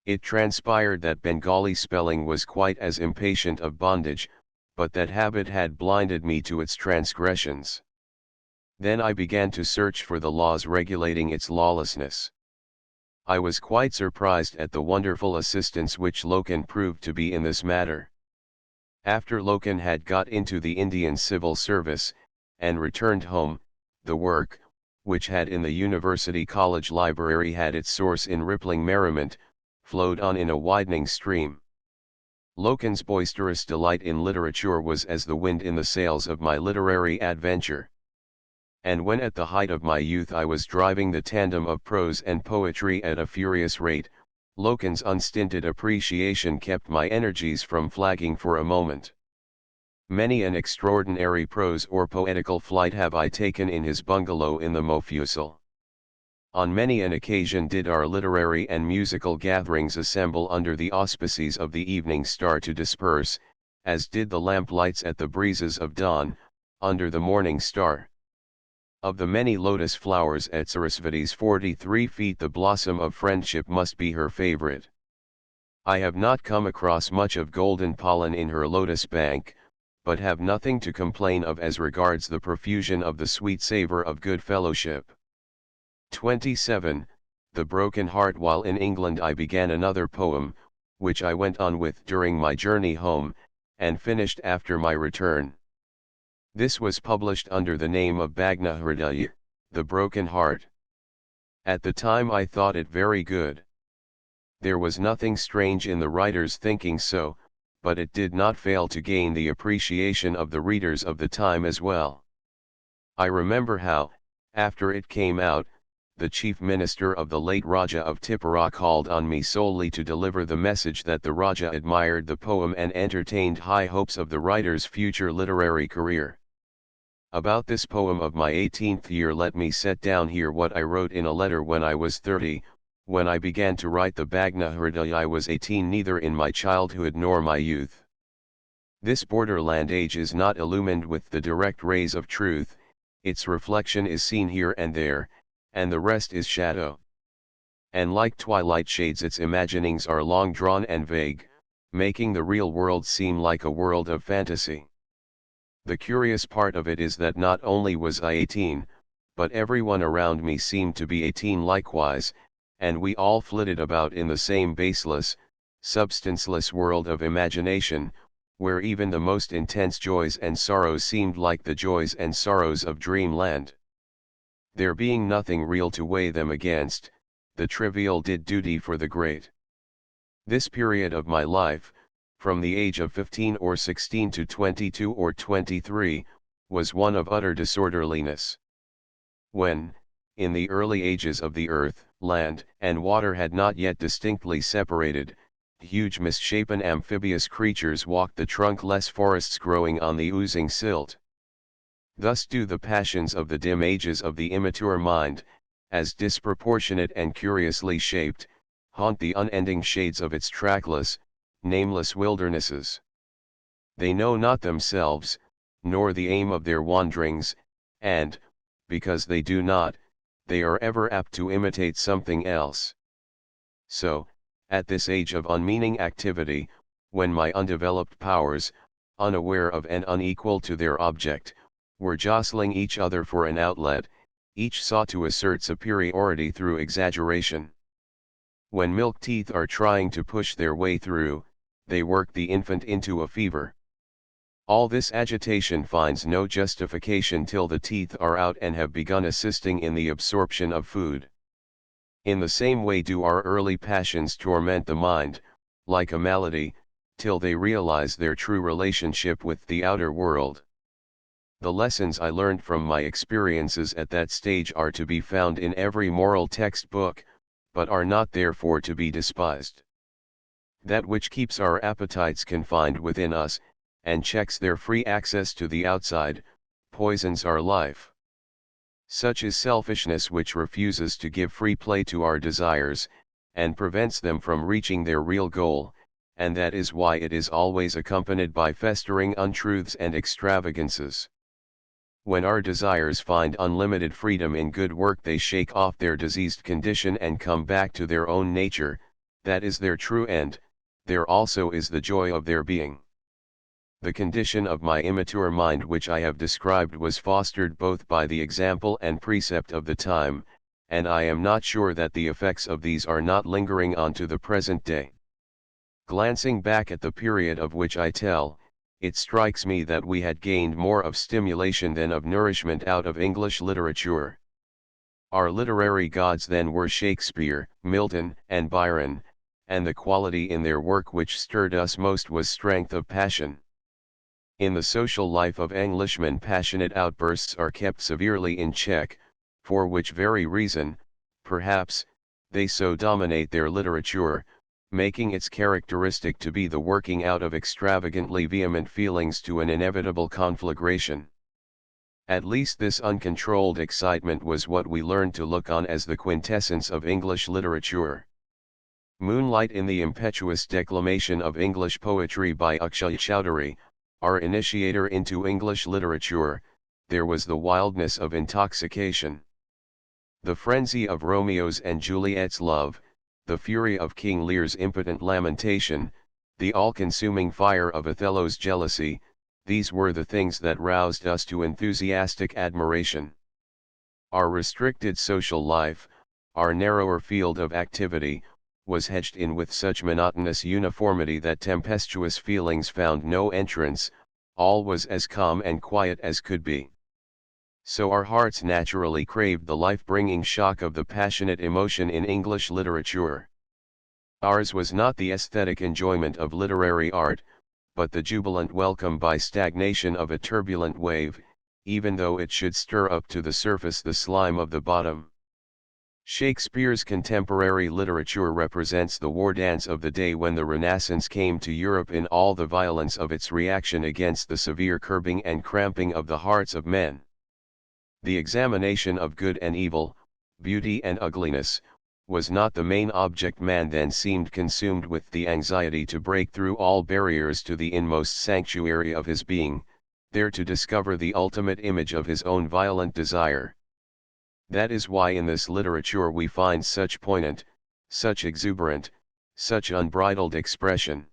It transpired that Bengali spelling was quite as impatient of bondage, but that habit had blinded me to its transgressions. Then I began to search for the laws regulating its lawlessness. I was quite surprised at the wonderful assistance which Loken proved to be in this matter. After Loken had got into the Indian civil service, and returned home, the work, which had in the University College Library had its source in rippling merriment, flowed on in a widening stream. Loken's boisterous delight in literature was as the wind in the sails of my literary adventure. And when at the height of my youth I was driving the tandem of prose and poetry at a furious rate, Loken's unstinted appreciation kept my energies from flagging for a moment. Many an extraordinary prose or poetical flight have I taken in his bungalow in the Mofussil. On many an occasion did our literary and musical gatherings assemble under the auspices of the evening star to disperse, as did the lamplights at the breezes of dawn, under the morning star. Of the many lotus flowers at Sarasvati's 43 feet, the blossom of friendship must be her favorite. I have not come across much of golden pollen in her lotus bank, but have nothing to complain of as regards the profusion of the sweet savor of good fellowship. 27. The Broken Heart. While in England I began another poem, which I went on with during my journey home, and finished after my return. This was published under the name of Bhagna Hridaya, The Broken Heart. At the time I thought it very good. There was nothing strange in the writer's thinking so, but it did not fail to gain the appreciation of the readers of the time as well. I remember how, after it came out, the chief minister of the late Raja of Tipura called on me solely to deliver the message that the Raja admired the poem and entertained high hopes of the writer's future literary career. About this poem of my 18th year let me set down here what I wrote in a letter when I was 30, when I began to write the Bhagna Hridaya I was 18, neither in my childhood nor my youth. This borderland age is not illumined with the direct rays of truth, its reflection is seen here and there, and the rest is shadow. And like twilight shades its imaginings are long drawn and vague, making the real world seem like a world of fantasy. The curious part of it is that not only was I 18, but everyone around me seemed to be 18 likewise, and we all flitted about in the same baseless, substanceless world of imagination, where even the most intense joys and sorrows seemed like the joys and sorrows of dreamland. There being nothing real to weigh them against, the trivial did duty for the great. This period of my life, from the age of 15 or 16 to 22 or 23, was one of utter disorderliness. When, in the early ages of the earth, land, and water had not yet distinctly separated, huge misshapen amphibious creatures walked the trunkless forests growing on the oozing silt. Thus do the passions of the dim ages of the immature mind, as disproportionate and curiously shaped, haunt the unending shades of its trackless, nameless wildernesses. They know not themselves, nor the aim of their wanderings, and, because they do not, they are ever apt to imitate something else. So, at this age of unmeaning activity, when my undeveloped powers, unaware of and unequal to their object, were jostling each other for an outlet, each sought to assert superiority through exaggeration. When milk teeth are trying to push their way through, they work the infant into a fever. All this agitation finds no justification till the teeth are out and have begun assisting in the absorption of food. In the same way do our early passions torment the mind, like a malady, till they realize their true relationship with the outer world. The lessons I learned from my experiences at that stage are to be found in every moral textbook, but are not therefore to be despised. That which keeps our appetites confined within us, and checks their free access to the outside, poisons our life. Such is selfishness, which refuses to give free play to our desires, and prevents them from reaching their real goal, and that is why it is always accompanied by festering untruths and extravagances. When our desires find unlimited freedom in good work, they shake off their diseased condition and come back to their own nature. That is their true end, there also is the joy of their being. The condition of my immature mind which I have described was fostered both by the example and precept of the time, and I am not sure that the effects of these are not lingering on to the present day. Glancing back at the period of which I tell, it strikes me that we had gained more of stimulation than of nourishment out of English literature. Our literary gods then were Shakespeare, Milton, and Byron, and the quality in their work which stirred us most was strength of passion. In the social life of Englishmen, passionate outbursts are kept severely in check, for which very reason, perhaps, they so dominate their literature, making its characteristic to be the working out of extravagantly vehement feelings to an inevitable conflagration. At least this uncontrolled excitement was what we learned to look on as the quintessence of English literature. Moonlight in the impetuous declamation of English poetry by Akshay Chowdhury, our initiator into English literature, there was the wildness of intoxication. The frenzy of Romeo's and Juliet's love, the fury of King Lear's impotent lamentation, the all-consuming fire of Othello's jealousy, these were the things that roused us to enthusiastic admiration. Our restricted social life, our narrower field of activity, was hedged in with such monotonous uniformity that tempestuous feelings found no entrance, all was as calm and quiet as could be. So our hearts naturally craved the life-bringing shock of the passionate emotion in English literature. Ours was not the aesthetic enjoyment of literary art, but the jubilant welcome by stagnation of a turbulent wave, even though it should stir up to the surface the slime of the bottom. Shakespeare's contemporary literature represents the war dance of the day when the Renaissance came to Europe in all the violence of its reaction against the severe curbing and cramping of the hearts of men. The examination of good and evil, beauty and ugliness, was not the main object. Man then seemed consumed with the anxiety to break through all barriers to the inmost sanctuary of his being, there to discover the ultimate image of his own violent desire. That is why in this literature we find such poignant, such exuberant, such unbridled expression.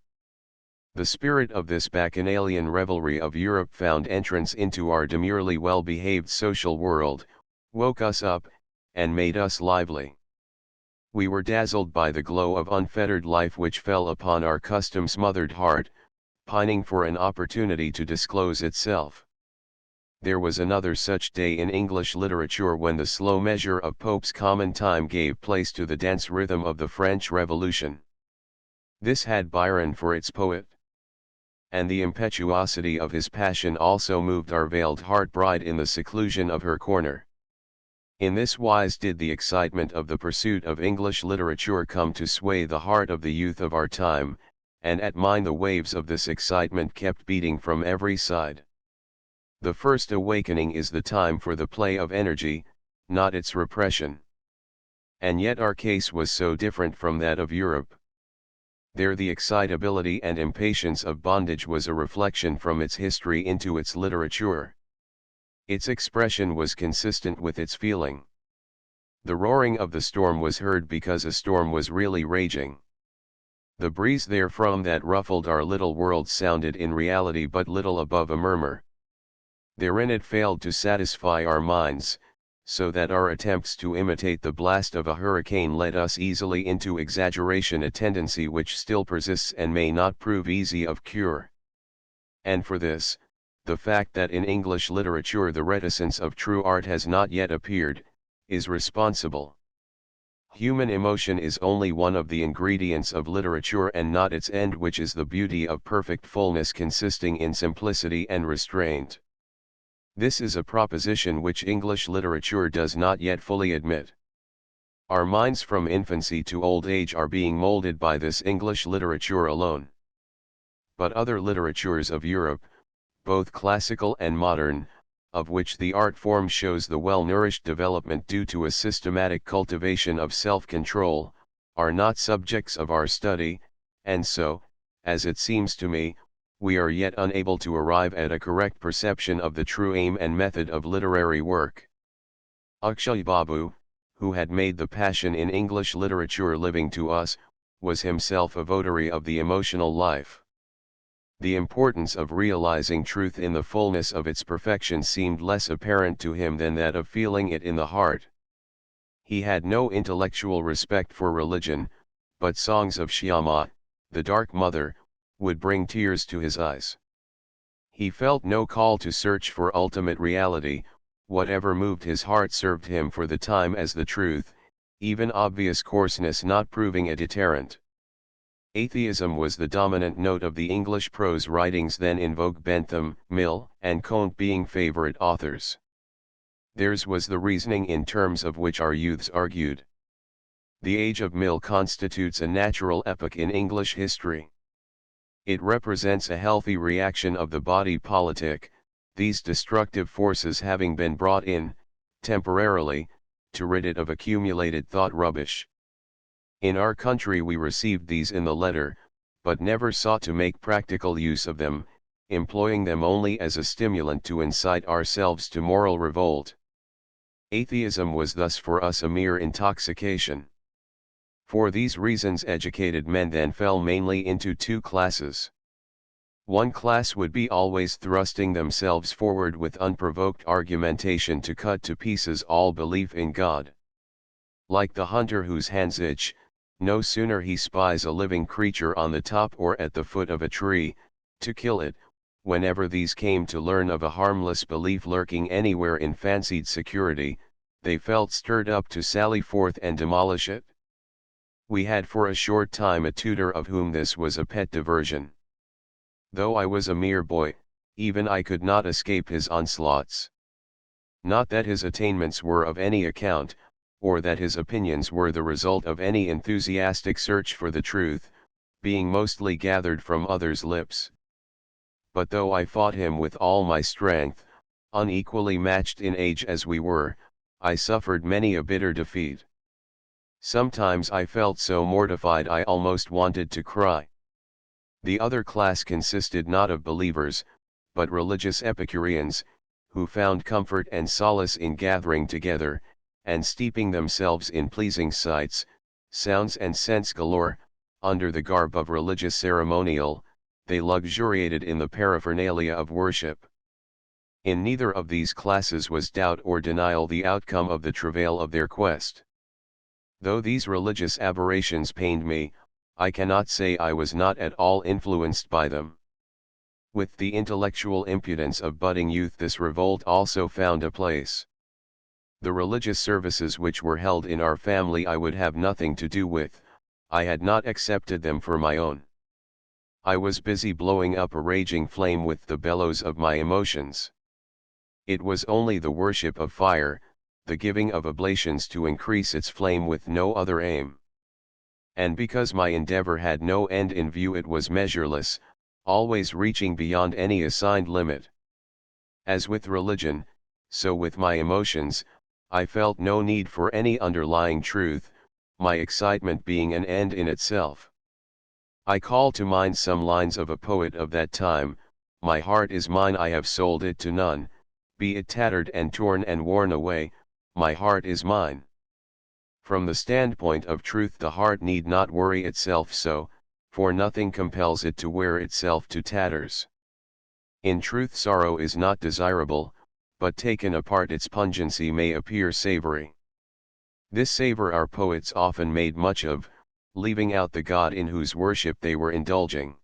The spirit of this bacchanalian revelry of Europe found entrance into our demurely well-behaved social world, woke us up, and made us lively. We were dazzled by the glow of unfettered life which fell upon our custom-smothered heart, pining for an opportunity to disclose itself. There was another such day in English literature when the slow measure of Pope's common time gave place to the dense rhythm of the French Revolution. This had Byron for its poet. And the impetuosity of his passion also moved our veiled heart bride in the seclusion of her corner. In this wise did the excitement of the pursuit of English literature come to sway the heart of the youth of our time, and at mine the waves of this excitement kept beating from every side. The first awakening is the time for the play of energy, not its repression. And yet our case was so different from that of Europe. There the excitability and impatience of bondage was a reflection from its history into its literature. Its expression was consistent with its feeling. The roaring of the storm was heard because a storm was really raging. The breeze therefrom that ruffled our little world sounded in reality but little above a murmur. Therein it failed to satisfy our minds, so that our attempts to imitate the blast of a hurricane led us easily into exaggeration, a tendency which still persists and may not prove easy of cure. And for this, the fact that in English literature the reticence of true art has not yet appeared, is responsible. Human emotion is only one of the ingredients of literature and not its end, which is the beauty of perfect fullness consisting in simplicity and restraint. This is a proposition which English literature does not yet fully admit. Our minds from infancy to old age are being molded by this English literature alone. But other literatures of Europe, both classical and modern, of which the art form shows the well-nourished development due to a systematic cultivation of self-control, are not subjects of our study, and so, as it seems to me, we are yet unable to arrive at a correct perception of the true aim and method of literary work. Akshay Babu, who had made the passion in English literature living to us, was himself a votary of the emotional life. The importance of realizing truth in the fullness of its perfection seemed less apparent to him than that of feeling it in the heart. He had no intellectual respect for religion, but songs of Shyama, the Dark Mother, would bring tears to his eyes. He felt no call to search for ultimate reality. Whatever moved his heart served him for the time as the truth, even obvious coarseness not proving a deterrent. Atheism was the dominant note of the English prose writings then in vogue, Bentham, Mill, and Comte being favorite authors. Theirs was the reasoning in terms of which our youths argued. The age of Mill constitutes a natural epoch in English history. It represents a healthy reaction of the body politic, these destructive forces having been brought in, temporarily, to rid it of accumulated thought rubbish. In our country we received these in the letter, but never sought to make practical use of them, employing them only as a stimulant to incite ourselves to moral revolt. Atheism was thus for us a mere intoxication. For these reasons educated men then fell mainly into two classes. One class would be always thrusting themselves forward with unprovoked argumentation to cut to pieces all belief in God. Like the hunter whose hands itch, no sooner he spies a living creature on the top or at the foot of a tree, to kill it, whenever these came to learn of a harmless belief lurking anywhere in fancied security, they felt stirred up to sally forth and demolish it. We had for a short time a tutor of whom this was a pet diversion. Though I was a mere boy, even I could not escape his onslaughts. Not that his attainments were of any account, or that his opinions were the result of any enthusiastic search for the truth, being mostly gathered from others' lips. But though I fought him with all my strength, unequally matched in age as we were, I suffered many a bitter defeat. Sometimes I felt so mortified I almost wanted to cry. The other class consisted not of believers, but religious Epicureans, who found comfort and solace in gathering together, and steeping themselves in pleasing sights, sounds and scents galore. Under the garb of religious ceremonial, they luxuriated in the paraphernalia of worship. In neither of these classes was doubt or denial the outcome of the travail of their quest. Though these religious aberrations pained me, I cannot say I was not at all influenced by them. With the intellectual impudence of budding youth this revolt also found a place. The religious services which were held in our family I would have nothing to do with, I had not accepted them for my own. I was busy blowing up a raging flame with the bellows of my emotions. It was only the worship of fire, the giving of oblations to increase its flame with no other aim. And because my endeavor had no end in view it was measureless, always reaching beyond any assigned limit. As with religion, so with my emotions, I felt no need for any underlying truth, my excitement being an end in itself. I call to mind some lines of a poet of that time: "My heart is mine, I have sold it to none, be it tattered and torn and worn away, my heart is mine." From the standpoint of truth the heart need not worry itself so, for nothing compels it to wear itself to tatters. In truth sorrow is not desirable, but taken apart its pungency may appear savory. This savor our poets often made much of, leaving out the God in whose worship they were indulging.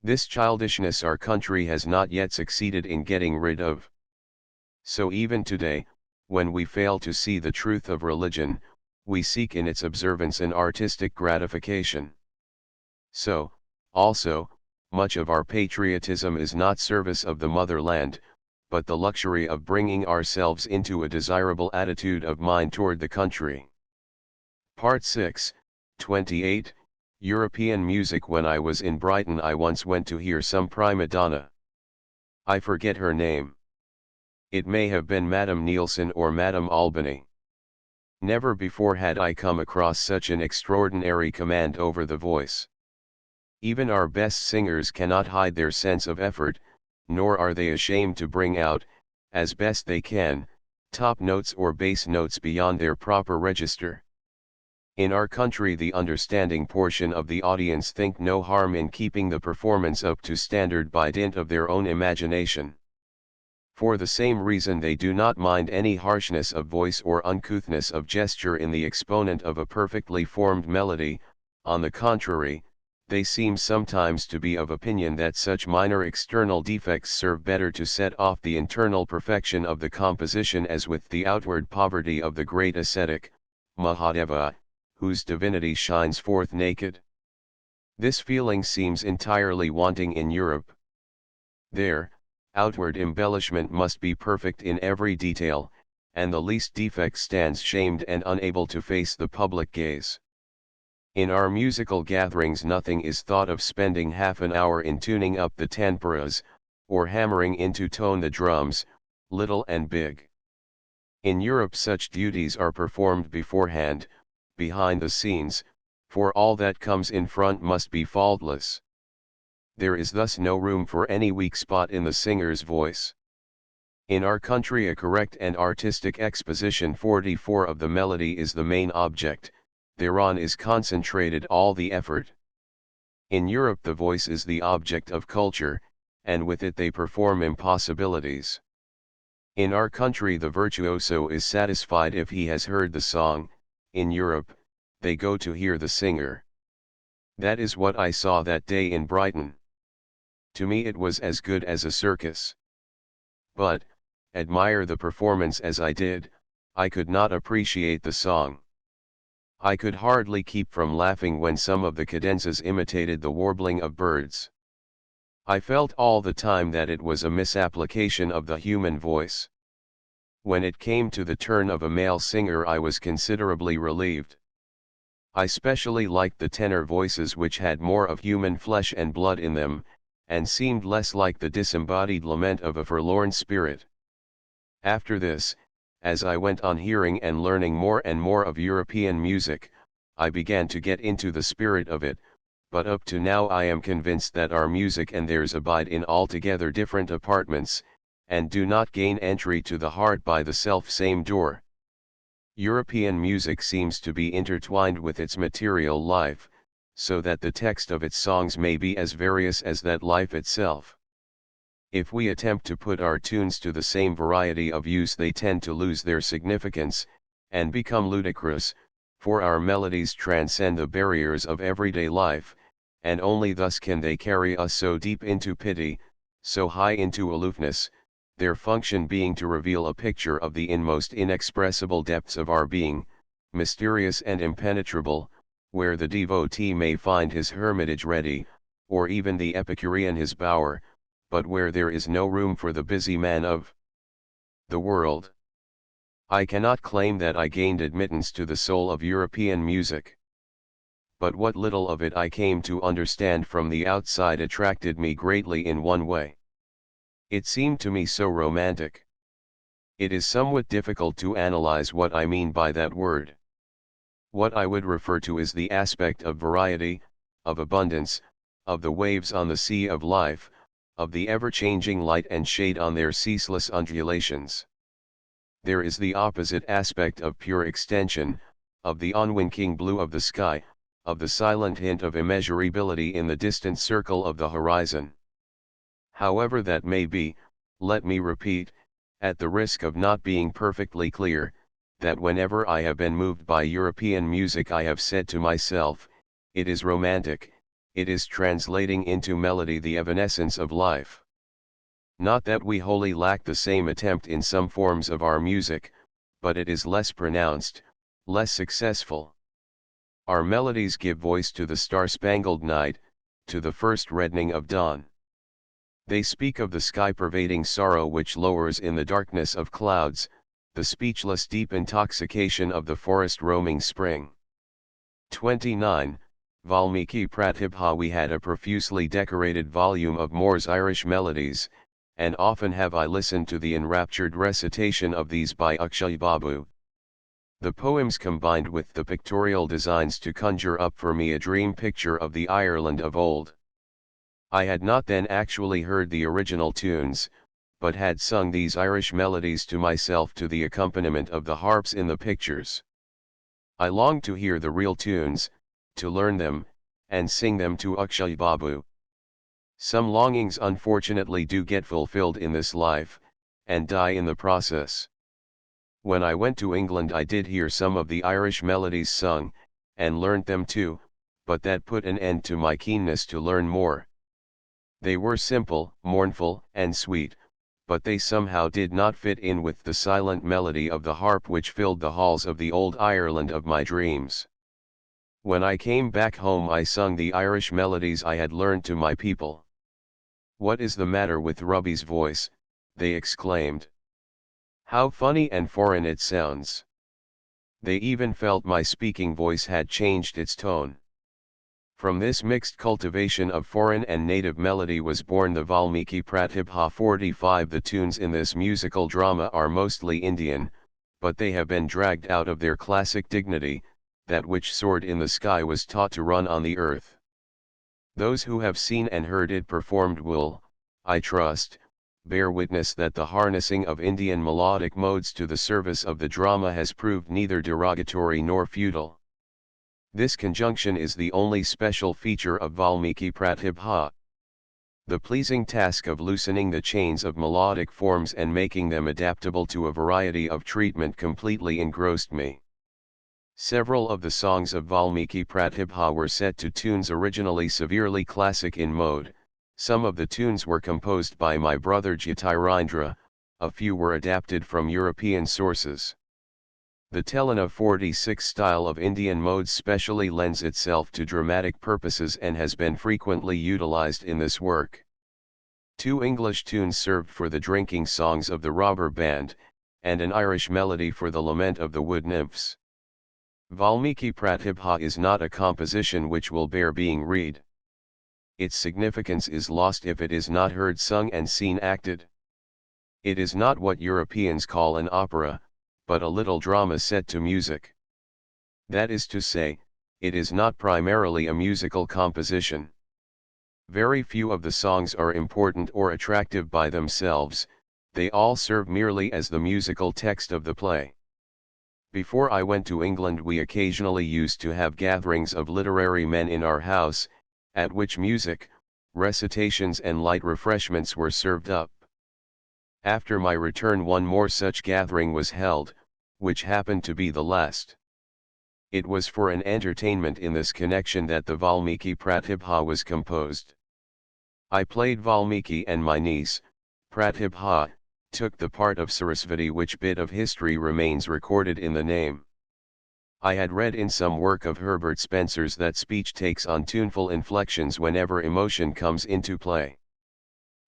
This childishness our country has not yet succeeded in getting rid of. So even today, when we fail to see the truth of religion, we seek in its observance an artistic gratification. So, also, much of our patriotism is not service of the motherland, but the luxury of bringing ourselves into a desirable attitude of mind toward the country. Part 6, 28, European music. When I was in Brighton, I once went to hear some prima donna. I forget her name. It may have been Madame Nielsen or Madame Albany. Never before had I come across such an extraordinary command over the voice. Even our best singers cannot hide their sense of effort, nor are they ashamed to bring out, as best they can, top notes or bass notes beyond their proper register. In our country, the understanding portion of the audience think no harm in keeping the performance up to standard by dint of their own imagination. For the same reason, they do not mind any harshness of voice or uncouthness of gesture in the exponent of a perfectly formed melody. On the contrary, they seem sometimes to be of opinion that such minor external defects serve better to set off the internal perfection of the composition, as with the outward poverty of the great ascetic, Mahadeva, whose divinity shines forth naked. This feeling seems entirely wanting in Europe. There, outward embellishment must be perfect in every detail, and the least defect stands shamed and unable to face the public gaze. In our musical gatherings, nothing is thought of spending half an hour in tuning up the tanpuras, or hammering into tone the drums, little and big. In Europe such duties are performed beforehand, behind the scenes, for all that comes in front must be faultless. There is thus no room for any weak spot in the singer's voice. In our country, a correct and artistic exposition 44 of the melody is the main object, thereon is concentrated all the effort. In Europe the voice is the object of culture, and with it they perform impossibilities. In our country the virtuoso is satisfied if he has heard the song. In Europe, they go to hear the singer. That is what I saw that day in Brighton. To me it was as good as a circus. But, admire the performance as I did, I could not appreciate the song. I could hardly keep from laughing when some of the cadenzas imitated the warbling of birds. I felt all the time that it was a misapplication of the human voice. When it came to the turn of a male singer, I was considerably relieved. I specially liked the tenor voices, which had more of human flesh and blood in them, and seemed less like the disembodied lament of a forlorn spirit. After this, as I went on hearing and learning more and more of European music, I began to get into the spirit of it, but up to now I am convinced that our music and theirs abide in altogether different apartments, and do not gain entry to the heart by the self-same door. European music seems to be intertwined with its material life, so that the text of its songs may be as various as that life itself. If we attempt to put our tunes to the same variety of use, they tend to lose their significance, and become ludicrous, for our melodies transcend the barriers of everyday life, and only thus can they carry us so deep into pity, so high into aloofness, their function being to reveal a picture of the inmost inexpressible depths of our being, mysterious and impenetrable, where the devotee may find his hermitage ready, or even the Epicurean his bower, but where there is no room for the busy man of the world. I cannot claim that I gained admittance to the soul of European music. But what little of it I came to understand from the outside attracted me greatly in one way. It seemed to me so romantic. It is somewhat difficult to analyze what I mean by that word. What I would refer to is the aspect of variety, of abundance, of the waves on the sea of life, of the ever-changing light and shade on their ceaseless undulations. There is the opposite aspect of pure extension, of the unwinking blue of the sky, of the silent hint of immeasurability in the distant circle of the horizon. However that may be, let me repeat, at the risk of not being perfectly clear, that whenever I have been moved by European music I have said to myself, it is romantic, it is translating into melody the evanescence of life. Not that we wholly lack the same attempt in some forms of our music, but it is less pronounced, less successful. Our melodies give voice to the star-spangled night, to the first reddening of dawn. They speak of the sky-pervading sorrow which lowers in the darkness of clouds, the speechless deep intoxication of the forest-roaming spring. 29. Valmiki Pratibha. We had a profusely decorated volume of Moore's Irish melodies, and often have I listened to the enraptured recitation of these by Akshay Babu. The poems combined with the pictorial designs to conjure up for me a dream picture of the Ireland of old. I had not then actually heard the original tunes, but had sung these Irish melodies to myself to the accompaniment of the harps in the pictures. I longed to hear the real tunes, to learn them, and sing them to Akshay Babu. Some longings unfortunately do get fulfilled in this life, and die in the process. When I went to England I did hear some of the Irish melodies sung, and learnt them too, but that put an end to my keenness to learn more. They were simple, mournful, and sweet, but they somehow did not fit in with the silent melody of the harp which filled the halls of the old Ireland of my dreams. When I came back home I sung the Irish melodies I had learned to my people. "What is the matter with Robbie's voice?" they exclaimed. "How funny and foreign it sounds." They even felt my speaking voice had changed its tone. From this mixed cultivation of foreign and native melody was born the Valmiki Pratibha. 45. The tunes in this musical drama are mostly Indian, but they have been dragged out of their classic dignity. That which soared in the sky was taught to run on the earth. Those who have seen and heard it performed will, I trust, bear witness that the harnessing of Indian melodic modes to the service of the drama has proved neither derogatory nor futile. This conjunction is the only special feature of Valmiki Pratibha. The pleasing task of loosening the chains of melodic forms and making them adaptable to a variety of treatment completely engrossed me. Several of the songs of Valmiki Pratibha were set to tunes originally severely classic in mode. Some of the tunes were composed by my brother Jyotirindra, a few were adapted from European sources. The Telana 46 style of Indian modes specially lends itself to dramatic purposes and has been frequently utilized in this work. 2 English tunes served for the drinking songs of the robber band, and an Irish melody for the lament of the wood nymphs. Valmiki Pratibha is not a composition which will bear being read. Its significance is lost if it is not heard sung and seen acted. It is not what Europeans call an opera, but a little drama set to music. That is to say, it is not primarily a musical composition. Very few of the songs are important or attractive by themselves, they all serve merely as the musical text of the play. Before I went to England we occasionally used to have gatherings of literary men in our house, at which music, recitations and light refreshments were served up. After my return one more such gathering was held, which happened to be the last. It was for an entertainment in this connection that the Valmiki Pratibha was composed. I played Valmiki and my niece, Pratibha, took the part of Sarasvati, which bit of history remains recorded in the name. I had read in some work of Herbert Spencer's that speech takes on tuneful inflections whenever emotion comes into play.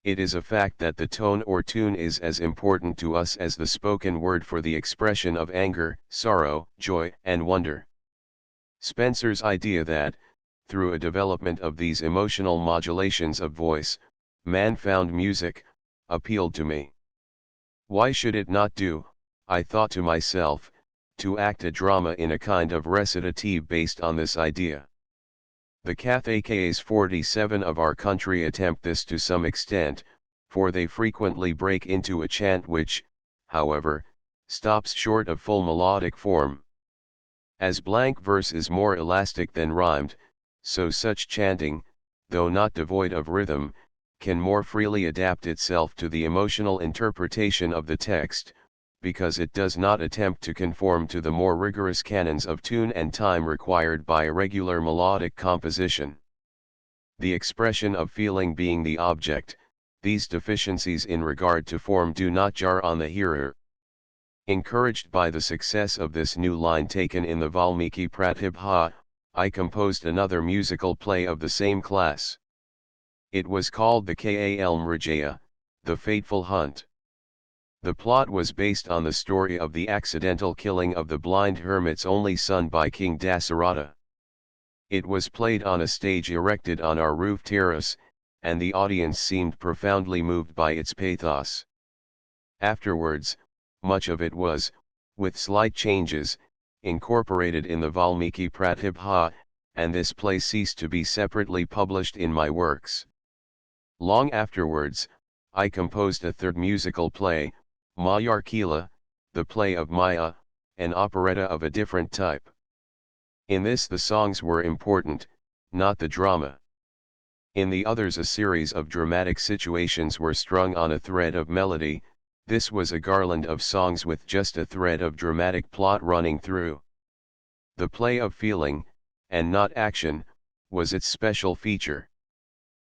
It is a fact that the tone or tune is as important to us as the spoken word for the expression of anger, sorrow, joy, and wonder. Spencer's idea that, through a development of these emotional modulations of voice, man found music, appealed to me. Why should it not do, I thought to myself, to act a drama in a kind of recitative based on this idea? The Kathakas 47 of our country attempt this to some extent, for they frequently break into a chant which, however, stops short of full melodic form. As blank verse is more elastic than rhymed, so such chanting, though not devoid of rhythm, can more freely adapt itself to the emotional interpretation of the text, because it does not attempt to conform to the more rigorous canons of tune and time required by a regular melodic composition. The expression of feeling being the object, these deficiencies in regard to form do not jar on the hearer. Encouraged by the success of this new line taken in the Valmiki Pratibha, I composed another musical play of the same class. It was called the Kal Mrigaya, The Fateful Hunt. The plot was based on the story of the accidental killing of the blind hermit's only son by King Dasaratha. It was played on a stage erected on our roof terrace, and the audience seemed profoundly moved by its pathos. Afterwards, much of it was, with slight changes, incorporated in the Valmiki Pratibha, and this play ceased to be separately published in my works. Long afterwards, I composed a third musical play, Mayarkila, the play of Maya, an operetta of a different type. In this the songs were important, not the drama. In the others a series of dramatic situations were strung on a thread of melody. This was a garland of songs with just a thread of dramatic plot running through. The play of feeling, and not action, was its special feature.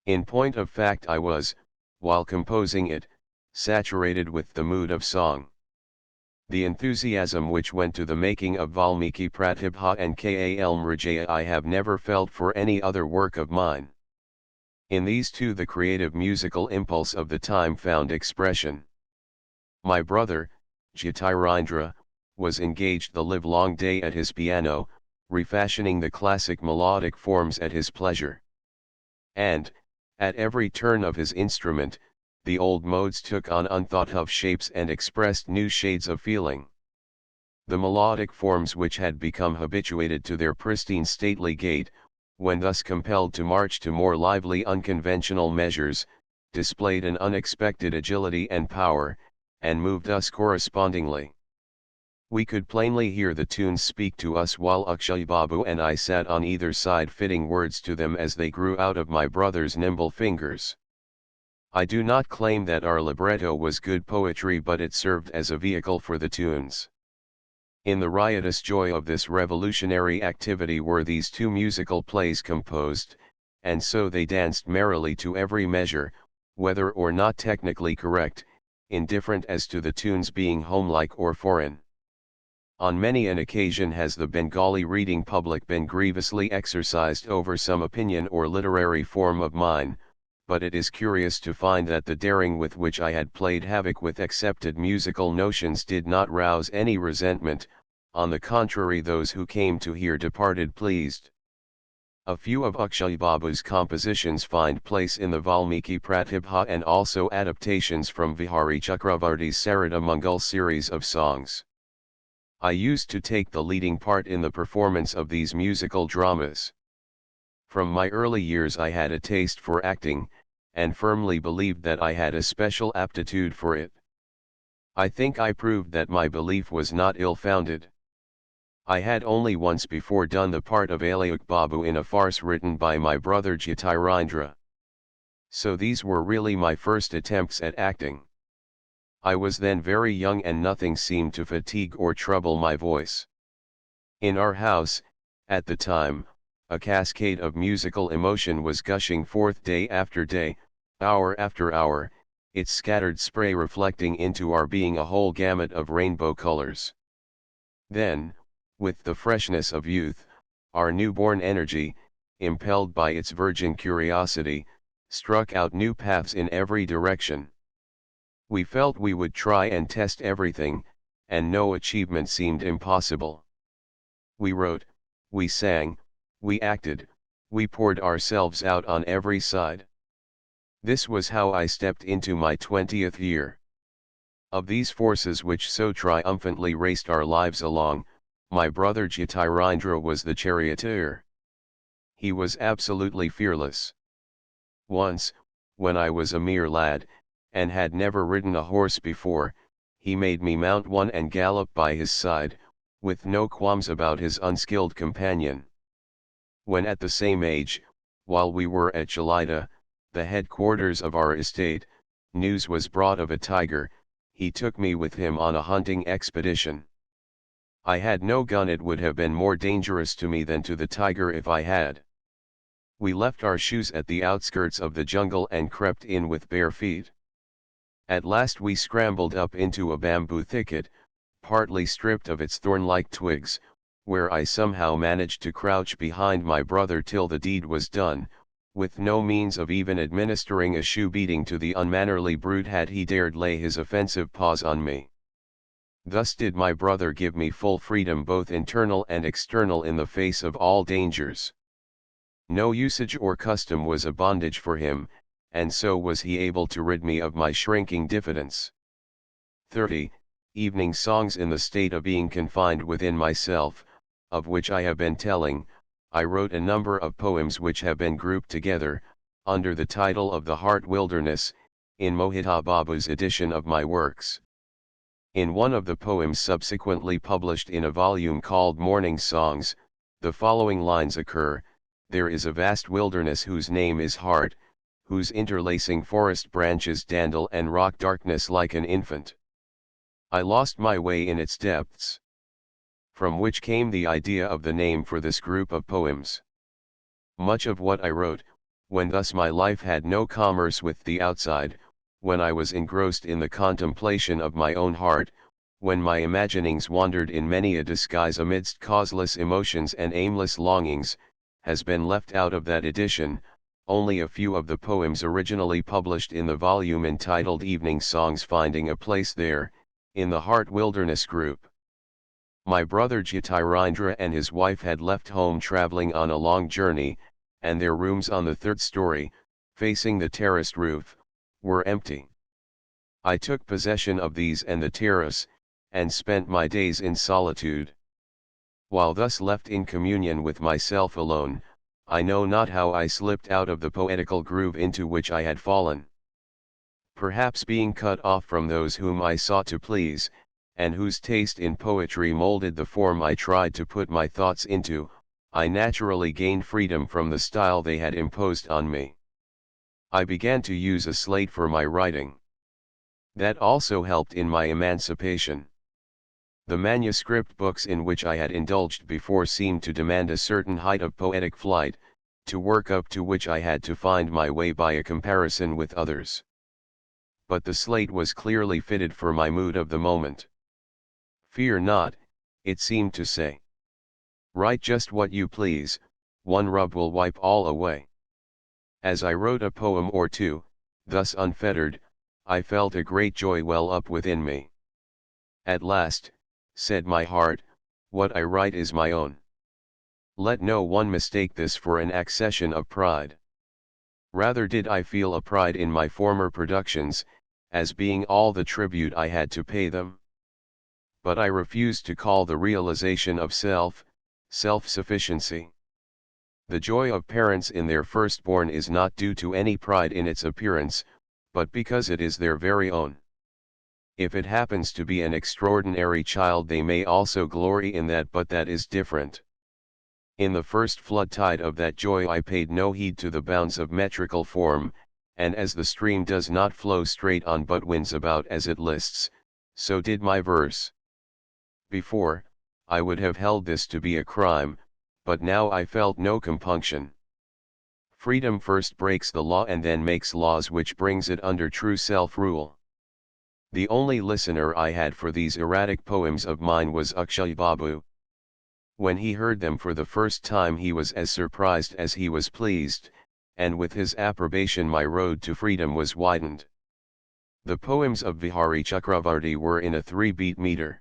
In point of fact I was, while composing it, saturated with the mood of song. The enthusiasm which went to the making of Valmiki Pratibha and Kal Mrigaya I have never felt for any other work of mine. In these two the creative musical impulse of the time found expression. My brother, Jyotirindra, was engaged the livelong day at his piano, refashioning the classic melodic forms at his pleasure. And, at every turn of his instrument, the old modes took on unthought of shapes and expressed new shades of feeling. The melodic forms which had become habituated to their pristine stately gait, when thus compelled to march to more lively unconventional measures, displayed an unexpected agility and power, and moved us correspondingly. We could plainly hear the tunes speak to us while Akshay Babu and I sat on either side fitting words to them as they grew out of my brother's nimble fingers. I do not claim that our libretto was good poetry, but it served as a vehicle for the tunes. In the riotous joy of this revolutionary activity were these two musical plays composed, and so they danced merrily to every measure, whether or not technically correct, indifferent as to the tunes being homelike or foreign. On many an occasion has the Bengali reading public been grievously exercised over some opinion or literary form of mine, but it is curious to find that the daring with which I had played havoc with accepted musical notions did not rouse any resentment. On the contrary, those who came to hear departed pleased. A few of Akshay Babu's compositions find place in the Valmiki Pratibha and also adaptations from Vihari Chakravarti's Sarada Mangal series of songs. I used to take the leading part in the performance of these musical dramas. From my early years I had a taste for acting, and firmly believed that I had a special aptitude for it. I think I proved that my belief was not ill-founded. I had only once before done the part of Alayuk Babu in a farce written by my brother Jyotirindra. So these were really my first attempts at acting. I was then very young and nothing seemed to fatigue or trouble my voice. In our house, at the time, a cascade of musical emotion was gushing forth day after day, hour after hour, its scattered spray reflecting into our being a whole gamut of rainbow colors. Then, with the freshness of youth, our newborn energy, impelled by its virgin curiosity, struck out new paths in every direction. We felt we would try and test everything, and no achievement seemed impossible. We wrote, we sang, we acted, we poured ourselves out on every side. This was how I stepped into my 20th year. Of these forces which so triumphantly raced our lives along, my brother Jyotirindra was the charioteer. He was absolutely fearless. Once, when I was a mere lad, and had never ridden a horse before, he made me mount one and gallop by his side, with no qualms about his unskilled companion. When at the same age, while we were at Chalida, the headquarters of our estate, news was brought of a tiger, he took me with him on a hunting expedition. I had no gun. It would have been more dangerous to me than to the tiger if I had. We left our shoes at the outskirts of the jungle and crept in with bare feet. At last we scrambled up into a bamboo thicket, partly stripped of its thorn-like twigs, where I somehow managed to crouch behind my brother till the deed was done, with no means of even administering a shoe-beating to the unmannerly brute had he dared lay his offensive paws on me. Thus did my brother give me full freedom both internal and external in the face of all dangers. No usage or custom was a bondage for him, and so was he able to rid me of my shrinking diffidence. 30. Evening songs. In the state of being confined within myself, of which I have been telling, I wrote a number of poems which have been grouped together, under the title of The Heart Wilderness, in Mohita Babu's edition of my works. In one of the poems subsequently published in a volume called Morning Songs, the following lines occur: "There is a vast wilderness whose name is heart, whose interlacing forest branches dandle and rock darkness like an infant. I lost my way in its depths." From which came the idea of the name for this group of poems. Much of what I wrote, when thus my life had no commerce with the outside, when I was engrossed in the contemplation of my own heart, when my imaginings wandered in many a disguise amidst causeless emotions and aimless longings, has been left out of that edition, only a few of the poems originally published in the volume entitled Evening Songs finding a place there, in the Heart Wilderness group. My brother Jyotirindra and his wife had left home traveling on a long journey, and their rooms on the third story, facing the terraced roof, were empty. I took possession of these and the terrace, and spent my days in solitude. While thus left in communion with myself alone, I know not how I slipped out of the poetical groove into which I had fallen. Perhaps being cut off from those whom I sought to please, and whose taste in poetry molded the form I tried to put my thoughts into, I naturally gained freedom from the style they had imposed on me. I began to use a slate for my writing. That also helped in my emancipation. The manuscript books in which I had indulged before seemed to demand a certain height of poetic flight, to work up to which I had to find my way by a comparison with others. But the slate was clearly fitted for my mood of the moment. "Fear not," it seemed to say. "Write just what you please, one rub will wipe all away." As I wrote a poem or two, thus unfettered, I felt a great joy well up within me. "At last," said my heart, "what I write is my own. Let no one mistake this for an accession of pride." Rather did I feel a pride in my former productions, as being all the tribute I had to pay them. But I refused to call the realization of self-sufficiency. The joy of parents in their firstborn is not due to any pride in its appearance, but because it is their very own. If it happens to be an extraordinary child, they may also glory in that, but that is different. In the first flood tide of that joy I paid no heed to the bounds of metrical form, and as the stream does not flow straight on but winds about as it lists, so did my verse. Before, I would have held this to be a crime, but now I felt no compunction. Freedom first breaks the law and then makes laws which brings it under true self-rule. The only listener I had for these erratic poems of mine was Akshay Babu. When he heard them for the first time he was as surprised as he was pleased, and with his approbation my road to freedom was widened. The poems of Vihari Chakravarti were in a 3-beat meter.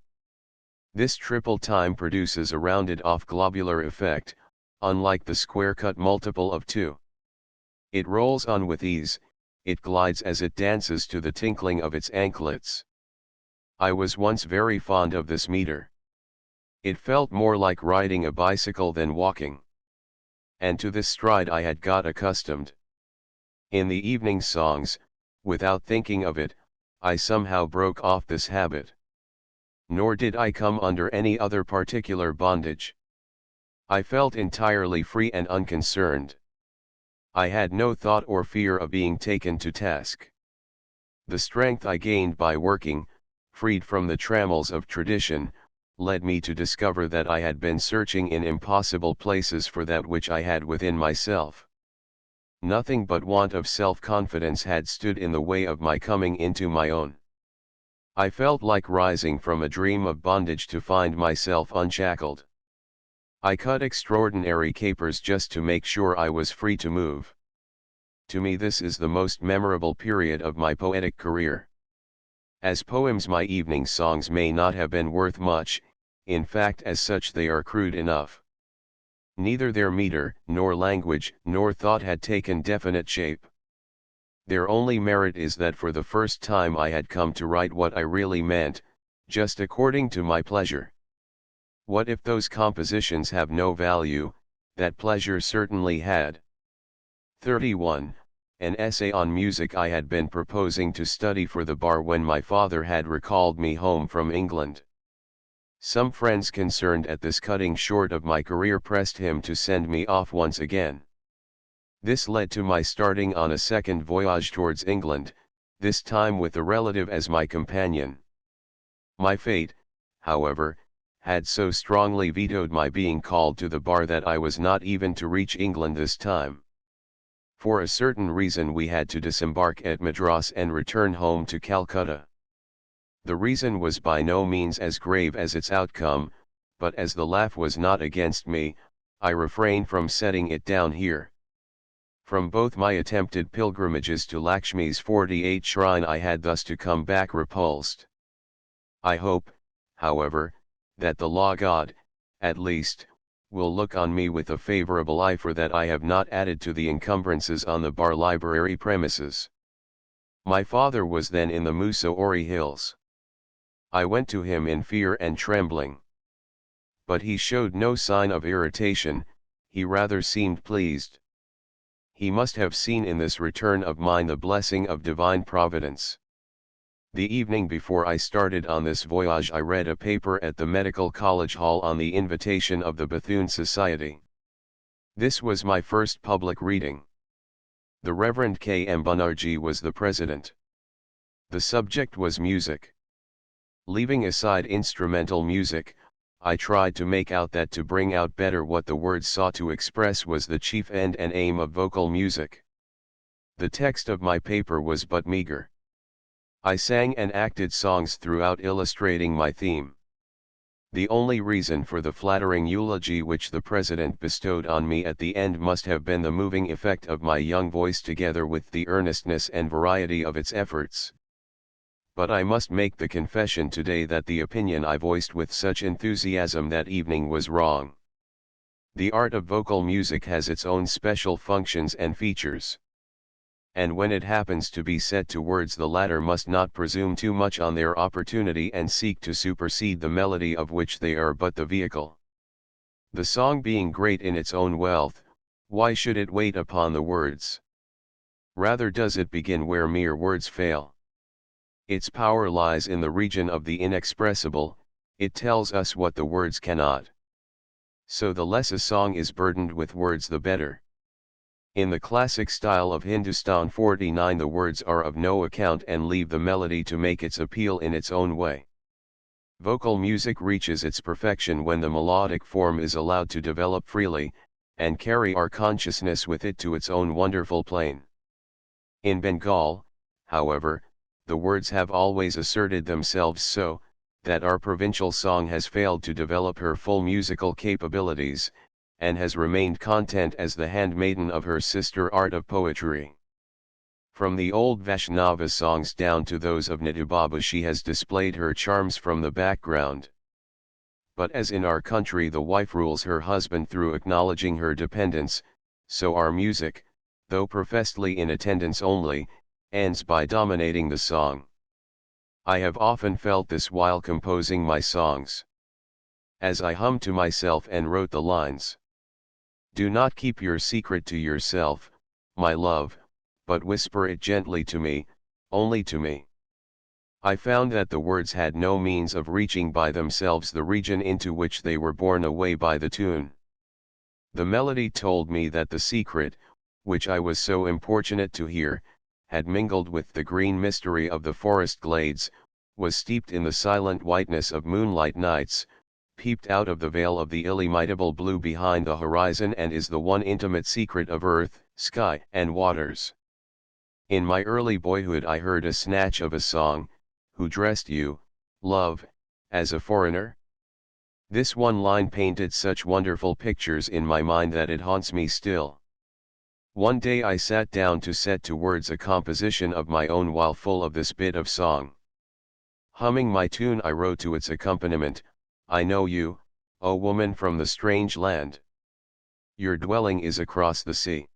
This triple time produces a rounded-off globular effect, unlike the square-cut multiple of 2. It rolls on with ease, it glides as it dances to the tinkling of its anklets. I was once very fond of this meter. It felt more like riding a bicycle than walking. And to this stride I had got accustomed. In the evening songs, without thinking of it, I somehow broke off this habit. Nor did I come under any other particular bondage. I felt entirely free and unconcerned. I had no thought or fear of being taken to task. The strength I gained by working, freed from the trammels of tradition, led me to discover that I had been searching in impossible places for that which I had within myself. Nothing but want of self-confidence had stood in the way of my coming into my own. I felt like rising from a dream of bondage to find myself unshackled. I cut extraordinary capers just to make sure I was free to move. To me this is the most memorable period of my poetic career. As poems, my evening songs may not have been worth much, in fact as such they are crude enough. Neither their meter, nor language, nor thought had taken definite shape. Their only merit is that for the first time I had come to write what I really meant, just according to my pleasure. What if those compositions have no value? That pleasure certainly had. 31. An essay on music I had been proposing to study for the bar when my father had recalled me home from England. Some friends concerned at this cutting short of my career pressed him to send me off once again. This led to my starting on a second voyage towards England, this time with a relative as my companion. My fate, however, had so strongly vetoed my being called to the bar that I was not even to reach England this time. For a certain reason we had to disembark at Madras and return home to Calcutta. The reason was by no means as grave as its outcome, but as the laugh was not against me, I refrain from setting it down here. From both my attempted pilgrimages to Lakshmi's 48 shrine I had thus to come back repulsed. I hope, however, that the law god, at least, will look on me with a favorable eye for that I have not added to the encumbrances on the bar library premises. My father was then in the Mussoorie Hills. I went to him in fear and trembling. But he showed no sign of irritation, he rather seemed pleased. He must have seen in this return of mine the blessing of divine providence. The evening before I started on this voyage I read a paper at the Medical College Hall on the invitation of the Bethune Society. This was my first public reading. The Reverend K. M. Banerjee was the president. The subject was music. Leaving aside instrumental music, I tried to make out that to bring out better what the words sought to express was the chief end and aim of vocal music. The text of my paper was but meager. I sang and acted songs throughout illustrating my theme. The only reason for the flattering eulogy which the president bestowed on me at the end must have been the moving effect of my young voice together with the earnestness and variety of its efforts. But I must make the confession today that the opinion I voiced with such enthusiasm that evening was wrong. The art of vocal music has its own special functions and features. And when it happens to be set to words, the latter must not presume too much on their opportunity and seek to supersede the melody of which they are but the vehicle. The song being great in its own wealth, why should it wait upon the words? Rather does it begin where mere words fail. Its power lies in the region of the inexpressible, it tells us what the words cannot. So the less a song is burdened with words the better. In the classic style of Hindustan 49 the words are of no account and leave the melody to make its appeal in its own way. Vocal music reaches its perfection when the melodic form is allowed to develop freely, and carry our consciousness with it to its own wonderful plane. In Bengal, however, the words have always asserted themselves so, that our provincial song has failed to develop her full musical capabilities, and has remained content as the handmaiden of her sister art of poetry. From the old Vaishnava songs down to those of Nityababu she has displayed her charms from the background. But as in our country the wife rules her husband through acknowledging her dependence, so our music, though professedly in attendance only, ends by dominating the song. I have often felt this while composing my songs. As I hummed to myself and wrote the lines. Do not keep your secret to yourself, my love, but whisper it gently to me, only to me. I found that the words had no means of reaching by themselves the region into which they were borne away by the tune. The melody told me that the secret, which I was so importunate to hear, had mingled with the green mystery of the forest glades, was steeped in the silent whiteness of moonlight nights, peeped out of the veil of the illimitable blue behind the horizon and is the one intimate secret of earth, sky and waters. In my early boyhood I heard a snatch of a song, who dressed you, love, as a foreigner? This one line painted such wonderful pictures in my mind that it haunts me still. One day I sat down to set to words a composition of my own while full of this bit of song. Humming my tune I wrote to its accompaniment, I know you, O woman from the strange land. Your dwelling is across the sea.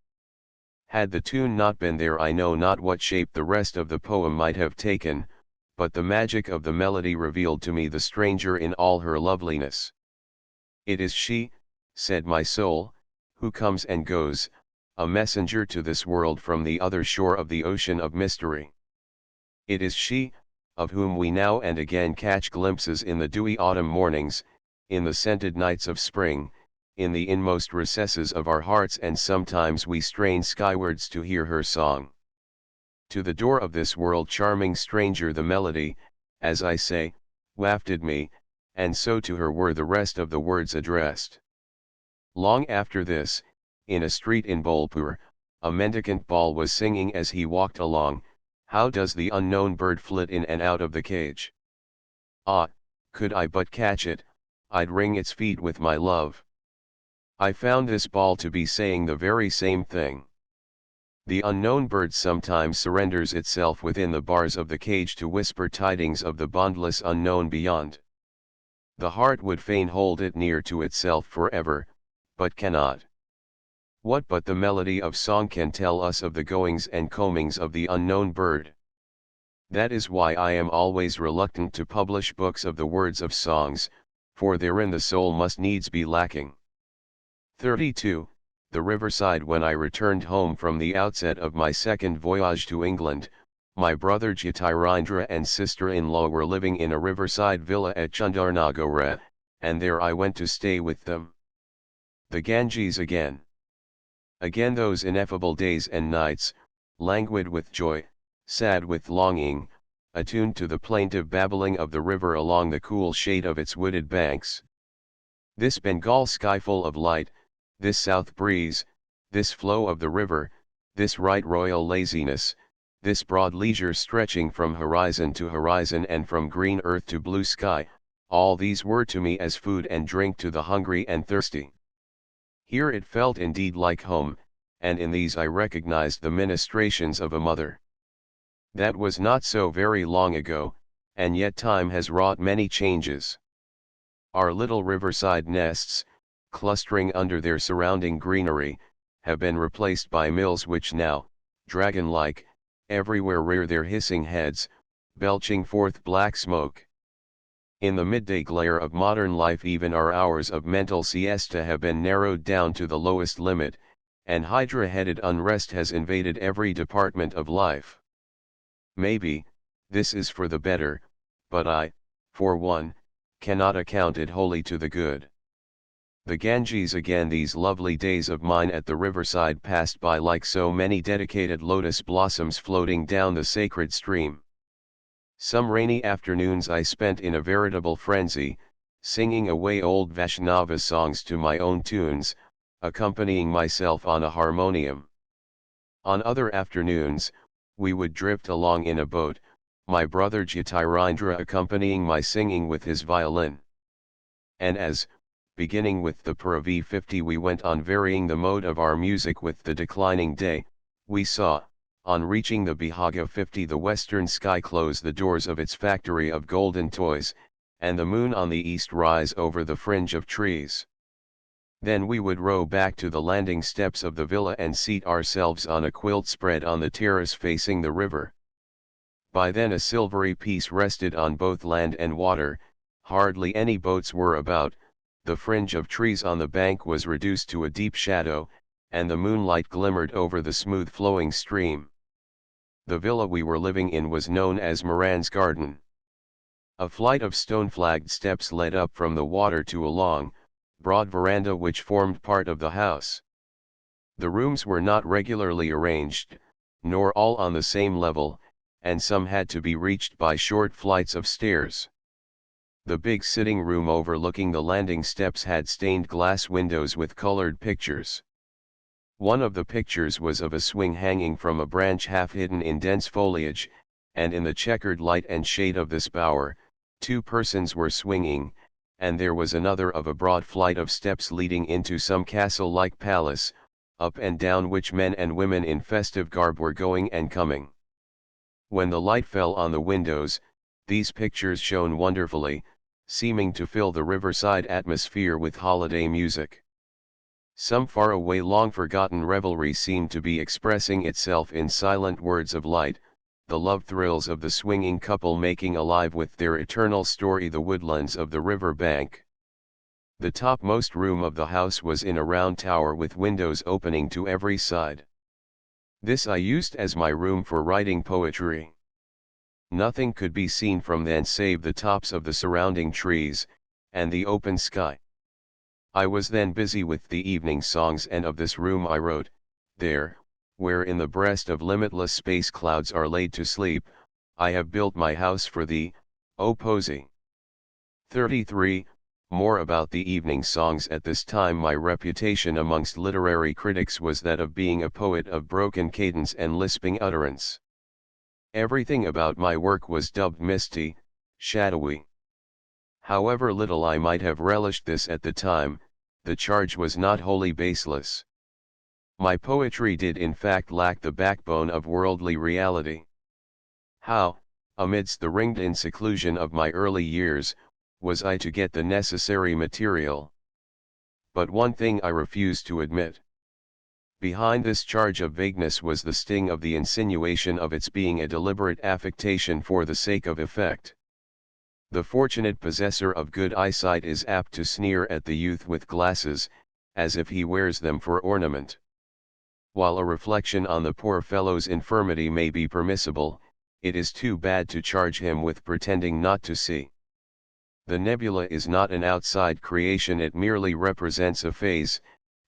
Had the tune not been there I know not what shape the rest of the poem might have taken, but the magic of the melody revealed to me the stranger in all her loveliness. It is she, said my soul, who comes and goes, a messenger to this world from the other shore of the ocean of mystery. It is she, of whom we now and again catch glimpses in the dewy autumn mornings, in the scented nights of spring, in the inmost recesses of our hearts, and sometimes we strain skywards to hear her song. To the door of this world charming stranger the melody, as I say, wafted me, and so to her were the rest of the words addressed. Long after this, in a street in Bolpur, a mendicant Bal was singing as he walked along, how does the unknown bird flit in and out of the cage? Ah, could I but catch it, I'd wring its feet with my love. I found this Bal to be saying the very same thing. The unknown bird sometimes surrenders itself within the bars of the cage to whisper tidings of the bondless unknown beyond. The heart would fain hold it near to itself forever, but cannot. What but the melody of song can tell us of the goings and comings of the unknown bird? That is why I am always reluctant to publish books of the words of songs, for therein the soul must needs be lacking. 32. The riverside. When I returned home from the outset of my second voyage to England, my brother Jyotirindra and sister-in-law were living in a riverside villa at Chandarnagore, and there I went to stay with them. The Ganges again. Again those ineffable days and nights, languid with joy, sad with longing, attuned to the plaintive babbling of the river along the cool shade of its wooded banks. This Bengal sky full of light, this south breeze, this flow of the river, this right royal laziness, this broad leisure stretching from horizon to horizon and from green earth to blue sky, all these were to me as food and drink to the hungry and thirsty. Here it felt indeed like home, and in these I recognized the ministrations of a mother. That was not so very long ago, and yet time has wrought many changes. Our little riverside nests, clustering under their surrounding greenery, have been replaced by mills which now, dragon-like, everywhere rear their hissing heads, belching forth black smoke. In the midday glare of modern life even our hours of mental siesta have been narrowed down to the lowest limit, and hydra-headed unrest has invaded every department of life. Maybe, this is for the better, but I, for one, cannot account it wholly to the good. The Ganges again. These lovely days of mine at the riverside passed by like so many dedicated lotus blossoms floating down the sacred stream. Some rainy afternoons I spent in a veritable frenzy, singing away old Vaishnava songs to my own tunes, accompanying myself on a harmonium. On other afternoons, we would drift along in a boat, my brother Jyotirindra accompanying my singing with his violin. And as, beginning with the Puravi 50 we went on varying the mode of our music with the declining day, we saw, on reaching the Bihagha 50 the western sky close the doors of its factory of golden toys, and the moon on the east rise over the fringe of trees. Then we would row back to the landing steps of the villa and seat ourselves on a quilt spread on the terrace facing the river. By then a silvery peace rested on both land and water, hardly any boats were about, the fringe of trees on the bank was reduced to a deep shadow, and the moonlight glimmered over the smooth flowing stream. The villa we were living in was known as Moran's Garden. A flight of stone-flagged steps led up from the water to a long, broad veranda which formed part of the house. The rooms were not regularly arranged, nor all on the same level, and some had to be reached by short flights of stairs. The big sitting room overlooking the landing steps had stained glass windows with colored pictures. One of the pictures was of a swing hanging from a branch half hidden in dense foliage, and in the checkered light and shade of this bower, 2 persons were swinging, and there was another of a broad flight of steps leading into some castle-like palace, up and down which men and women in festive garb were going and coming. When the light fell on the windows, these pictures shone wonderfully, seeming to fill the riverside atmosphere with holiday music. Some far-away long-forgotten revelry seemed to be expressing itself in silent words of light, the love thrills of the swinging couple making alive with their eternal story the woodlands of the river bank. The topmost room of the house was in a round tower with windows opening to every side. This I used as my room for writing poetry. Nothing could be seen from thence save the tops of the surrounding trees, and the open sky. I was then busy with the evening songs, and of this room I wrote, there, where in the breast of limitless space clouds are laid to sleep, I have built my house for thee, O Poesy. 33. More about the evening songs. At this time my reputation amongst literary critics was that of being a poet of broken cadence and lisping utterance. Everything about my work was dubbed misty, shadowy. However little I might have relished this at the time, the charge was not wholly baseless. My poetry did in fact lack the backbone of worldly reality. How, amidst the ringed-in seclusion of my early years, was I to get the necessary material? But one thing I refuse to admit. Behind this charge of vagueness was the sting of the insinuation of its being a deliberate affectation for the sake of effect. The fortunate possessor of good eyesight is apt to sneer at the youth with glasses, as if he wears them for ornament. While a reflection on the poor fellow's infirmity may be permissible, it is too bad to charge him with pretending not to see. The nebula is not an outside creation, it merely represents a phase,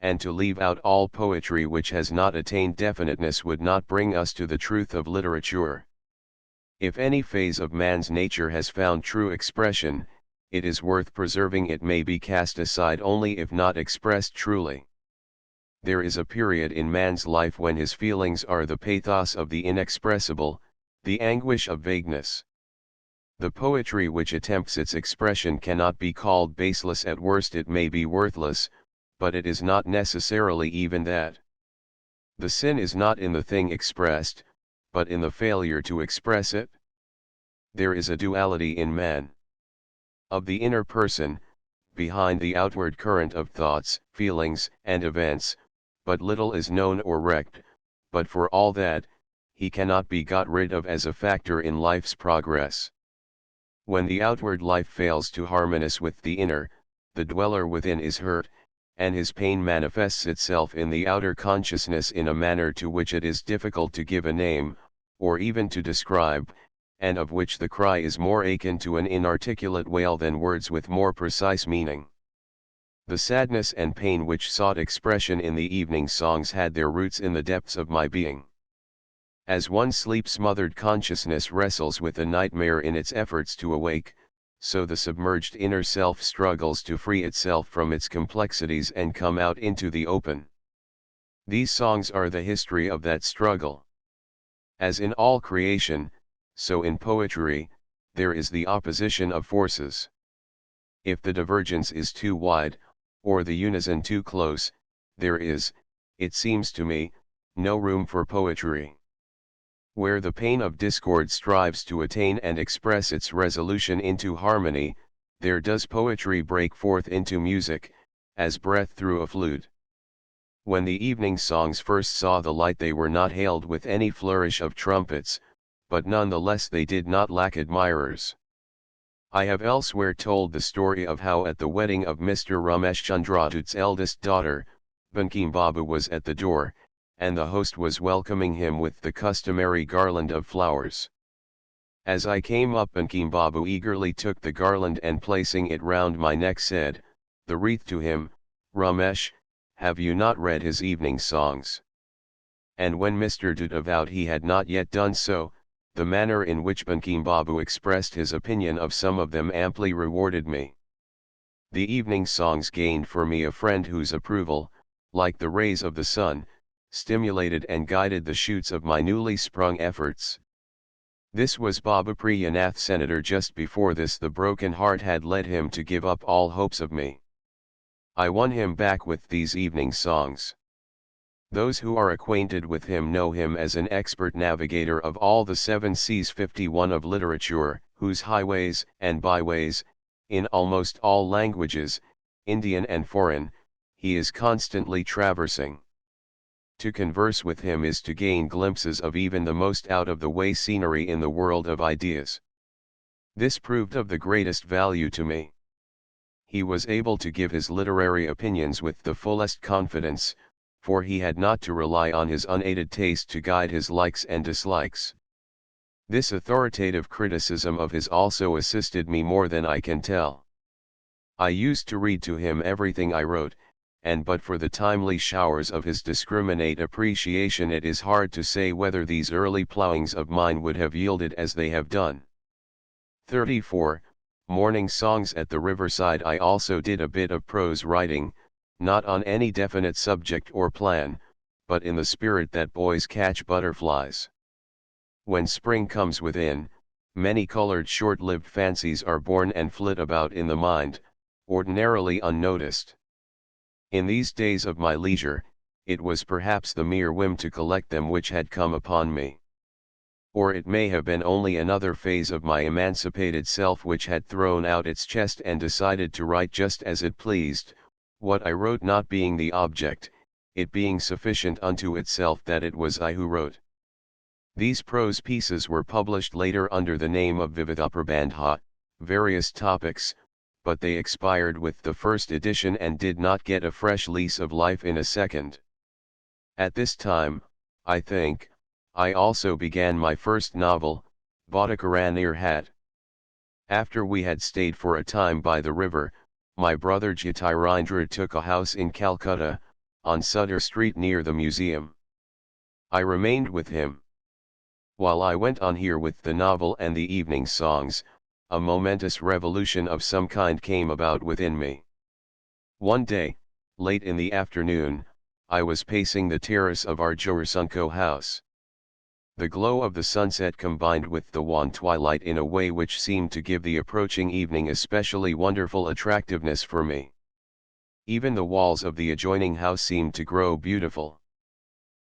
and to leave out all poetry which has not attained definiteness would not bring us to the truth of literature. If any phase of man's nature has found true expression, it is worth preserving. It may be cast aside only if not expressed truly. There is a period in man's life when his feelings are the pathos of the inexpressible, the anguish of vagueness. The poetry which attempts its expression cannot be called baseless. At worst it may be worthless, but it is not necessarily even that. The sin is not in the thing expressed, but in the failure to express it. There is a duality in man. Of the inner person, behind the outward current of thoughts, feelings, and events, but little is known or recked, but for all that, he cannot be got rid of as a factor in life's progress. When the outward life fails to harmonize with the inner, the dweller within is hurt, and his pain manifests itself in the outer consciousness in a manner to which it is difficult to give a name, or even to describe, and of which the cry is more akin to an inarticulate wail than words with more precise meaning. The sadness and pain which sought expression in the evening songs had their roots in the depths of my being. As one sleep-smothered consciousness wrestles with a nightmare in its efforts to awake, so the submerged inner self struggles to free itself from its complexities and come out into the open. These songs are the history of that struggle. As in all creation, so in poetry, there is the opposition of forces. If the divergence is too wide, or the unison too close, there is, it seems to me, no room for poetry. Where the pain of discord strives to attain and express its resolution into harmony, there does poetry break forth into music, as breath through a flute. When the evening songs first saw the light they were not hailed with any flourish of trumpets, but none the less they did not lack admirers. I have elsewhere told the story of how at the wedding of Mr. Ramesh Chandradut's eldest daughter, Bankim Babu was at the door, and the host was welcoming him with the customary garland of flowers. As I came up, Bankim Babu eagerly took the garland and placing it round my neck said, the wreath to him, Ramesh, have you not read his evening songs? And when Mr. Dutt avowed he had not yet done so, the manner in which Bankim Babu expressed his opinion of some of them amply rewarded me. The evening songs gained for me a friend whose approval, like the rays of the sun, stimulated and guided the shoots of my newly sprung efforts. This was Rabindranath Senator. Just before this, the broken heart had led him to give up all hopes of me. I won him back with these evening songs. Those who are acquainted with him know him as an expert navigator of all the seven seas, 51 of literature, whose highways and byways, in almost all languages, Indian and foreign, he is constantly traversing. To converse with him is to gain glimpses of even the most out-of-the-way scenery in the world of ideas. This proved of the greatest value to me. He was able to give his literary opinions with the fullest confidence, for he had not to rely on his unaided taste to guide his likes and dislikes. This authoritative criticism of his also assisted me more than I can tell. I used to read to him everything I wrote, and but for the timely showers of his discriminate appreciation, it is hard to say whether these early ploughings of mine would have yielded as they have done. 34. Morning songs at the riverside. I also did a bit of prose writing, not on any definite subject or plan, but in the spirit that boys catch butterflies. When spring comes within, many colored short-lived fancies are born and flit about in the mind, ordinarily unnoticed. In these days of my leisure, it was perhaps the mere whim to collect them which had come upon me. Or it may have been only another phase of my emancipated self which had thrown out its chest and decided to write just as it pleased, what I wrote not being the object, it being sufficient unto itself that it was I who wrote. These prose pieces were published later under the name of Vividha Prabandha, various topics, but they expired with the first edition and did not get a fresh lease of life in a second. At this time, I think, I also began my first novel, Bhattakaranir Hat. After we had stayed for a time by the river, my brother Jyotirindra took a house in Calcutta, on Sutter Street near the museum. I remained with him. While I went on here with the novel and the evening songs, a momentous revolution of some kind came about within me. One day, late in the afternoon, I was pacing the terrace of our Jurasunko house. The glow of the sunset combined with the wan twilight in a way which seemed to give the approaching evening especially wonderful attractiveness for me. Even the walls of the adjoining house seemed to grow beautiful.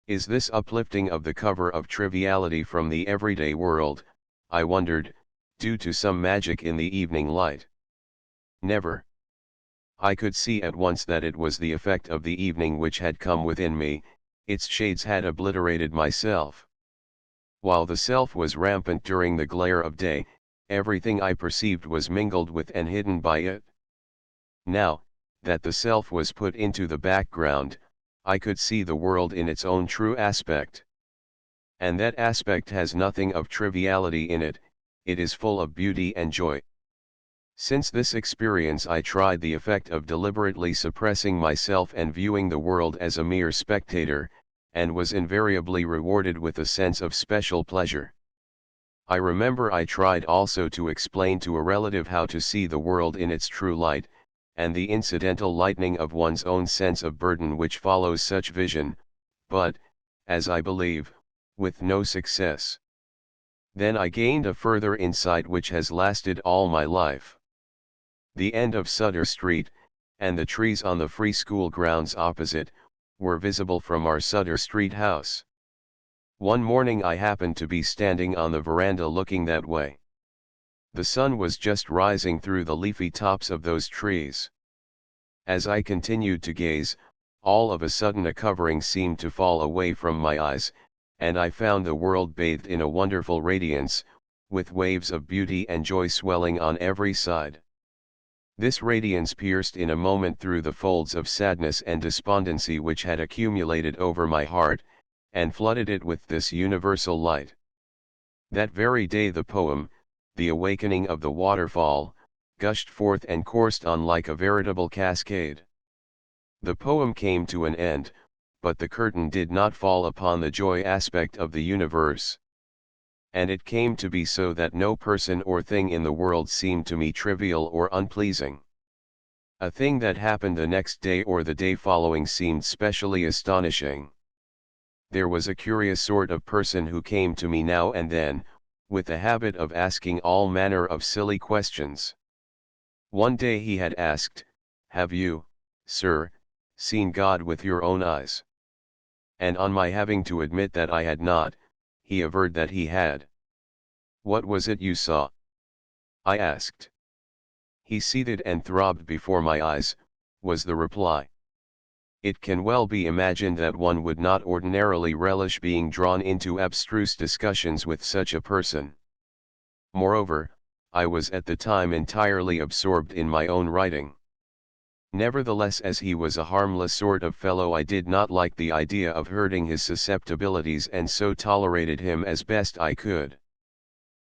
Is this uplifting of the cover of triviality from the everyday world, I wondered, due to some magic in the evening light? Never. I could see at once that it was the effect of the evening which had come within me, its shades had obliterated myself. While the self was rampant during the glare of day, everything I perceived was mingled with and hidden by it. Now, that the self was put into the background, I could see the world in its own true aspect. And that aspect has nothing of triviality in it, it is full of beauty and joy. Since this experience I tried the effect of deliberately suppressing myself and viewing the world as a mere spectator, and was invariably rewarded with a sense of special pleasure. I remember I tried also to explain to a relative how to see the world in its true light, and the incidental lightening of one's own sense of burden which follows such vision, but, as I believe, with no success. Then I gained a further insight which has lasted all my life. The end of Sutter Street, and the trees on the free school grounds opposite, were visible from our Sutter Street house. One morning I happened to be standing on the veranda looking that way. The sun was just rising through the leafy tops of those trees. As I continued to gaze, all of a sudden a covering seemed to fall away from my eyes, and I found the world bathed in a wonderful radiance, with waves of beauty and joy swelling on every side. This radiance pierced in a moment through the folds of sadness and despondency which had accumulated over my heart, and flooded it with this universal light. That very day the poem, The Awakening of the Waterfall, gushed forth and coursed on like a veritable cascade. The poem came to an end, but the curtain did not fall upon the joy aspect of the universe. And it came to be so that no person or thing in the world seemed to me trivial or unpleasing. A thing that happened the next day or the day following seemed specially astonishing. There was a curious sort of person who came to me now and then, with the habit of asking all manner of silly questions. One day he had asked, "Have you, sir, seen God with your own eyes?" And on my having to admit that I had not, he averred that he had. "What was it you saw?" I asked. "He seethed and throbbed before my eyes," was the reply. It can well be imagined that one would not ordinarily relish being drawn into abstruse discussions with such a person. Moreover, I was at the time entirely absorbed in my own writing. Nevertheless, as he was a harmless sort of fellow, I did not like the idea of hurting his susceptibilities, and so tolerated him as best I could.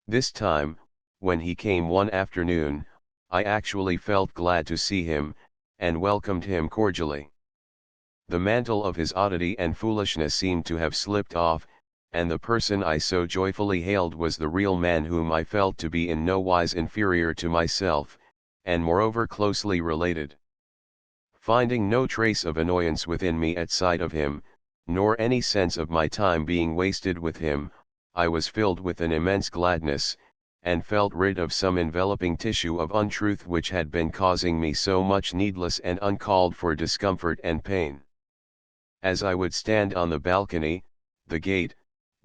This time, when he came one afternoon, I actually felt glad to see him, and welcomed him cordially. The mantle of his oddity and foolishness seemed to have slipped off, and the person I so joyfully hailed was the real man, whom I felt to be in no wise inferior to myself, and moreover closely related. Finding no trace of annoyance within me at sight of him, nor any sense of my time being wasted with him, I was filled with an immense gladness, and felt rid of some enveloping tissue of untruth which had been causing me so much needless and uncalled for discomfort and pain. As I would stand on the balcony, the gait,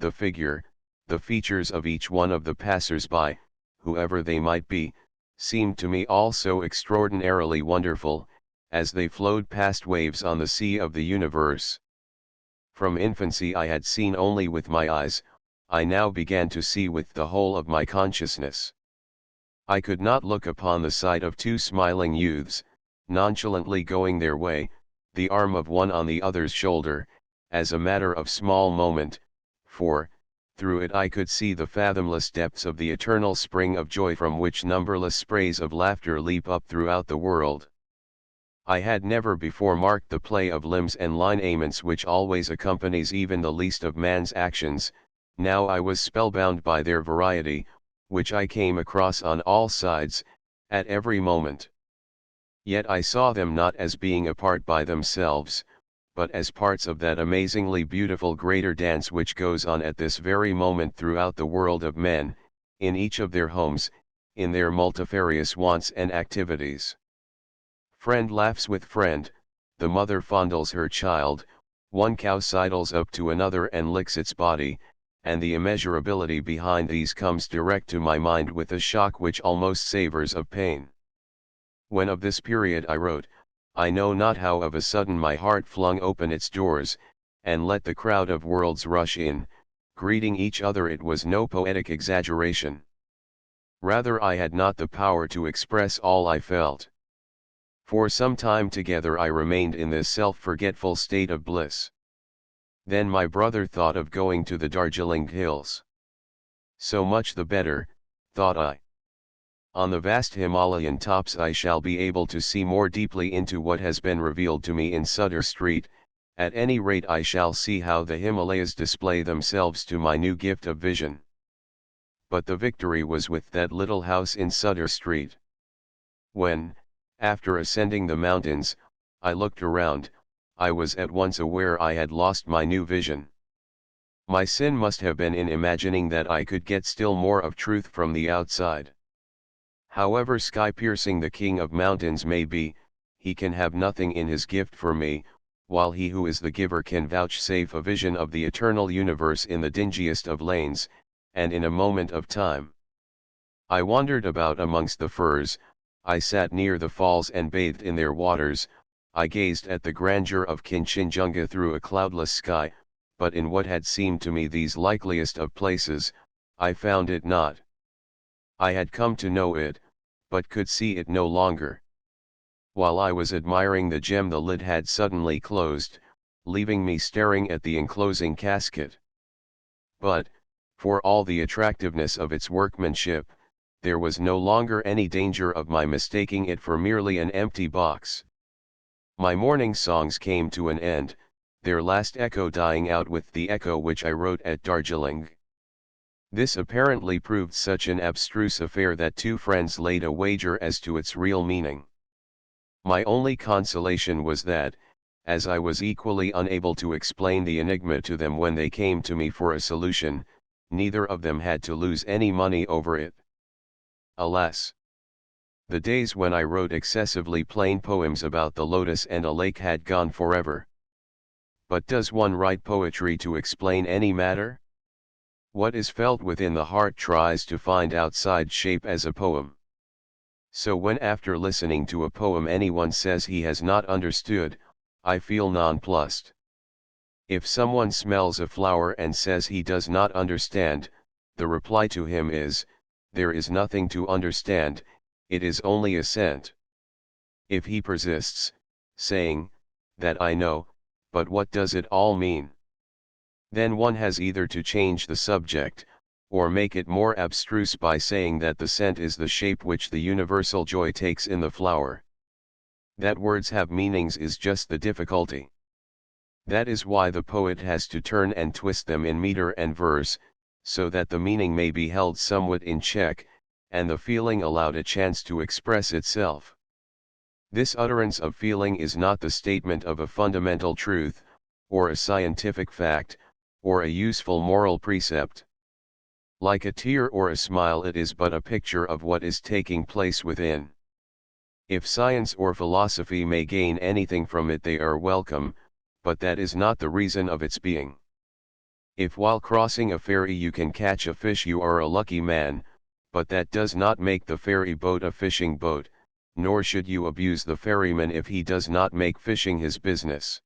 the figure, the features of each one of the passers-by, whoever they might be, seemed to me all so extraordinarily wonderful, as they flowed past waves on the sea of the universe. From infancy I had seen only with my eyes, I now began to see with the whole of my consciousness. I could not look upon the sight of two smiling youths, nonchalantly going their way, the arm of one on the other's shoulder, as a matter of small moment, for, through it I could see the fathomless depths of the eternal spring of joy from which numberless sprays of laughter leap up throughout the world. I had never before marked the play of limbs and lineaments which always accompanies even the least of man's actions. Now I was spellbound by their variety, which I came across on all sides, at every moment. Yet I saw them not as being apart by themselves, but as parts of that amazingly beautiful greater dance which goes on at this very moment throughout the world of men, in each of their homes, in their multifarious wants and activities. Friend laughs with friend, the mother fondles her child, one cow sidles up to another and licks its body, and the immeasurability behind these comes direct to my mind with a shock which almost savors of pain. When of this period I wrote, I know not how of a sudden my heart flung open its doors, and let the crowd of worlds rush in, greeting each other. It was no poetic exaggeration. Rather, I had not the power to express all I felt. For some time together I remained in this self-forgetful state of bliss. Then my brother thought of going to the Darjeeling hills. So much the better, thought I. On the vast Himalayan tops I shall be able to see more deeply into what has been revealed to me in Sutter Street. At any rate I shall see how the Himalayas display themselves to my new gift of vision. But the victory was with that little house in Sutter Street. When, after ascending the mountains, I looked around, I was at once aware I had lost my new vision. My sin must have been in imagining that I could get still more of truth from the outside. However sky-piercing the king of mountains may be, he can have nothing in his gift for me, while he who is the giver can vouchsafe a vision of the eternal universe in the dingiest of lanes, and in a moment of time. I wandered about amongst the firs, I sat near the falls and bathed in their waters, I gazed at the grandeur of Kinchinjunga through a cloudless sky, but in what had seemed to me these likeliest of places, I found it not. I had come to know it, but could see it no longer. While I was admiring the gem, the lid had suddenly closed, leaving me staring at the enclosing casket. But, for all the attractiveness of its workmanship, there was no longer any danger of my mistaking it for merely an empty box. My morning songs came to an end, their last echo dying out with the echo which I wrote at Darjeeling. This apparently proved such an abstruse affair that two friends laid a wager as to its real meaning. My only consolation was that, as I was equally unable to explain the enigma to them when they came to me for a solution, neither of them had to lose any money over it. Alas! The days when I wrote excessively plain poems about the lotus and a lake had gone forever. But does one write poetry to explain any matter? What is felt within the heart tries to find outside shape as a poem. So when after listening to a poem anyone says he has not understood, I feel nonplussed. If someone smells a flower and says he does not understand, the reply to him is, there is nothing to understand, it is only a scent. If he persists, saying, that I know, but what does it all mean? Then one has either to change the subject, or make it more abstruse by saying that the scent is the shape which the universal joy takes in the flower. That words have meanings is just the difficulty. That is why the poet has to turn and twist them in meter and verse, so that the meaning may be held somewhat in check, and the feeling allowed a chance to express itself. This utterance of feeling is not the statement of a fundamental truth, or a scientific fact, or a useful moral precept. Like a tear or a smile, it is but a picture of what is taking place within. If science or philosophy may gain anything from it, they are welcome, but that is not the reason of its being. If while crossing a ferry you can catch a fish, you are a lucky man, but that does not make the ferry boat a fishing boat, nor should you abuse the ferryman if he does not make fishing his business.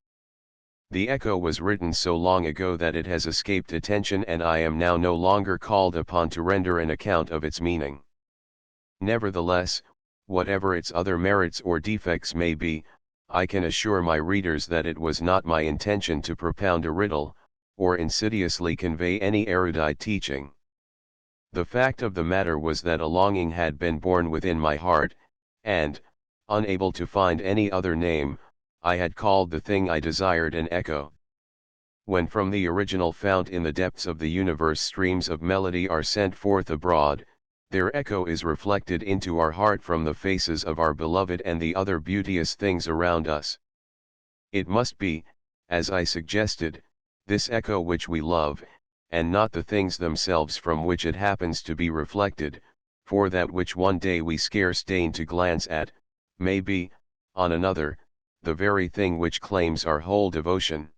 The Echo was written so long ago that it has escaped attention, and I am now no longer called upon to render an account of its meaning. Nevertheless, whatever its other merits or defects may be, I can assure my readers that it was not my intention to propound a riddle, or insidiously convey any erudite teaching. The fact of the matter was that a longing had been born within my heart, and, unable to find any other name, I had called the thing I desired an echo. When from the original fount in the depths of the universe streams of melody are sent forth abroad, their echo is reflected into our heart from the faces of our beloved and the other beauteous things around us. It must be, as I suggested, this echo which we love, and not the things themselves from which it happens to be reflected, for that which one day we scarce deign to glance at, may be, on another, the very thing which claims our whole devotion.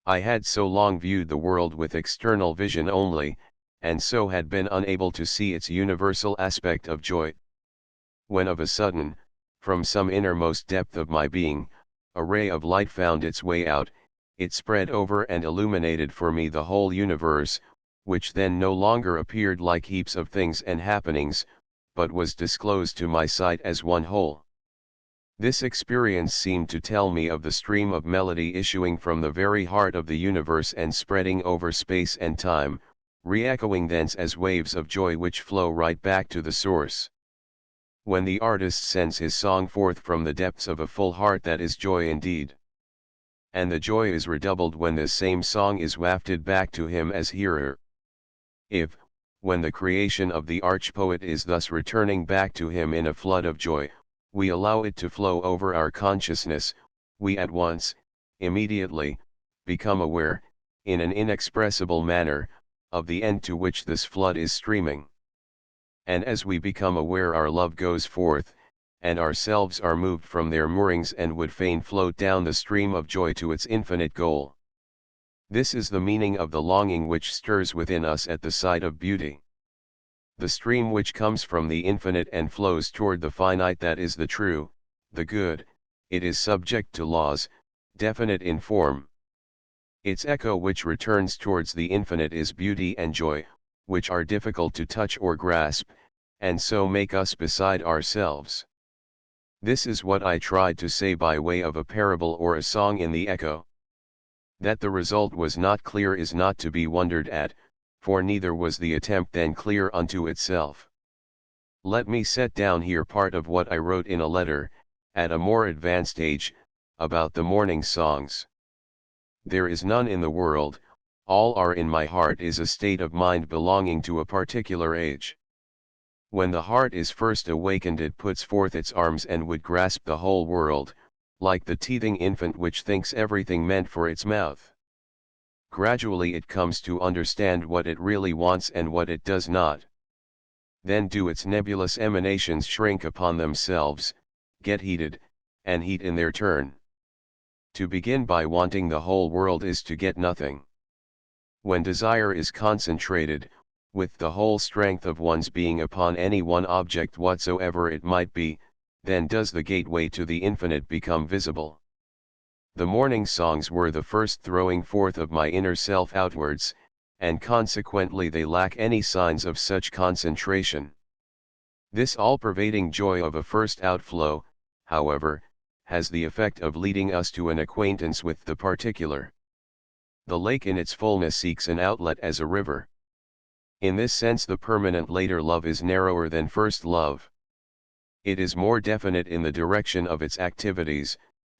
I had so long viewed the world with external vision only, and so had been unable to see its universal aspect of joy. When of a sudden, from some innermost depth of my being, a ray of light found its way out, it spread over and illuminated for me the whole universe, which then no longer appeared like heaps of things and happenings, but was disclosed to my sight as one whole. This experience seemed to tell me of the stream of melody issuing from the very heart of the universe and spreading over space and time, re-echoing thence as waves of joy which flow right back to the source. When the artist sends his song forth from the depths of a full heart, that is joy indeed. And the joy is redoubled when this same song is wafted back to him as hearer. If, when the creation of the arch-poet is thus returning back to him in a flood of joy, we allow it to flow over our consciousness, we at once, immediately, become aware, in an inexpressible manner, of the end to which this flood is streaming. And as we become aware, our love goes forth, and ourselves are moved from their moorings and would fain float down the stream of joy to its infinite goal. This is the meaning of the longing which stirs within us at the sight of beauty. The stream which comes from the infinite and flows toward the finite, that is the true, the good, it is subject to laws, definite in form. Its echo which returns towards the infinite is beauty and joy, which are difficult to touch or grasp, and so make us beside ourselves. This is what I tried to say by way of a parable or a song in the echo. That the result was not clear is not to be wondered at, for neither was the attempt then clear unto itself. Let me set down here part of what I wrote in a letter, at a more advanced age, about the morning songs. There is none in the world, all are in my heart is a state of mind belonging to a particular age. When the heart is first awakened, it puts forth its arms and would grasp the whole world, like the teething infant which thinks everything meant for its mouth. gradually it comes to understand what it really wants and what it does not. Then do its nebulous emanations shrink upon themselves, get heated, and heat in their turn. To begin by wanting the whole world is to get nothing. When desire is concentrated, with the whole strength of one's being upon any one object whatsoever it might be, then does the gateway to the infinite become visible. The morning songs were the first throwing forth of my inner self outwards, and consequently they lack any signs of such concentration. This all-pervading joy of a first outflow, however, has the effect of leading us to an acquaintance with the particular. The lake in its fullness seeks an outlet as a river. In this sense the permanent later love is narrower than first love. It is more definite in the direction of its activities,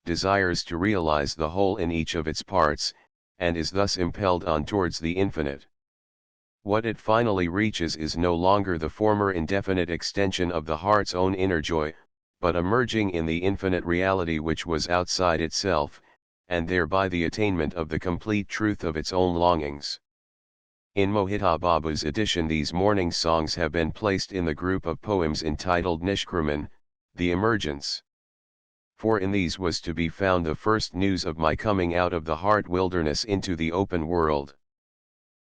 desires to realize the whole in each of its parts, and is thus impelled on towards the infinite. What it finally reaches is no longer the former indefinite extension of the heart's own inner joy, but a merging in the infinite reality which was outside itself, and thereby the attainment of the complete truth of its own longings. In Mohita Babu's edition these morning songs have been placed in the group of poems entitled Nishkraman, the Emergence. For in these was to be found the first news of my coming out of the heart wilderness into the open world.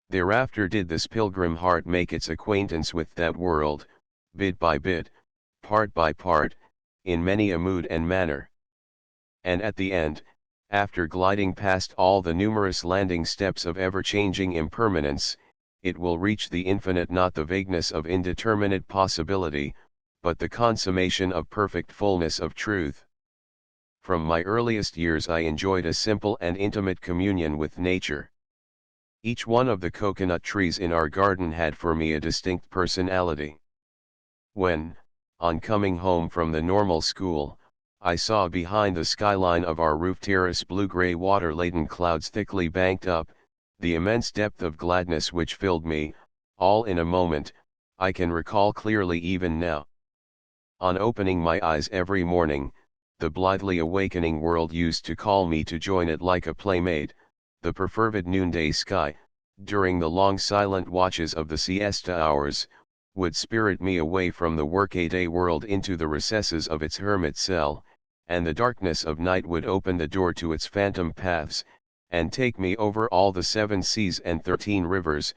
Thereafter did this pilgrim heart make its acquaintance with that world, bit by bit, part by part, in many a mood and manner. And at the end, after gliding past all the numerous landing steps of ever-changing impermanence, it will reach the infinite, not the vagueness of indeterminate possibility, but the consummation of perfect fullness of truth. From my earliest years I enjoyed a simple and intimate communion with nature. Each one of the coconut trees in our garden had for me a distinct personality. When, on coming home from the normal school, I saw behind the skyline of our roof terrace blue-gray water-laden clouds thickly banked up, the immense depth of gladness which filled me, all in a moment, I can recall clearly even now. On opening my eyes every morning, the blithely awakening world used to call me to join it like a playmate. The perfervid noonday sky, during the long silent watches of the siesta hours, would spirit me away from the workaday world into the recesses of its hermit cell, and the darkness of night would open the door to its phantom paths, and take me over all the 7 seas and 13 rivers,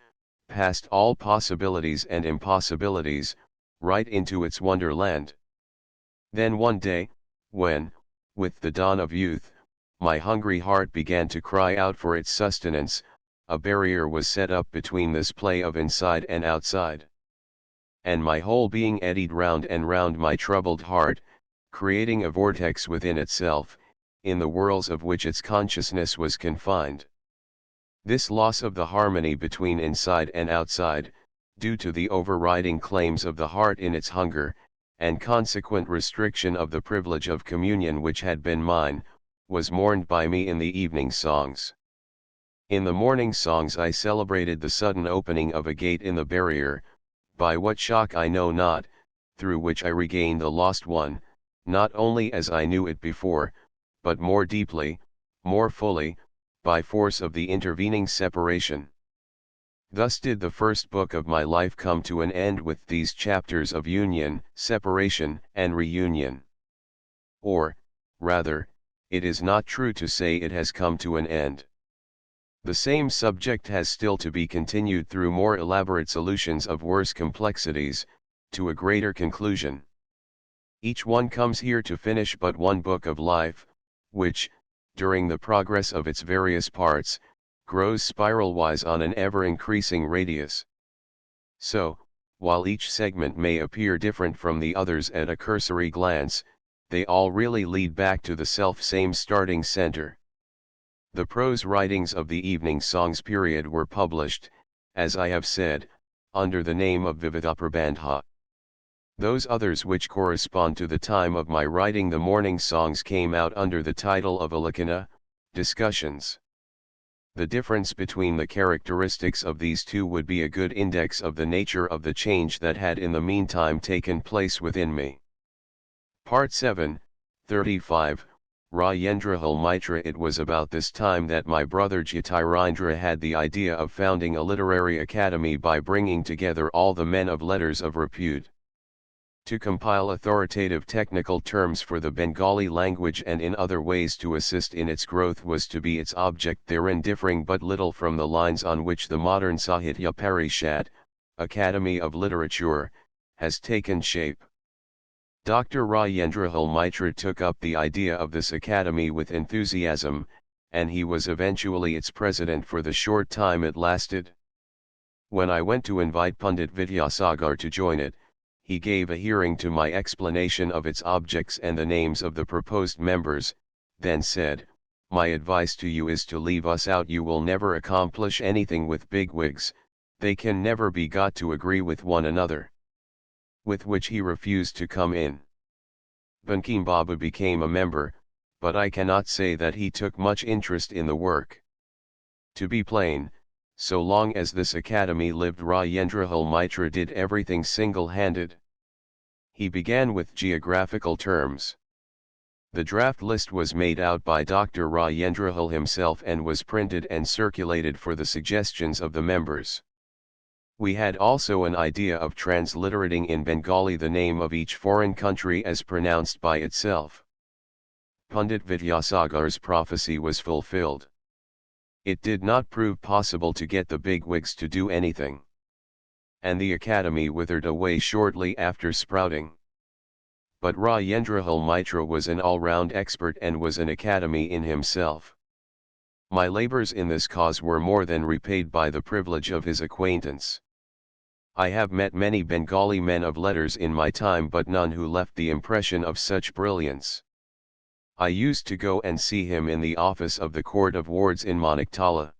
past all possibilities and impossibilities, right into its wonderland. Then one day, when, with the dawn of youth, my hungry heart began to cry out for its sustenance, a barrier was set up between this play of inside and outside. And my whole being eddied round and round my troubled heart, creating a vortex within itself, in the whirls of which its consciousness was confined. This loss of the harmony between inside and outside, due to the overriding claims of the heart in its hunger, and consequent restriction of the privilege of communion which had been mine, was mourned by me in the evening songs. In the morning songs I celebrated the sudden opening of a gate in the barrier, by what shock I know not, through which I regained the lost one, not only as I knew it before, but more deeply, more fully, by force of the intervening separation. Thus did the first book of my life come to an end with these chapters of union, separation, and reunion. Or, rather, it is not true to say it has come to an end. The same subject has still to be continued through more elaborate solutions of worse complexities, to a greater conclusion. Each one comes here to finish but one book of life, which, during the progress of its various parts, grows spiral-wise on an ever-increasing radius. So, while each segment may appear different from the others at a cursory glance, they all really lead back to the self-same starting center. The prose writings of the evening songs period were published, as I have said, under the name of Vividhaprabandha. Those others which correspond to the time of my writing the morning songs came out under the title of Alokana, Discussions. The difference between the characteristics of these two would be a good index of the nature of the change that had in the meantime taken place within me. Part 7, 35, Rajendrahal Mitra. It was about this time that my brother Jyotirindra had the idea of founding a literary academy by bringing together all the men of letters of repute, to compile authoritative technical terms for the Bengali language and in other ways to assist in its growth was to be its object, therein differing but little from the lines on which the modern Sahitya Parishad, Academy of Literature, has taken shape. Dr. Rajendrahal Mitra took up the idea of this academy with enthusiasm, and he was eventually its president for the short time it lasted. When I went to invite Pandit Vidyasagar to join it, he gave a hearing to my explanation of its objects and the names of the proposed members, then said, "My advice to you is to leave us out. You will never accomplish anything with bigwigs, they can never be got to agree with one another." With which he refused to come in. Bankim Baba became a member, but I cannot say that he took much interest in the work. To be plain, so long as this academy lived, Rajendrahal Mitra did everything single-handed. He began with geographical terms. The draft list was made out by Dr. Rajendrahal himself and was printed and circulated for the suggestions of the members. We had also an idea of transliterating in Bengali the name of each foreign country as pronounced by itself. Pandit Vidyasagar's prophecy was fulfilled. It did not prove possible to get the bigwigs to do anything. And the academy withered away shortly after sprouting. But Rajendrahal Mitra was an all-round expert and was an academy in himself. My labors in this cause were more than repaid by the privilege of his acquaintance. I have met many Bengali men of letters in my time, but none who left the impression of such brilliance. I used to go and see him in the office of the Court of Wards in Maniktala.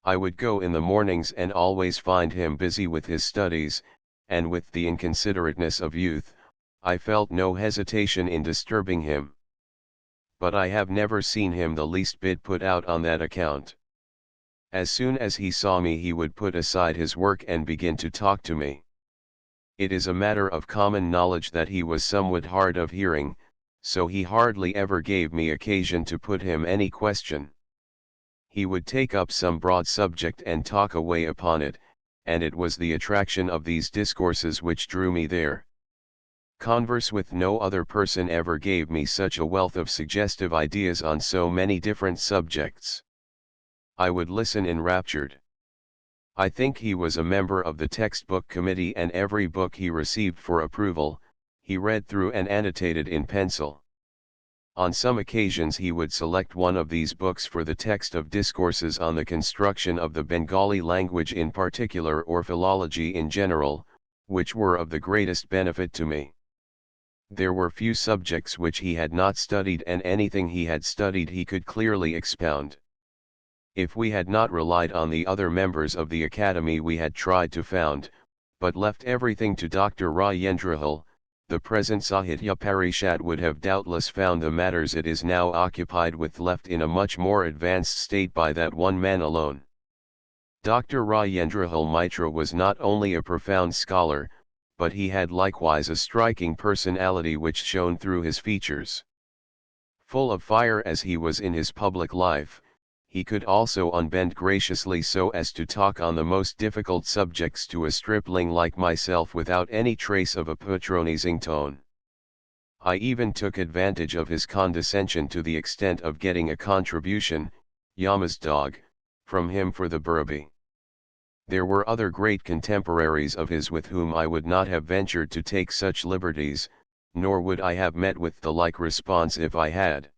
I would go in the mornings and always find him busy with his studies, and with the inconsiderateness of youth, I felt no hesitation in disturbing him. But I have never seen him the least bit put out on that account. As soon as he saw me he would put aside his work and begin to talk to me. It is a matter of common knowledge that he was somewhat hard of hearing, so he hardly ever gave me occasion to put him any question. He would take up some broad subject and talk away upon it, and it was the attraction of these discourses which drew me there. Converse with no other person ever gave me such a wealth of suggestive ideas on so many different subjects. I would listen enraptured. I think he was a member of the textbook committee, and every book he received for approval, he read through and annotated in pencil. On some occasions he would select one of these books for the text of discourses on the construction of the Bengali language in particular or philology in general, which were of the greatest benefit to me. There were few subjects which he had not studied, and anything he had studied he could clearly expound. If we had not relied on the other members of the academy we had tried to found, but left everything to Dr. Rajendrahal, the present Sahitya Parishad would have doubtless found the matters it is now occupied with left in a much more advanced state by that one man alone. Dr. Rajendrahal Mitra was not only a profound scholar, but he had likewise a striking personality which shone through his features. Full of fire as he was in his public life, he could also unbend graciously so as to talk on the most difficult subjects to a stripling like myself without any trace of a patronizing tone. I even took advantage of his condescension to the extent of getting a contribution, Yama's dog, from him for the Burrabi. There were other great contemporaries of his with whom I would not have ventured to take such liberties, nor would I have met with the like response if I had.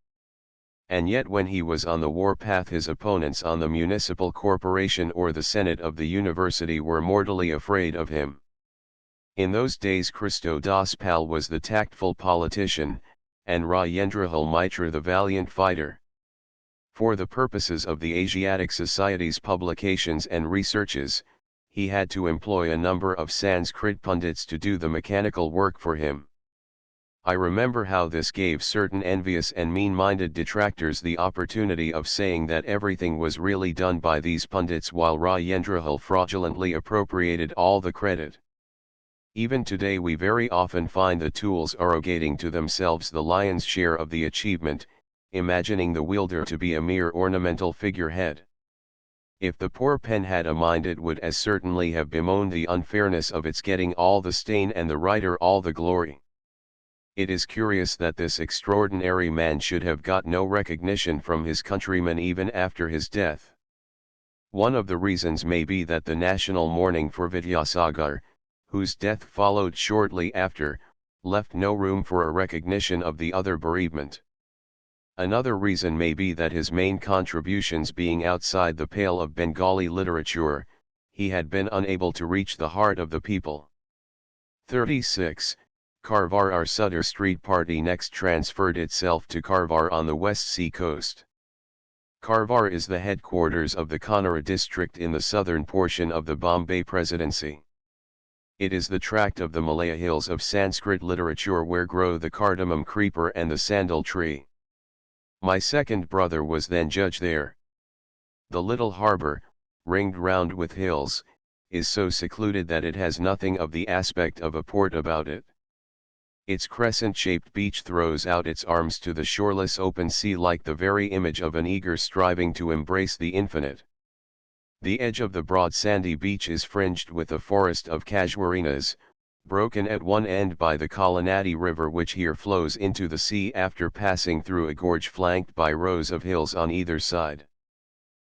And yet when he was on the war-path his opponents on the municipal corporation or the senate of the university were mortally afraid of him. In those days Christo Das Pal was the tactful politician, and Rajendrahal Mitra the valiant fighter. For the purposes of the Asiatic Society's publications and researches, he had to employ a number of Sanskrit pundits to do the mechanical work for him. I remember how this gave certain envious and mean-minded detractors the opportunity of saying that everything was really done by these pundits, while Rajendrahal fraudulently appropriated all the credit. Even today we very often find the tools arrogating to themselves the lion's share of the achievement, imagining the wielder to be a mere ornamental figurehead. If the poor pen had a mind, it would as certainly have bemoaned the unfairness of its getting all the stain and the writer all the glory. It is curious that this extraordinary man should have got no recognition from his countrymen even after his death. One of the reasons may be that the national mourning for Vidyasagar, whose death followed shortly after, left no room for a recognition of the other bereavement. Another reason may be that his main contributions being outside the pale of Bengali literature, he had been unable to reach the heart of the people. 36. Karwar Sudder Street Party next transferred itself to Karwar on the West Sea coast. Karwar is the headquarters of the Kanara district in the southern portion of the Bombay Presidency. It is the tract of the Malaya hills of Sanskrit literature where grow the cardamom creeper and the sandal tree. My second brother was then judge there. The little harbour, ringed round with hills, is so secluded that it has nothing of the aspect of a port about it. Its crescent-shaped beach throws out its arms to the shoreless open sea like the very image of an eager striving to embrace the infinite. The edge of the broad sandy beach is fringed with a forest of casuarinas, broken at one end by the Kalanadi River, which here flows into the sea after passing through a gorge flanked by rows of hills on either side.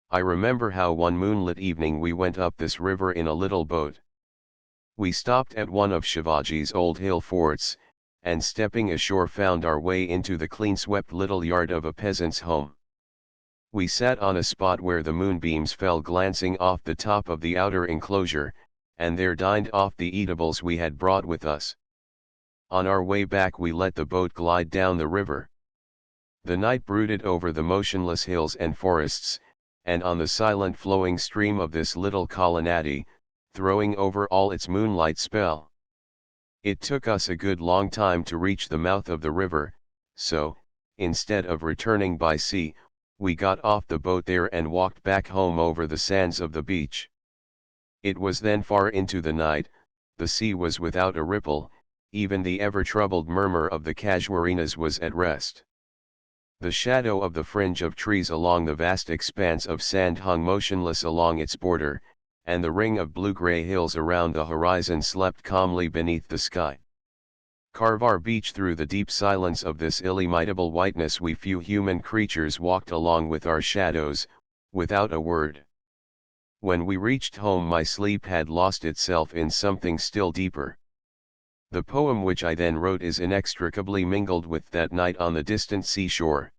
I remember how one moonlit evening we went up this river in a little boat. We stopped at one of Shivaji's old hill forts, and stepping ashore found our way into the clean-swept little yard of a peasant's home. We sat on a spot where the moonbeams fell glancing off the top of the outer enclosure, and there dined off the eatables we had brought with us. On our way back we let the boat glide down the river. The night brooded over the motionless hills and forests, and on the silent flowing stream of this little Kalanadi, throwing over all its moonlight spell. It took us a good long time to reach the mouth of the river, so, instead of returning by sea, we got off the boat there and walked back home over the sands of the beach. It was then far into the night, the sea was without a ripple, even the ever-troubled murmur of the casuarinas was at rest. The shadow of the fringe of trees along the vast expanse of sand hung motionless along its border, and the ring of blue-grey hills around the horizon slept calmly beneath the sky. Karwar Beach. Through the deep silence of this illimitable whiteness we few human creatures walked along with our shadows, without a word. When we reached home my sleep had lost itself in something still deeper. The poem which I then wrote is inextricably mingled with that night on the distant seashore.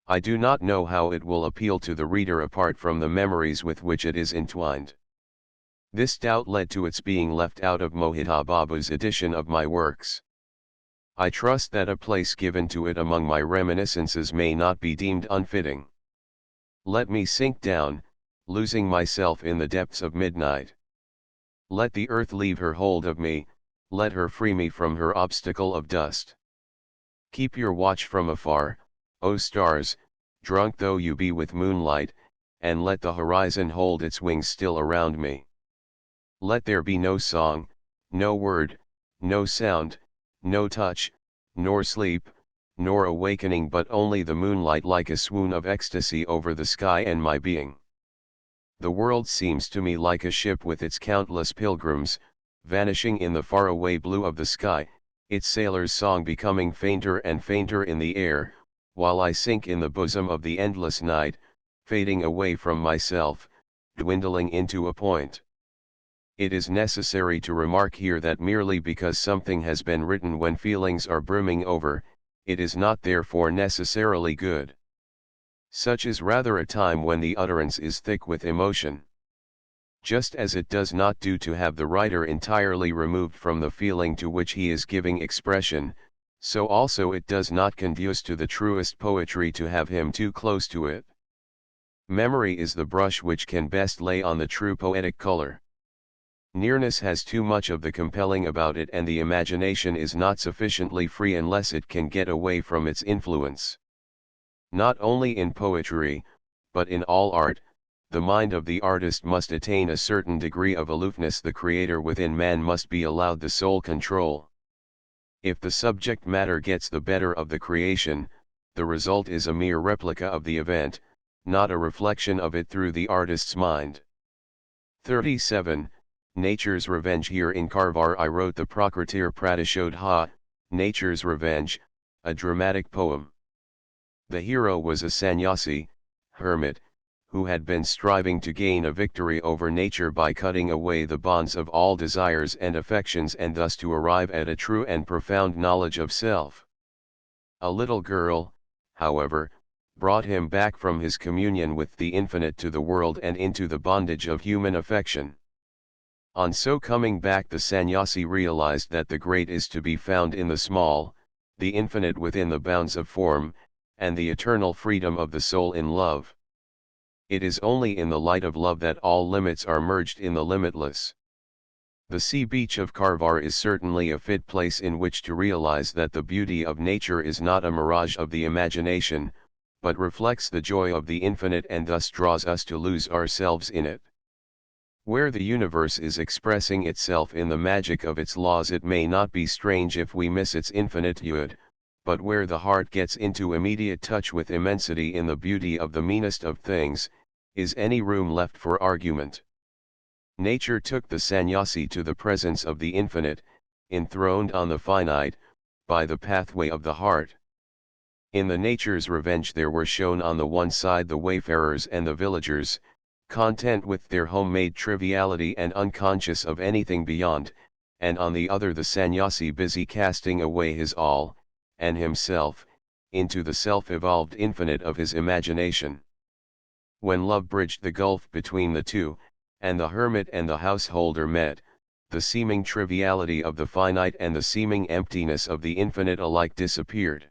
I do not know how it will appeal to the reader apart from the memories with which it is entwined. This doubt led to its being left out of Mohita Babu's edition of my works. I trust that a place given to it among my reminiscences may not be deemed unfitting. Let me sink down, losing myself in the depths of midnight. Let the earth leave her hold of me, let her free me from her obstacle of dust. Keep your watch from afar, O stars, drunk though you be with moonlight, and let the horizon hold its wings still around me. Let there be no song, no word, no sound, no touch, nor sleep, nor awakening, but only the moonlight like a swoon of ecstasy over the sky and my being. The world seems to me like a ship with its countless pilgrims, vanishing in the faraway blue of the sky, its sailor's song becoming fainter and fainter in the air, while I sink in the bosom of the endless night, fading away from myself, dwindling into a point. It is necessary to remark here that merely because something has been written when feelings are brimming over, it is not therefore necessarily good. Such is rather a time when the utterance is thick with emotion. Just as it does not do to have the writer entirely removed from the feeling to which he is giving expression, so also it does not conduce to the truest poetry to have him too close to it. Memory is the brush which can best lay on the true poetic color. Nearness has too much of the compelling about it, and the imagination is not sufficiently free unless it can get away from its influence. Not only in poetry, but in all art, the mind of the artist must attain a certain degree of aloofness. The creator within man must be allowed the sole control. If the subject matter gets the better of the creation, the result is a mere replica of the event, not a reflection of it through the artist's mind. 37. Nature's Revenge. Here in Karvar I wrote the Prakritir Pratishodha, Nature's Revenge, a dramatic poem. The hero was a sannyasi, hermit, who had been striving to gain a victory over nature by cutting away the bonds of all desires and affections and thus to arrive at a true and profound knowledge of self. A little girl, however, brought him back from his communion with the infinite to the world and into the bondage of human affection. On so coming back, the sannyasi realized that the great is to be found in the small, the infinite within the bounds of form, and the eternal freedom of the soul in love. It is only in the light of love that all limits are merged in the limitless. The sea beach of Karvar is certainly a fit place in which to realize that the beauty of nature is not a mirage of the imagination, but reflects the joy of the infinite and thus draws us to lose ourselves in it. Where the universe is expressing itself in the magic of its laws, it may not be strange if we miss its infinitude, but where the heart gets into immediate touch with immensity in the beauty of the meanest of things, is any room left for argument? Nature took the sannyasi to the presence of the infinite, enthroned on the finite, by the pathway of the heart. In the Nature's Revenge there were shown on the one side the wayfarers and the villagers, content with their homemade triviality and unconscious of anything beyond, and on the other the sannyasi busy casting away his all, and himself, into the self-evolved infinite of his imagination. When love bridged the gulf between the two, and the hermit and the householder met, the seeming triviality of the finite and the seeming emptiness of the infinite alike disappeared.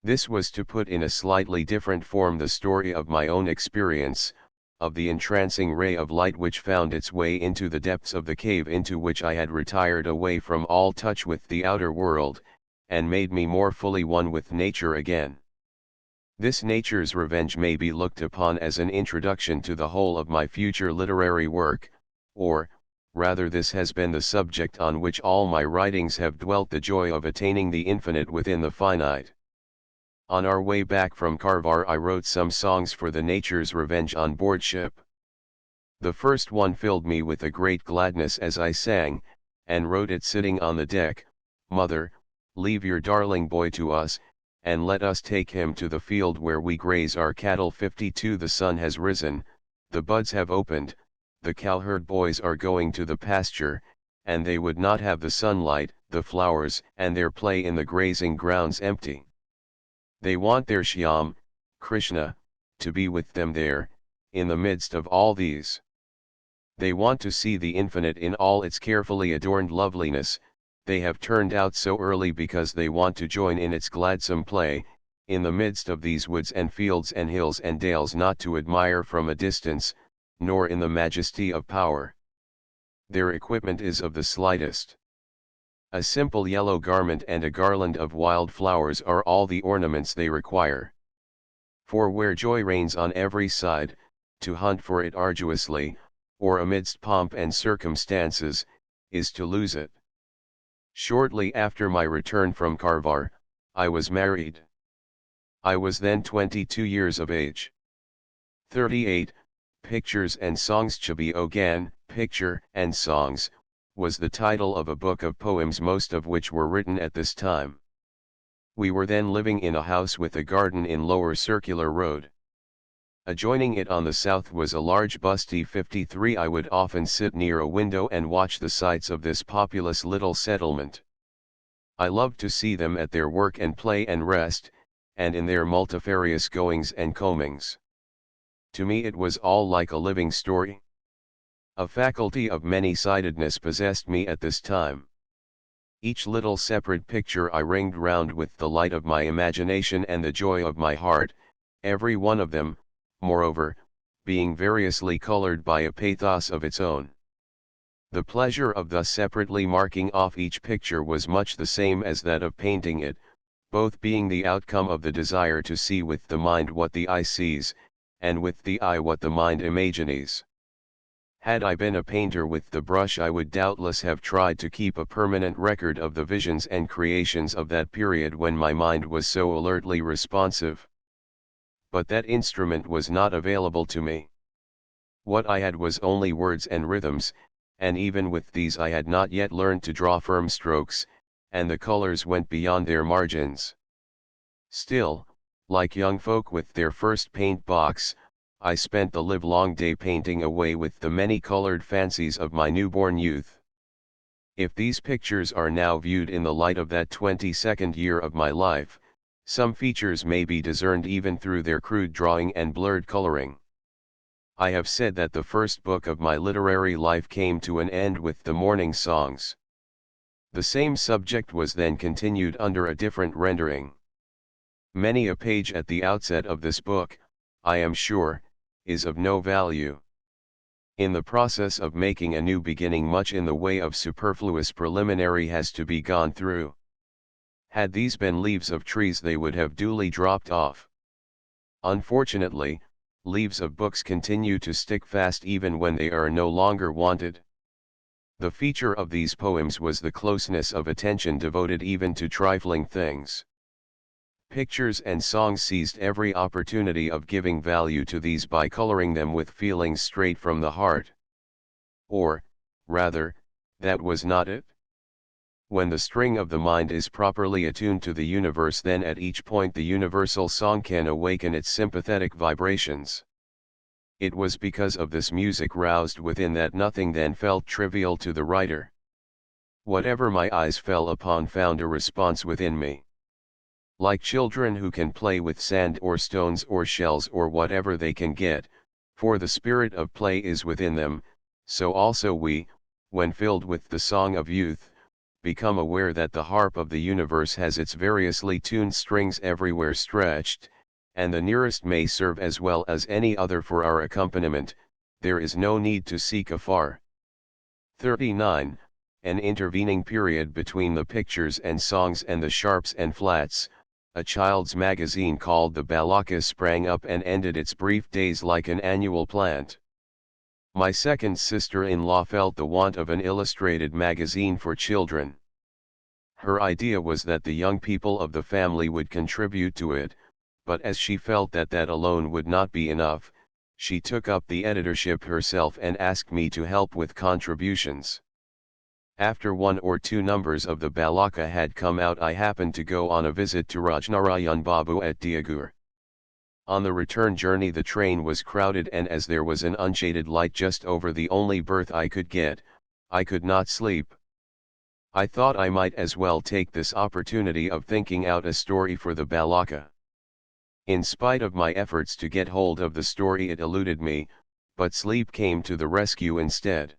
This was to put in a slightly different form the story of my own experience, of the entrancing ray of light which found its way into the depths of the cave into which I had retired away from all touch with the outer world, and made me more fully one with nature again. This Nature's Revenge may be looked upon as an introduction to the whole of my future literary work, or, rather, this has been the subject on which all my writings have dwelt, the joy of attaining the infinite within the finite. On our way back from Karvar I wrote some songs for the Nature's Revenge on board ship. The first one filled me with a great gladness as I sang, and wrote it sitting on the deck: "Mother, leave your darling boy to us, and let us take him to the field where we graze our cattle. 52 The sun has risen, the buds have opened, the cowherd boys are going to the pasture, and they would not have the sunlight, the flowers, and their play in the grazing grounds empty. They want their Shyam, Krishna, to be with them there, in the midst of all these. They want to see the infinite in all its carefully adorned loveliness. They have turned out so early because they want to join in its gladsome play, in the midst of these woods and fields and hills and dales, not to admire from a distance, nor in the majesty of power. Their equipment is of the slightest. A simple yellow garment and a garland of wild flowers are all the ornaments they require. For where joy reigns on every side, to hunt for it arduously, or amidst pomp and circumstances, is to lose it. Shortly after my return from Karvar, I was married. I was then 22 years of age. 38. Pictures and Songs. Chabi Ogan, Picture and Songs, was the title of a book of poems, most of which were written at this time. We were then living in a house with a garden in Lower Circular Road. Adjoining it on the south was a large busty 53. I would often sit near a window and watch the sights of this populous little settlement. I loved to see them at their work and play and rest, and in their multifarious goings and comings. To me it was all like a living story. A faculty of many-sidedness possessed me at this time. Each little separate picture I ringed round with the light of my imagination and the joy of my heart, every one of them, moreover, being variously colored by a pathos of its own. The pleasure of thus separately marking off each picture was much the same as that of painting it, both being the outcome of the desire to see with the mind what the eye sees, and with the eye what the mind imagines. Had I been a painter with the brush, I would doubtless have tried to keep a permanent record of the visions and creations of that period when my mind was so alertly responsive. But that instrument was not available to me. What I had was only words and rhythms, and even with these I had not yet learned to draw firm strokes, and the colors went beyond their margins. Still, like young folk with their first paint box, I spent the livelong day painting away with the many-colored fancies of my newborn youth. If these pictures are now viewed in the light of that 22nd year of my life, some features may be discerned even through their crude drawing and blurred coloring. I have said that the first book of my literary life came to an end with the morning songs. The same subject was then continued under a different rendering. Many a page at the outset of this book, I am sure, is of no value. In the process of making a new beginning, much in the way of superfluous preliminary has to be gone through. Had these been leaves of trees, they would have duly dropped off. Unfortunately, leaves of books continue to stick fast even when they are no longer wanted. The feature of these poems was the closeness of attention devoted even to trifling things. Pictures and songs seized every opportunity of giving value to these by coloring them with feelings straight from the heart. Or, rather, that was not it. When the string of the mind is properly attuned to the universe, then at each point the universal song can awaken its sympathetic vibrations. It was because of this music roused within that nothing then felt trivial to the writer. Whatever my eyes fell upon found a response within me. Like children who can play with sand or stones or shells or whatever they can get, for the spirit of play is within them, so also we, when filled with the song of youth, become aware that the harp of the universe has its variously tuned strings everywhere stretched, and the nearest may serve as well as any other for our accompaniment. There is no need to seek afar. 39. An intervening period between the pictures and songs and the sharps and flats, a child's magazine called the Balaka sprang up and ended its brief days like an annual plant. My second sister-in-law felt the want of an illustrated magazine for children. Her idea was that the young people of the family would contribute to it, but as she felt that that alone would not be enough, she took up the editorship herself and asked me to help with contributions. After 1 or 2 numbers of the Balaka had come out, I happened to go on a visit to Rajnarayan Babu at Diagur. On the return journey the train was crowded, and as there was an unshaded light just over the only berth I could get, I could not sleep. I thought I might as well take this opportunity of thinking out a story for the Balaka. In spite of my efforts to get hold of the story, it eluded me, but sleep came to the rescue instead.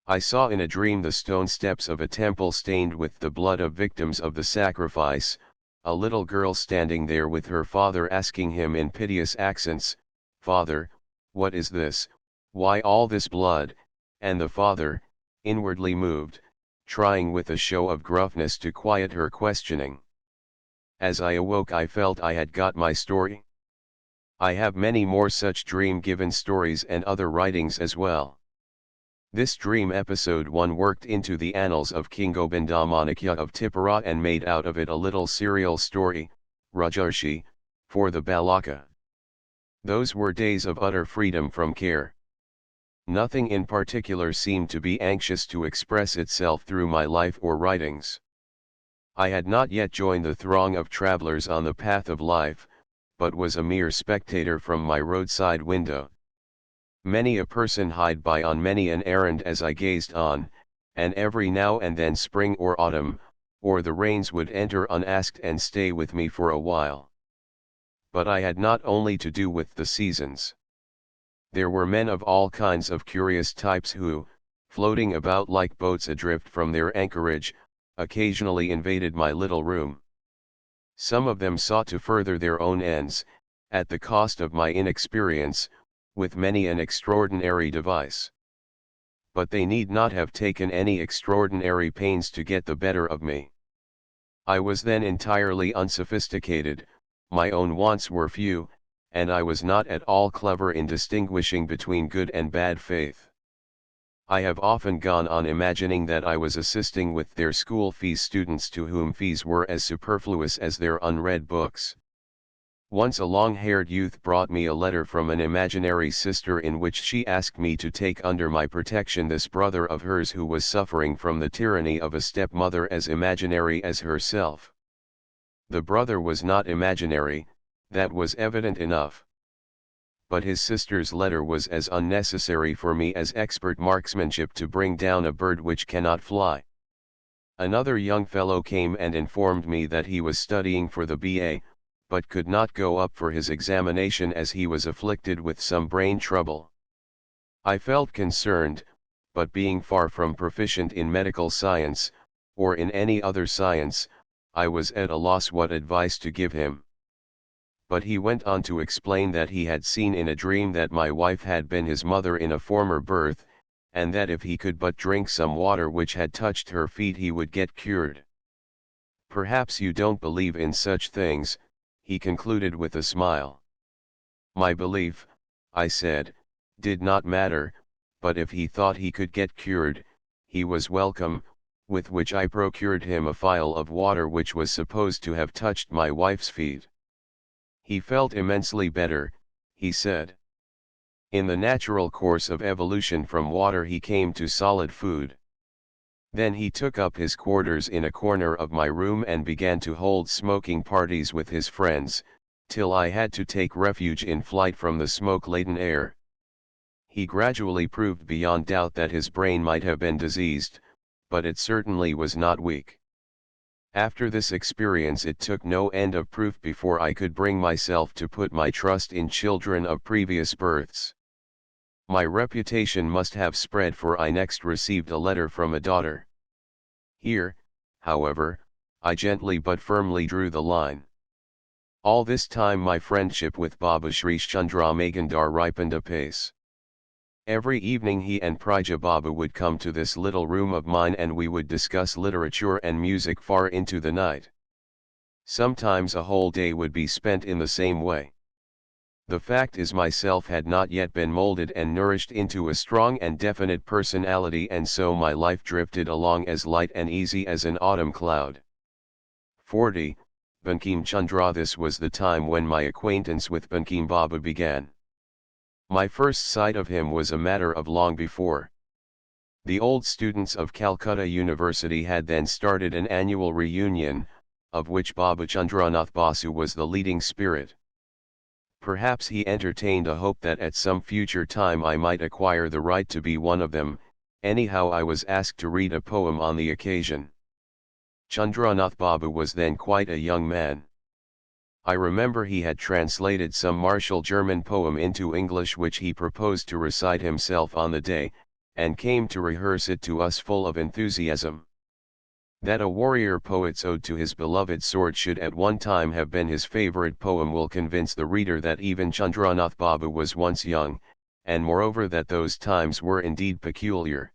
I saw in a dream the stone steps of a temple stained with the blood of victims of the sacrifice, a little girl standing there with her father asking him in piteous accents, "Father, what is this, why all this blood?" and the father, inwardly moved, trying with a show of gruffness to quiet her questioning. As I awoke I felt I had got my story. I have many more such dream-given stories and other writings as well. This dream episode one worked into the annals of King Govindamanakya of Tipura and made out of it a little serial story, Rajarshi, for the Balaka. Those were days of utter freedom from care. Nothing in particular seemed to be anxious to express itself through my life or writings. I had not yet joined the throng of travelers on the path of life, but was a mere spectator from my roadside window. Many a person hied by on many an errand as I gazed on, and every now and then spring or autumn, or the rains would enter unasked and stay with me for a while. But I had not only to do with the seasons. There were men of all kinds of curious types who, floating about like boats adrift from their anchorage, occasionally invaded my little room. Some of them sought to further their own ends, at the cost of my inexperience, with many an extraordinary device. But they need not have taken any extraordinary pains to get the better of me. I was then entirely unsophisticated, my own wants were few, and I was not at all clever in distinguishing between good and bad faith. I have often gone on imagining that I was assisting with their school fees students to whom fees were as superfluous as their unread books. Once a long-haired youth brought me a letter from an imaginary sister in which she asked me to take under my protection this brother of hers who was suffering from the tyranny of a stepmother as imaginary as herself. The brother was not imaginary, that was evident enough. But his sister's letter was as unnecessary for me as expert marksmanship to bring down a bird which cannot fly. Another young fellow came and informed me that he was studying for the B.A., but could not go up for his examination as he was afflicted with some brain trouble. I felt concerned, but being far from proficient in medical science, or in any other science, I was at a loss what advice to give him. But he went on to explain that he had seen in a dream that my wife had been his mother in a former birth, and that if he could but drink some water which had touched her feet he would get cured. Perhaps you don't believe in such things, he concluded with a smile. My belief, I said, did not matter, but if he thought he could get cured, he was welcome, with which I procured him a phial of water which was supposed to have touched my wife's feet. He felt immensely better, he said. In the natural course of evolution from water he came to solid food. Then he took up his quarters in a corner of my room and began to hold smoking parties with his friends, till I had to take refuge in flight from the smoke-laden air. He gradually proved beyond doubt that his brain might have been diseased, but it certainly was not weak. After this experience it took no end of proof before I could bring myself to put my trust in children of previous births. My reputation must have spread, for I next received a letter from a daughter. Here, however, I gently but firmly drew the line. All this time my friendship with Baba Srish Chandra Magandar ripened apace. Every evening he and Prija Baba would come to this little room of mine and we would discuss literature and music far into the night. Sometimes a whole day would be spent in the same way. The fact is, myself had not yet been molded and nourished into a strong and definite personality, and so my life drifted along as light and easy as an autumn cloud. 40. Bankim Chandra. This was the time when my acquaintance with Bankim Baba began. My first sight of him was a matter of long before. The old students of Calcutta University had then started an annual reunion, of which Baba Chandranath Basu was the leading spirit. Perhaps he entertained a hope that at some future time I might acquire the right to be one of them. Anyhow, I was asked to read a poem on the occasion. Chandranath Babu was then quite a young man. I remember he had translated some martial German poem into English which he proposed to recite himself on the day, and came to rehearse it to us full of enthusiasm. That a warrior poet's ode to his beloved sword should at one time have been his favorite poem will convince the reader that even Chandranath Babu was once young, and moreover that those times were indeed peculiar.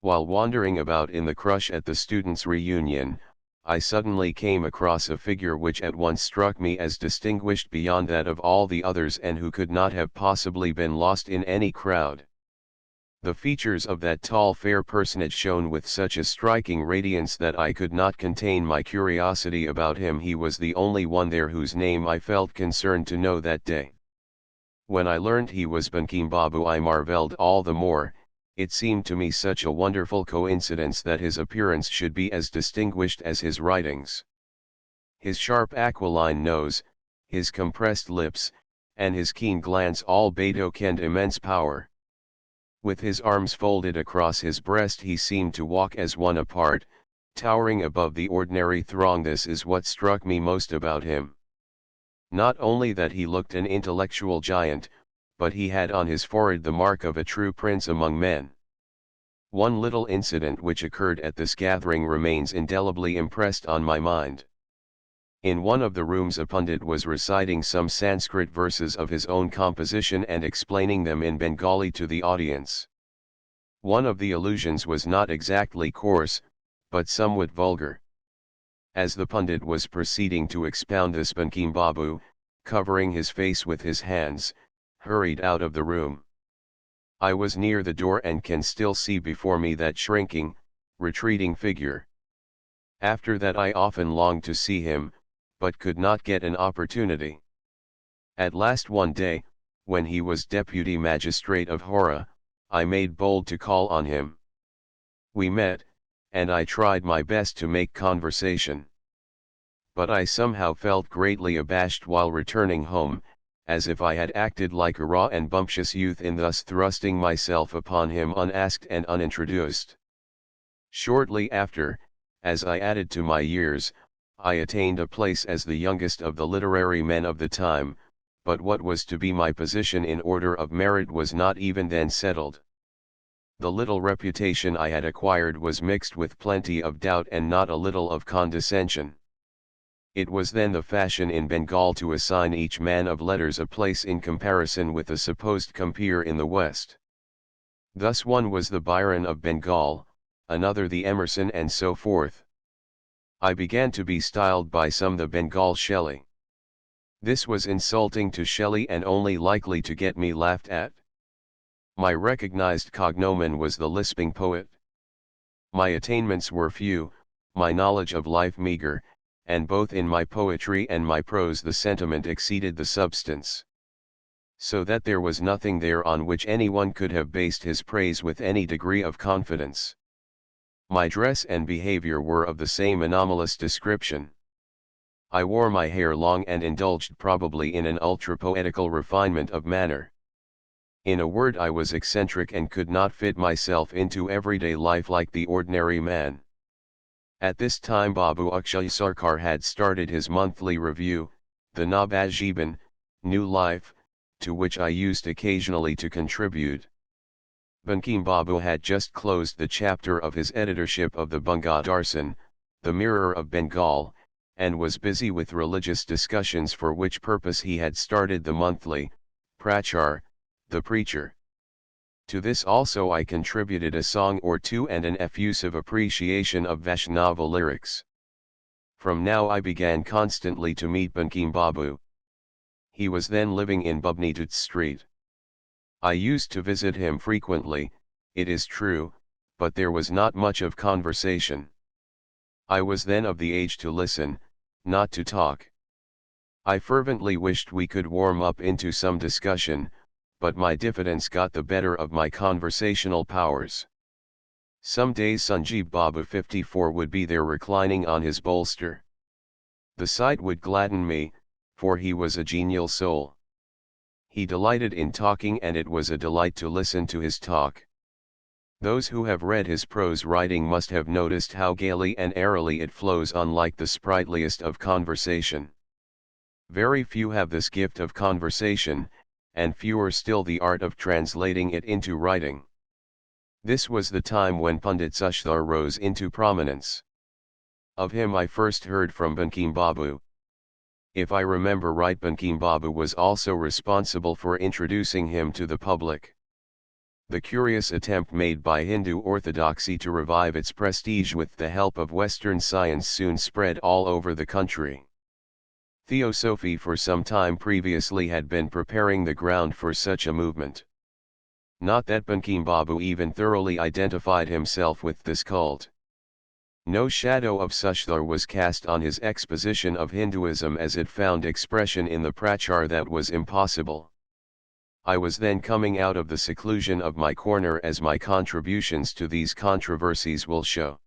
While wandering about in the crush at the students' reunion, I suddenly came across a figure which at once struck me as distinguished beyond that of all the others and who could not have possibly been lost in any crowd. The features of that tall fair personage shone with such a striking radiance that I could not contain my curiosity about him. He was the only one there whose name I felt concerned to know that day. When I learned he was Bankim Babu, I marvelled all the more. It seemed to me such a wonderful coincidence that his appearance should be as distinguished as his writings. His sharp aquiline nose, his compressed lips, and his keen glance all betokened immense power. With his arms folded across his breast he seemed to walk as one apart, towering above the ordinary throng. This is what struck me most about him. Not only that he looked an intellectual giant, but he had on his forehead the mark of a true prince among men. One little incident which occurred at this gathering remains indelibly impressed on my mind. In one of the rooms a pundit was reciting some Sanskrit verses of his own composition and explaining them in Bengali to the audience. One of the allusions was not exactly coarse, but somewhat vulgar. As the pundit was proceeding to expound this, Bankim Babu, covering his face with his hands, hurried out of the room. I was near the door and can still see before me that shrinking, retreating figure. After that I often longed to see him, but could not get an opportunity. At last one day, when he was deputy magistrate of Hora, I made bold to call on him. We met, and I tried my best to make conversation. But I somehow felt greatly abashed while returning home, as if I had acted like a raw and bumptious youth in thus thrusting myself upon him unasked and unintroduced. Shortly after, as I added to my years, I attained a place as the youngest of the literary men of the time, but what was to be my position in order of merit was not even then settled. The little reputation I had acquired was mixed with plenty of doubt and not a little of condescension. It was then the fashion in Bengal to assign each man of letters a place in comparison with a supposed compeer in the West. Thus one was the Byron of Bengal, another the Emerson, and so forth. I began to be styled by some the Bengal Shelley. This was insulting to Shelley and only likely to get me laughed at. My recognized cognomen was the lisping poet. My attainments were few, my knowledge of life meager, and both in my poetry and my prose the sentiment exceeded the substance. So that there was nothing there on which anyone could have based his praise with any degree of confidence. My dress and behavior were of the same anomalous description. I wore my hair long and indulged probably in an ultra-poetical refinement of manner. In a word, I was eccentric and could not fit myself into everyday life like the ordinary man. At this time Babu Akshay Sarkar had started his monthly review, the Nabajjeevan, New Life, to which I used occasionally to contribute. Bankim Babu had just closed the chapter of his editorship of the Bunga Darsan, the Mirror of Bengal, and was busy with religious discussions, for which purpose he had started the monthly, Prachar, the Preacher. To this also I contributed a song or two and an effusive appreciation of Vaishnava lyrics. From now I began constantly to meet Bankim Babu. He was then living in Bubnitut Street. I used to visit him frequently, it is true, but there was not much of conversation. I was then of the age to listen, not to talk. I fervently wished we could warm up into some discussion, but my diffidence got the better of my conversational powers. Some days Sanjeev Babu 54 would be there reclining on his bolster. The sight would gladden me, for he was a genial soul. He delighted in talking, and it was a delight to listen to his talk. Those who have read his prose writing must have noticed how gaily and airily it flows, unlike the sprightliest of conversation. Very few have this gift of conversation, and fewer still the art of translating it into writing. This was the time when Pandit Sushthar rose into prominence. Of him I first heard from Bankim Babu. If I remember right, Bankim Babu was also responsible for introducing him to the public. The curious attempt made by Hindu orthodoxy to revive its prestige with the help of Western science soon spread all over the country. Theosophy for some time previously had been preparing the ground for such a movement. Not that Bankim Babu even thoroughly identified himself with this cult. No shadow of Sushthar was cast on his exposition of Hinduism as it found expression in the Prachar that was impossible. I was then coming out of the seclusion of my corner, as my contributions to these controversies will show.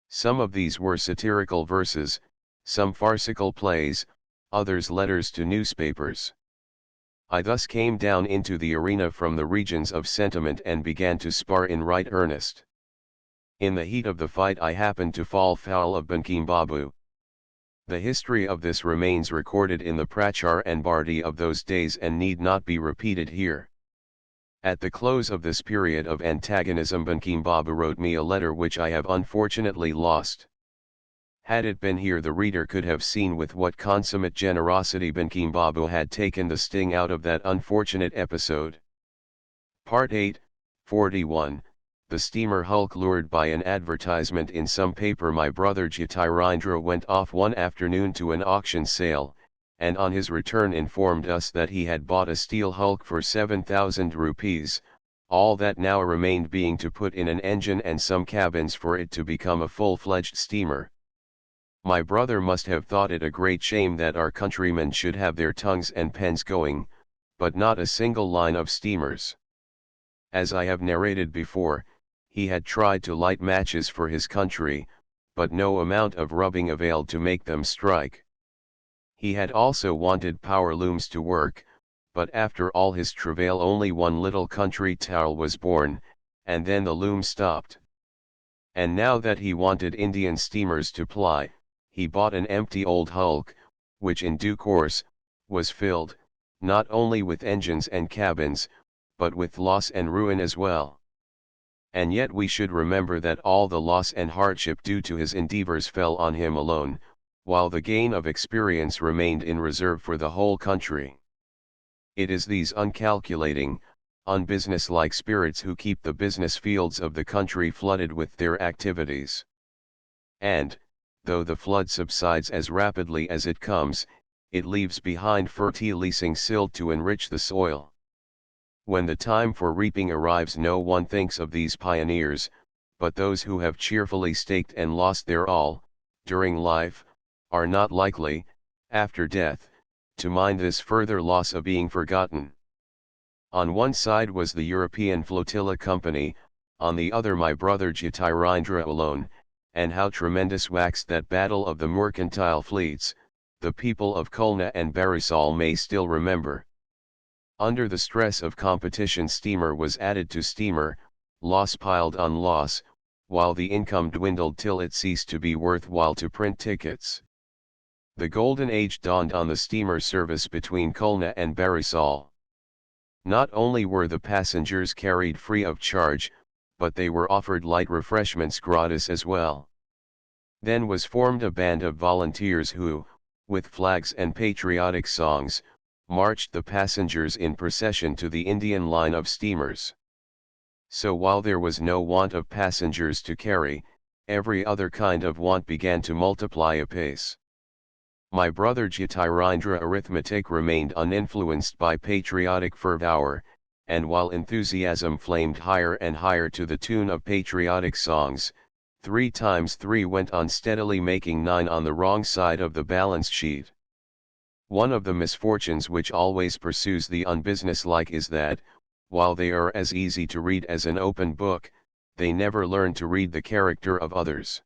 Some of these were satirical verses, some farcical plays, others letters to newspapers. I thus came down into the arena from the regions of sentiment and began to spar in right earnest. In the heat of the fight I happened to fall foul of Bankim Babu. The history of this remains recorded in the Prachar and Bharti of those days and need not be repeated here. At the close of this period of antagonism, Bankim Babu wrote me a letter which I have unfortunately lost. Had it been here, the reader could have seen with what consummate generosity Bankim Babu had taken the sting out of that unfortunate episode. Part 8, 41. The steamer hulk. Lured by an advertisement in some paper, my brother Jyotirindra went off one afternoon to an auction sale, and on his return informed us that he had bought a steel hulk for 7,000 rupees, all that now remained being to put in an engine and some cabins for it to become a full-fledged steamer. My brother must have thought it a great shame that our countrymen should have their tongues and pens going, but not a single line of steamers. As I have narrated before, he had tried to light matches for his country, but no amount of rubbing availed to make them strike. He had also wanted power looms to work, but after all his travail only one little country towel was born, and then the loom stopped. And now that he wanted Indian steamers to ply, he bought an empty old hulk, which in due course, was filled, not only with engines and cabins, but with loss and ruin as well. And yet we should remember that all the loss and hardship due to his endeavors fell on him alone, while the gain of experience remained in reserve for the whole country. It is these uncalculating, unbusinesslike spirits who keep the business fields of the country flooded with their activities. And, though the flood subsides as rapidly as it comes, it leaves behind fertile leasing silt to enrich the soil. When the time for reaping arrives, no one thinks of these pioneers, but those who have cheerfully staked and lost their all, during life, are not likely, after death, to mind this further loss of being forgotten. On one side was the European Flotilla Company, on the other my brother Jyotirindra alone, and how tremendous waxed that battle of the mercantile fleets, the people of Khulna and Barisal may still remember. Under the stress of competition, steamer was added to steamer, loss piled on loss, while the income dwindled till it ceased to be worthwhile to print tickets. The golden age dawned on the steamer service between Khulna and Barisal. Not only were the passengers carried free of charge, but they were offered light refreshments gratis as well. Then was formed a band of volunteers who, with flags and patriotic songs, marched the passengers in procession to the Indian line of steamers. So while there was no want of passengers to carry, every other kind of want began to multiply apace. My brother Jyotirindra arithmetic remained uninfluenced by patriotic fervour, and while enthusiasm flamed higher and higher to the tune of patriotic songs, 3 times 3 went on steadily making 9 on the wrong side of the balance sheet. One of the misfortunes which always pursues the unbusinesslike is that, while they are as easy to read as an open book, they never learn to read the character of others.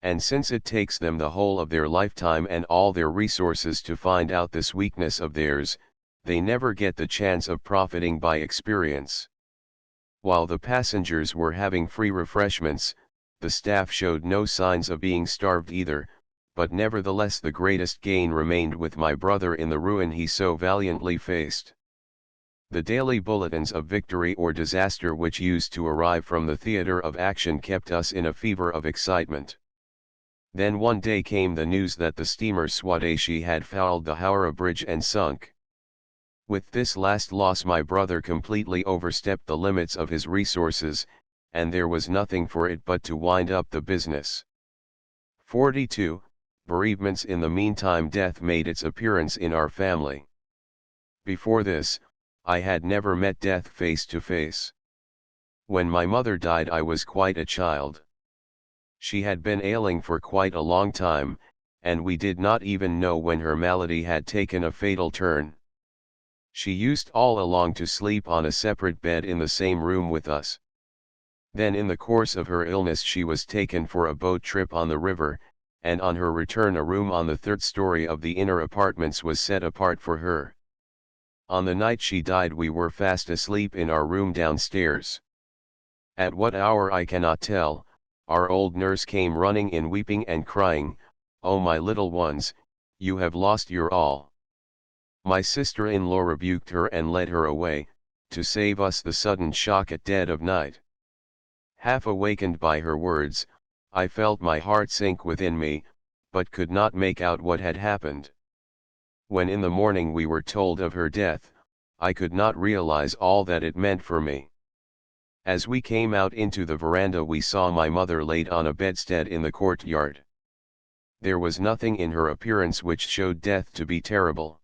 And since it takes them the whole of their lifetime and all their resources to find out this weakness of theirs, they never get the chance of profiting by experience. While the passengers were having free refreshments, the staff showed no signs of being starved either, but nevertheless the greatest gain remained with my brother in the ruin he so valiantly faced. The daily bulletins of victory or disaster which used to arrive from the theatre of action kept us in a fever of excitement. Then one day came the news that the steamer Swadeshi had fouled the Howrah Bridge and sunk. With this last loss my brother completely overstepped the limits of his resources, and there was nothing for it but to wind up the business. 42. Bereavements. In the meantime, death made its appearance in our family. Before this, I had never met death face to face. When my mother died I was quite a child. She had been ailing for quite a long time, and we did not even know when her malady had taken a fatal turn. She used all along to sleep on a separate bed in the same room with us. Then in the course of her illness she was taken for a boat trip on the river, and on her return a room on the 3rd story of the inner apartments was set apart for her. On the night she died we were fast asleep in our room downstairs. At what hour I cannot tell, our old nurse came running in weeping and crying, "Oh my little ones, you have lost your all." My sister-in-law rebuked her and led her away, to save us the sudden shock at dead of night. Half awakened by her words, I felt my heart sink within me, but could not make out what had happened. When in the morning we were told of her death, I could not realize all that it meant for me. As we came out into the veranda we saw my mother laid on a bedstead in the courtyard. There was nothing in her appearance which showed death to be terrible.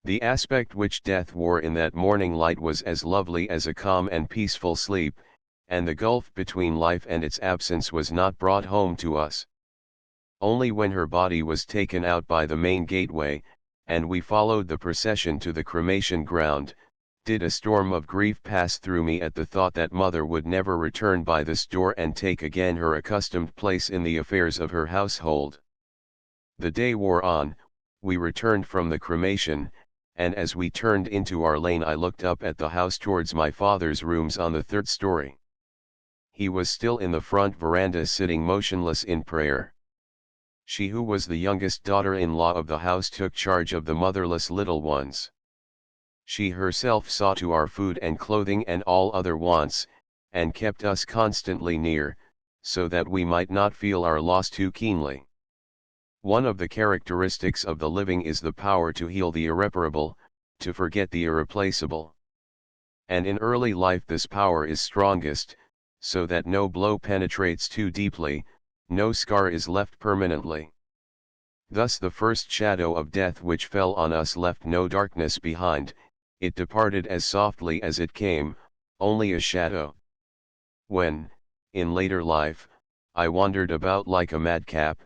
The aspect which death wore in that morning light was as lovely as a calm and peaceful sleep, and the gulf between life and its absence was not brought home to us. Only when her body was taken out by the main gateway, and we followed the procession to the cremation ground, did a storm of grief pass through me at the thought that mother would never return by this door and take again her accustomed place in the affairs of her household. The day wore on, we returned from the cremation, and as we turned into our lane I looked up at the house towards my father's rooms on the third story. He was still in the front veranda sitting motionless in prayer. She who was the youngest daughter-in-law of the house took charge of the motherless little ones. She herself saw to our food and clothing and all other wants, and kept us constantly near, so that we might not feel our loss too keenly. One of the characteristics of the living is the power to heal the irreparable, to forget the irreplaceable. And in early life this power is strongest, so that no blow penetrates too deeply, no scar is left permanently. Thus the first shadow of death which fell on us left no darkness behind, it departed as softly as it came, only a shadow. When, in later life, I wandered about like a madcap,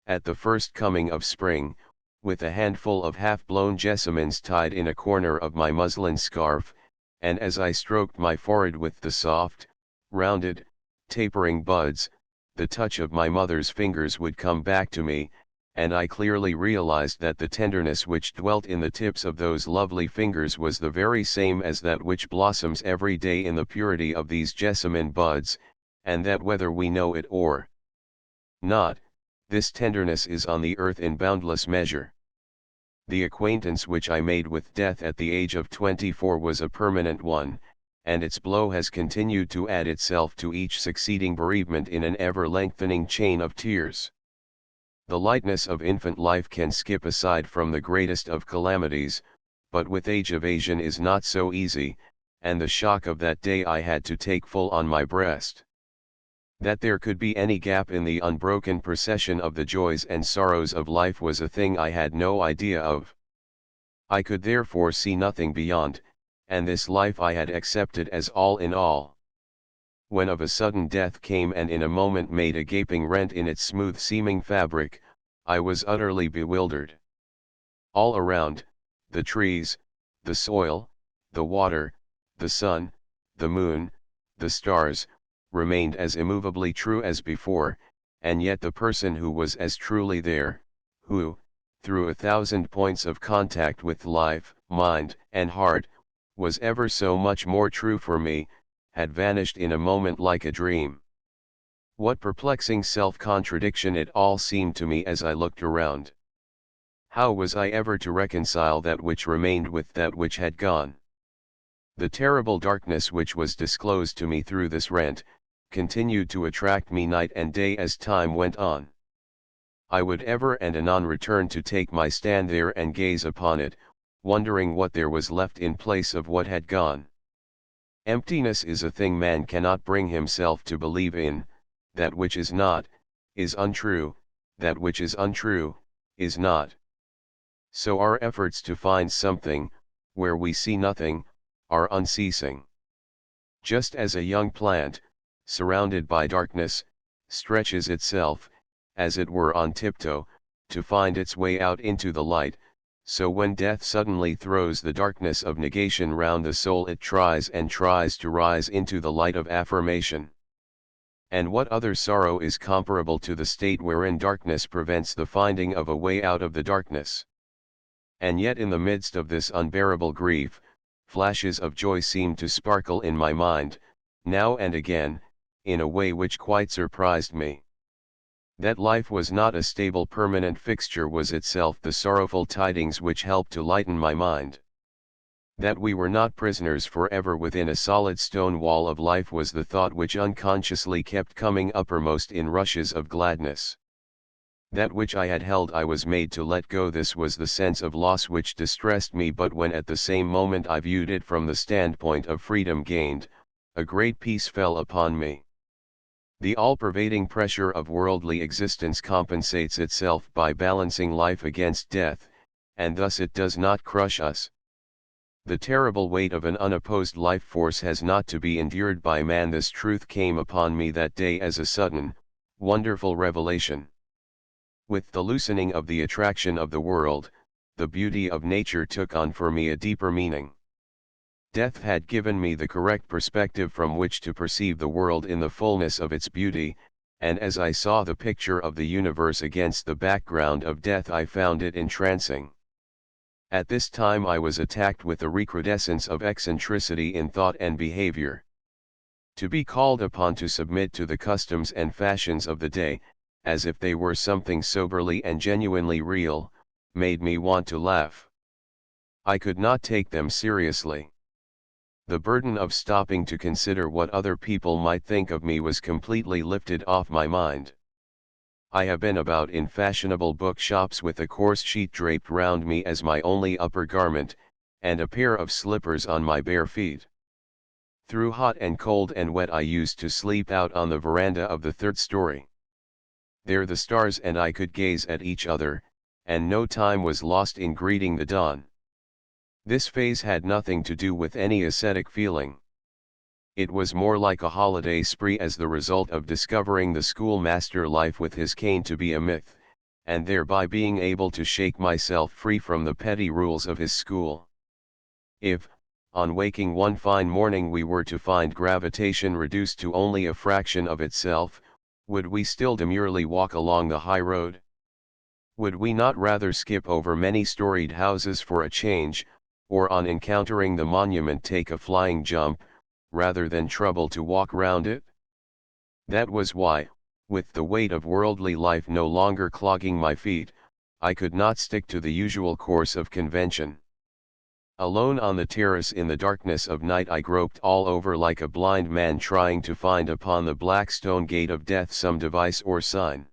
at the first coming of spring, with a handful of half-blown jessamines tied in a corner of my muslin scarf, and as I stroked my forehead with the soft, rounded, tapering buds, the touch of my mother's fingers would come back to me, and I clearly realized that the tenderness which dwelt in the tips of those lovely fingers was the very same as that which blossoms every day in the purity of these jessamine buds, and that whether we know it or not, this tenderness is on the earth in boundless measure. The acquaintance which I made with death at the age of 24 was a permanent one, and its blow has continued to add itself to each succeeding bereavement in an ever-lengthening chain of tears. The lightness of infant life can skip aside from the greatest of calamities, but with age evasion is not so easy, and the shock of that day I had to take full on my breast. That there could be any gap in the unbroken procession of the joys and sorrows of life was a thing I had no idea of. I could therefore see nothing beyond, and this life I had accepted as all in all. When of a sudden death came and in a moment made a gaping rent in its smooth-seeming fabric, I was utterly bewildered. All around, the trees, the soil, the water, the sun, the moon, the stars, remained as immovably true as before, and yet the person who was as truly there, who, through 1,000 points of contact with life, mind, and heart, was ever so much more true for me, had vanished in a moment like a dream. What perplexing self-contradiction it all seemed to me as I looked around. How was I ever to reconcile that which remained with that which had gone? The terrible darkness which was disclosed to me through this rent, continued to attract me night and day as time went on. I would ever and anon return to take my stand there and gaze upon it, wondering what there was left in place of what had gone. Emptiness is a thing man cannot bring himself to believe in. That which is not, is untrue, that which is untrue, is not. So our efforts to find something, where we see nothing, are unceasing. Just as a young plant, surrounded by darkness, stretches itself, as it were on tiptoe, to find its way out into the light, so when death suddenly throws the darkness of negation round the soul it tries and tries to rise into the light of affirmation. And what other sorrow is comparable to the state wherein darkness prevents the finding of a way out of the darkness? And yet in the midst of this unbearable grief, flashes of joy seemed to sparkle in my mind, now and again, in a way which quite surprised me. That life was not a stable permanent fixture was itself the sorrowful tidings which helped to lighten my mind. That we were not prisoners forever within a solid stone wall of life was the thought which unconsciously kept coming uppermost in rushes of gladness. That which I had held I was made to let go, this was the sense of loss which distressed me, but when at the same moment I viewed it from the standpoint of freedom gained, a great peace fell upon me. The all-pervading pressure of worldly existence compensates itself by balancing life against death, and thus it does not crush us. The terrible weight of an unopposed life force has not to be endured by man. This truth came upon me that day as a sudden, wonderful revelation. With the loosening of the attraction of the world, the beauty of nature took on for me a deeper meaning. Death had given me the correct perspective from which to perceive the world in the fullness of its beauty, and as I saw the picture of the universe against the background of death, I found it entrancing. At this time I was attacked with a recrudescence of eccentricity in thought and behavior. To be called upon to submit to the customs and fashions of the day, as if they were something soberly and genuinely real, made me want to laugh. I could not take them seriously. The burden of stopping to consider what other people might think of me was completely lifted off my mind. I have been about in fashionable bookshops with a coarse sheet draped round me as my only upper garment, and a pair of slippers on my bare feet. Through hot and cold and wet I used to sleep out on the veranda of the third story. There the stars and I could gaze at each other, and no time was lost in greeting the dawn. This phase had nothing to do with any ascetic feeling. It was more like a holiday spree as the result of discovering the schoolmaster life with his cane to be a myth, and thereby being able to shake myself free from the petty rules of his school. If, on waking one fine morning, we were to find gravitation reduced to only a fraction of itself, would we still demurely walk along the high road? Would we not rather skip over many-storied houses for a change, or on encountering the monument take a flying jump, rather than trouble to walk round it? That was why, with the weight of worldly life no longer clogging my feet, I could not stick to the usual course of convention. Alone on the terrace in the darkness of night I groped all over like a blind man trying to find upon the black stone gate of death some device or sign.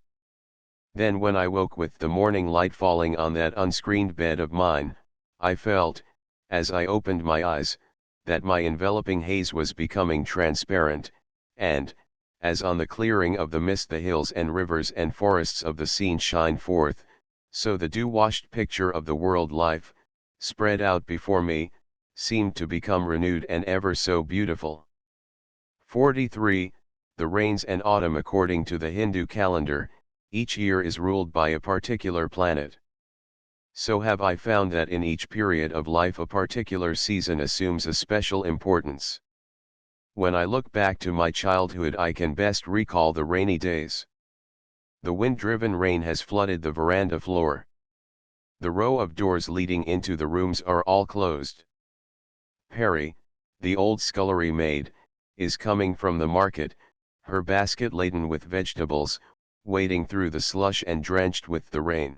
Then when I woke with the morning light falling on that unscreened bed of mine, I felt, as I opened my eyes, that my enveloping haze was becoming transparent, and, as on the clearing of the mist the hills and rivers and forests of the scene shine forth, so the dew-washed picture of the world life, spread out before me, seemed to become renewed and ever so beautiful. 43. The rains and autumn. According to the Hindu calendar, each year is ruled by a particular planet. So have I found that in each period of life a particular season assumes a special importance. When I look back to my childhood I can best recall the rainy days. The wind-driven rain has flooded the veranda floor. The row of doors leading into the rooms are all closed. Perry, the old scullery maid, is coming from the market, her basket laden with vegetables, wading through the slush and drenched with the rain.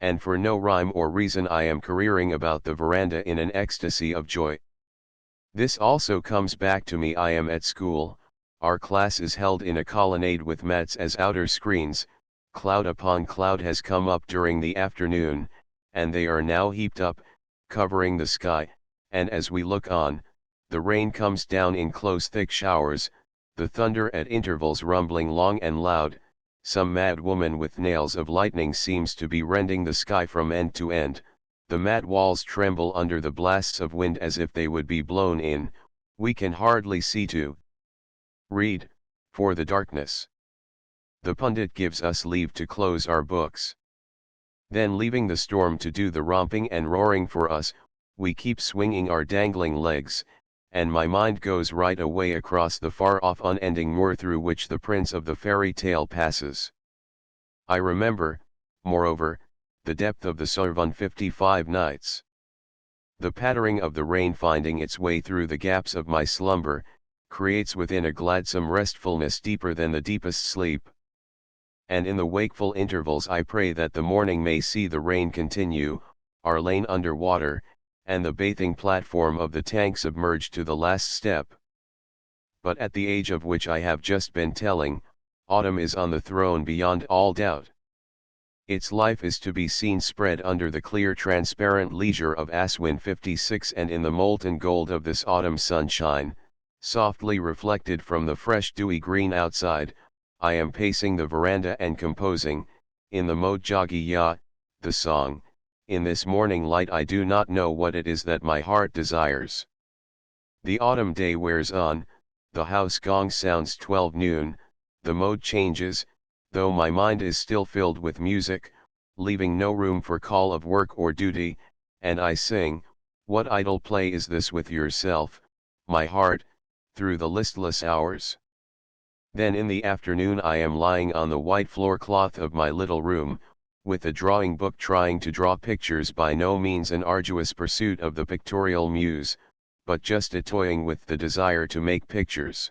And for no rhyme or reason I am careering about the veranda in an ecstasy of joy. This also comes back to me. I am at school, our class is held in a colonnade with mats as outer screens, cloud upon cloud has come up during the afternoon, and they are now heaped up, covering the sky, and as we look on, the rain comes down in close thick showers, the thunder at intervals rumbling long and loud. Some mad woman with nails of lightning seems to be rending the sky from end to end, the mat walls tremble under the blasts of wind as if they would be blown in, we can hardly see to read, for the darkness. The pundit gives us leave to close our books. Then leaving the storm to do the romping and roaring for us, we keep swinging our dangling legs, and my mind goes right away across the far-off unending moor through which the prince of the fairy tale passes. I remember, moreover, the depth of the Sarvan 55 nights. The pattering of the rain finding its way through the gaps of my slumber, creates within a gladsome restfulness deeper than the deepest sleep. And in the wakeful intervals I pray that the morning may see the rain continue, our lane under water, and the bathing platform of the tank submerged to the last step. But at the age of which I have just been telling, autumn is on the throne beyond all doubt. Its life is to be seen spread under the clear transparent leisure of Aswin 56, and in the molten gold of this autumn sunshine, softly reflected from the fresh dewy green outside, I am pacing the veranda and composing, in the mode Jagi Ya, the song, in this morning light I do not know what it is that my heart desires. The autumn day wears on, the house gong sounds 12 noon, the mode changes, though my mind is still filled with music, leaving no room for call of work or duty, and I sing, what idle play is this with yourself, my heart, through the listless hours? Then in the afternoon I am lying on the white floor cloth of my little room, with a drawing book trying to draw pictures, by no means an arduous pursuit of the pictorial muse, but just a toying with the desire to make pictures.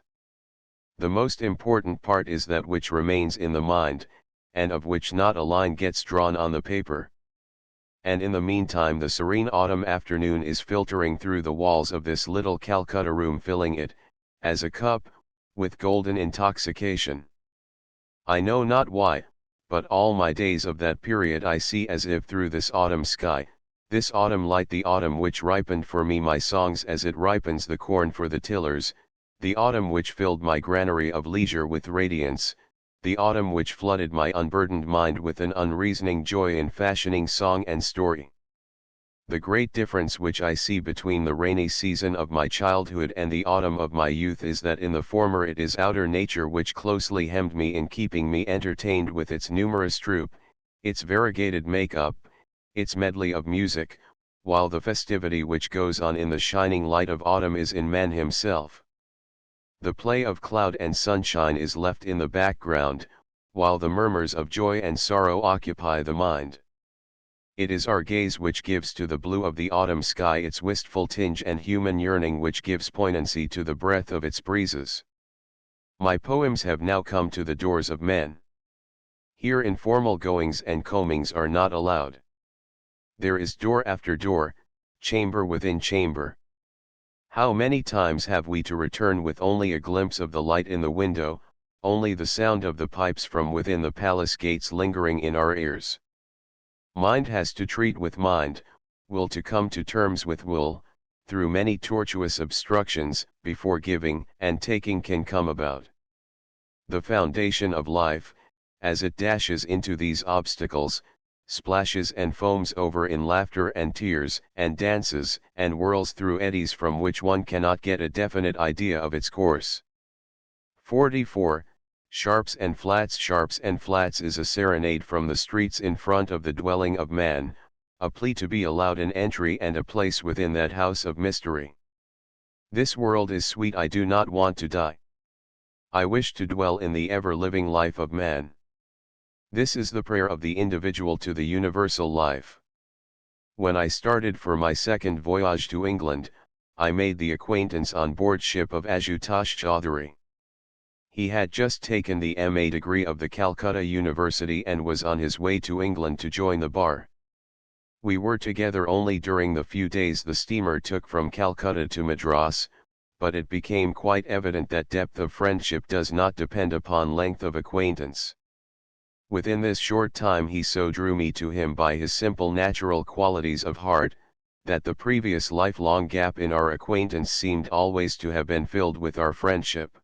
The most important part is that which remains in the mind, and of which not a line gets drawn on the paper. And in the meantime the serene autumn afternoon is filtering through the walls of this little Calcutta room, filling it, as a cup, with golden intoxication. I know not why, but all my days of that period I see as if through this autumn sky, this autumn light, the autumn which ripened for me my songs as it ripens the corn for the tillers, the autumn which filled my granary of leisure with radiance, the autumn which flooded my unburdened mind with an unreasoning joy in fashioning song and story. The great difference which I see between the rainy season of my childhood and the autumn of my youth is that in the former it is outer nature which closely hemmed me in keeping me entertained with its numerous troupe, its variegated make-up, its medley of music, while the festivity which goes on in the shining light of autumn is in man himself. The play of cloud and sunshine is left in the background, while the murmurs of joy and sorrow occupy the mind. It is our gaze which gives to the blue of the autumn sky its wistful tinge, and human yearning which gives poignancy to the breath of its breezes. My poems have now come to the doors of men. Here informal goings and combings are not allowed. There is door after door, chamber within chamber. How many times have we to return with only a glimpse of the light in the window, only the sound of the pipes from within the palace gates lingering in our ears? Mind has to treat with mind, will to come to terms with will, through many tortuous obstructions, before giving and taking can come about. The foundation of life, as it dashes into these obstacles, splashes and foams over in laughter and tears, and dances and whirls through eddies from which one cannot get a definite idea of its course. 44. Sharps and Flats is a serenade from the streets in front of the dwelling of man, a plea to be allowed an entry and a place within that house of mystery. This world is sweet, I do not want to die. I wish to dwell in the ever-living life of man. This is the prayer of the individual to the universal life. When I started for my second voyage to England, I made the acquaintance on board ship of Ashutosh Chaudhuri. He had just taken the MA degree of the Calcutta University and was on his way to England to join the bar. We were together only during the few days the steamer took from Calcutta to Madras, but it became quite evident that depth of friendship does not depend upon length of acquaintance. Within this short time he so drew me to him by his simple natural qualities of heart, that the previous lifelong gap in our acquaintance seemed always to have been filled with our friendship.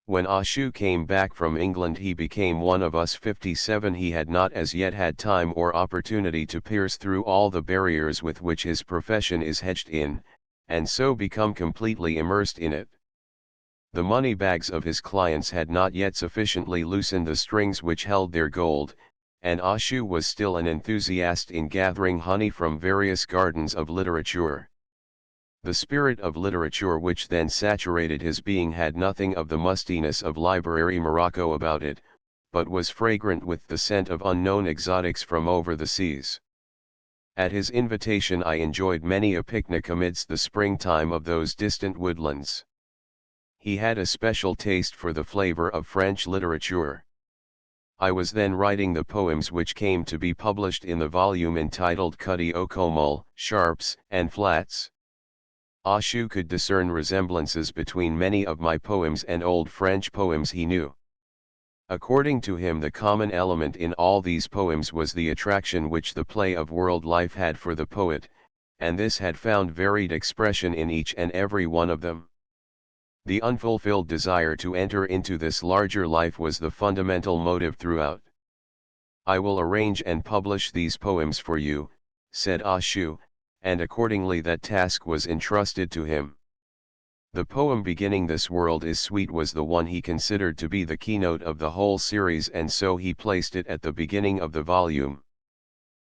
When Ashu came back from England he became one of us 57. He had not as yet had time or opportunity to pierce through all the barriers with which his profession is hedged in, and so become completely immersed in it. The money bags of his clients had not yet sufficiently loosened the strings which held their gold, and Ashu was still an enthusiast in gathering honey from various gardens of literature. The spirit of literature which then saturated his being had nothing of the mustiness of library Morocco about it, but was fragrant with the scent of unknown exotics from over the seas. At his invitation I enjoyed many a picnic amidst the springtime of those distant woodlands. He had a special taste for the flavor of French literature. I was then writing the poems which came to be published in the volume entitled Kudi o Komal, Sharps and Flats. Ashu could discern resemblances between many of my poems and old French poems he knew. According to him the common element in all these poems was the attraction which the play of world life had for the poet, and this had found varied expression in each and every one of them. The unfulfilled desire to enter into this larger life was the fundamental motive throughout. I will arrange and publish these poems for you, said Ashu, and accordingly that task was entrusted to him. The poem beginning "This world is sweet" was the one he considered to be the keynote of the whole series, and so he placed it at the beginning of the volume.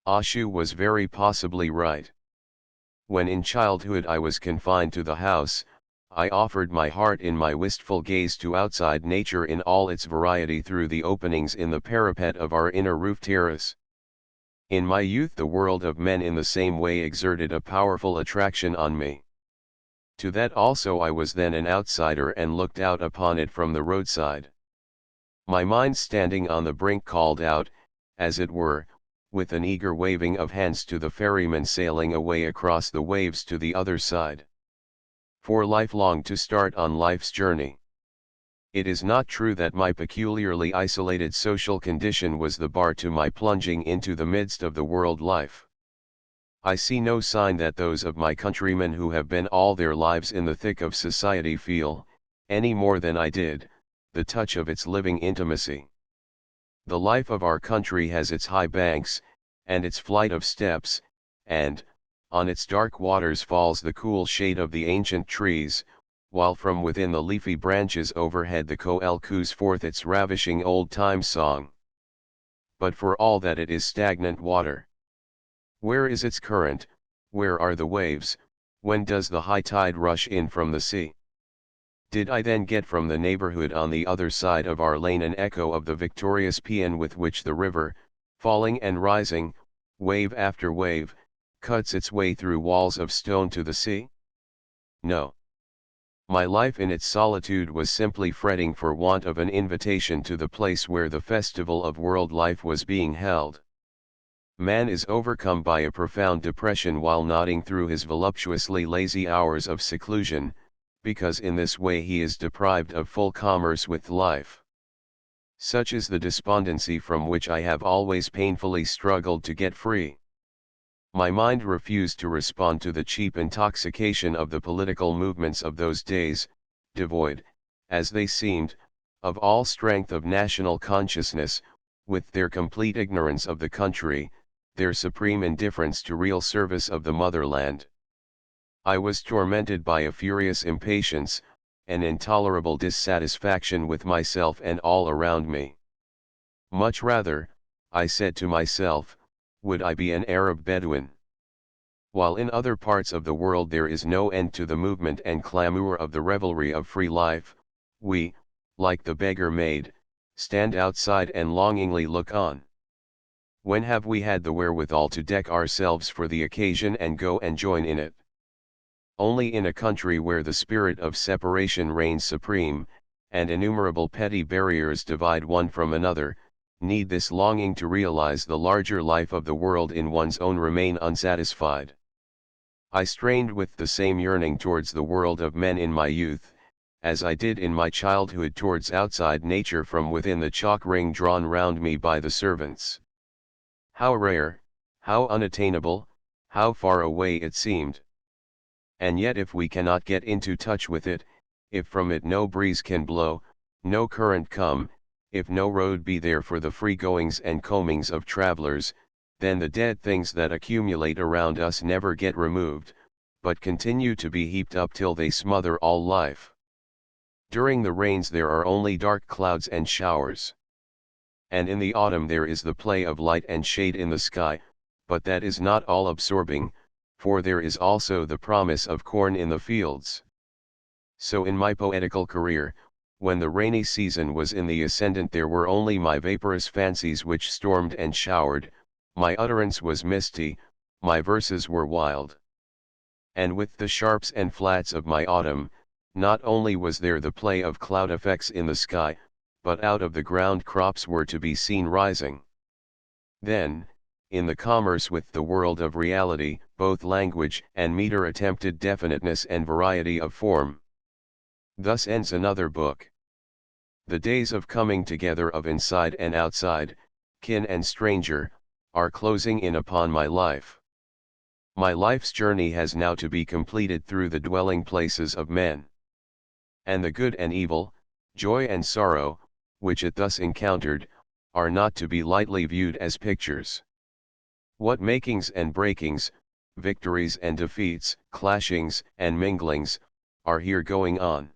Ashu was very possibly right. When in childhood I was confined to the house, I offered my heart in my wistful gaze to outside nature in all its variety through the openings in the parapet of our inner roof terrace. In my youth the world of men in the same way exerted a powerful attraction on me. To that also I was then an outsider and looked out upon it from the roadside. My mind standing on the brink called out, as it were, with an eager waving of hands to the ferryman sailing away across the waves to the other side. For life longed to start on life's journey. It is not true that my peculiarly isolated social condition was the bar to my plunging into the midst of the world life. I see no sign that those of my countrymen who have been all their lives in the thick of society feel, any more than I did, the touch of its living intimacy. The life of our country has its high banks, and its flight of steps, and, on its dark waters falls the cool shade of the ancient trees, while from within the leafy branches overhead the koel coos forth its ravishing old-time song. But for all that it is stagnant water. Where is its current, where are the waves, when does the high tide rush in from the sea? Did I then get from the neighborhood on the other side of our lane an echo of the victorious paean with which the river, falling and rising, wave after wave, cuts its way through walls of stone to the sea? No. My life in its solitude was simply fretting for want of an invitation to the place where the festival of world life was being held. Man is overcome by a profound depression while nodding through his voluptuously lazy hours of seclusion, because in this way he is deprived of full commerce with life. Such is the despondency from which I have always painfully struggled to get free. My mind refused to respond to the cheap intoxication of the political movements of those days, devoid, as they seemed, of all strength of national consciousness, with their complete ignorance of the country, their supreme indifference to real service of the motherland. I was tormented by a furious impatience, an intolerable dissatisfaction with myself and all around me. Much rather, I said to myself, would I be an Arab Bedouin? While in other parts of the world there is no end to the movement and clamour of the revelry of free life, we, like the beggar maid, stand outside and longingly look on. When have we had the wherewithal to deck ourselves for the occasion and go and join in it? Only in a country where the spirit of separation reigns supreme, and innumerable petty barriers divide one from another, need this longing to realize the larger life of the world in one's own remain unsatisfied. I strained with the same yearning towards the world of men in my youth, as I did in my childhood towards outside nature from within the chalk ring drawn round me by the servants. How rare, how unattainable, how far away it seemed. And yet if we cannot get into touch with it, if from it no breeze can blow, no current come, if no road be there for the free goings and combings of travelers, then the dead things that accumulate around us never get removed, but continue to be heaped up till they smother all life. During the rains there are only dark clouds and showers. And in the autumn there is the play of light and shade in the sky, but that is not all absorbing, for there is also the promise of corn in the fields. So in my poetical career, when the rainy season was in the ascendant there were only my vaporous fancies which stormed and showered, my utterance was misty, my verses were wild. And with the sharps and flats of my autumn, not only was there the play of cloud effects in the sky, but out of the ground crops were to be seen rising. Then, in the commerce with the world of reality, both language and meter attempted definiteness and variety of form. Thus ends another book. The days of coming together of inside and outside, kin and stranger, are closing in upon my life. My life's journey has now to be completed through the dwelling places of men. And the good and evil, joy and sorrow, which it thus encountered, are not to be lightly viewed as pictures. What makings and breakings, victories and defeats, clashings and minglings, are here going on.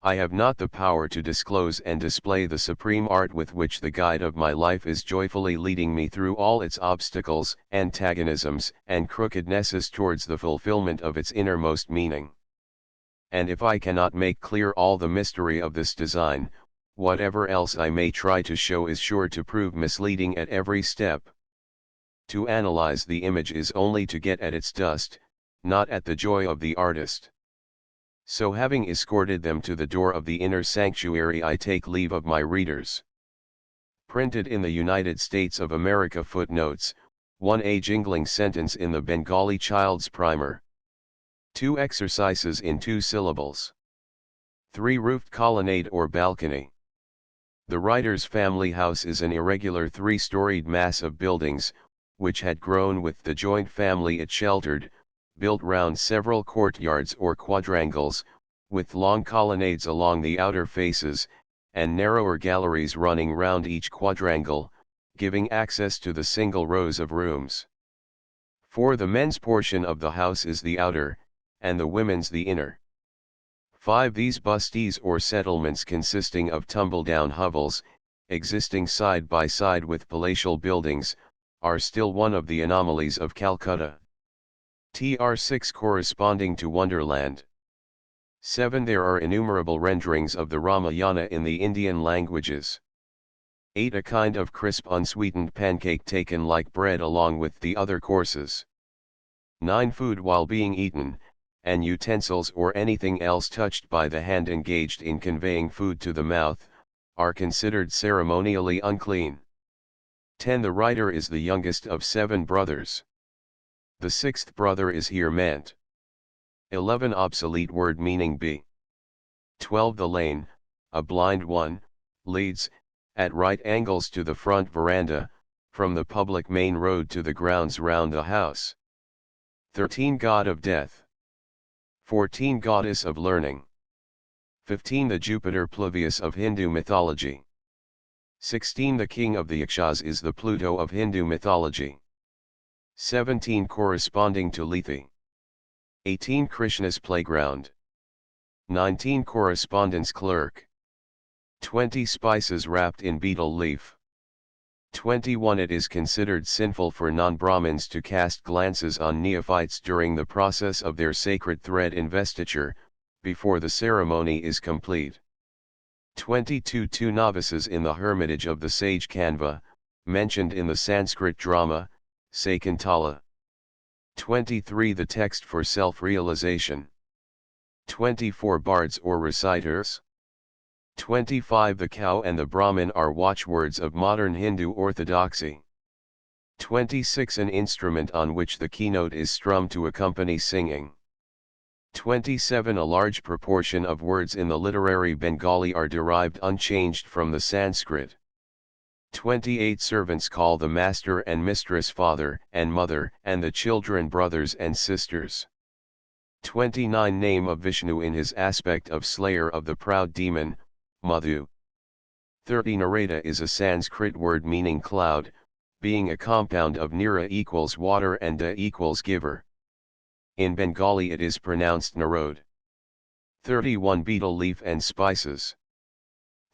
I have not the power to disclose and display the supreme art with which the guide of my life is joyfully leading me through all its obstacles, antagonisms, and crookednesses towards the fulfillment of its innermost meaning. And if I cannot make clear all the mystery of this design, whatever else I may try to show is sure to prove misleading at every step. To analyze the image is only to get at its dust, not at the joy of the artist. So having escorted them to the door of the inner sanctuary, I take leave of my readers. Printed in the United States of America. Footnotes: 1. A jingling sentence in the Bengali Child's Primer. 2. Exercises in 2 syllables. 3. Roofed colonnade or balcony. The writer's family house is an irregular 3-storied mass of buildings, which had grown with the joint family it sheltered, built round several courtyards or quadrangles, with long colonnades along the outer faces, and narrower galleries running round each quadrangle, giving access to the single rows of rooms. For the men's portion of the house is the outer, and the women's the inner. 5. These busties or settlements, consisting of tumble-down hovels, existing side by side with palatial buildings, are still one of the anomalies of Calcutta. Tr. 6. Corresponding to Wonderland. 7. There are innumerable renderings of the Ramayana in the Indian languages. 8. A kind of crisp unsweetened pancake taken like bread along with the other courses. 9. Food while being eaten, and utensils or anything else touched by the hand engaged in conveying food to the mouth, are considered ceremonially unclean. 10. The writer is the youngest of 7 brothers. The 6th brother is here meant. 11. Obsolete word meaning B. 12. The lane, a blind one, leads, at right angles to the front veranda, from the public main road to the grounds round the house. 13. God of death. 14. Goddess of learning. 15. The Jupiter Pluvius of Hindu mythology. 16. The king of the Yakshas is the Pluto of Hindu mythology. 17. Corresponding to Lethe. 18. Krishna's playground. 19. Correspondence clerk. 20. Spices wrapped in betel leaf. 21. It is considered sinful for non-Brahmins to cast glances on neophytes during the process of their sacred thread investiture, before the ceremony is complete. 22. 2 novices in the hermitage of the sage Kanva, mentioned in the Sanskrit drama, Sakuntala. 23. The text for self-realization. 24. Bards or reciters. 25. The cow and the Brahmin are watchwords of modern Hindu orthodoxy. 26. An instrument on which the keynote is strummed to accompany singing. 27. A large proportion of words in the literary Bengali are derived unchanged from the Sanskrit. 28. Servants call the master and mistress father and mother, and the children brothers and sisters. 29. Name of Vishnu in his aspect of slayer of the proud demon, Madhu. 30. Narada is a Sanskrit word meaning cloud, being a compound of nira equals water and da equals giver. In Bengali it is pronounced narod. 31. Betel leaf and spices.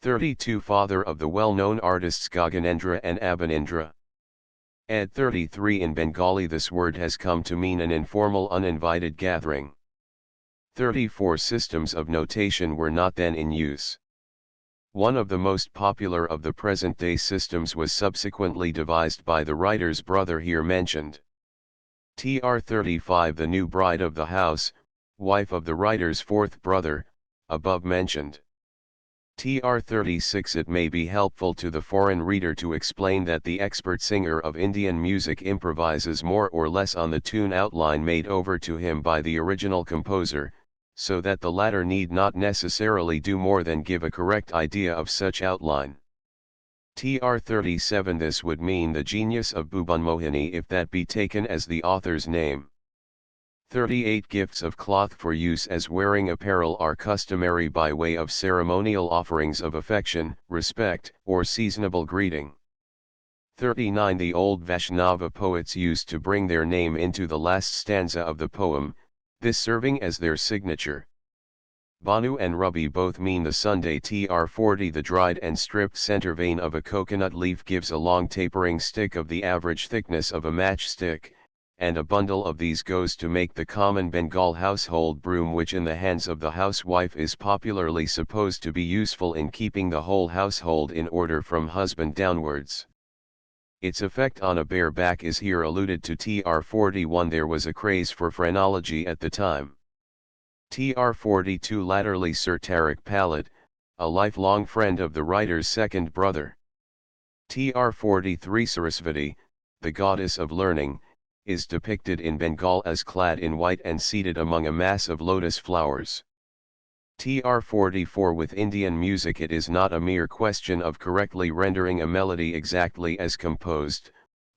32. Father of the well-known artists Gaganendra and Abhinendra. Ed. 33. In Bengali this word has come to mean an informal uninvited gathering. 34. Systems of notation were not then in use. One of the most popular of the present-day systems was subsequently devised by the writer's brother here mentioned. Tr. 35. The new bride of the house, wife of the writer's 4th brother, above mentioned. Tr. 36. It may be helpful to the foreign reader to explain that the expert singer of Indian music improvises more or less on the tune outline made over to him by the original composer, so that the latter need not necessarily do more than give a correct idea of such outline. Tr. 37. This would mean the genius of Bhuban Mohini if that be taken as the author's name. 38. Gifts of cloth for use as wearing apparel are customary by way of ceremonial offerings of affection, respect, or seasonable greeting. 39 The old Vaishnava poets used to bring their name into the last stanza of the poem, this serving as their signature. Banu and Ruby both mean the Sunday. Tr 40 The dried and stripped center vein of a coconut leaf gives a long tapering stick of the average thickness of a matchstick, and a bundle of these goes to make the common Bengal household broom, which in the hands of the housewife is popularly supposed to be useful in keeping the whole household in order from husband downwards. Its effect on a bare back is here alluded to. Tr 41 There was a craze for phrenology at the time. Tr 42 Latterly Sir Tarak Palit, a lifelong friend of the writer's second brother. Tr 43 Sarasvati, the goddess of learning, is depicted in Bengal as clad in white and seated among a mass of lotus flowers. Tr 44 With Indian music it is not a mere question of correctly rendering a melody exactly as composed,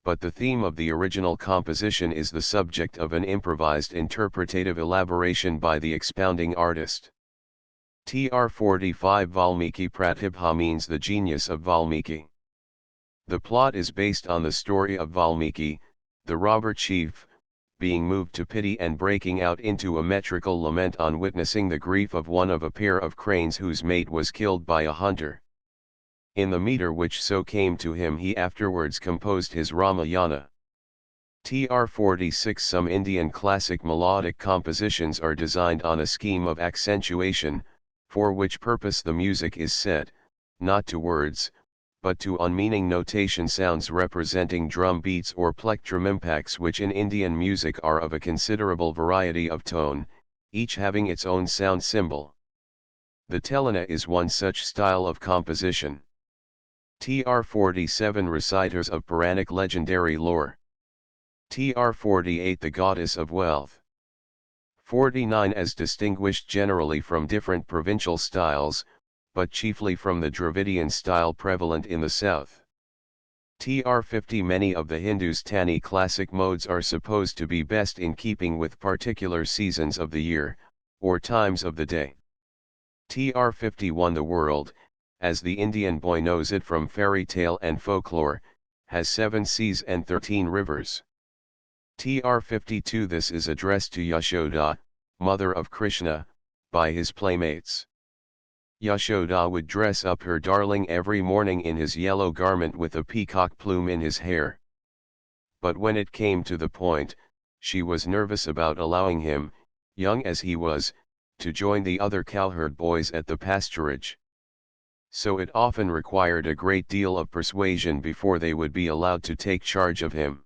but the theme of the original composition is the subject of an improvised interpretative elaboration by the expounding artist. Tr 45 Valmiki Pratibha means the genius of Valmiki. The plot is based on the story of Valmiki, the robber chief, being moved to pity and breaking out into a metrical lament on witnessing the grief of one of a pair of cranes whose mate was killed by a hunter. In the meter which so came to him he afterwards composed his Ramayana. Tr 46 Some Indian classic melodic compositions are designed on a scheme of accentuation, for which purpose the music is set, not to words, but to unmeaning notation sounds representing drum beats or plectrum impacts, which in Indian music are of a considerable variety of tone, each having its own sound symbol. The Telana is one such style of composition. Tr 47 Reciters of Puranic legendary lore. Tr 48 The goddess of wealth. 49 As distinguished generally from different provincial styles, but chiefly from the Dravidian style prevalent in the south. Tr 50 Many of the Hindustani classic modes are supposed to be best in keeping with particular seasons of the year, or times of the day. Tr 51 The world, as the Indian boy knows it from fairy tale and folklore, has 7 seas and 13 rivers. Tr 52 This is addressed to Yashoda, mother of Krishna, by his playmates. Yashoda would dress up her darling every morning in his yellow garment with a peacock plume in his hair. But when it came to the point, she was nervous about allowing him, young as he was, to join the other cowherd boys at the pasturage. So it often required a great deal of persuasion before they would be allowed to take charge of him.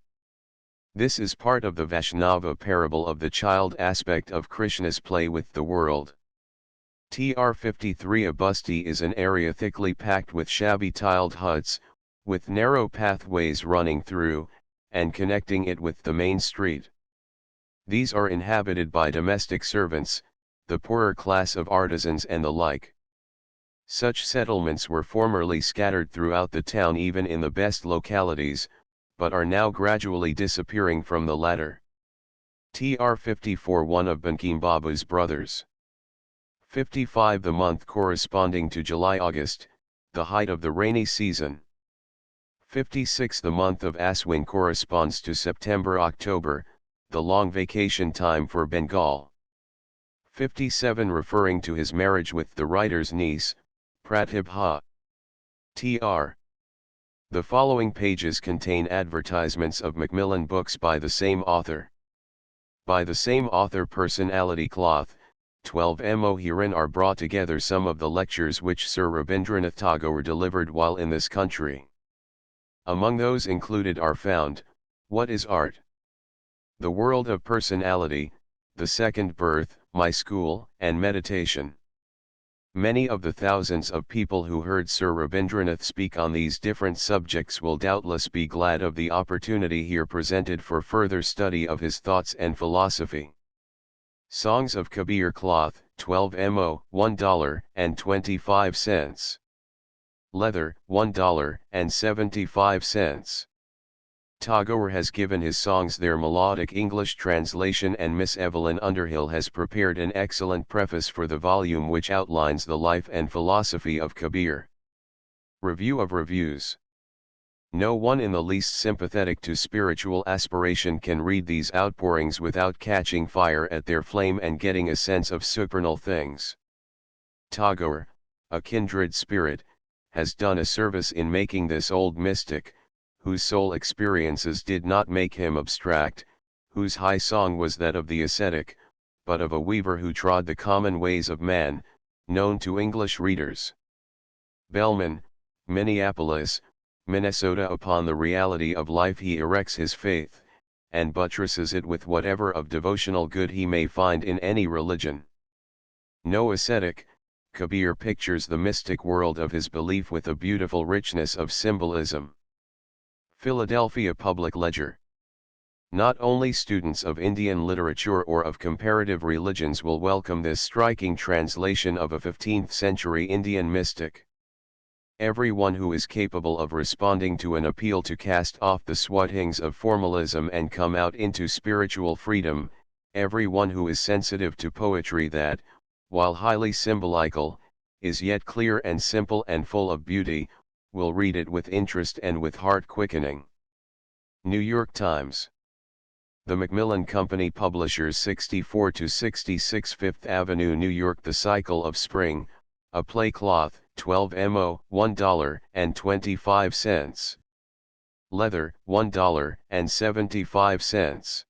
This is part of the Vaishnava parable of the child aspect of Krishna's play with the world. Tr 53 A basti is an area thickly packed with shabby tiled huts, with narrow pathways running through, and connecting it with the main street. These are inhabited by domestic servants, the poorer class of artisans and the like. Such settlements were formerly scattered throughout the town even in the best localities, but are now gradually disappearing from the latter. Tr 54 One of Bankim Babu's brothers. 55 The month corresponding to July-August, the height of the rainy season. 56 The month of Aswin corresponds to September-October, the long vacation time for Bengal. 57 Referring to his marriage with the writer's niece, Pratibha. Tr. The following pages contain advertisements of Macmillan books by the same author. By the same author Personality Cloth, 12mo. Herein are brought together some of the lectures which Sir Rabindranath Tagore delivered while in this country. Among those included are found, What is Art? The World of Personality, The Second Birth, My School, and Meditation. Many of the thousands of people who heard Sir Rabindranath speak on these different subjects will doubtless be glad of the opportunity here presented for further study of his thoughts and philosophy. Songs of Kabir Cloth, 12mo, $1.25. Leather, $1.75. Tagore has given his songs their melodic English translation, and Miss Evelyn Underhill has prepared an excellent preface for the volume which outlines the life and philosophy of Kabir. Review of Reviews. No one in the least sympathetic to spiritual aspiration can read these outpourings without catching fire at their flame and getting a sense of supernal things. Tagore, a kindred spirit, has done a service in making this old mystic, whose soul experiences did not make him abstract, whose high song was that of the ascetic, but of a weaver who trod the common ways of man, known to English readers. Bellman, Minneapolis, Minnesota. Upon the reality of life he erects his faith, and buttresses it with whatever of devotional good he may find in any religion. No ascetic, Kabir pictures the mystic world of his belief with a beautiful richness of symbolism. Philadelphia Public Ledger. Not only students of Indian literature or of comparative religions will welcome this striking translation of a 15th-century Indian mystic. Everyone who is capable of responding to an appeal to cast off the swathings of formalism and come out into spiritual freedom, everyone who is sensitive to poetry that, while highly symbolical, is yet clear and simple and full of beauty, will read it with interest and with heart quickening. New York Times. The Macmillan Company Publishers, 64 to 66 Fifth Avenue, New York. The Cycle of Spring, a play cloth, 12 mo, $1.25. Leather, $1.75.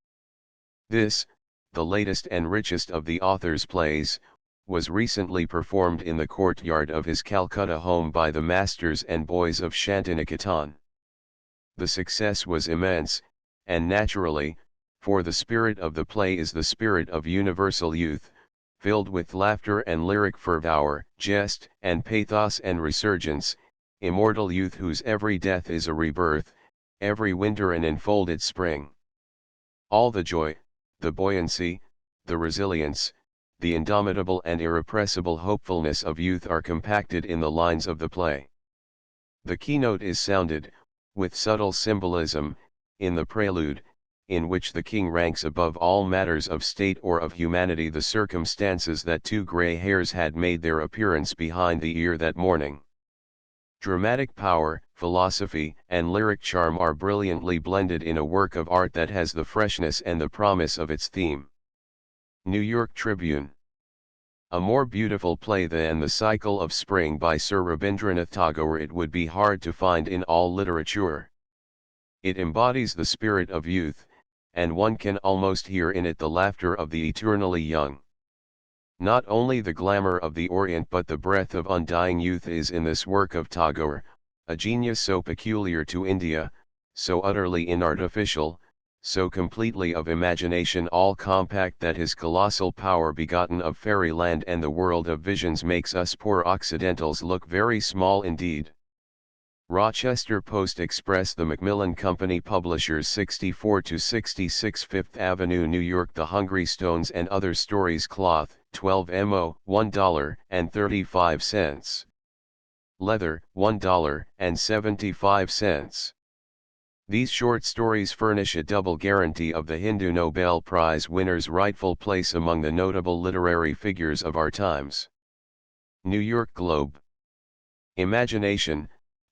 This, the latest and richest of the author's plays, was recently performed in the courtyard of his Calcutta home by the masters and boys of Shantiniketan. The success was immense, and naturally, for the spirit of the play is the spirit of universal youth, filled with laughter and lyric fervour, jest and pathos and resurgence, immortal youth whose every death is a rebirth, every winter an enfolded spring. All the joy, the buoyancy, the resilience, the indomitable and irrepressible hopefulness of youth are compacted in the lines of the play. The keynote is sounded, with subtle symbolism, in the prelude, in which the king ranks above all matters of state or of humanity the circumstances that two grey hairs had made their appearance behind the ear that morning. Dramatic power, philosophy, and lyric charm are brilliantly blended in a work of art that has the freshness and the promise of its theme. New York Tribune. A more beautiful play than The Cycle of Spring by Sir Rabindranath Tagore it would be hard to find in all literature. It embodies the spirit of youth, and one can almost hear in it the laughter of the eternally young. Not only the glamour of the Orient but the breath of undying youth is in this work of Tagore, a genius so peculiar to India, so utterly inartificial, so completely of imagination all compact that his colossal power begotten of fairyland and the world of visions makes us poor Occidentals look very small indeed. Rochester Post Express. The Macmillan Company Publishers, 64 to 66 Fifth Avenue, New York. The Hungry Stones and Other Stories cloth, 12 mo, $1.35. Leather, $1.75. These short stories furnish a double guarantee of the Hindu Nobel Prize winner's rightful place among the notable literary figures of our times. New York Globe. Imagination,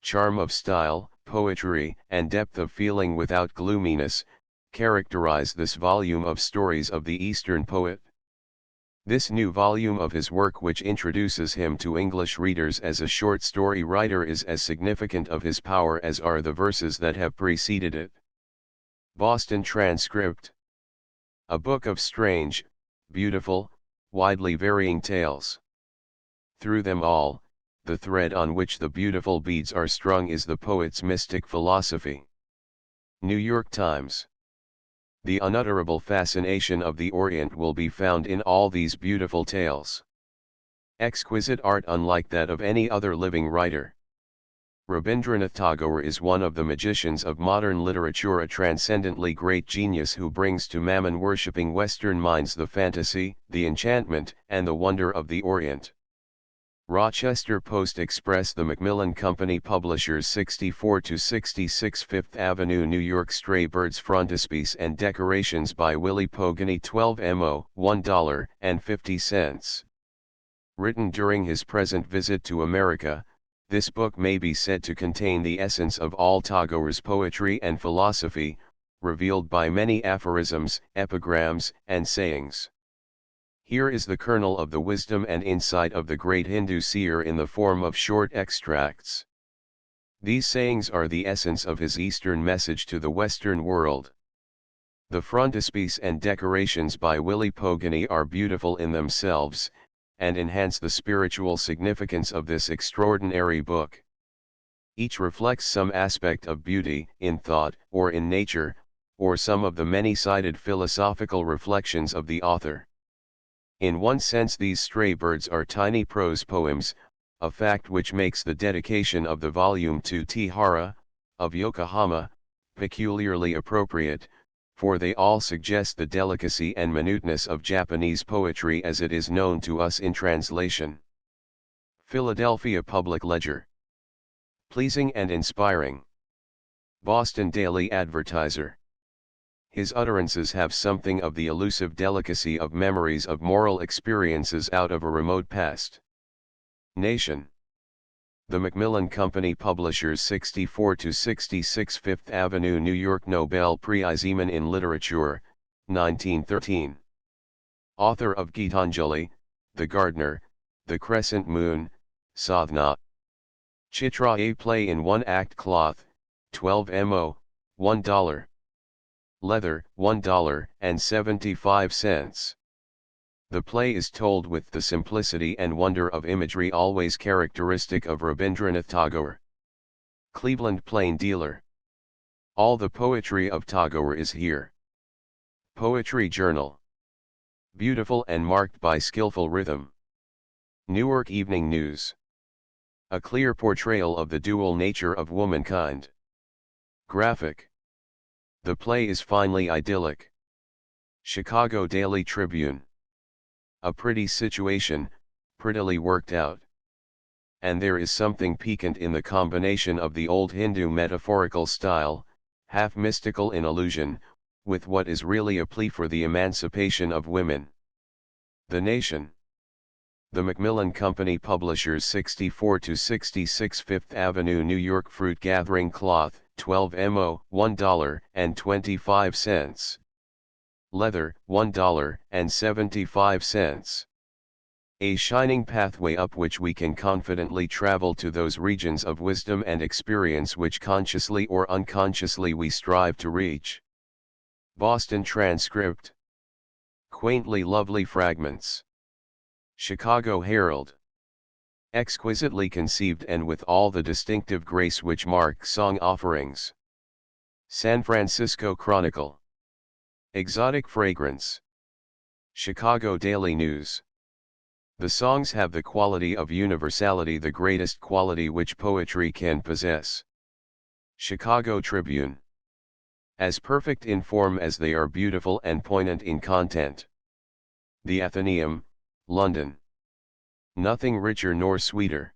charm of style, poetry, and depth of feeling without gloominess, characterize this volume of stories of the Eastern poet. This new volume of his work, which introduces him to English readers as a short story writer, is as significant of his power as are the verses that have preceded it. Boston Transcript. A book of strange, beautiful, widely varying tales. Through them all, the thread on which the beautiful beads are strung is the poet's mystic philosophy. New York Times. The unutterable fascination of the Orient will be found in all these beautiful tales. Exquisite art unlike that of any other living writer. Rabindranath Tagore is one of the magicians of modern literature, a transcendently great genius who brings to mammon-worshipping Western minds the fantasy, the enchantment, and the wonder of the Orient. Rochester Post Express. The Macmillan Company Publishers, 64 to 66 Fifth Avenue, New York. Stray Birds Frontispiece and Decorations by Willie Pogany, 12 mo, $1.50. Written during his present visit to America, This book may be said to contain the essence of all Tagore's poetry and philosophy, revealed by many aphorisms, epigrams, and sayings. Here is the kernel of the wisdom and insight of the great Hindu seer in the form of short extracts. These sayings are the essence of his Eastern message to the Western world. The frontispiece and decorations by Willie Pogany are beautiful in themselves, and enhance the spiritual significance of this extraordinary book. Each reflects some aspect of beauty, in thought, or in nature, or some of the many-sided philosophical reflections of the author. In one sense these stray birds are tiny prose poems, a fact which makes the dedication of the volume to T. Hara, of Yokohama, peculiarly appropriate, for they all suggest the delicacy and minuteness of Japanese poetry as it is known to us in translation. Philadelphia Public Ledger. Pleasing and inspiring. Boston Daily Advertiser. His utterances have something of the elusive delicacy of memories of moral experiences out of a remote past. Nation. The Macmillan Company Publishers, 64-66 Fifth Avenue, New York. Nobel Prizeman in Literature, 1913. Author of Gitanjali, The Gardener, The Crescent Moon, Sadhana. Chitra, a play in one-act. Cloth, 12 mo, $1. Leather, $1.75. The play is told with the simplicity and wonder of imagery always characteristic of Rabindranath Tagore. Cleveland Plain Dealer. All the poetry of Tagore is here. Poetry Journal. Beautiful and marked by skillful rhythm. Newark Evening News. A clear portrayal of the dual nature of womankind. Graphic. The play is finely idyllic. Chicago Daily Tribune. A pretty situation, prettily worked out. And there is something piquant in the combination of the old Hindu metaphorical style, half mystical in allusion, with what is really a plea for the emancipation of women. The Nation. The Macmillan Company Publishers, 64-66 Fifth Avenue, New York. Fruit Gathering. Cloth, 12 mo, $1.25. Leather, $1.75. A shining pathway up which we can confidently travel to those regions of wisdom and experience which consciously or unconsciously we strive to reach. Boston Transcript. Quaintly lovely fragments. Chicago Herald. Exquisitely conceived and with all the distinctive grace which marks song offerings. San Francisco Chronicle. Exotic fragrance. Chicago Daily News. The songs have the quality of universality, the greatest quality which poetry can possess. Chicago Tribune. As perfect in form as they are beautiful and poignant in content. The Athenaeum, London. Nothing richer nor sweeter.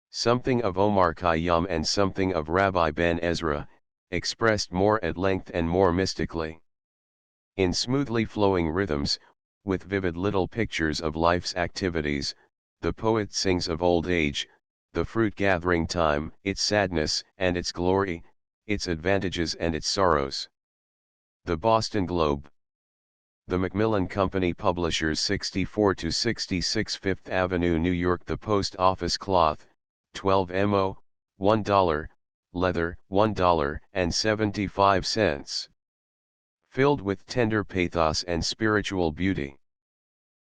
Something of Omar Khayyam and something of Rabbi Ben Ezra, expressed more at length and more mystically. In smoothly flowing rhythms, with vivid little pictures of life's activities, the poet sings of old age, the fruit-gathering time, its sadness and its glory, its advantages and its sorrows. The Boston Globe. The Macmillan Company Publishers, 64-66 Fifth Avenue, New York. The Post Office. Cloth, 12 mo, $1. Leather, $1.75. Filled with tender pathos and spiritual beauty.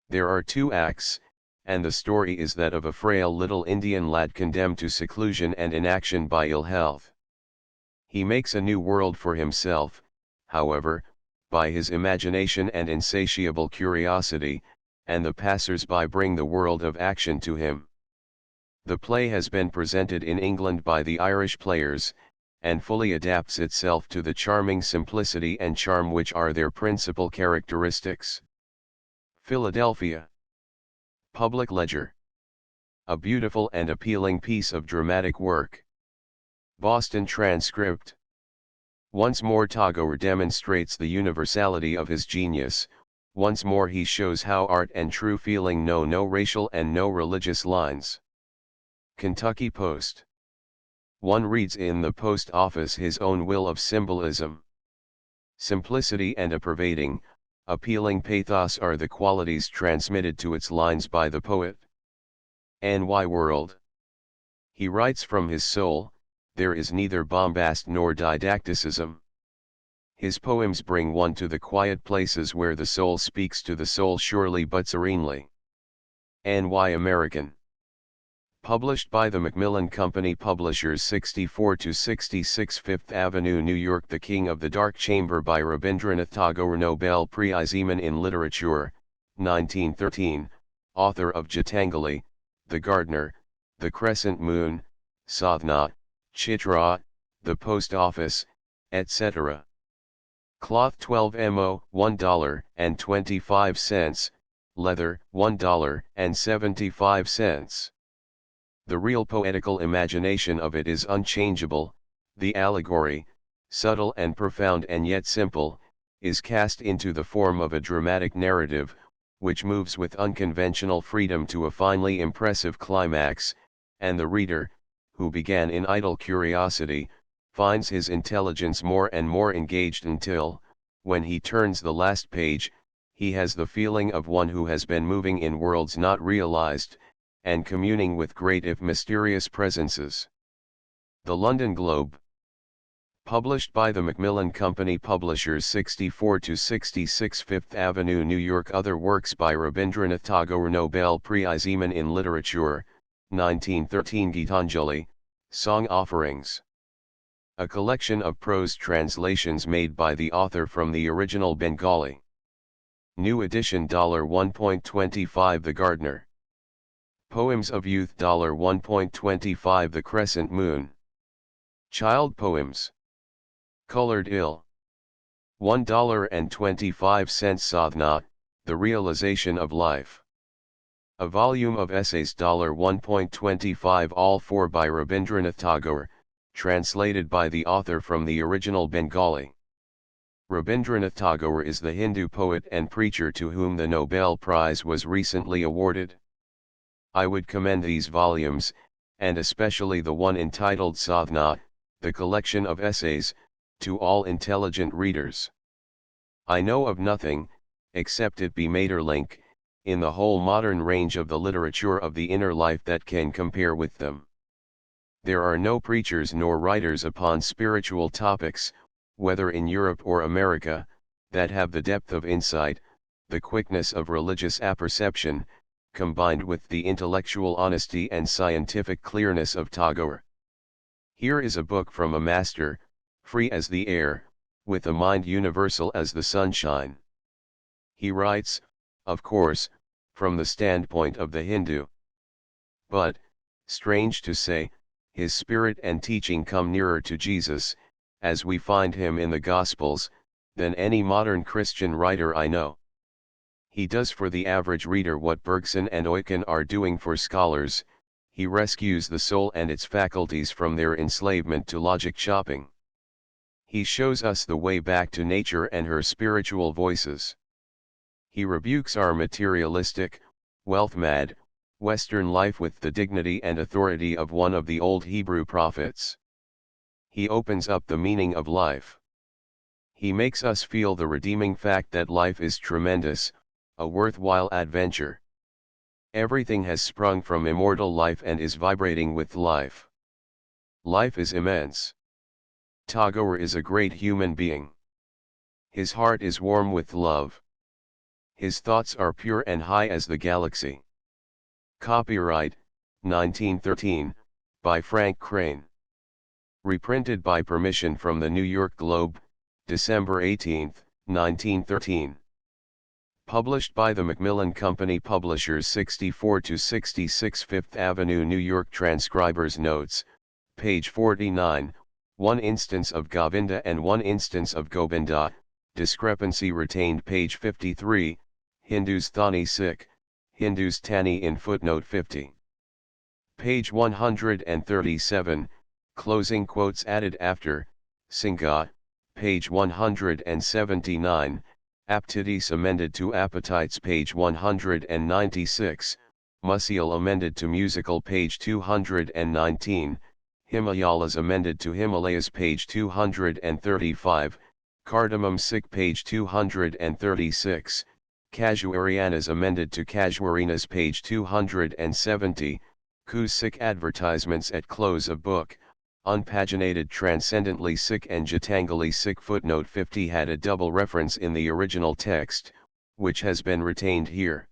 There are 2 acts, and the story is that of a frail little Indian lad condemned to seclusion and inaction by ill health. He makes a new world for himself, however, by his imagination and insatiable curiosity, and the passers-by bring the world of action to him. The play has been presented in England by the Irish Players, and fully adapts itself to the charming simplicity and charm which are their principal characteristics. Philadelphia Public Ledger. A beautiful and appealing piece of dramatic work. Boston Transcript. Once more Tagore demonstrates the universality of his genius, once more he shows how art and true feeling know no racial and no religious lines. Kentucky Post. One reads in the post office his own will of symbolism. Simplicity and a pervading, appealing pathos are the qualities transmitted to its lines by the poet. NY World. He writes from his soul, there is neither bombast nor didacticism. His poems bring one to the quiet places where the soul speaks to the soul surely but serenely. NY American. Published by the Macmillan Company Publishers, 64 to 66 Fifth Avenue, New York. The King of the Dark Chamber by Rabindranath Tagore, Nobel Prize in Literature, 1913, author of Gitanjali, The Gardener, The Crescent Moon, Sadhana, Chitra, The Post Office, etc. Cloth 12 mo, $1.25, leather, $1.75. The real poetical imagination of it is unchangeable, the allegory, subtle and profound and yet simple, is cast into the form of a dramatic narrative, which moves with unconventional freedom to a finely impressive climax, and the reader, who began in idle curiosity, finds his intelligence more and more engaged until, when he turns the last page, he has the feeling of one who has been moving in worlds not realized, and communing with great if mysterious presences. The London Globe. Published by the Macmillan Company Publishers, 64 to 66 Fifth Avenue, New York. Other works by Rabindranath Tagore, Nobel Prize in Literature, 1913. Gitanjali, Song Offerings. A collection of prose translations made by the author from the original Bengali. New edition $1.25. The Gardener. Poems of Youth $1.25. The Crescent Moon. Child Poems. Colored Ill. $1.25. Sadhana, The Realization of Life. A volume of essays $1.25. All four by Rabindranath Tagore, translated by the author from the original Bengali. Rabindranath Tagore is the Hindu poet and preacher to whom the Nobel Prize was recently awarded. I would commend these volumes, and especially the one entitled Sadhana, the collection of essays, to all intelligent readers. I know of nothing, except it be Maeterlinck, in the whole modern range of the literature of the inner life that can compare with them. There are no preachers nor writers upon spiritual topics, whether in Europe or America, that have the depth of insight, the quickness of religious apperception, combined with the intellectual honesty and scientific clearness of Tagore. Here is a book from a master, free as the air, with a mind universal as the sunshine. He writes, of course, from the standpoint of the Hindu. But, strange to say, his spirit and teaching come nearer to Jesus, as we find him in the Gospels, than any modern Christian writer I know. He does for the average reader what Bergson and Eucken are doing for scholars. He rescues the soul and its faculties from their enslavement to logic chopping. He shows us the way back to nature and her spiritual voices. He rebukes our materialistic, wealth-mad, Western life with the dignity and authority of one of the old Hebrew prophets. He opens up the meaning of life. He makes us feel the redeeming fact that life is tremendous, a worthwhile adventure. Everything has sprung from immortal life and is vibrating with life. Life is immense. Tagore is a great human being. His heart is warm with love. His thoughts are pure and high as the galaxy. Copyright, 1913, by Frank Crane. Reprinted by permission from the New York Globe, December 18, 1913. Published by the Macmillan Company Publishers, 64 to 66 Fifth Avenue, New York. Transcriber's notes, page 49, one instance of Govinda and one instance of Govinda, discrepancy retained. Page 53, Hindus Thani Sikh, Hindus Tani in footnote 50. Page 137, closing quotes added after, Singha, page 179, Aptidis amended to appetites. Page 196, Musial amended to musical page 219, Himayalas amended to Himalayas page 235, Cardamom Sikh page 236, Casuarianas amended to Casuarinas page 270, Kus Sikh advertisements at close of book, unpaginated transcendently Sikh and Gitangali Sikh footnote 50 had a double reference in the original text, which has been retained here.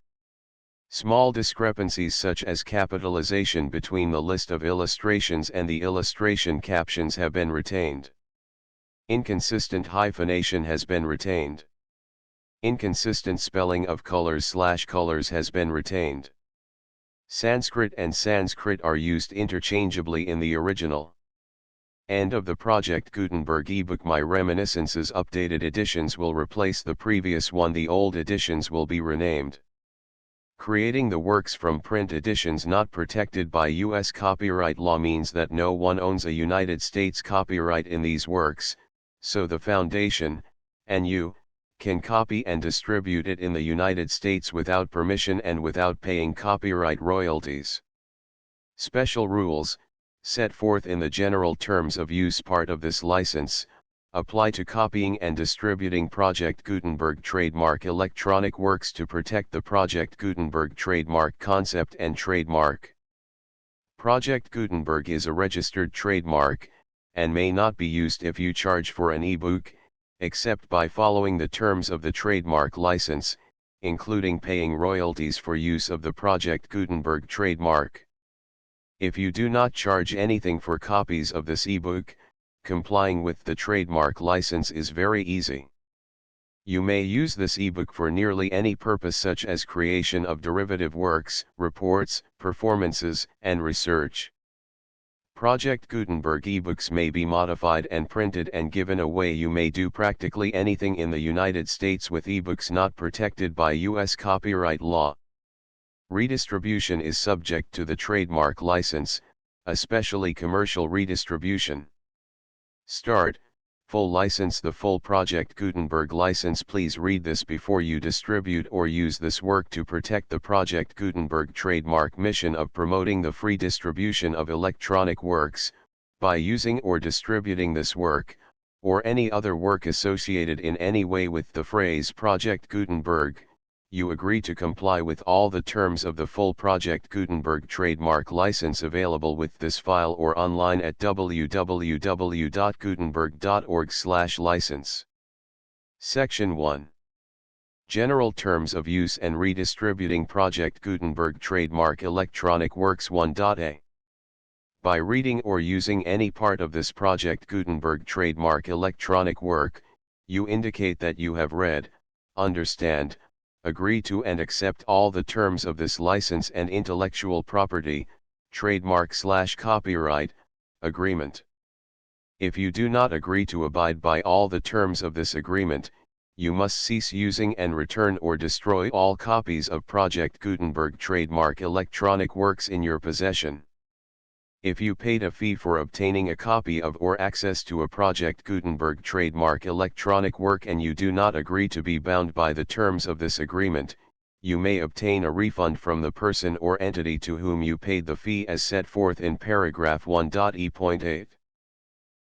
Small discrepancies such as capitalization between the list of illustrations and the illustration captions have been retained. Inconsistent hyphenation has been retained. Inconsistent spelling of colors/colors has been retained. Sanskrit and Sanskrit are used interchangeably in the original. End of the Project Gutenberg ebook. My Reminiscences updated editions will replace the previous one. The old editions will be renamed. Creating the works from print editions not protected by U.S. copyright law means that no one owns a United States copyright in these works, so the Foundation, and you, can copy and distribute it in the United States without permission and without paying copyright royalties. Special rules, set forth in the general terms of use part of this license, apply to copying and distributing Project Gutenberg trademark electronic works to protect the Project Gutenberg trademark concept and trademark. Project Gutenberg is a registered trademark, and may not be used if you charge for an ebook, except by following the terms of the trademark license, including paying royalties for use of the Project Gutenberg trademark. If you do not charge anything for copies of this ebook, complying with the trademark license is very easy. You may use this ebook for nearly any purpose such as creation of derivative works, reports, performances, and research. Project Gutenberg ebooks may be modified and printed and given away. You may do practically anything in the United States with ebooks not protected by U.S. copyright law. Redistribution is subject to the trademark license, especially commercial redistribution. Start, full license. The full Project Gutenberg license. Please read this before you distribute or use this work to protect the Project Gutenberg trademark mission of promoting the free distribution of electronic works, by using or distributing this work, or any other work associated in any way with the phrase Project Gutenberg. You agree to comply with all the terms of the full Project Gutenberg trademark license available with this file or online at www.gutenberg.org/license. Section 1. General Terms of Use and Redistributing Project Gutenberg Trademark Electronic Works 1.a. By reading or using any part of this Project Gutenberg trademark electronic work, you indicate that you have read, understand, agree to and accept all the terms of this license and intellectual property, trademark/copyright, agreement. If you do not agree to abide by all the terms of this agreement, you must cease using and return or destroy all copies of Project Gutenberg trademark electronic works in your possession. If you paid a fee for obtaining a copy of or access to a Project Gutenberg trademark electronic work and you do not agree to be bound by the terms of this agreement, you may obtain a refund from the person or entity to whom you paid the fee as set forth in paragraph 1.e.8.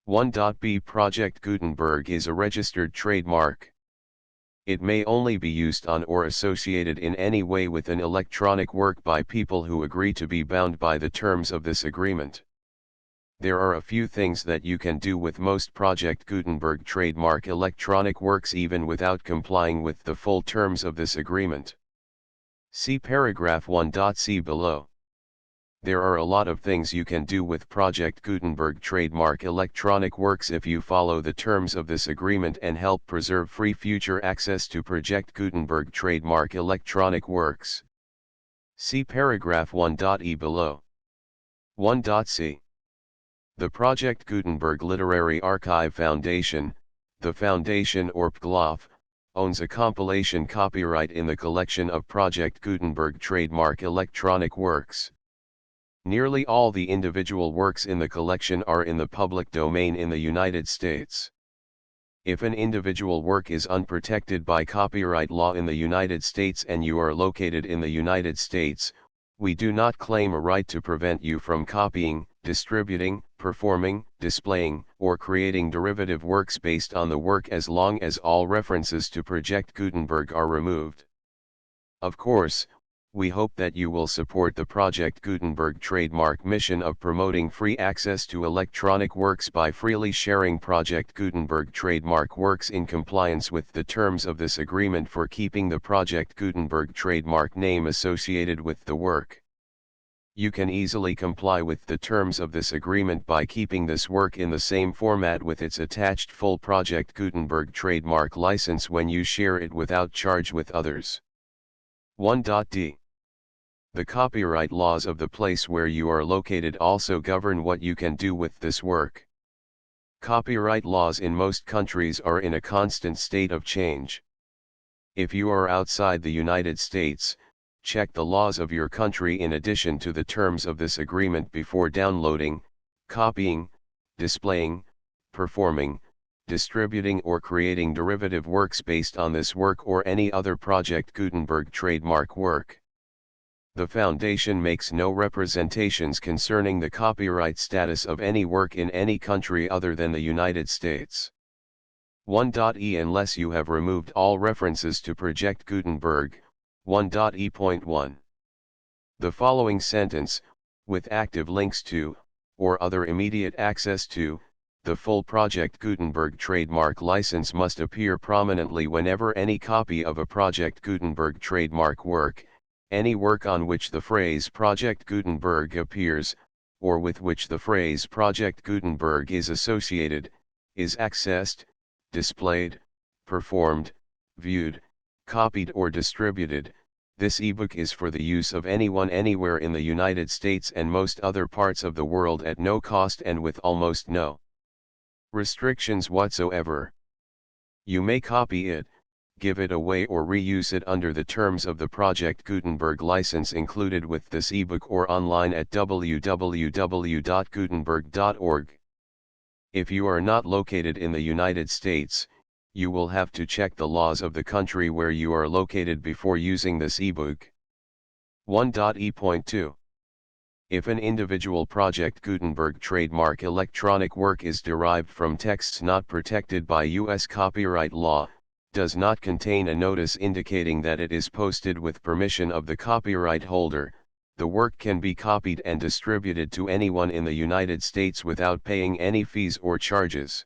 1.b. Project Gutenberg is a registered trademark. It may only be used on or associated in any way with an electronic work by people who agree to be bound by the terms of this agreement. There are a few things that you can do with most Project Gutenberg trademark electronic works even without complying with the full terms of this agreement. See paragraph 1.c below. There are a lot of things you can do with Project Gutenberg trademark electronic works if you follow the terms of this agreement and help preserve free future access to Project Gutenberg trademark electronic works. See paragraph 1.e below. 1.c. The Project Gutenberg Literary Archive Foundation, the Foundation or PGLOF, owns a compilation copyright in the collection of Project Gutenberg trademark electronic works. Nearly all the individual works in the collection are in the public domain in the United States. If an individual work is unprotected by copyright law in the United States and you are located in the United States, We do not claim a right to prevent you from copying, distributing, performing, displaying, or creating derivative works based on the work as long as all references to Project Gutenberg are removed. Of course, we hope that you will support the Project Gutenberg trademark mission of promoting free access to electronic works by freely sharing Project Gutenberg trademark works in compliance with the terms of this agreement for keeping the Project Gutenberg trademark name associated with the work. You can easily comply with the terms of this agreement by keeping this work in the same format with its attached full Project Gutenberg trademark license when you share it without charge with others. 1.d. The copyright laws of the place where you are located also govern what you can do with this work. Copyright laws in most countries are in a constant state of change. If you are outside the United States, check the laws of your country in addition to the terms of this agreement before downloading, copying, displaying, performing, distributing or creating derivative works based on this work or any other Project Gutenberg trademark work. The Foundation makes no representations concerning the copyright status of any work in any country other than the United States. 1.e Unless you have removed all references to Project Gutenberg, 1.e.1. The following sentence, with active links to, or other immediate access to, the full Project Gutenberg trademark license must appear prominently whenever any copy of a Project Gutenberg trademark work, any work on which the phrase Project Gutenberg appears, or with which the phrase Project Gutenberg is associated, is accessed, displayed, performed, viewed, copied or distributed. This ebook is for the use of anyone anywhere in the United States and most other parts of the world at no cost and with almost no restrictions whatsoever. You may copy it, give it away or reuse it under the terms of the Project Gutenberg license included with this ebook or online at www.gutenberg.org. If you are not located in the United States, you will have to check the laws of the country where you are located before using this ebook. 1.e.2. If an individual Project Gutenberg trademark electronic work is derived from texts not protected by U.S. copyright law, does not contain a notice indicating that it is posted with permission of the copyright holder, the work can be copied and distributed to anyone in the United States without paying any fees or charges.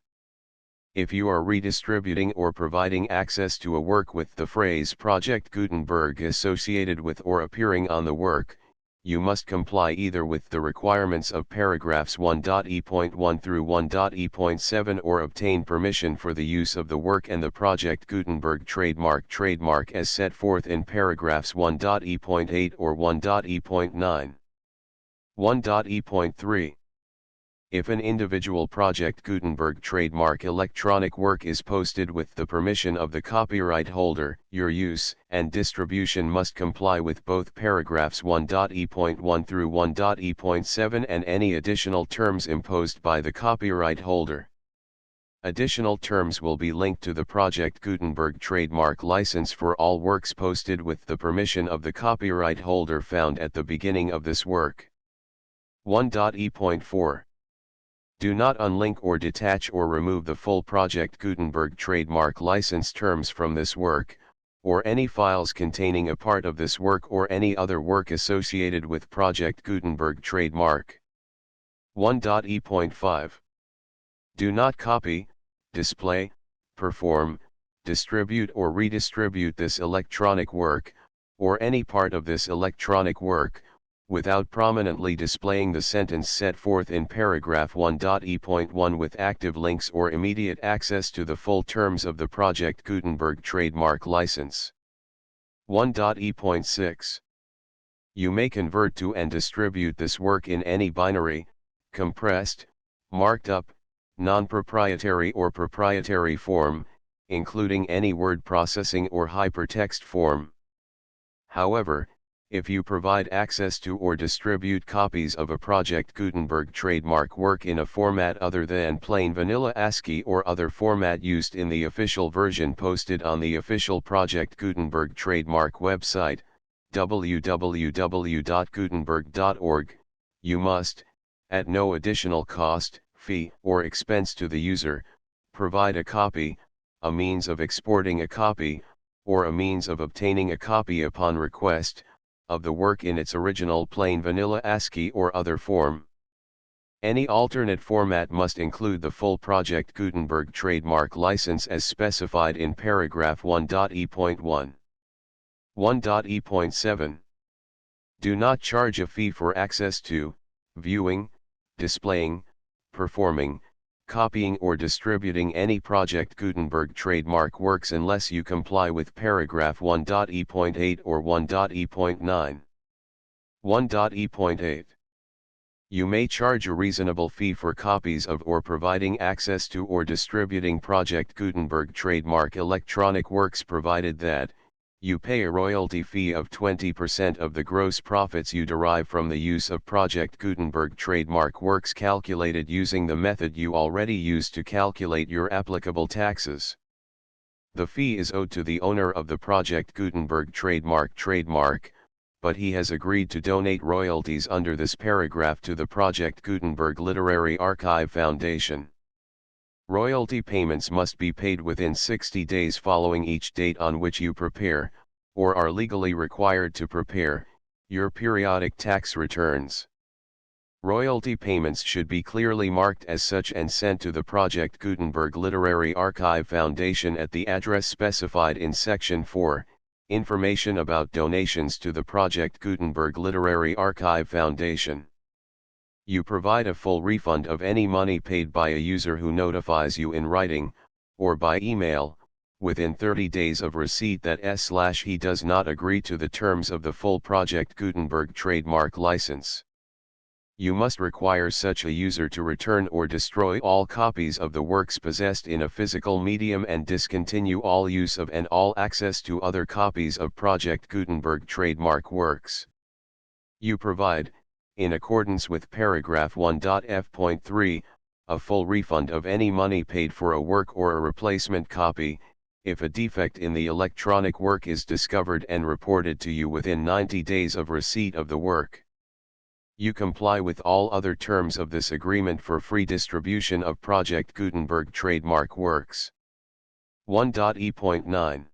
If you are redistributing or providing access to a work with the phrase Project Gutenberg associated with or appearing on the work, you must comply either with the requirements of paragraphs 1.e.1 through 1.e.7 or obtain permission for the use of the work and the Project Gutenberg trademark as set forth in paragraphs 1.e.8 or 1.e.9. 1.e.3. If an individual Project Gutenberg trademark electronic work is posted with the permission of the copyright holder, your use and distribution must comply with both paragraphs 1.e.1 through 1.e.7 and any additional terms imposed by the copyright holder. Additional terms will be linked to the Project Gutenberg trademark license for all works posted with the permission of the copyright holder found at the beginning of this work. 1.e.4. Do not unlink or detach or remove the full Project Gutenberg trademark license terms from this work, or any files containing a part of this work or any other work associated with Project Gutenberg trademark. 1.e.5. Do not copy, display, perform, distribute or redistribute this electronic work, or any part of this electronic work, without prominently displaying the sentence set forth in paragraph 1.e.1 with active links or immediate access to the full terms of the Project Gutenberg trademark license. 1.e.6. You may convert to and distribute this work in any binary, compressed, marked up, non-proprietary or proprietary form, including any word processing or hypertext form. However, if you provide access to or distribute copies of a Project Gutenberg trademark work in a format other than plain vanilla ASCII or other format used in the official version posted on the official Project Gutenberg trademark website, www.gutenberg.org, you must, at no additional cost, fee, or expense to the user, provide a copy, a means of exporting a copy, or a means of obtaining a copy upon request, of the work in its original plain vanilla ASCII or other form. Any alternate format must include the full Project Gutenberg trademark license as specified in paragraph 1.e.1. 1.e.7. Do not charge a fee for access to, viewing, displaying, performing, copying or distributing any Project Gutenberg trademark works unless you comply with paragraph 1.e.8 or 1.e.9. 1.e.8. You may charge a reasonable fee for copies of or providing access to or distributing Project Gutenberg trademark electronic works provided that, you pay a royalty fee of 20% of the gross profits you derive from the use of Project Gutenberg trademark works calculated using the method you already use to calculate your applicable taxes. The fee is owed to the owner of the Project Gutenberg trademark, but he has agreed to donate royalties under this paragraph to the Project Gutenberg Literary Archive Foundation. Royalty payments must be paid within 60 days following each date on which you prepare, or are legally required to prepare, your periodic tax returns. Royalty payments should be clearly marked as such and sent to the Project Gutenberg Literary Archive Foundation at the address specified in Section 4. Information about donations to the Project Gutenberg Literary Archive Foundation. You provide a full refund of any money paid by a user who notifies you in writing, or by email, within 30 days of receipt that he does not agree to the terms of the full Project Gutenberg trademark license. You must require such a user to return or destroy all copies of the works possessed in a physical medium and discontinue all use of and all access to other copies of Project Gutenberg trademark works. You provide, in accordance with paragraph 1.f.3, a full refund of any money paid for a work or a replacement copy, if a defect in the electronic work is discovered and reported to you within 90 days of receipt of the work. You comply with all other terms of this agreement for free distribution of Project Gutenberg trademark works. 1.e.9.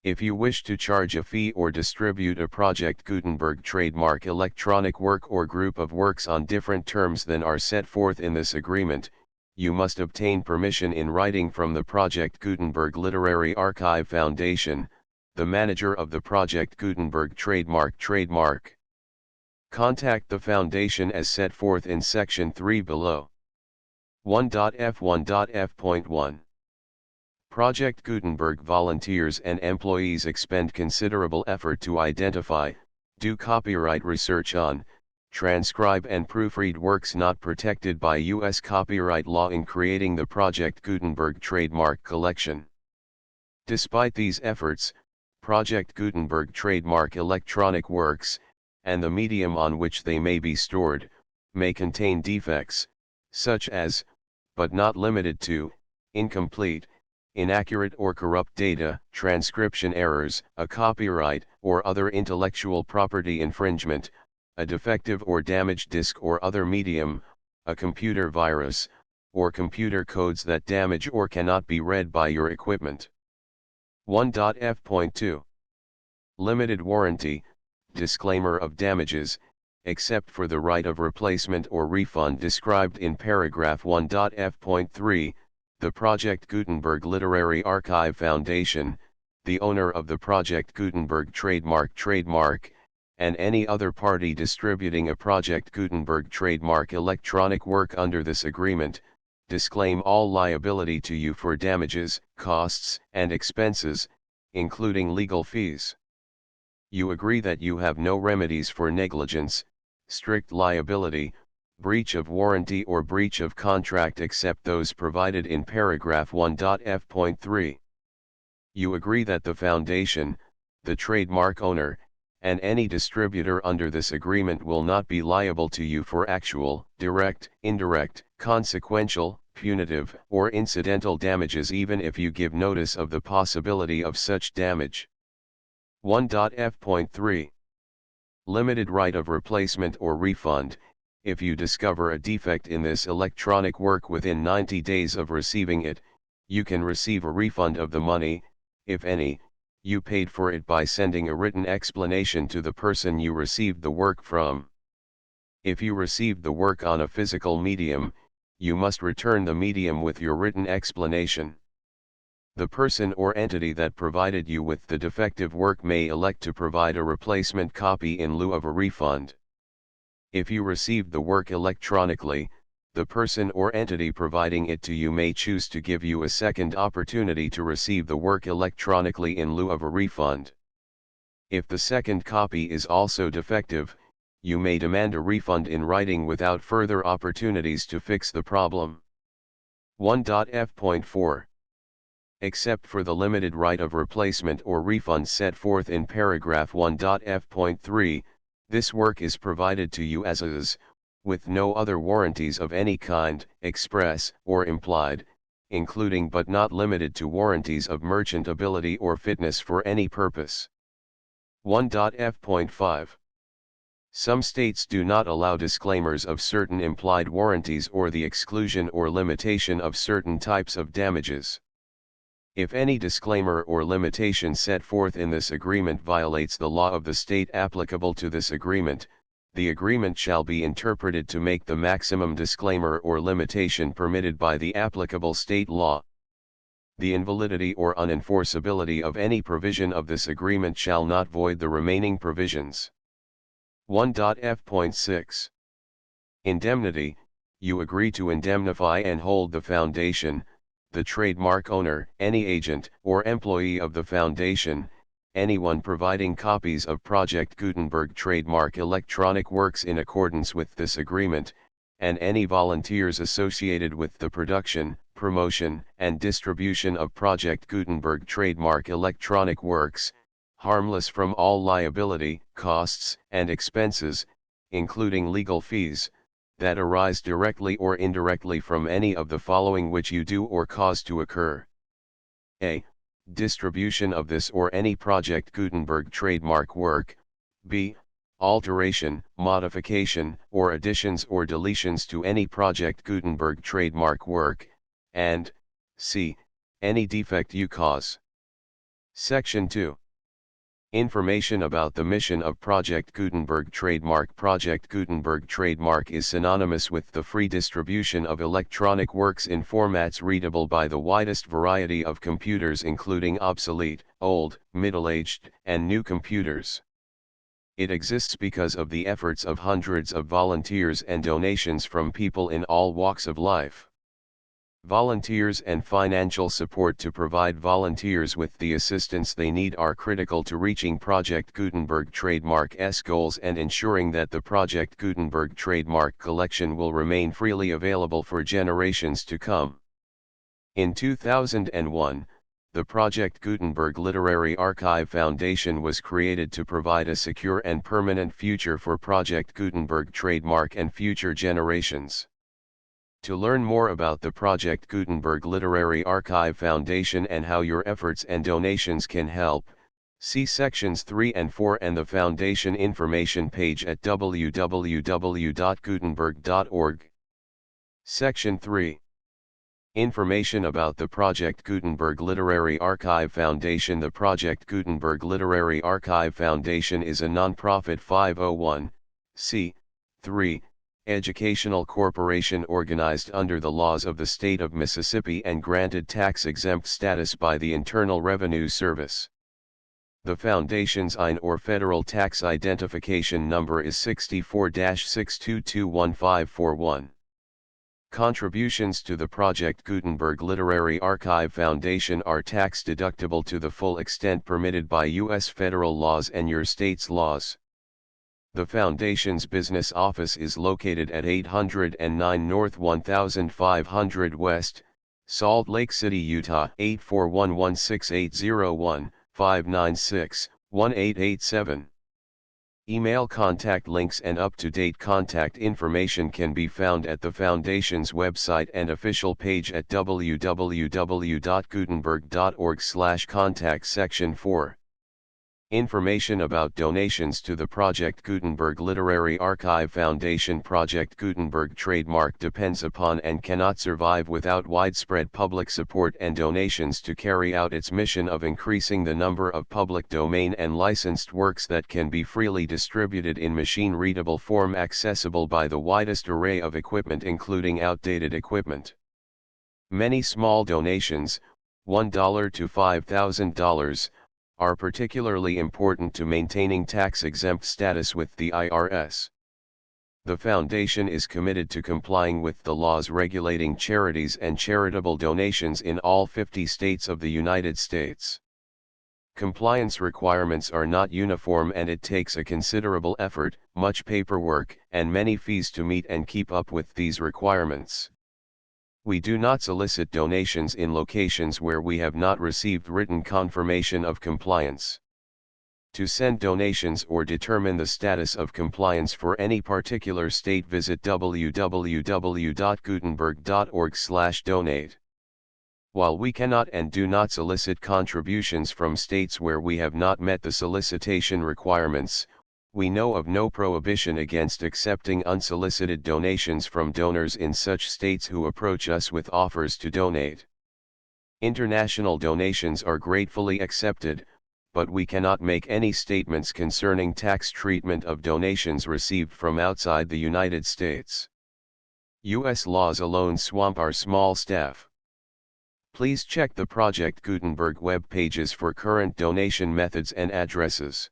If you wish to charge a fee or distribute a Project Gutenberg trademark electronic work or group of works on different terms than are set forth in this agreement, you must obtain permission in writing from the Project Gutenberg Literary Archive Foundation, the manager of the Project Gutenberg trademark. Contact the Foundation as set forth in Section 3 below. 1.f.1.f.1. Project Gutenberg volunteers and employees expend considerable effort to identify, do copyright research on, transcribe and proofread works not protected by U.S. copyright law in creating the Project Gutenberg trademark collection. Despite these efforts, Project Gutenberg trademark electronic works, and the medium on which they may be stored, may contain defects, such as, but not limited to, incomplete, inaccurate or corrupt data, transcription errors, a copyright or other intellectual property infringement, a defective or damaged disk or other medium, a computer virus, or computer codes that damage or cannot be read by your equipment. 1.f.2. Limited warranty, disclaimer of damages, except for the right of replacement or refund described in paragraph 1.f.3, the Project Gutenberg Literary Archive Foundation, the owner of the Project Gutenberg trademark, and any other party distributing a Project Gutenberg trademark electronic work under this agreement, disclaim all liability to you for damages, costs, and expenses, including legal fees. You agree that you have no remedies for negligence, strict liability, breach of warranty or breach of contract except those provided in paragraph 1.f.3. You agree that the Foundation, the trademark owner, and any distributor under this agreement will not be liable to you for actual, direct, indirect, consequential, punitive, or incidental damages even if you give notice of the possibility of such damage. 1.f.3 Limited right of replacement or refund. If you discover a defect in this electronic work within 90 days of receiving it, you can receive a refund of the money, if any, you paid for it by sending a written explanation to the person you received the work from. If you received the work on a physical medium, you must return the medium with your written explanation. The person or entity that provided you with the defective work may elect to provide a replacement copy in lieu of a refund. If you received the work electronically, the person or entity providing it to you may choose to give you a second opportunity to receive the work electronically in lieu of a refund. If the second copy is also defective, you may demand a refund in writing without further opportunities to fix the problem. 1.f.4 Except for the limited right of replacement or refund set forth in paragraph 1.f.3, this work is provided to you as is, with no other warranties of any kind, express or implied, including but not limited to warranties of merchantability or fitness for any purpose. 1.f.5 Some states do not allow disclaimers of certain implied warranties or the exclusion or limitation of certain types of damages. If any disclaimer or limitation set forth in this agreement violates the law of the state applicable to this agreement, the agreement shall be interpreted to make the maximum disclaimer or limitation permitted by the applicable state law. The invalidity or unenforceability of any provision of this agreement shall not void the remaining provisions. 1.f.6 Indemnity. You agree to indemnify and hold the foundation, the trademark owner, any agent or employee of the foundation, anyone providing copies of Project Gutenberg trademark electronic works in accordance with this agreement, and any volunteers associated with the production, promotion, and distribution of Project Gutenberg trademark electronic works, harmless from all liability, costs, and expenses, including legal fees, that arise directly or indirectly from any of the following which you do or cause to occur. A. Distribution of this or any Project Gutenberg trademark work. B. Alteration, modification, or additions or deletions to any Project Gutenberg trademark work, and C. Any defect you cause. Section 2. Information about the mission of Project Gutenberg trademark. Project Gutenberg trademark is synonymous with the free distribution of electronic works in formats readable by the widest variety of computers, including obsolete, old, middle-aged, and new computers. It exists because of the efforts of hundreds of volunteers and donations from people in all walks of life. Volunteers and financial support to provide volunteers with the assistance they need are critical to reaching Project Gutenberg trademark's goals and ensuring that the Project Gutenberg trademark collection will remain freely available for generations to come. In 2001, the Project Gutenberg Literary Archive Foundation was created to provide a secure and permanent future for Project Gutenberg trademark and future generations. To learn more about the Project Gutenberg Literary Archive Foundation and how your efforts and donations can help, see sections 3 and 4 and the Foundation information page at www.gutenberg.org. Section 3. Information about the Project Gutenberg Literary Archive Foundation. The Project Gutenberg Literary Archive Foundation is a non-profit 501(c)(3) educational corporation organized under the laws of the state of Mississippi and granted tax-exempt status by the Internal Revenue Service. The Foundation's IN or Federal Tax Identification Number is 64-6221541. Contributions to the Project Gutenberg Literary Archive Foundation are tax-deductible to the full extent permitted by U.S. federal laws and your state's laws. The Foundation's business office is located at 809 North 1500 West, Salt Lake City, Utah 841-16801-596-1887. Email contact links and up-to-date contact information can be found at the Foundation's website and official page at www.gutenberg.org/contact section 4. Information about donations to the Project Gutenberg Literary Archive Foundation. Project Gutenberg trademark depends upon and cannot survive without widespread public support and donations to carry out its mission of increasing the number of public domain and licensed works that can be freely distributed in machine-readable form accessible by the widest array of equipment including outdated equipment. Many small donations, $1 to $5,000, are particularly important to maintaining tax-exempt status with the IRS. The Foundation is committed to complying with the laws regulating charities and charitable donations in all 50 states of the United States. Compliance requirements are not uniform and it takes a considerable effort, much paperwork, and many fees to meet and keep up with these requirements. We do not solicit donations in locations where we have not received written confirmation of compliance. To send donations or determine the status of compliance for any particular state, visit www.gutenberg.org/donate. While we cannot and do not solicit contributions from states where we have not met the solicitation requirements, we know of no prohibition against accepting unsolicited donations from donors in such states who approach us with offers to donate. International donations are gratefully accepted, but we cannot make any statements concerning tax treatment of donations received from outside the United States. U.S. laws alone swamp our small staff. Please check the Project Gutenberg web pages for current donation methods and addresses.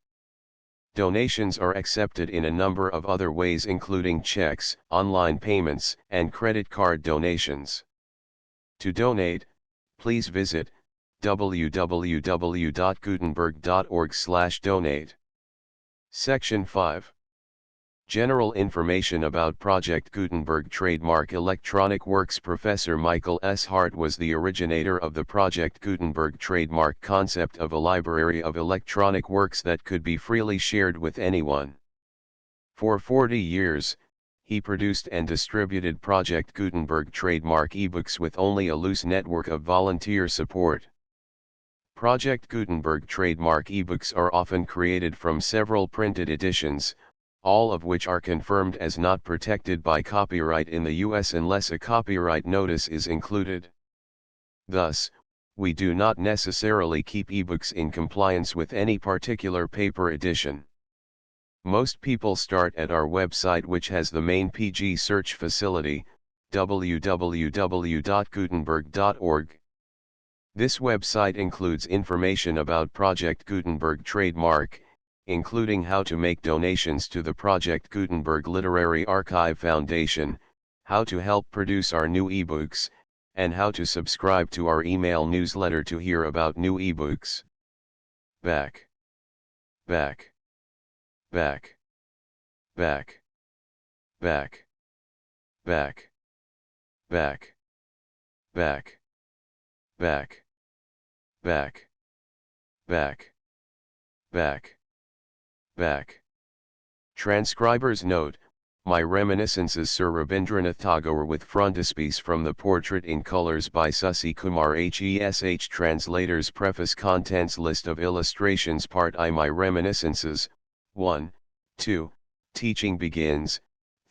Donations are accepted in a number of other ways including checks, online payments, and credit card donations. To donate, please visit www.gutenberg.org/donate. Section 5. General information about Project Gutenberg trademark electronic works. Professor Michael S. Hart was the originator of the Project Gutenberg trademark concept of a library of electronic works that could be freely shared with anyone. For 40 years, he produced and distributed Project Gutenberg trademark ebooks with only a loose network of volunteer support. Project Gutenberg trademark ebooks are often created from several printed editions, all of which are confirmed as not protected by copyright in the U.S. unless a copyright notice is included. Thus, we do not necessarily keep ebooks in compliance with any particular paper edition. Most people start at our website, which has the main PG search facility, www.gutenberg.org. This website includes information about Project Gutenberg trademark, including how to make donations to the Project Gutenberg Literary Archive Foundation, how to help produce our new ebooks, and how to subscribe to our email newsletter to hear about new ebooks. Back. Back. Back. Back. Back. Back. Back. Back. Back. Back. Back. Back. Back. Transcriber's note: My Reminiscences, Sir Rabindranath Tagore, with frontispiece from the Portrait in Colours by Susi Kumar HESH. Translator's preface. Contents: List of illustrations. Part I. My Reminiscences. 1, 2, Teaching begins.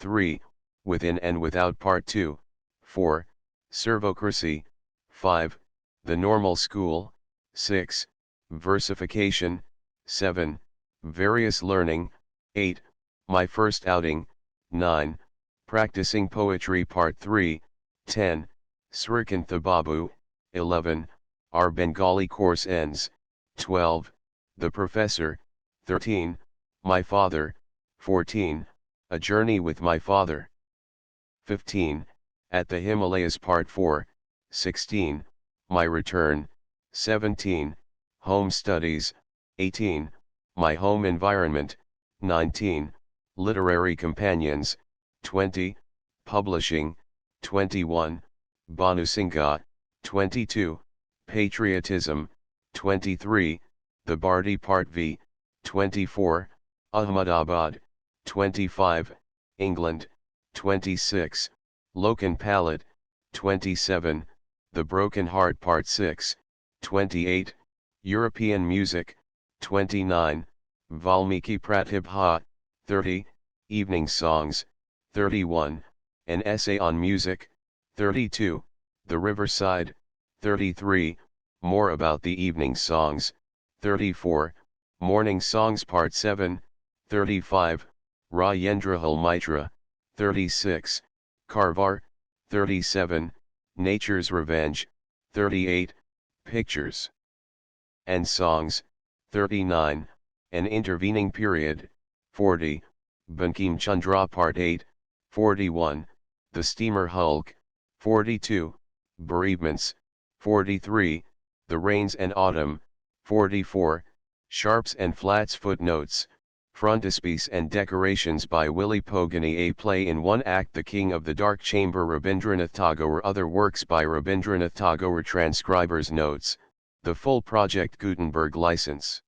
3, Within and without. Part 2, 4, Servocracy. 5, The Normal School. 6, Versification. 7, Various Learning. 8, My First Outing. 9, Practicing Poetry. Part 3, 10, Srikantha Babu. 11, Our Bengali Course Ends. 12, The Professor. 13, My Father. 14, A Journey with My Father. 15, At the Himalayas. Part 4, 16, My Return. 17, Home Studies. 18, My Home Environment. 19, Literary Companions. 20, Publishing. 21, Bhanusingha. 22, Patriotism. 23, The Bardi. Part V. 24, Ahmedabad. 25, England. 26, Loken Palette. 27, The Broken Heart. Part 6. 28, European Music. 29, Valmiki Pratibha, 30, Evening Songs, 31, An Essay on Music, 32, The Riverside, 33, More About the Evening Songs, 34, Morning Songs Part 7, 35, Rajendrahal Mitra, 36, Karvar, 37, Nature's Revenge, 38, Pictures and Songs, 39, An Intervening Period, 40, Bankim Chandra Part 8, 41, The Steamer Hulk, 42, Bereavements, 43, The Rains and Autumn, 44, Sharps and Flats Footnotes, Frontispiece and Decorations by Willy Pogany. A play in one act, The King of the Dark Chamber, Rabindranath Tagore. Other works by Rabindranath Tagore. Transcribers' notes, the full Project Gutenberg license.